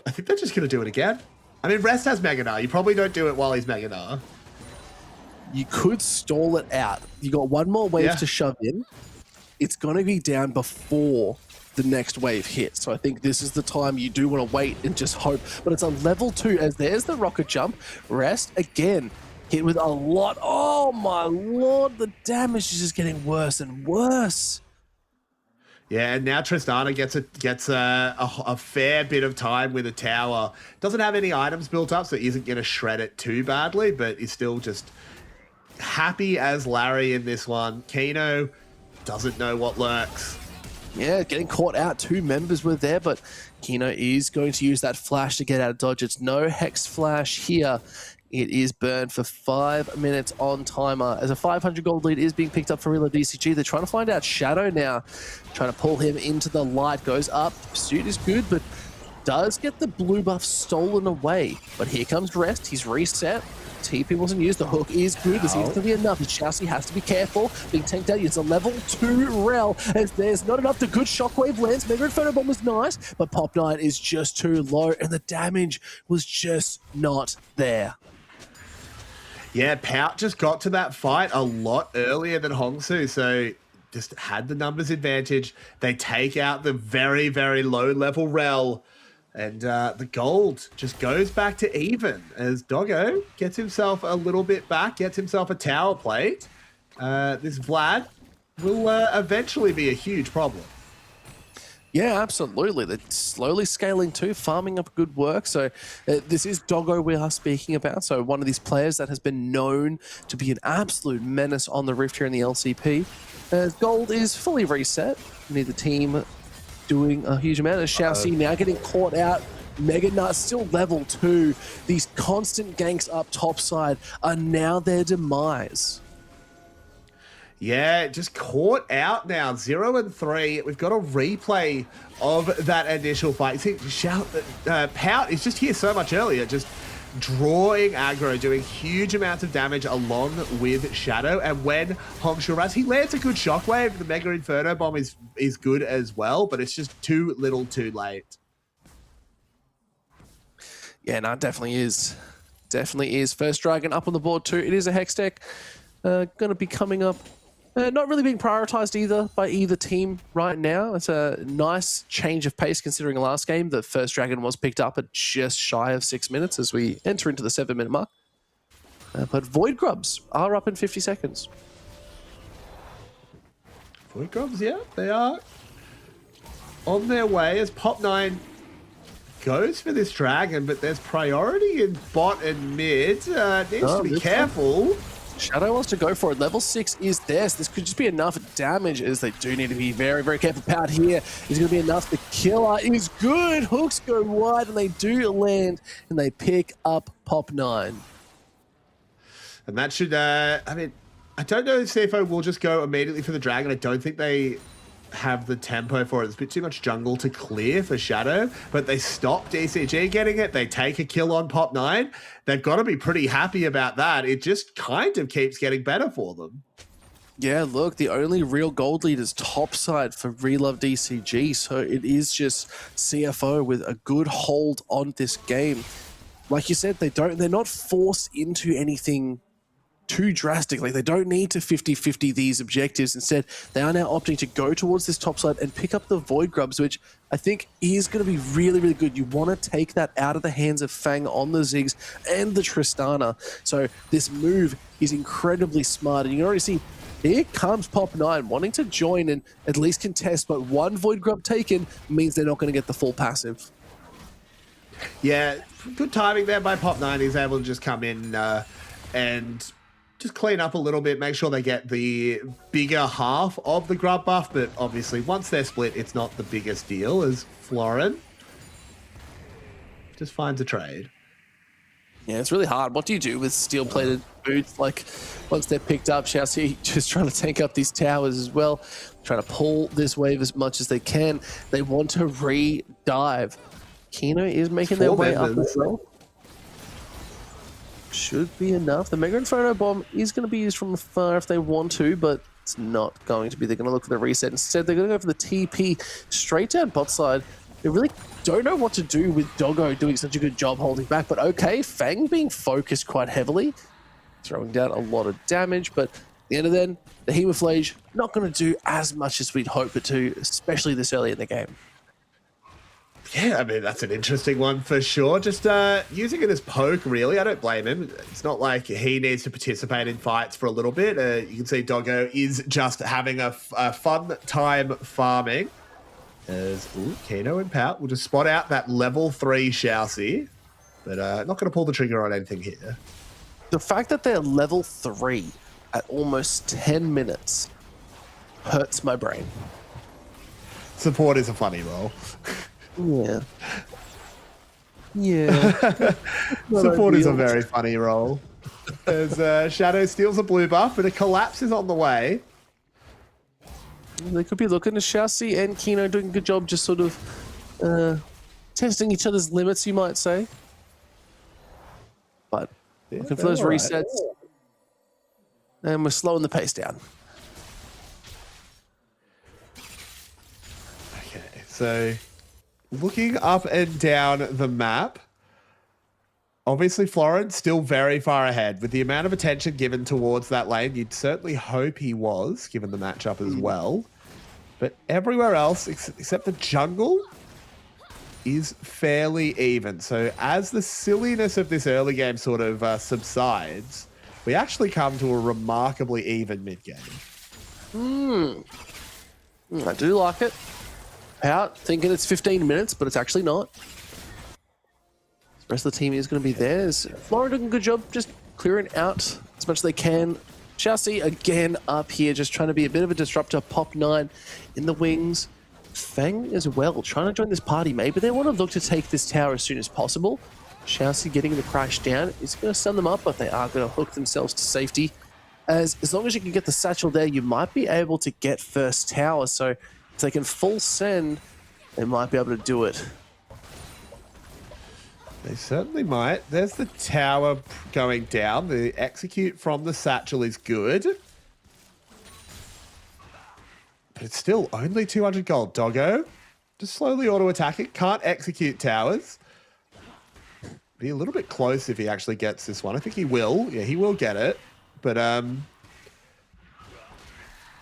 I think they're just going to do it again. I mean, Rest has Meganar. You probably don't do it while he's Meganar. You could stall it out. You got one more wave to shove in. It's going to be down before the next wave hits. So I think this is the time you do want to wait and just hope. But it's a level 2, as there's the rocket jump. Rest again. Hit with a lot. Oh my lord, the damage is just getting worse and worse. Yeah, and now Tristana gets a fair bit of time with a tower. Doesn't have any items built up, so isn't going to shred it too badly, but is still just happy as Larry in this one. Kino doesn't know what lurks. Yeah, getting caught out. 2 members were there, but Kino is going to use that flash to get out of dodge. It's no Hex Flash here. It is burned for 5 minutes on timer. As a 500 gold lead is being picked up for Real DCG, they're trying to find out Shadow now. Trying to pull him into the light. Goes up. Pursuit is good, but does get the blue buff stolen away. But here comes Rest. He's reset. TP wasn't used. The hook is good. This isn't going to be enough. Xiaoxi has to be careful. Being tanked out. It's a level 2 rel. As there's not enough. The good shockwave lands. Mega Inferno Bomb was nice, but Pop9 is just too low, and the damage was just not there. Yeah, Pout just got to that fight a lot earlier than Hongsu, so just had the numbers advantage. They take out the very, very low level rel, and the gold just goes back to even as Doggo gets himself a little bit back, gets himself a tower plate. This Vlad will eventually be a huge problem. Yeah, absolutely. They're slowly scaling too, farming up good work. So this is Doggo we are speaking about. So one of these players that has been known to be an absolute menace on the Rift here in the LCP. Gold is fully reset. Neither team doing a huge amount. Xiaoxi now getting caught out. Mega Nut still level 2. These constant ganks up topside are now their demise. Yeah, just caught out now. 0 and 3. We've got a replay of that initial fight. See, Pout is just here so much earlier, just drawing aggro, doing huge amounts of damage along with Shadow. And when Hongsu runs, he lands a good shockwave. The Mega Inferno Bomb is good as well, but it's just too little too late. Yeah, no, it definitely is. Definitely is. First Dragon up on the board too. It is a Hex deck. Going to be coming up. Not really being prioritized either by either team right now. It's a nice change of pace considering last game. The first Dragon was picked up at just shy of 6 minutes as we enter into the 7-minute mark. But Void Grubs are up in 50 seconds. Void Grubs, yeah, they are on their way as Pop9 goes for this Dragon, but there's priority in bot and mid. Needs to be careful. Shadow wants to go for it. Level 6 is theirs. This could just be enough damage as they do need to be very, very careful. Pout here is going to be enough. The killer is good. Hooks go wide and they do land and they pick up Pop9. And that should, I mean, I don't know if CFO will just go immediately for the Dragon. I don't think they have the tempo for it. There's a bit too much jungle to clear for Shadow, but they stop DCG getting it. They take a kill on Pop9. They've got to be pretty happy about that. It just kind of keeps getting better for them. Yeah, look, the only real gold lead is topside for Relove DCG, so it is just CFO with a good hold on this game. Like you said, they're not forced into anything too drastically. They don't need to 50-50 these objectives. Instead, they are now opting to go towards this top side and pick up the Void Grubs, which I think is going to be really, really good. You want to take that out of the hands of Fang on the Ziggs and the Tristana. So this move is incredibly smart. And you can already see here comes Pop9 wanting to join and at least contest, but one Void Grub taken means they're not going to get the full passive. Yeah, good timing there by Pop9. He's able to just come in and just clean up a little bit, make sure they get the bigger half of the grub buff, but obviously once they're split, it's not the biggest deal as Florin just finds a trade. Yeah, it's really hard. What do you do with steel-plated boots? Like, once they're picked up, Chelsea just trying to tank up these towers as well, trying to pull this wave as much as they can. They want to re-dive. Kino is making their way up as well. Should be enough. The Mega Inferno Bomb is going to be used from afar if they want to, but it's not going to be. They're going to look for the reset. Instead, they're going to go for the TP straight down bot side. They really don't know what to do with Doggo doing such a good job holding back, but okay, Fang being focused quite heavily, throwing down a lot of damage, but at the end of the Hemoflage not going to do as much as we'd hope it to, especially this early in the game. Yeah, I mean, that's an interesting one for sure. Just using it as poke, really. I don't blame him. It's not like he needs to participate in fights for a little bit. You can see Doggo is just having a fun time farming. As Kino and Pout will just spot out that level 3 Xiaoxi, but not going to pull the trigger on anything here. The fact that they're level 3 at almost 10 minutes hurts my brain. Support is a funny role. Yeah. Yeah. Support is a very funny role. As Shadow steals a blue buff, but a collapse is on the way. They could be looking at Xiaoxi and Kino doing a good job just sort of testing each other's limits, you might say. But looking for those resets. And we're slowing the pace down. Okay, so looking up and down the map, obviously Florin still very far ahead. With the amount of attention given towards that lane, you'd certainly hope he was, given the matchup as well. But everywhere else, except the jungle, is fairly even. So as the silliness of this early game sort of subsides, we actually come to a remarkably even mid-game. I do like it. Out thinking it's 15 minutes, but it's actually not. The rest of the team is going to be there. Florin doing a good job just clearing out as much as they can. Xiaoxi again up here, just trying to be a bit of a disruptor. Pop9 in the wings. Fang as well, trying to join this party. Maybe they want to look to take this tower as soon as possible. Xiaoxi getting the crash down is going to stun them up, but they are going to hook themselves to safety. As long as you can get the satchel there, you might be able to get first tower. So if they can full send, they might be able to do it. They certainly might. There's the tower going down. The execute from the satchel is good. But it's still only 200 gold. Doggo, just slowly auto-attack it. Can't execute towers. be a little bit close if he actually gets this one. I think he will. Yeah, he will get it. But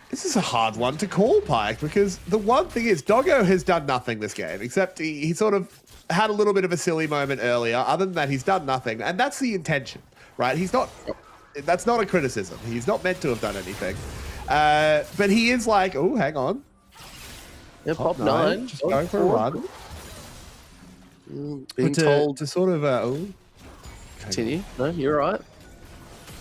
this is a hard one to call, Pike, because the one thing is Doggo has done nothing this game, except he sort of had a little bit of a silly moment earlier. Other than that, he's done nothing. And that's the intention, right? That's not a criticism. He's not meant to have done anything. But he is like, oh, hang on. Yeah, pop 9. Just going for a run. Being told to sort of... continue. No, you're right.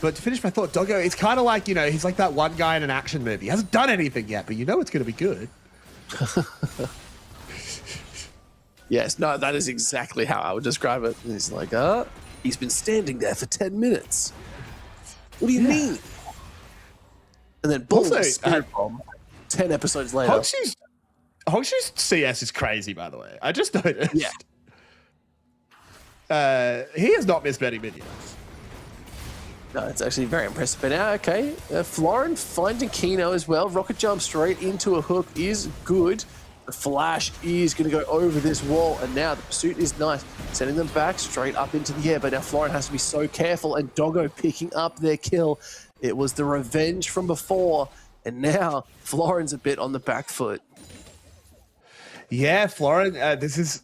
But to finish my thought, Doggo, it's kind of like, he's like that one guy in an action movie. He hasn't done anything yet, but it's going to be good. Yes, no, that is exactly how I would describe it. And he's like, he's been standing there for 10 minutes. What do you mean? And then boom, Also, spirit bomb. 10 episodes later. Hongshu's CS is crazy, by the way. I just noticed. Yeah. He has not missed many minions. No, it's actually very impressive. But now, okay, Florin finding Kino as well. Rocket jump straight into a hook is good. The flash is going to go over this wall, and now the pursuit is nice, sending them back straight up into the air. But now Florin has to be so careful, and Doggo picking up their kill. It was the revenge from before, and now Florin's a bit on the back foot. Yeah, Florin,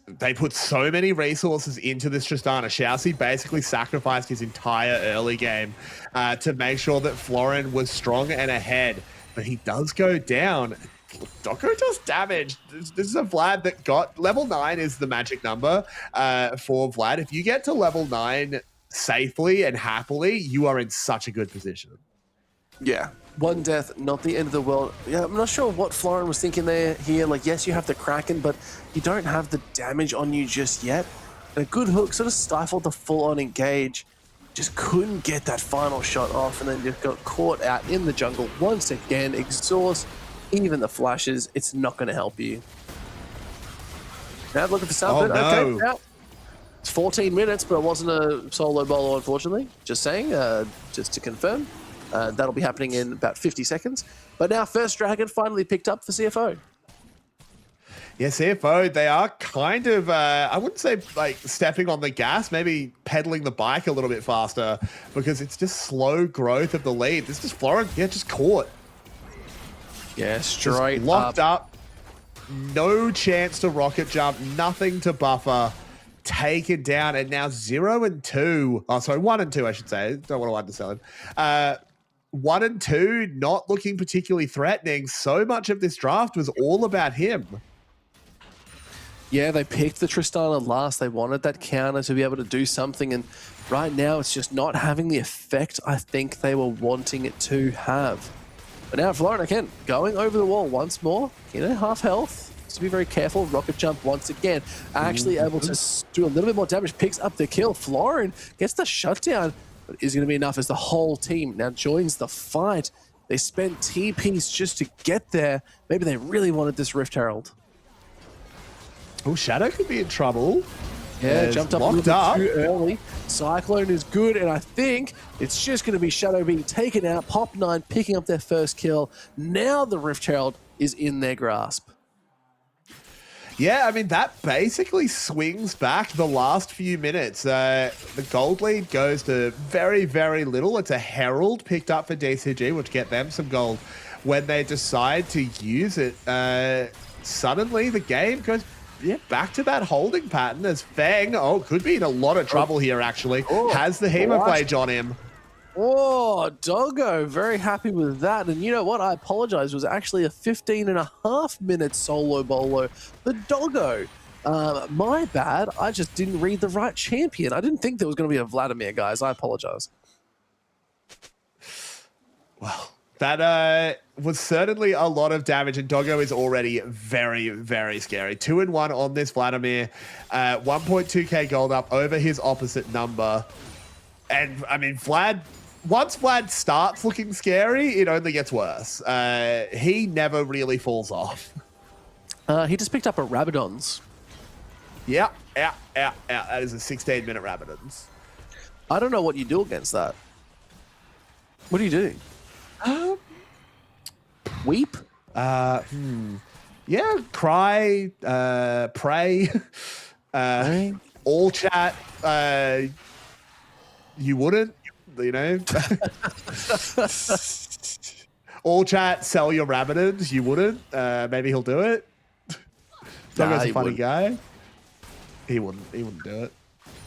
they put so many resources into this Tristana. Shousey basically sacrificed his entire early game to make sure that Florin was strong and ahead. But he does go down. Doggo does damage. This is a Vlad that got... Level 9 is the magic number for Vlad. If you get to level 9 safely and happily, you are in such a good position. Yeah. One death, not the end of the world. Yeah, I'm not sure what Florin was thinking here. Like, yes, you have the Kraken, but you don't have the damage on you just yet. And a good hook sort of stifled the full-on engage. Just couldn't get that final shot off, and then just got caught out in the jungle once again. Exhaust, even the flashes, it's not going to help you. Now looking for something. Oh, no. Okay, now, it's 14 minutes, but it wasn't a solo bowler, unfortunately. Just saying, just to confirm. That'll be happening in about 50 seconds. But now First Dragon finally picked up for CFO. Yeah, CFO, they are kind of, I wouldn't say like stepping on the gas, maybe pedaling the bike a little bit faster, because it's just slow growth of the lead. This is Florin, just caught. Yeah, straight just locked up. No chance to rocket jump, nothing to buffer. Taken down, and now 0 and 2. Oh, sorry, 1 and 2, I should say. Don't want to undersell him. 1 and 2, not looking particularly threatening. So much of this draft was all about him. Yeah, they picked the Tristana last. They wanted that counter to be able to do something, and right now it's just not having the effect I think they were wanting it to have. But now Florin again, going over the wall once more. Half health. To be very careful. Rocket jump once again. Actually able to do a little bit more damage. Picks up the kill. Florin gets the shutdown. But is going to be enough as the whole team now joins the fight. They spent TPs just to get there. Maybe they really wanted this Rift Herald. Oh, Shadow could be in trouble. Yeah, jumped up a little bit too early. Cyclone is good, and I think it's just going to be Shadow being taken out. Pop 9 picking up their first kill. Now the Rift Herald is in their grasp. Yeah, I mean, that basically swings back the last few minutes. The gold lead goes to very, very little. It's a Herald picked up for DCG, which get them some gold. When they decide to use it, suddenly the game goes back to that holding pattern as Feng, could be in a lot of trouble here, actually. Has the Hemoflage on him. Oh, Doggo, very happy with that. And you know what? I apologize. It was actually a 15.5-minute solo bolo for Doggo. My bad. I just didn't read the right champion. I didn't think there was going to be a Vladimir, guys. I apologize. Well, that was certainly a lot of damage, and Doggo is already very, very scary. 2 and 1 on this Vladimir. 1.2k gold up over his opposite number. And, I mean, once Vlad starts looking scary, it only gets worse. He never really falls off. He just picked up a Rabadons. Yeah. That is a 16-minute Rabadons. I don't know what you do against that. What do you do? Weep? Yeah, cry, pray. All chat, you wouldn't, you know. All chat, sell your Rabbids, you wouldn't. Maybe he'll do it. Doggo's a funny guy. He wouldn't do it.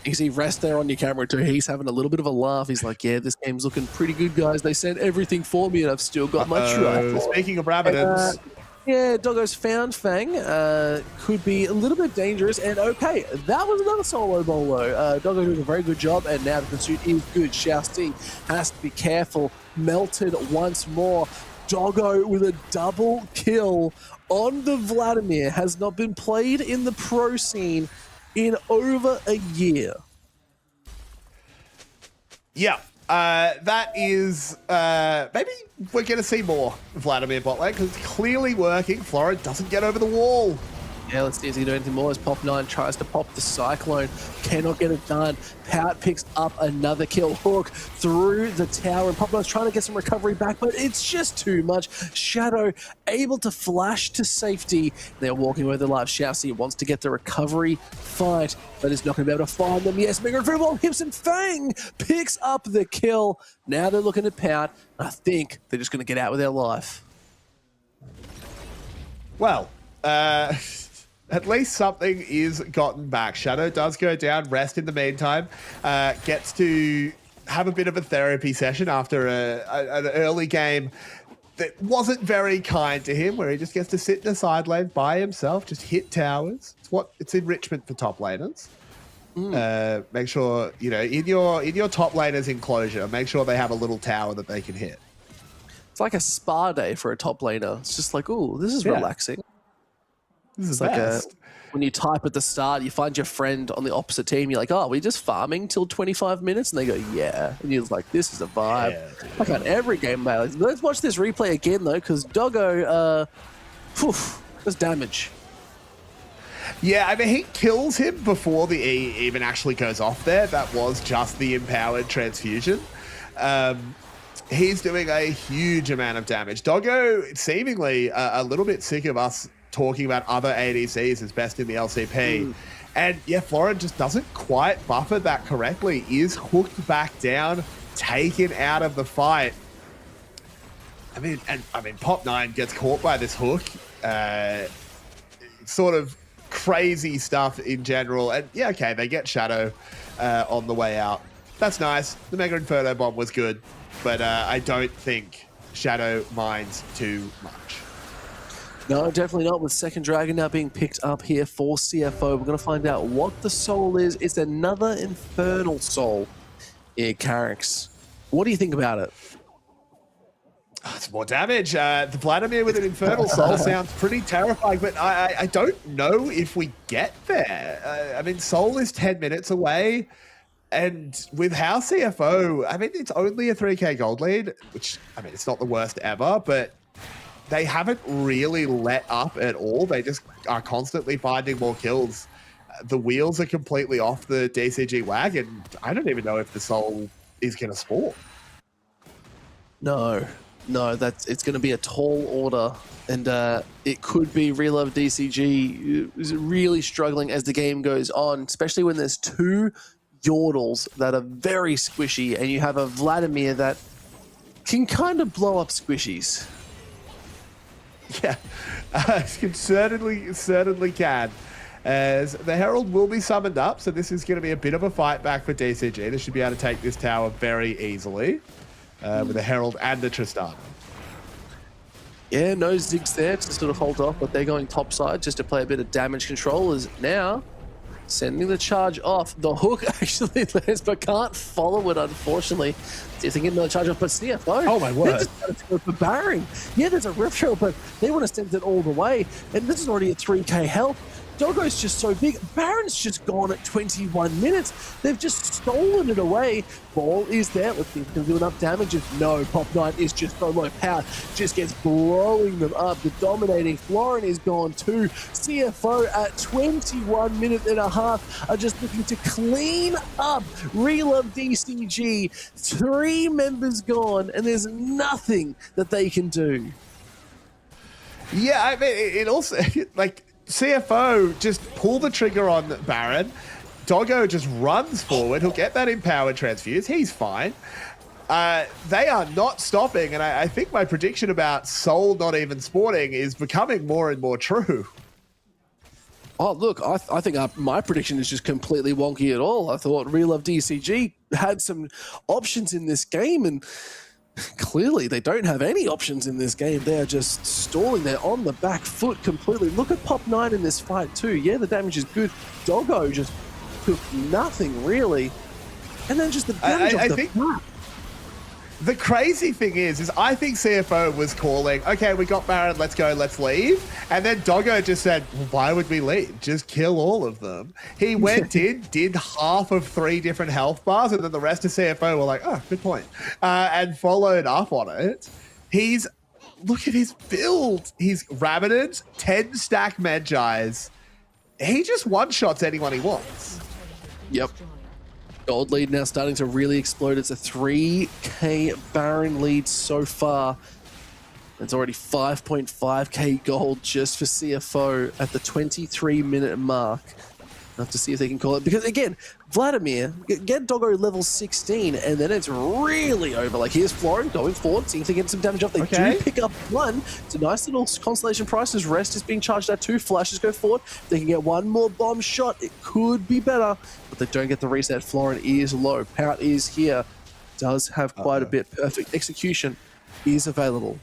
You see Rest there on your camera too. He's having a little bit of a laugh. He's like, yeah, this game's looking pretty good, guys. They sent everything for me and I've still got my trifle. Speaking of Rabbids. Yeah, Doggo's Found Fang could be a little bit dangerous. And okay, that was another solo bolo. Doggo doing a very good job, and now the pursuit is good. Xiaoxi has to be careful. Melted once more. Doggo with a double kill on the Vladimir. Has not been played in the pro scene in over a year. Yeah. That is, maybe we're going to see more Vladimir bot lane because it's clearly working. Florid doesn't get over the wall. Yeah, let's see if he can do anything more as Pop9 tries to pop the Cyclone. Cannot get it done. Pout picks up another kill. Hook through the tower, and Pop9's trying to get some recovery back, but it's just too much. Shadow able to flash to safety. They're walking away with their lives. Xiaoxi wants to get the recovery fight, but is not going to be able to find them. Yes, Mega Fireball hips and Fang picks up the kill. Now they're looking at Pout. I think they're just going to get out with their life. Well, at least something is gotten back. Shadow does go down. Rest in the meantime. Gets to have a bit of a therapy session after an early game that wasn't very kind to him, where he just gets to sit in the side lane by himself, just hit towers. It's enrichment for top laners. Make sure, you know, in your top laners enclosure, make sure they have a little tower that they can hit. It's like a spa day for a top laner. It's just like, oh, this is relaxing. This is like when you type at the start, you find your friend on the opposite team. You're like, oh, we're just farming till 25 minutes? And they go, yeah. And you're like, this is a vibe. Yeah. Like on every game, mate. Let's watch this replay again, though, because Doggo, does damage. Yeah, I mean, he kills him before the E even actually goes off there. That was just the empowered transfusion. He's doing a huge amount of damage. Doggo, seemingly a little bit sick of us talking about other ADCs as best in the LCP. And yeah, Florid just doesn't quite buffer that correctly. Is hooked back down, taken out of the fight. I mean, Pop9 gets caught by this hook. Sort of crazy stuff in general. And yeah, okay, they get Shadow on the way out. That's nice. The Mega Inferno bomb was good, but I don't think Shadow minds too much. No, definitely not. With Second Dragon now being picked up here for CFO, we're going to find out what the soul is. It's another Infernal Soul in Carrick's. What do you think about it? It's more damage. The Vladimir with an Infernal Soul sounds pretty terrifying, but I don't know if we get there. I mean, Soul is 10 minutes away, and with how CFO, I mean, it's only a 3k gold lead, which, I mean, it's not the worst ever, but they haven't really let up at all. They just are constantly finding more kills. The wheels are completely off the DCG wagon. I don't even know if the Soul is going to spawn. No, it's going to be a tall order, and it could be Real Love DCG is really struggling as the game goes on, especially when there's two Yordles that are very squishy, and you have a Vladimir that can kind of blow up squishies. Yeah, it certainly can. As the Herald will be summoned up, so this is going to be a bit of a fight back for DCG. They should be able to take this tower very easily with a Herald and a Tristana. Yeah, no Ziggs there to sort of hold off, but they're going top side just to play a bit of damage control. Is now sending the charge off. The hook actually lands, but can't follow it, unfortunately. See if they get another charge off, but CFO. Oh my word. They just wanted to go for Barring. Yeah, there's a rift trail, but they want to send it all the way. And this is already a 3k help. Doggo's just so big. Baron's just gone at 21 minutes. They've just stolen it away. Ball is there. Let's see if we can do enough damage. No, Pop9 is just so low power. Just gets blowing them up. The dominating Florin is gone too. CFO at 21 minutes and a half are just looking to clean up Real of DCG. 3 members gone, and there's nothing that they can do. Yeah, I mean, it also, like, CFO just pull the trigger on Baron, Doggo just runs forward. He'll get that empowered transfuse. He's fine. They are not stopping, and I think my prediction about Soul not even sporting is becoming more and more true. Oh, look, I think my prediction is just completely wonky at all. I thought Real Love DCG had some options in this game, and clearly they don't have any options in this game. They are just stalling. They're on the back foot completely. Look at Pop 9 in this fight too. Yeah, the damage is good. Doggo just took nothing really. And then just the damage off the map. The crazy thing is I think CFO was calling, okay, we got Baron, let's go, let's leave. And then Doggo just said, well, why would we leave? Just kill all of them. He went in, did half of 3 different health bars, and then the rest of CFO were like, oh, good point. And followed up on it. Look at his build. He's Rabbited, 10 stack Medjais. He just one-shots anyone he wants. Yep. Gold lead now starting to really explode. It's a 3k Baron lead so far. It's already 5.5k gold just for CFO at the 23-minute mark. Have to see if they can call it. Because again, Vladimir, get Doggo level 16, and then it's really over. Like, here's Florin going forward, seeing if they get some damage off. They do pick up 1. It's a nice little constellation price as Rest is being charged at 2. Flashes go forward. If they can get 1 more bomb shot, it could be better. But they don't get the reset. Florin is low. Pout is here. Does have quite a bit. Perfect execution is available.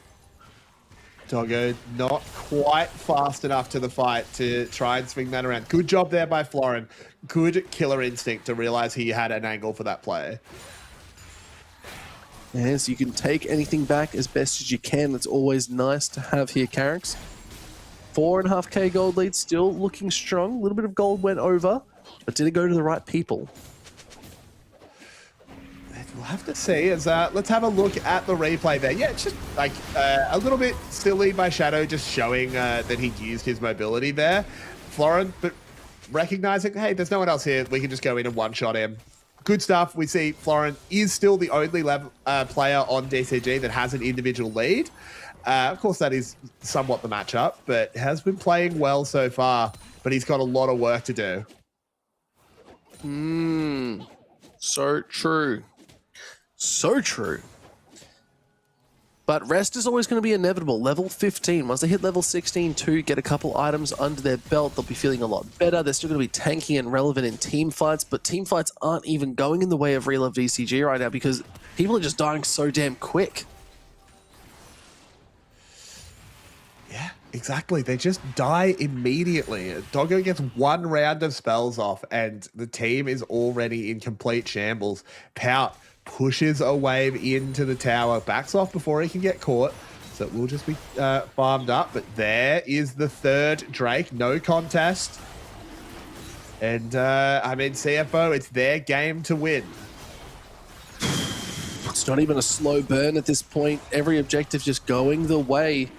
Doggo not quite fast enough to the fight to try and swing that around. Good job there by Florin. Good killer instinct to realize he had an angle for that play. Yes, you can take anything back as best as you can. It's always nice to have here, Carrix. 4.5k gold lead, still looking strong. A little bit of gold went over, but did it go to the right people? We'll have to see. Let's have a look at the replay there. Yeah, it's just like a little bit silly by Shadow, just showing that he used his mobility there. Florin, but recognizing, hey, there's no one else here. We can just go in and one-shot him. Good stuff. We see Florin is still the only player on DCG that has an individual lead. Of course, that is somewhat the matchup, but has been playing well so far, but he's got a lot of work to do. So true. So true. But rest is always going to be inevitable. Level 15. Once they hit level 16 too, get a couple items under their belt, they'll be feeling a lot better. They're still going to be tanky and relevant in team fights, but team fights aren't even going in the way of Real Love DCG right now because people are just dying so damn quick. Yeah, exactly. They just die immediately. Doggo gets 1 round of spells off and the team is already in complete shambles. Pout pushes a wave into the tower, backs off before he can get caught, so it will just be farmed up. But there is the 3rd Drake, no contest. And I mean, CFO, it's their game to win. It's not even a slow burn at this point. Every objective just going the way.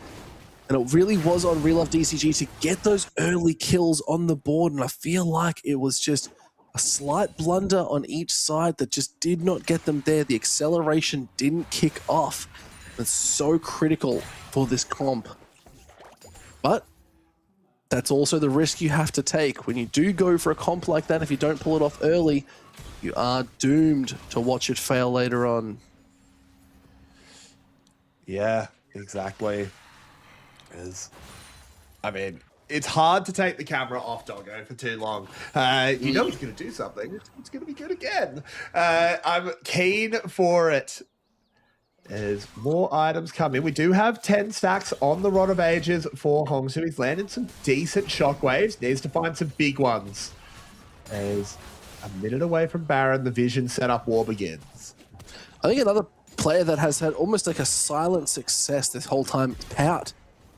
And it really was on Real Love DCG to get those early kills on the board, and I feel like it was just a slight blunder on each side that just did not get them there. The acceleration didn't kick off. It's so critical for this comp. But that's also the risk you have to take. When you do go for a comp like that, if you don't pull it off early, you are doomed to watch it fail later on. Yeah, exactly. I mean, it's hard to take the camera off Doggo for too long. You know he's going to do something. It's going to be good again. I'm keen for it. As more items come in, we do have 10 stacks on the Rod of Ages for Hongsu. He's landed some decent shockwaves. Needs to find some big ones. As a minute away from Baron, the Vision setup war begins. I think another player that has had almost like a silent success this whole time is Pout.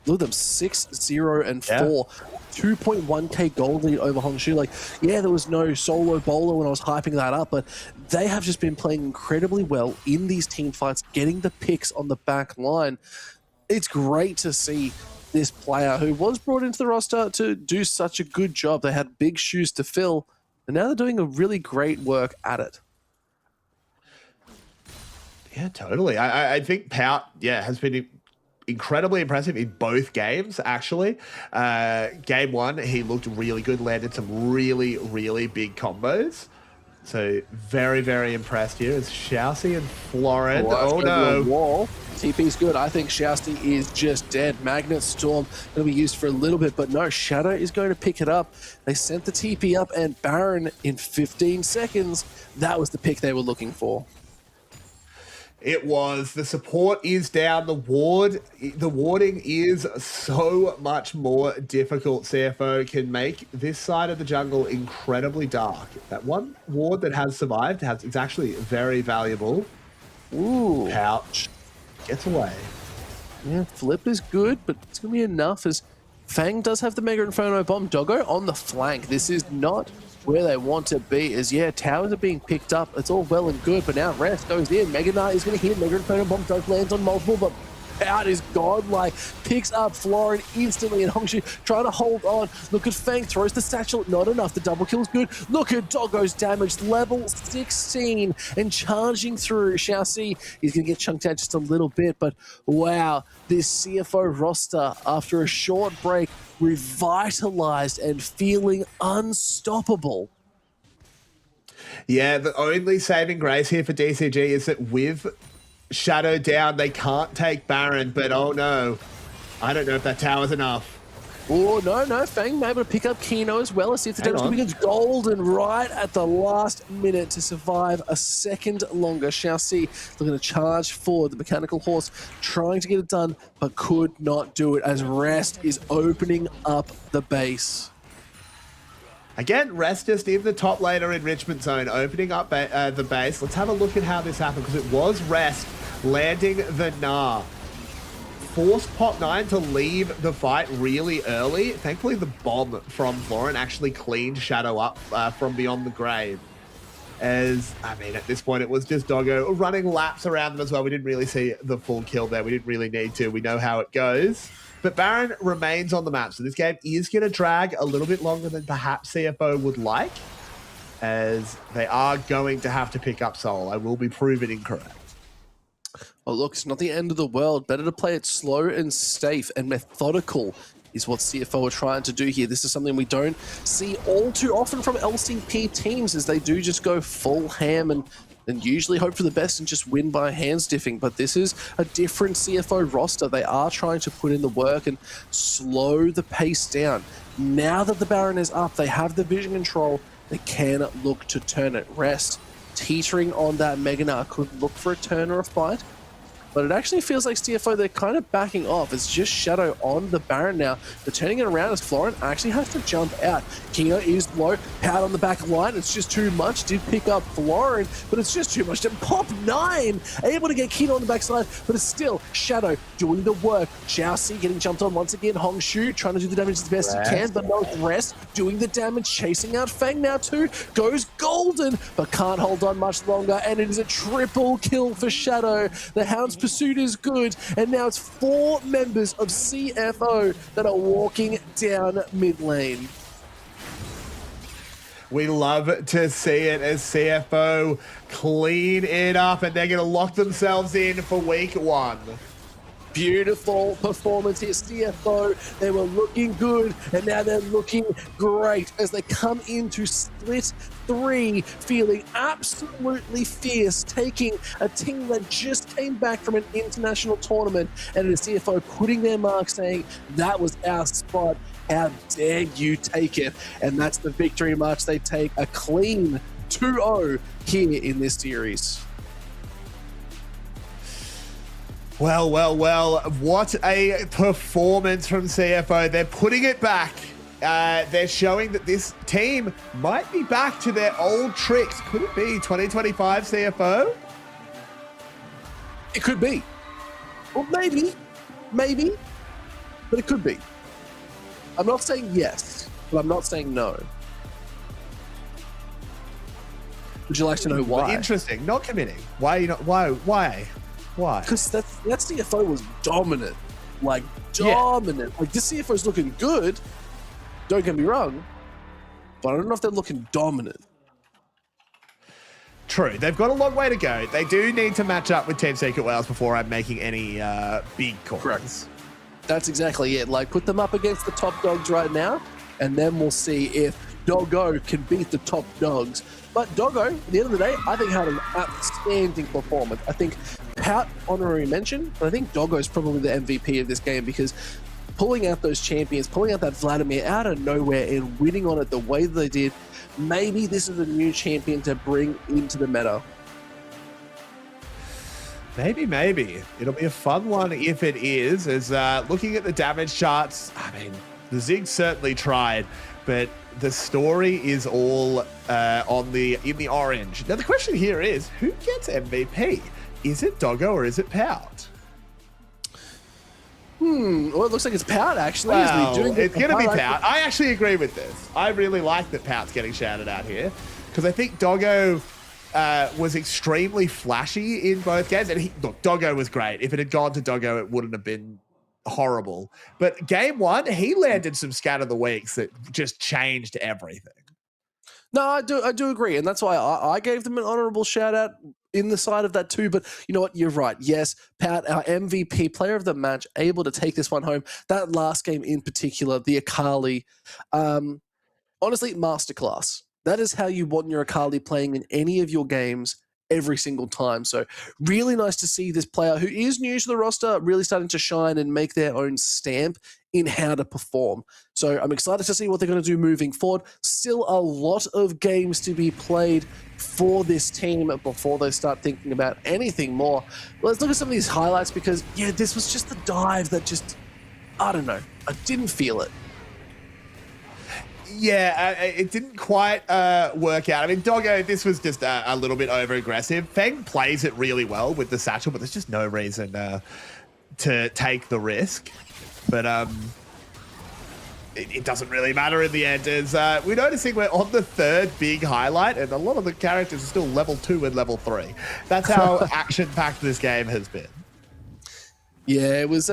Look at them, 6-0 and 4, 2.1k gold lead over Hongsu. Like, yeah, there was no solo bowler when I was hyping that up, but they have just been playing incredibly well in these team fights, getting the picks on the back line. It's great to see this player who was brought into the roster to do such a good job. They had big shoes to fill, and now they're doing a really great work at it. Yeah, totally. I think Pout, has been incredibly impressive in both games, actually. Game 1, he looked really good, landed some really, really big combos. So very, very impressed here. It's Shousey and Florin. Oh no. Wall. TP's good. I think Shousey is just dead. Magnet Storm going to be used for a little bit, but no, Shadow is going to pick it up. They sent the TP up, and Baron in 15 seconds. That was the pick they were looking for. It was. The support is down. The warding is so much more difficult. CFO can make this side of the jungle incredibly dark. That one ward that has survived is actually very valuable. Ooh. Pouch gets away. Yeah, flip is good, but it's going to be enough as Fang does have the Mega Inferno Bomb. Doggo on the flank. This is not where they want to be, as towers are being picked up. It's all well and good, but now Rest goes in. Mega Knight is going to hit. Mega Inferno Bomb does land on multiple, but out is godlike. Picks up Florin instantly, and Hongshu trying to hold on. Look at Fang, throws the satchel. Not enough. The double kill is good. Look at Doggo's damage, level 16, and charging through. Shousey, he's going to get chunked out just a little bit, but wow, this CFO roster, after a short break, revitalized and feeling unstoppable. Yeah, the only saving grace here for DCG is that with Shadow down, they can't take Baron, but oh no. I don't know if that tower's enough. Oh, no, Fang able to pick up Kino as well. Let's see if the damage becomes golden right at the last minute to survive a second longer. Shousey looking to charge forward. The mechanical horse trying to get it done, but could not do it as Rest is opening up the base. Again, Rest just in the top laner enrichment zone, opening up the base. Let's have a look at how this happened, because it was Rest landing the Gnar. Forced Pot 9 to leave the fight really early. Thankfully, the bomb from Florin actually cleaned Shadow up from beyond the grave. As, I mean, at this point, it was just Doggo running laps around them as well. We didn't really see the full kill there. We didn't really need to. We know how it goes. But Baron remains on the map, so this game is going to drag a little bit longer than perhaps CFO would like, as they are going to have to pick up Soul. I will be proven incorrect. Oh, look, it's not the end of the world. Better to play it slow and safe and methodical is what CFO are trying to do here. This is something we don't see all too often from LCP teams, as they do just go full ham and usually hope for the best and just win by hands diffing. But this is a different CFO roster. They are trying to put in the work and slow the pace down. Now that the Baron is up, they have the vision control. They can look to turn it. Rest teetering on that Mega Gnar could look for a turn or a fight, but it actually feels like CFO, they're kind of backing off. It's just Shadow on the Baron now. They're turning it around as Florin actually has to jump out. Kino is low, Pout on the back line. It's just too much. Did pick up Florin, but it's just too much to pop 9. Able to get Kino on the backside, but it's still Shadow doing the work. Shousey getting jumped on once again. Hongshu trying to do the damage as best he can, but no Rest doing the damage, chasing out Fang now too. Goes golden, but can't hold on much longer, and it is a triple kill for Shadow. The Hound's pursuit is good, and now it's 4 members of CFO that are walking down mid lane. We love to see it as CFO clean it up, and they're going to lock themselves in for week 1. Beautiful performance here, CFO. They were looking good, and now they're looking great as they come into split 3, feeling absolutely fierce, taking a team that just came back from an international tournament, and the CFO putting their mark, saying, that was our spot. How dare you take it? And that's the victory march. They take a clean 2-0 here in this series. Well, what a performance from CFO. They're putting it back. They're showing that this team might be back to their old tricks. Could it be 2025 CFO? It could be. Well, maybe, but it could be. I'm not saying yes, but I'm not saying no. Would you like to know why? Interesting. Not committing. Why are you not? Why? Because that CFO was dominant. Like, dominant. Yeah. Like, this CFO is looking good. Don't get me wrong. But I don't know if they're looking dominant. True. They've got a long way to go. They do need to match up with Team Secret Wales before I'm making any big calls. Correct. That's exactly it. Like, put them up against the top dogs right now, and then we'll see if Doggo can beat the top dogs. But Doggo, at the end of the day, I think had an outstanding performance. I think Pout, honorary mention, but I think Doggo is probably the MVP of this game because pulling out those champions, pulling out that Vladimir out of nowhere and winning on it the way that they did, maybe this is a new champion to bring into the meta. Maybe. It'll be a fun one if it is. As looking at the damage charts, I mean, the Zig certainly tried, but the story is all in the orange. Now, the question here is, who gets MVP? Is it Doggo or is it Pout? Well, it looks like it's Pout, actually. Well, it's going to be Pout. I actually agree with this. I really like that Pout's getting shouted out here because I think Doggo was extremely flashy in both games. And look, Doggo was great. If it had gone to Doggo, it wouldn't have been horrible. But game one, he landed some scatter the weeks that just changed everything. No, I do agree. And that's why I gave them an honorable shout out in the side of that too. But you know what? You're right. Yes, Pout, our MVP, player of the match, able to take this one home. That last game in particular, the Akali, honestly, masterclass. That is how you want your Akali playing in any of your games every single time. So really nice to see this player who is new to the roster really starting to shine and make their own stamp in how to perform. So I'm excited to see what they're going to do moving forward. Still a lot of games to be played for this team before they start thinking about anything more. Let's look at some of these highlights because, yeah, this was just the dive that just, I don't know, I didn't feel it. Yeah, it didn't quite work out. I mean, Doggo, this was just a little bit over-aggressive. Feng plays it really well with the satchel, but there's just no reason to take the risk. But it doesn't really matter in the end. As we're noticing we're on the third big highlight, and a lot of the characters are still level 2 and level 3. That's how action-packed this game has been. Yeah, it was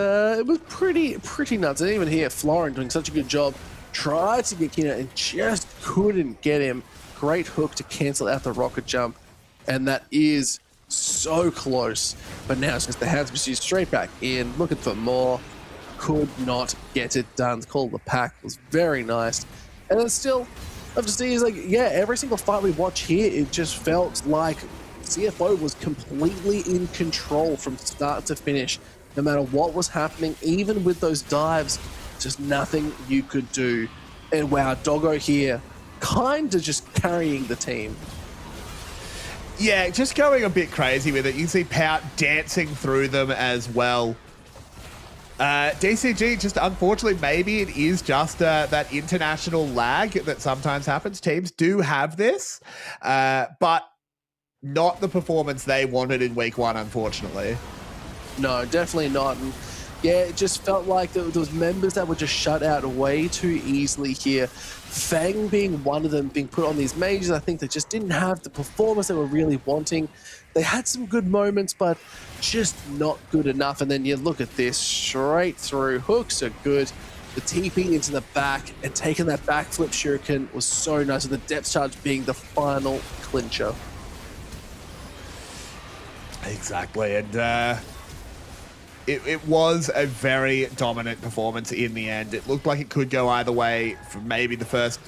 pretty nuts. I didn't even hear Florin doing such a good job. Tried to get Kina and just couldn't get him. Great hook to cancel out the rocket jump. And that is so close. But now it's just the hands pursued straight back in, looking for more. Could not get it done. The call of the pack was very nice. And then still, I've just seen, like, yeah, every single fight we watch here, it just felt like CFO was completely in control from start to finish. No matter what was happening, even with those dives, just nothing you could do. And wow, Doggo here, kind of just carrying the team. Yeah, just going a bit crazy with it. You see Pout dancing through them as well. DCG, just unfortunately, maybe it is just that international lag that sometimes happens. Teams do have this, but not the performance they wanted in week 1, unfortunately. No, definitely not. And yeah, it just felt like there was members that were just shut out way too easily here. Fang being one of them, being put on these majors, I think they just didn't have the performance they were really wanting. They had some good moments, but just not good enough. And then you look at this, straight through. Hooks are good. The TP into the back and taking that backflip shuriken was so nice, with the depth charge being the final clincher. Exactly, and it was a very dominant performance in the end. It looked like it could go either way for maybe the first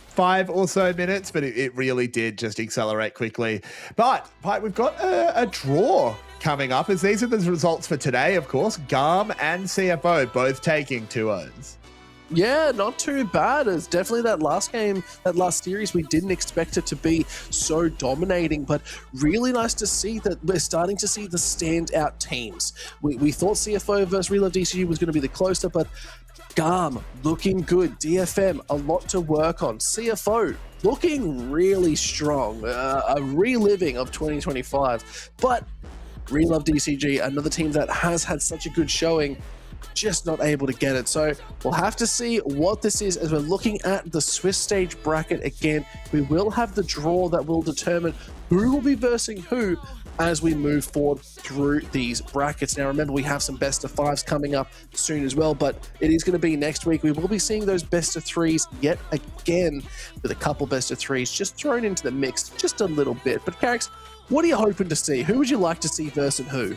5 or so minutes, but it really did just accelerate quickly. But we've got a draw coming up, as these are the results for today, of course. GAM and CFO both taking 2-0s. Yeah, not too bad. It's definitely that last game, that last series, we didn't expect it to be so dominating, but really nice to see that we're starting to see the standout teams. We thought CFO versus Relove DCG was going to be the closer, but GAM looking good. DFM, a lot to work on. CFO looking really strong. A reliving of 2025, but Relove DCG, another team that has had such a good showing, just not able to get it. So we'll have to see what this is as we're looking at the Swiss stage bracket again. We will have the draw that will determine who will be versing who as we move forward through these brackets. Now, remember, we have some best of fives coming up soon as well, but it is going to be next week. We will be seeing those best of threes yet again with a couple best of threes just thrown into the mix just a little bit. But Carrix, what are you hoping to see? Who would you like to see versus who?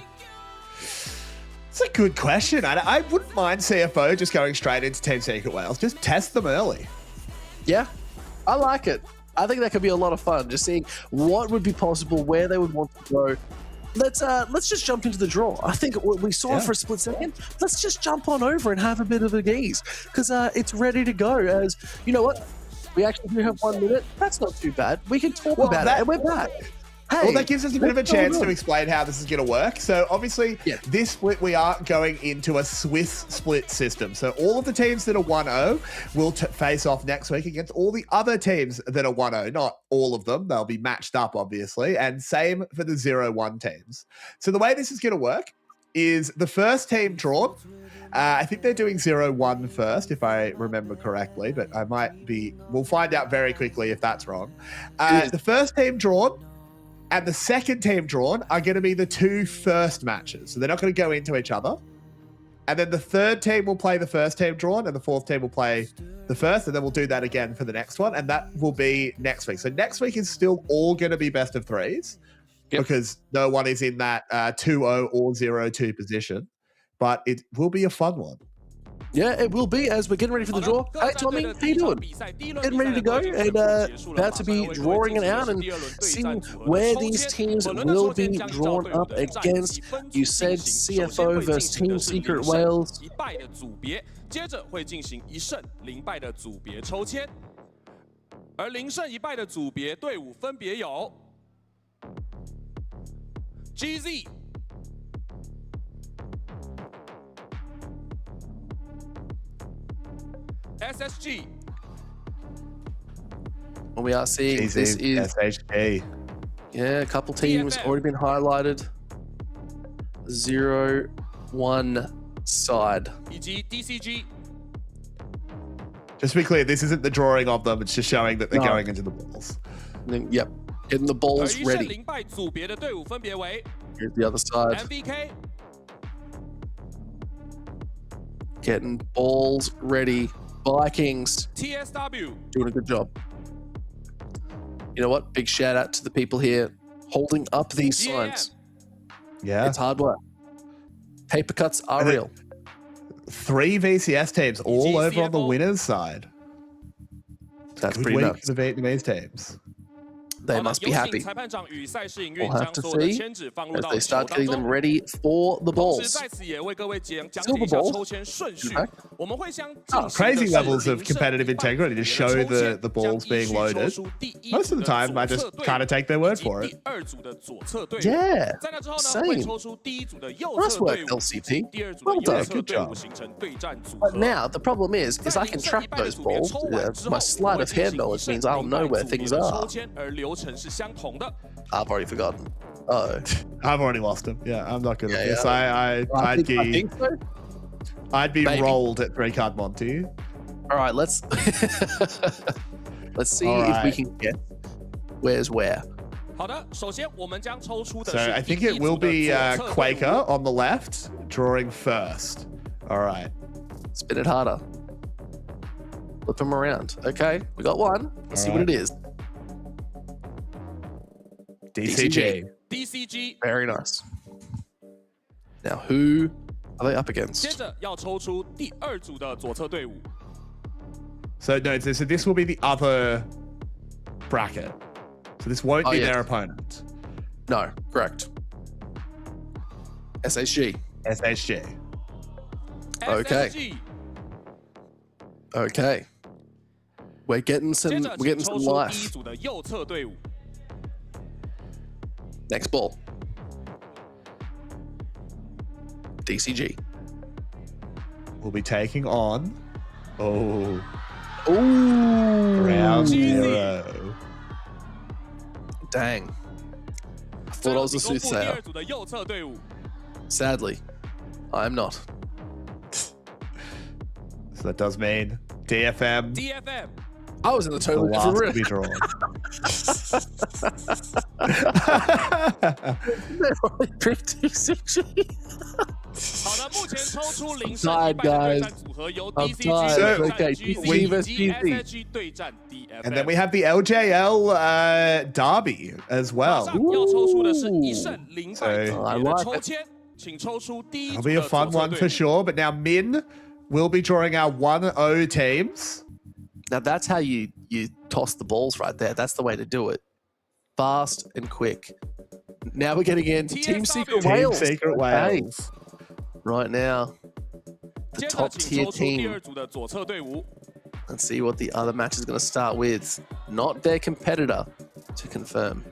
It's a good question. I wouldn't mind CFO just going straight into Team Secret Wales. Just test them early. Yeah, I like it. I think that could be a lot of fun, just seeing what would be possible, where they would want to go. Let's just jump into the draw. I think what we saw for a split second. Let's just jump on over and have a bit of a gaze because it's ready to go. As you know what, we actually do have 1 minute. That's not too bad. We can talk about it, and we're back. Hey, well, that gives us a bit of a chance to explain how this is going to work. So obviously, this split, we are going into a Swiss split system. So all of the teams that are 1-0 will face off next week against all the other teams that are 1-0. Not all of them. They'll be matched up, obviously. And same for the 0-1 teams. So the way this is going to work is the first team drawn. I think they're doing 0-1 first, if I remember correctly. But I might be... We'll find out very quickly if that's wrong. The first team drawn and the second team drawn are going to be the 2 first matches. So they're not going to go into each other. And then the third team will play the first team drawn and the fourth team will play the first. And then we'll do that again for the next one. And that will be next week. So next week is still all going to be best of threes because no one is in that 2-0 or 0-2 position. But it will be a fun one. Yeah, it will be as we're getting ready for the draw. Hey, Tommy, how you doing? Getting ready to go and about to be drawing it out and seeing where these teams will be drawn up against. You said CFO versus Team Secret Wales. 接着会进行1胜0败的组别抽签，而0胜1败的组别队伍分别有 GZ。 SSG. What we are seeing, this is SHG. Yeah, a couple teams DFM. already been highlighted. 0-1 side. EG DCG. Just to be clear, this isn't the drawing of them. It's just showing that they're going into the balls. Yep, getting the balls 1胜 ready. 0败组别的队伍分别为 Here's the other side. MVK, Getting balls ready. Vikings TSW, doing a good job. You know what? Big shout out to the people here holding up these signs. Yeah. It's hard work. Paper cuts are real. 3 VCS teams all over on the winners' side. That's Good pretty week nuts. for the Vietnamese teams. They must be happy. We'll have to see as they start getting them ready for the balls. Silver ball. Crazy levels of competitive integrity to show the balls being loaded. Most of the time, I just kind of take their word for it. Yeah, same. Nice work, LCP. Well done. Good job. But now, the problem is I can track those balls. My sleight of hand knowledge means I'll know where things are. I've already forgotten. Oh, I've already lost him. Yeah, I'm not good at this. I think so. I'd be rolled at 3-card Monty. All right, let's see if we can get where's where. So I think it will be Quaker on the left, drawing first. All right. Spin it harder. Flip him around. Okay, we got one. Let's see what it is. DCG. DCG. Very nice. Now, who are they up against? 接着要抽出第2组的左侧队伍。 So this will be the other bracket. So this won't be their opponent. No, correct. SHG. SHG. Okay. SSG. Okay. We're getting some 接着 life. 第1组的右侧队伍。 Next ball. DCG. We'll be taking on. Oh. Ooh. Round 0. Dang. I thought I was a soothsayer. 第2组的右侧队伍。 Sadly, I am not. So that does mean DFM. DFM. I was in the totally last different to be drawn. DCG. 好的，目前抽出0胜 I'm 1败的对 tired, 战组合由 I'm DCG tired. 对战 Okay, GZ we versus 以及 GZ. SSG 对战 DFM。 And then we have the LJL Derby as 马 well. 上要抽出的是1胜0败组 I 别的 like 抽 it. 签，请抽出第一 It'll 组 be 的 a fun 左侧 one 队 for 伍。 sure. But now Min will be drawing our 1-0 teams. Now that's how you toss the balls right there. That's the way to do it. Fast and quick. Now we're getting in Team Secret Team Wales. Secret Okay. Wales. Right now, the 接着 top 请 tier 抽出第 team. 二组的左侧队伍。 Let's see what the other match is going to start with. Not their competitor, to confirm.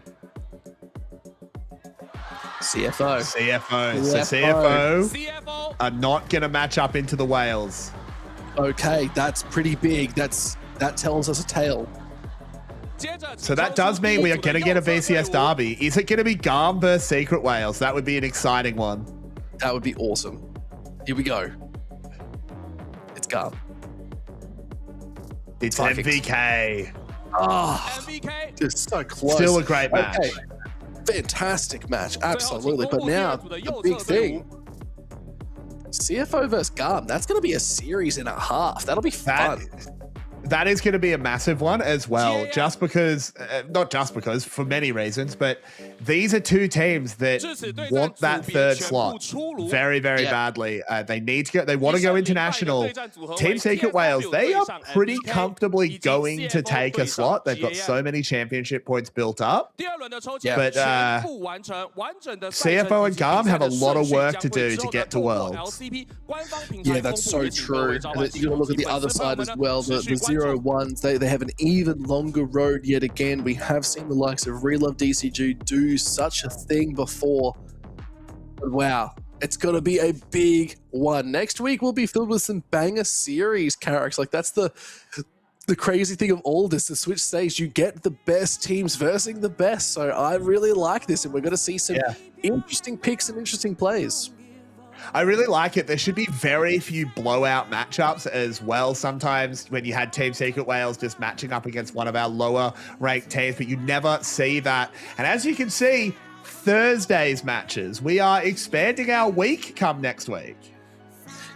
CFO. CFO. So CFO CFO are not going to match up into the Wales. Okay, that's pretty big. That tells us a tale. 接着 So that does mean we are going to get a VCS derby. Is it going to be GAM versus Secret Wales? That would be an exciting one. That would be awesome. Here we go. It's GAM. It's Vikings. MVK. Ah, MVK it's so close. Still a great match. Okay. Fantastic match, absolutely. But now the big thing, CFO versus GAM. That's going to be a series and a half. That'll be fun. That is going to be a massive one as well, Yeah. just because, not just because, for many reasons, but these are two teams that want that third slot very, very badly. They need to go, they want to go international. Team Secret Wales, they are pretty comfortably going to take a slot. They've got so many championship points built up. But CFO and GAM have a lot of work to do to get to Worlds. Yeah, that's so true. And you got to look at the other side as well. The 0-1s, they have an even longer road yet again. We have seen the likes of Relove DCG do such a thing before. But wow, it's going to be a big one. Next week will be filled with some banger series characters. Like that's the crazy thing of all this, the Switch stage, you get the best teams versing the best. So I really like this, and we're going to see some interesting picks and interesting plays. I really like it. There should be very few blowout matchups as well. Sometimes when you had Team Secret Wales just matching up against one of our lower ranked teams, but you never see that. And as you can see, Thursday's matches, we are expanding our week come next week.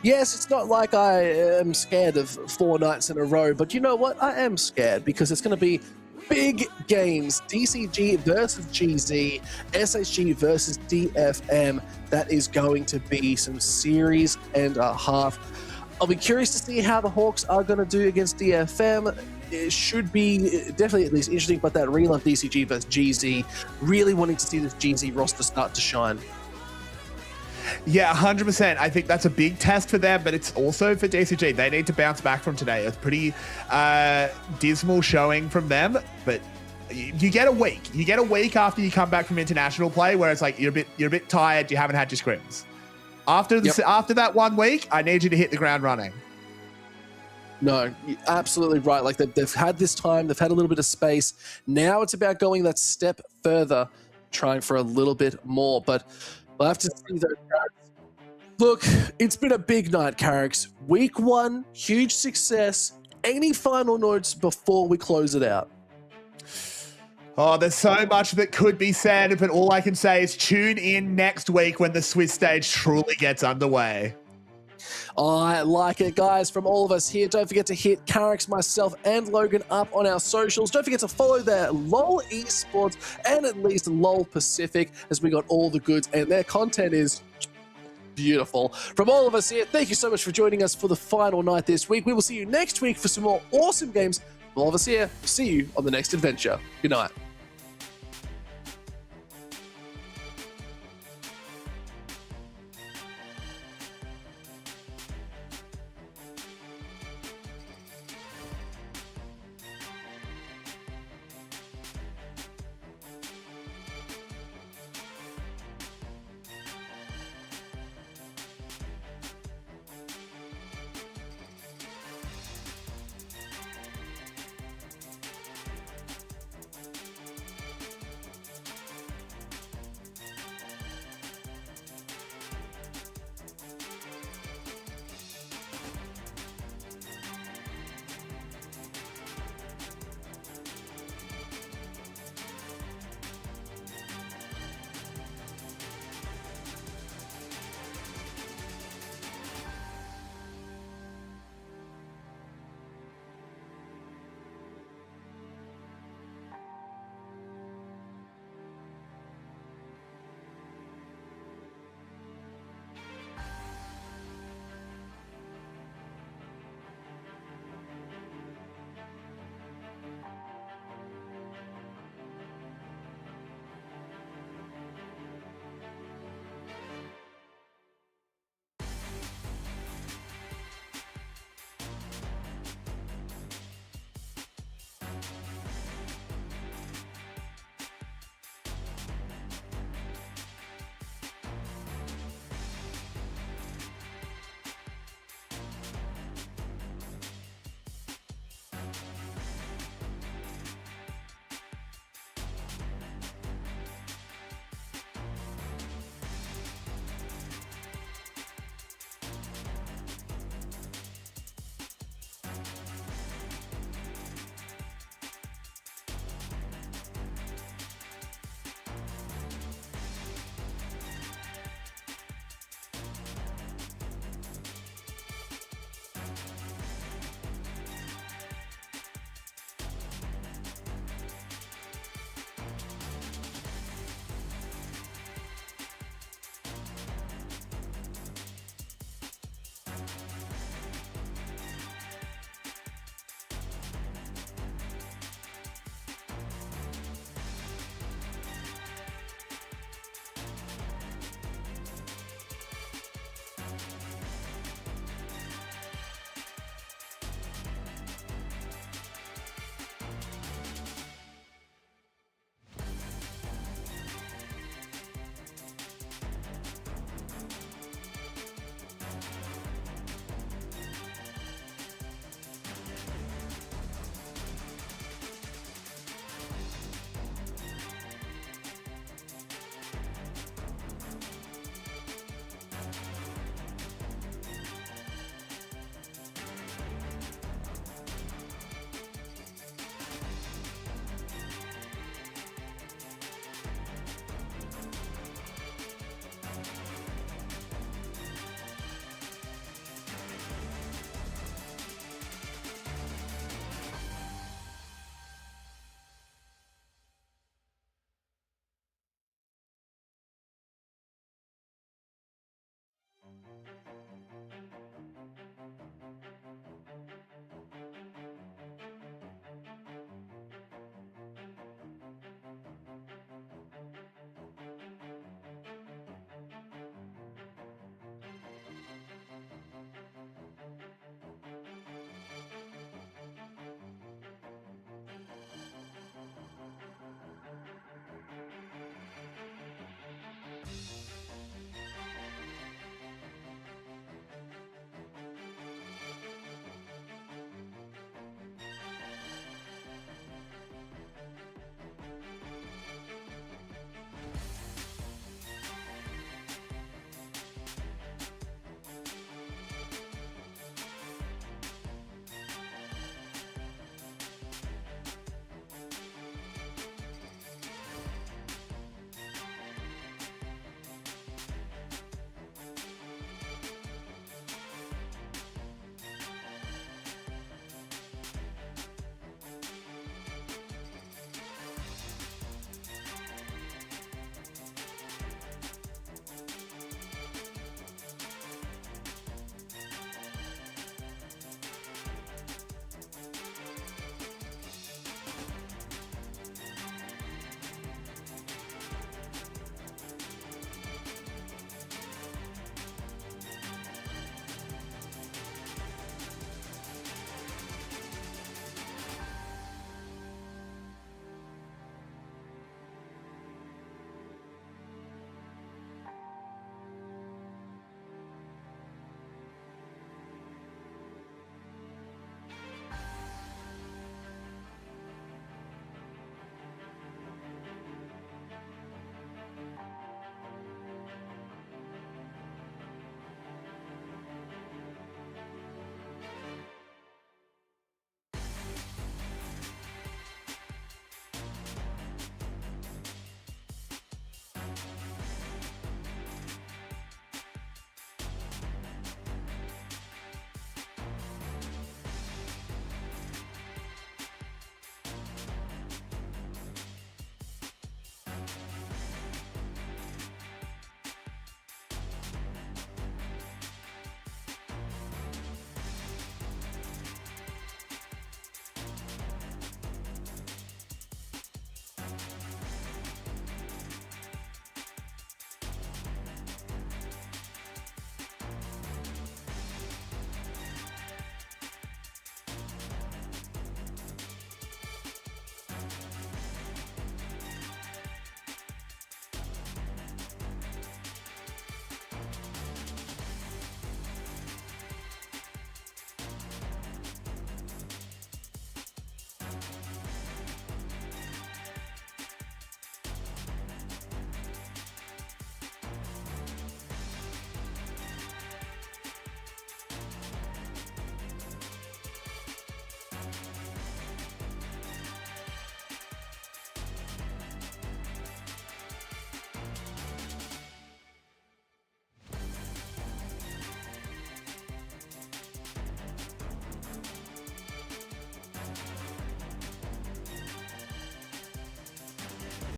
Yes, it's not like I am scared of 4 nights in a row, but you know what? I am scared because it's going to be big games. DCG versus GZ, SSG versus DFM. That is going to be some series and a half. I'll be curious to see how the Hawks are going to do against DFM. It should be definitely at least interesting, but that Relove DCG versus GZ, really wanting to see this GZ roster start to shine. Yeah, 100%. I think that's a big test for them, but it's also for DCG. They need to bounce back from today. It's pretty dismal showing from them, but you get a week. You get a week after you come back from international play where it's like you're a bit tired, you haven't had your scrims. After that 1 week, I need you to hit the ground running. No, you're absolutely right. Like they've had this time, they've had a little bit of space. Now it's about going that step further, trying for a little bit more. But we'll have to see those characters. Look, it's been a big night, Carricks. Week 1, huge success. Any final notes before we close it out? Oh, there's so much that could be said, but all I can say is tune in next week when the Swiss stage truly gets underway. I like it, guys. From all of us here, don't forget to hit Carricks, myself, and Logan up on our socials. Don't forget to follow their lolesports and at least lolpacific, as we got all the goods, and their content is beautiful. From all of us here, thank you so much for joining us for the final night this week. We will see you next week for some more awesome games. From all of us here, see you on the next adventure. Good night.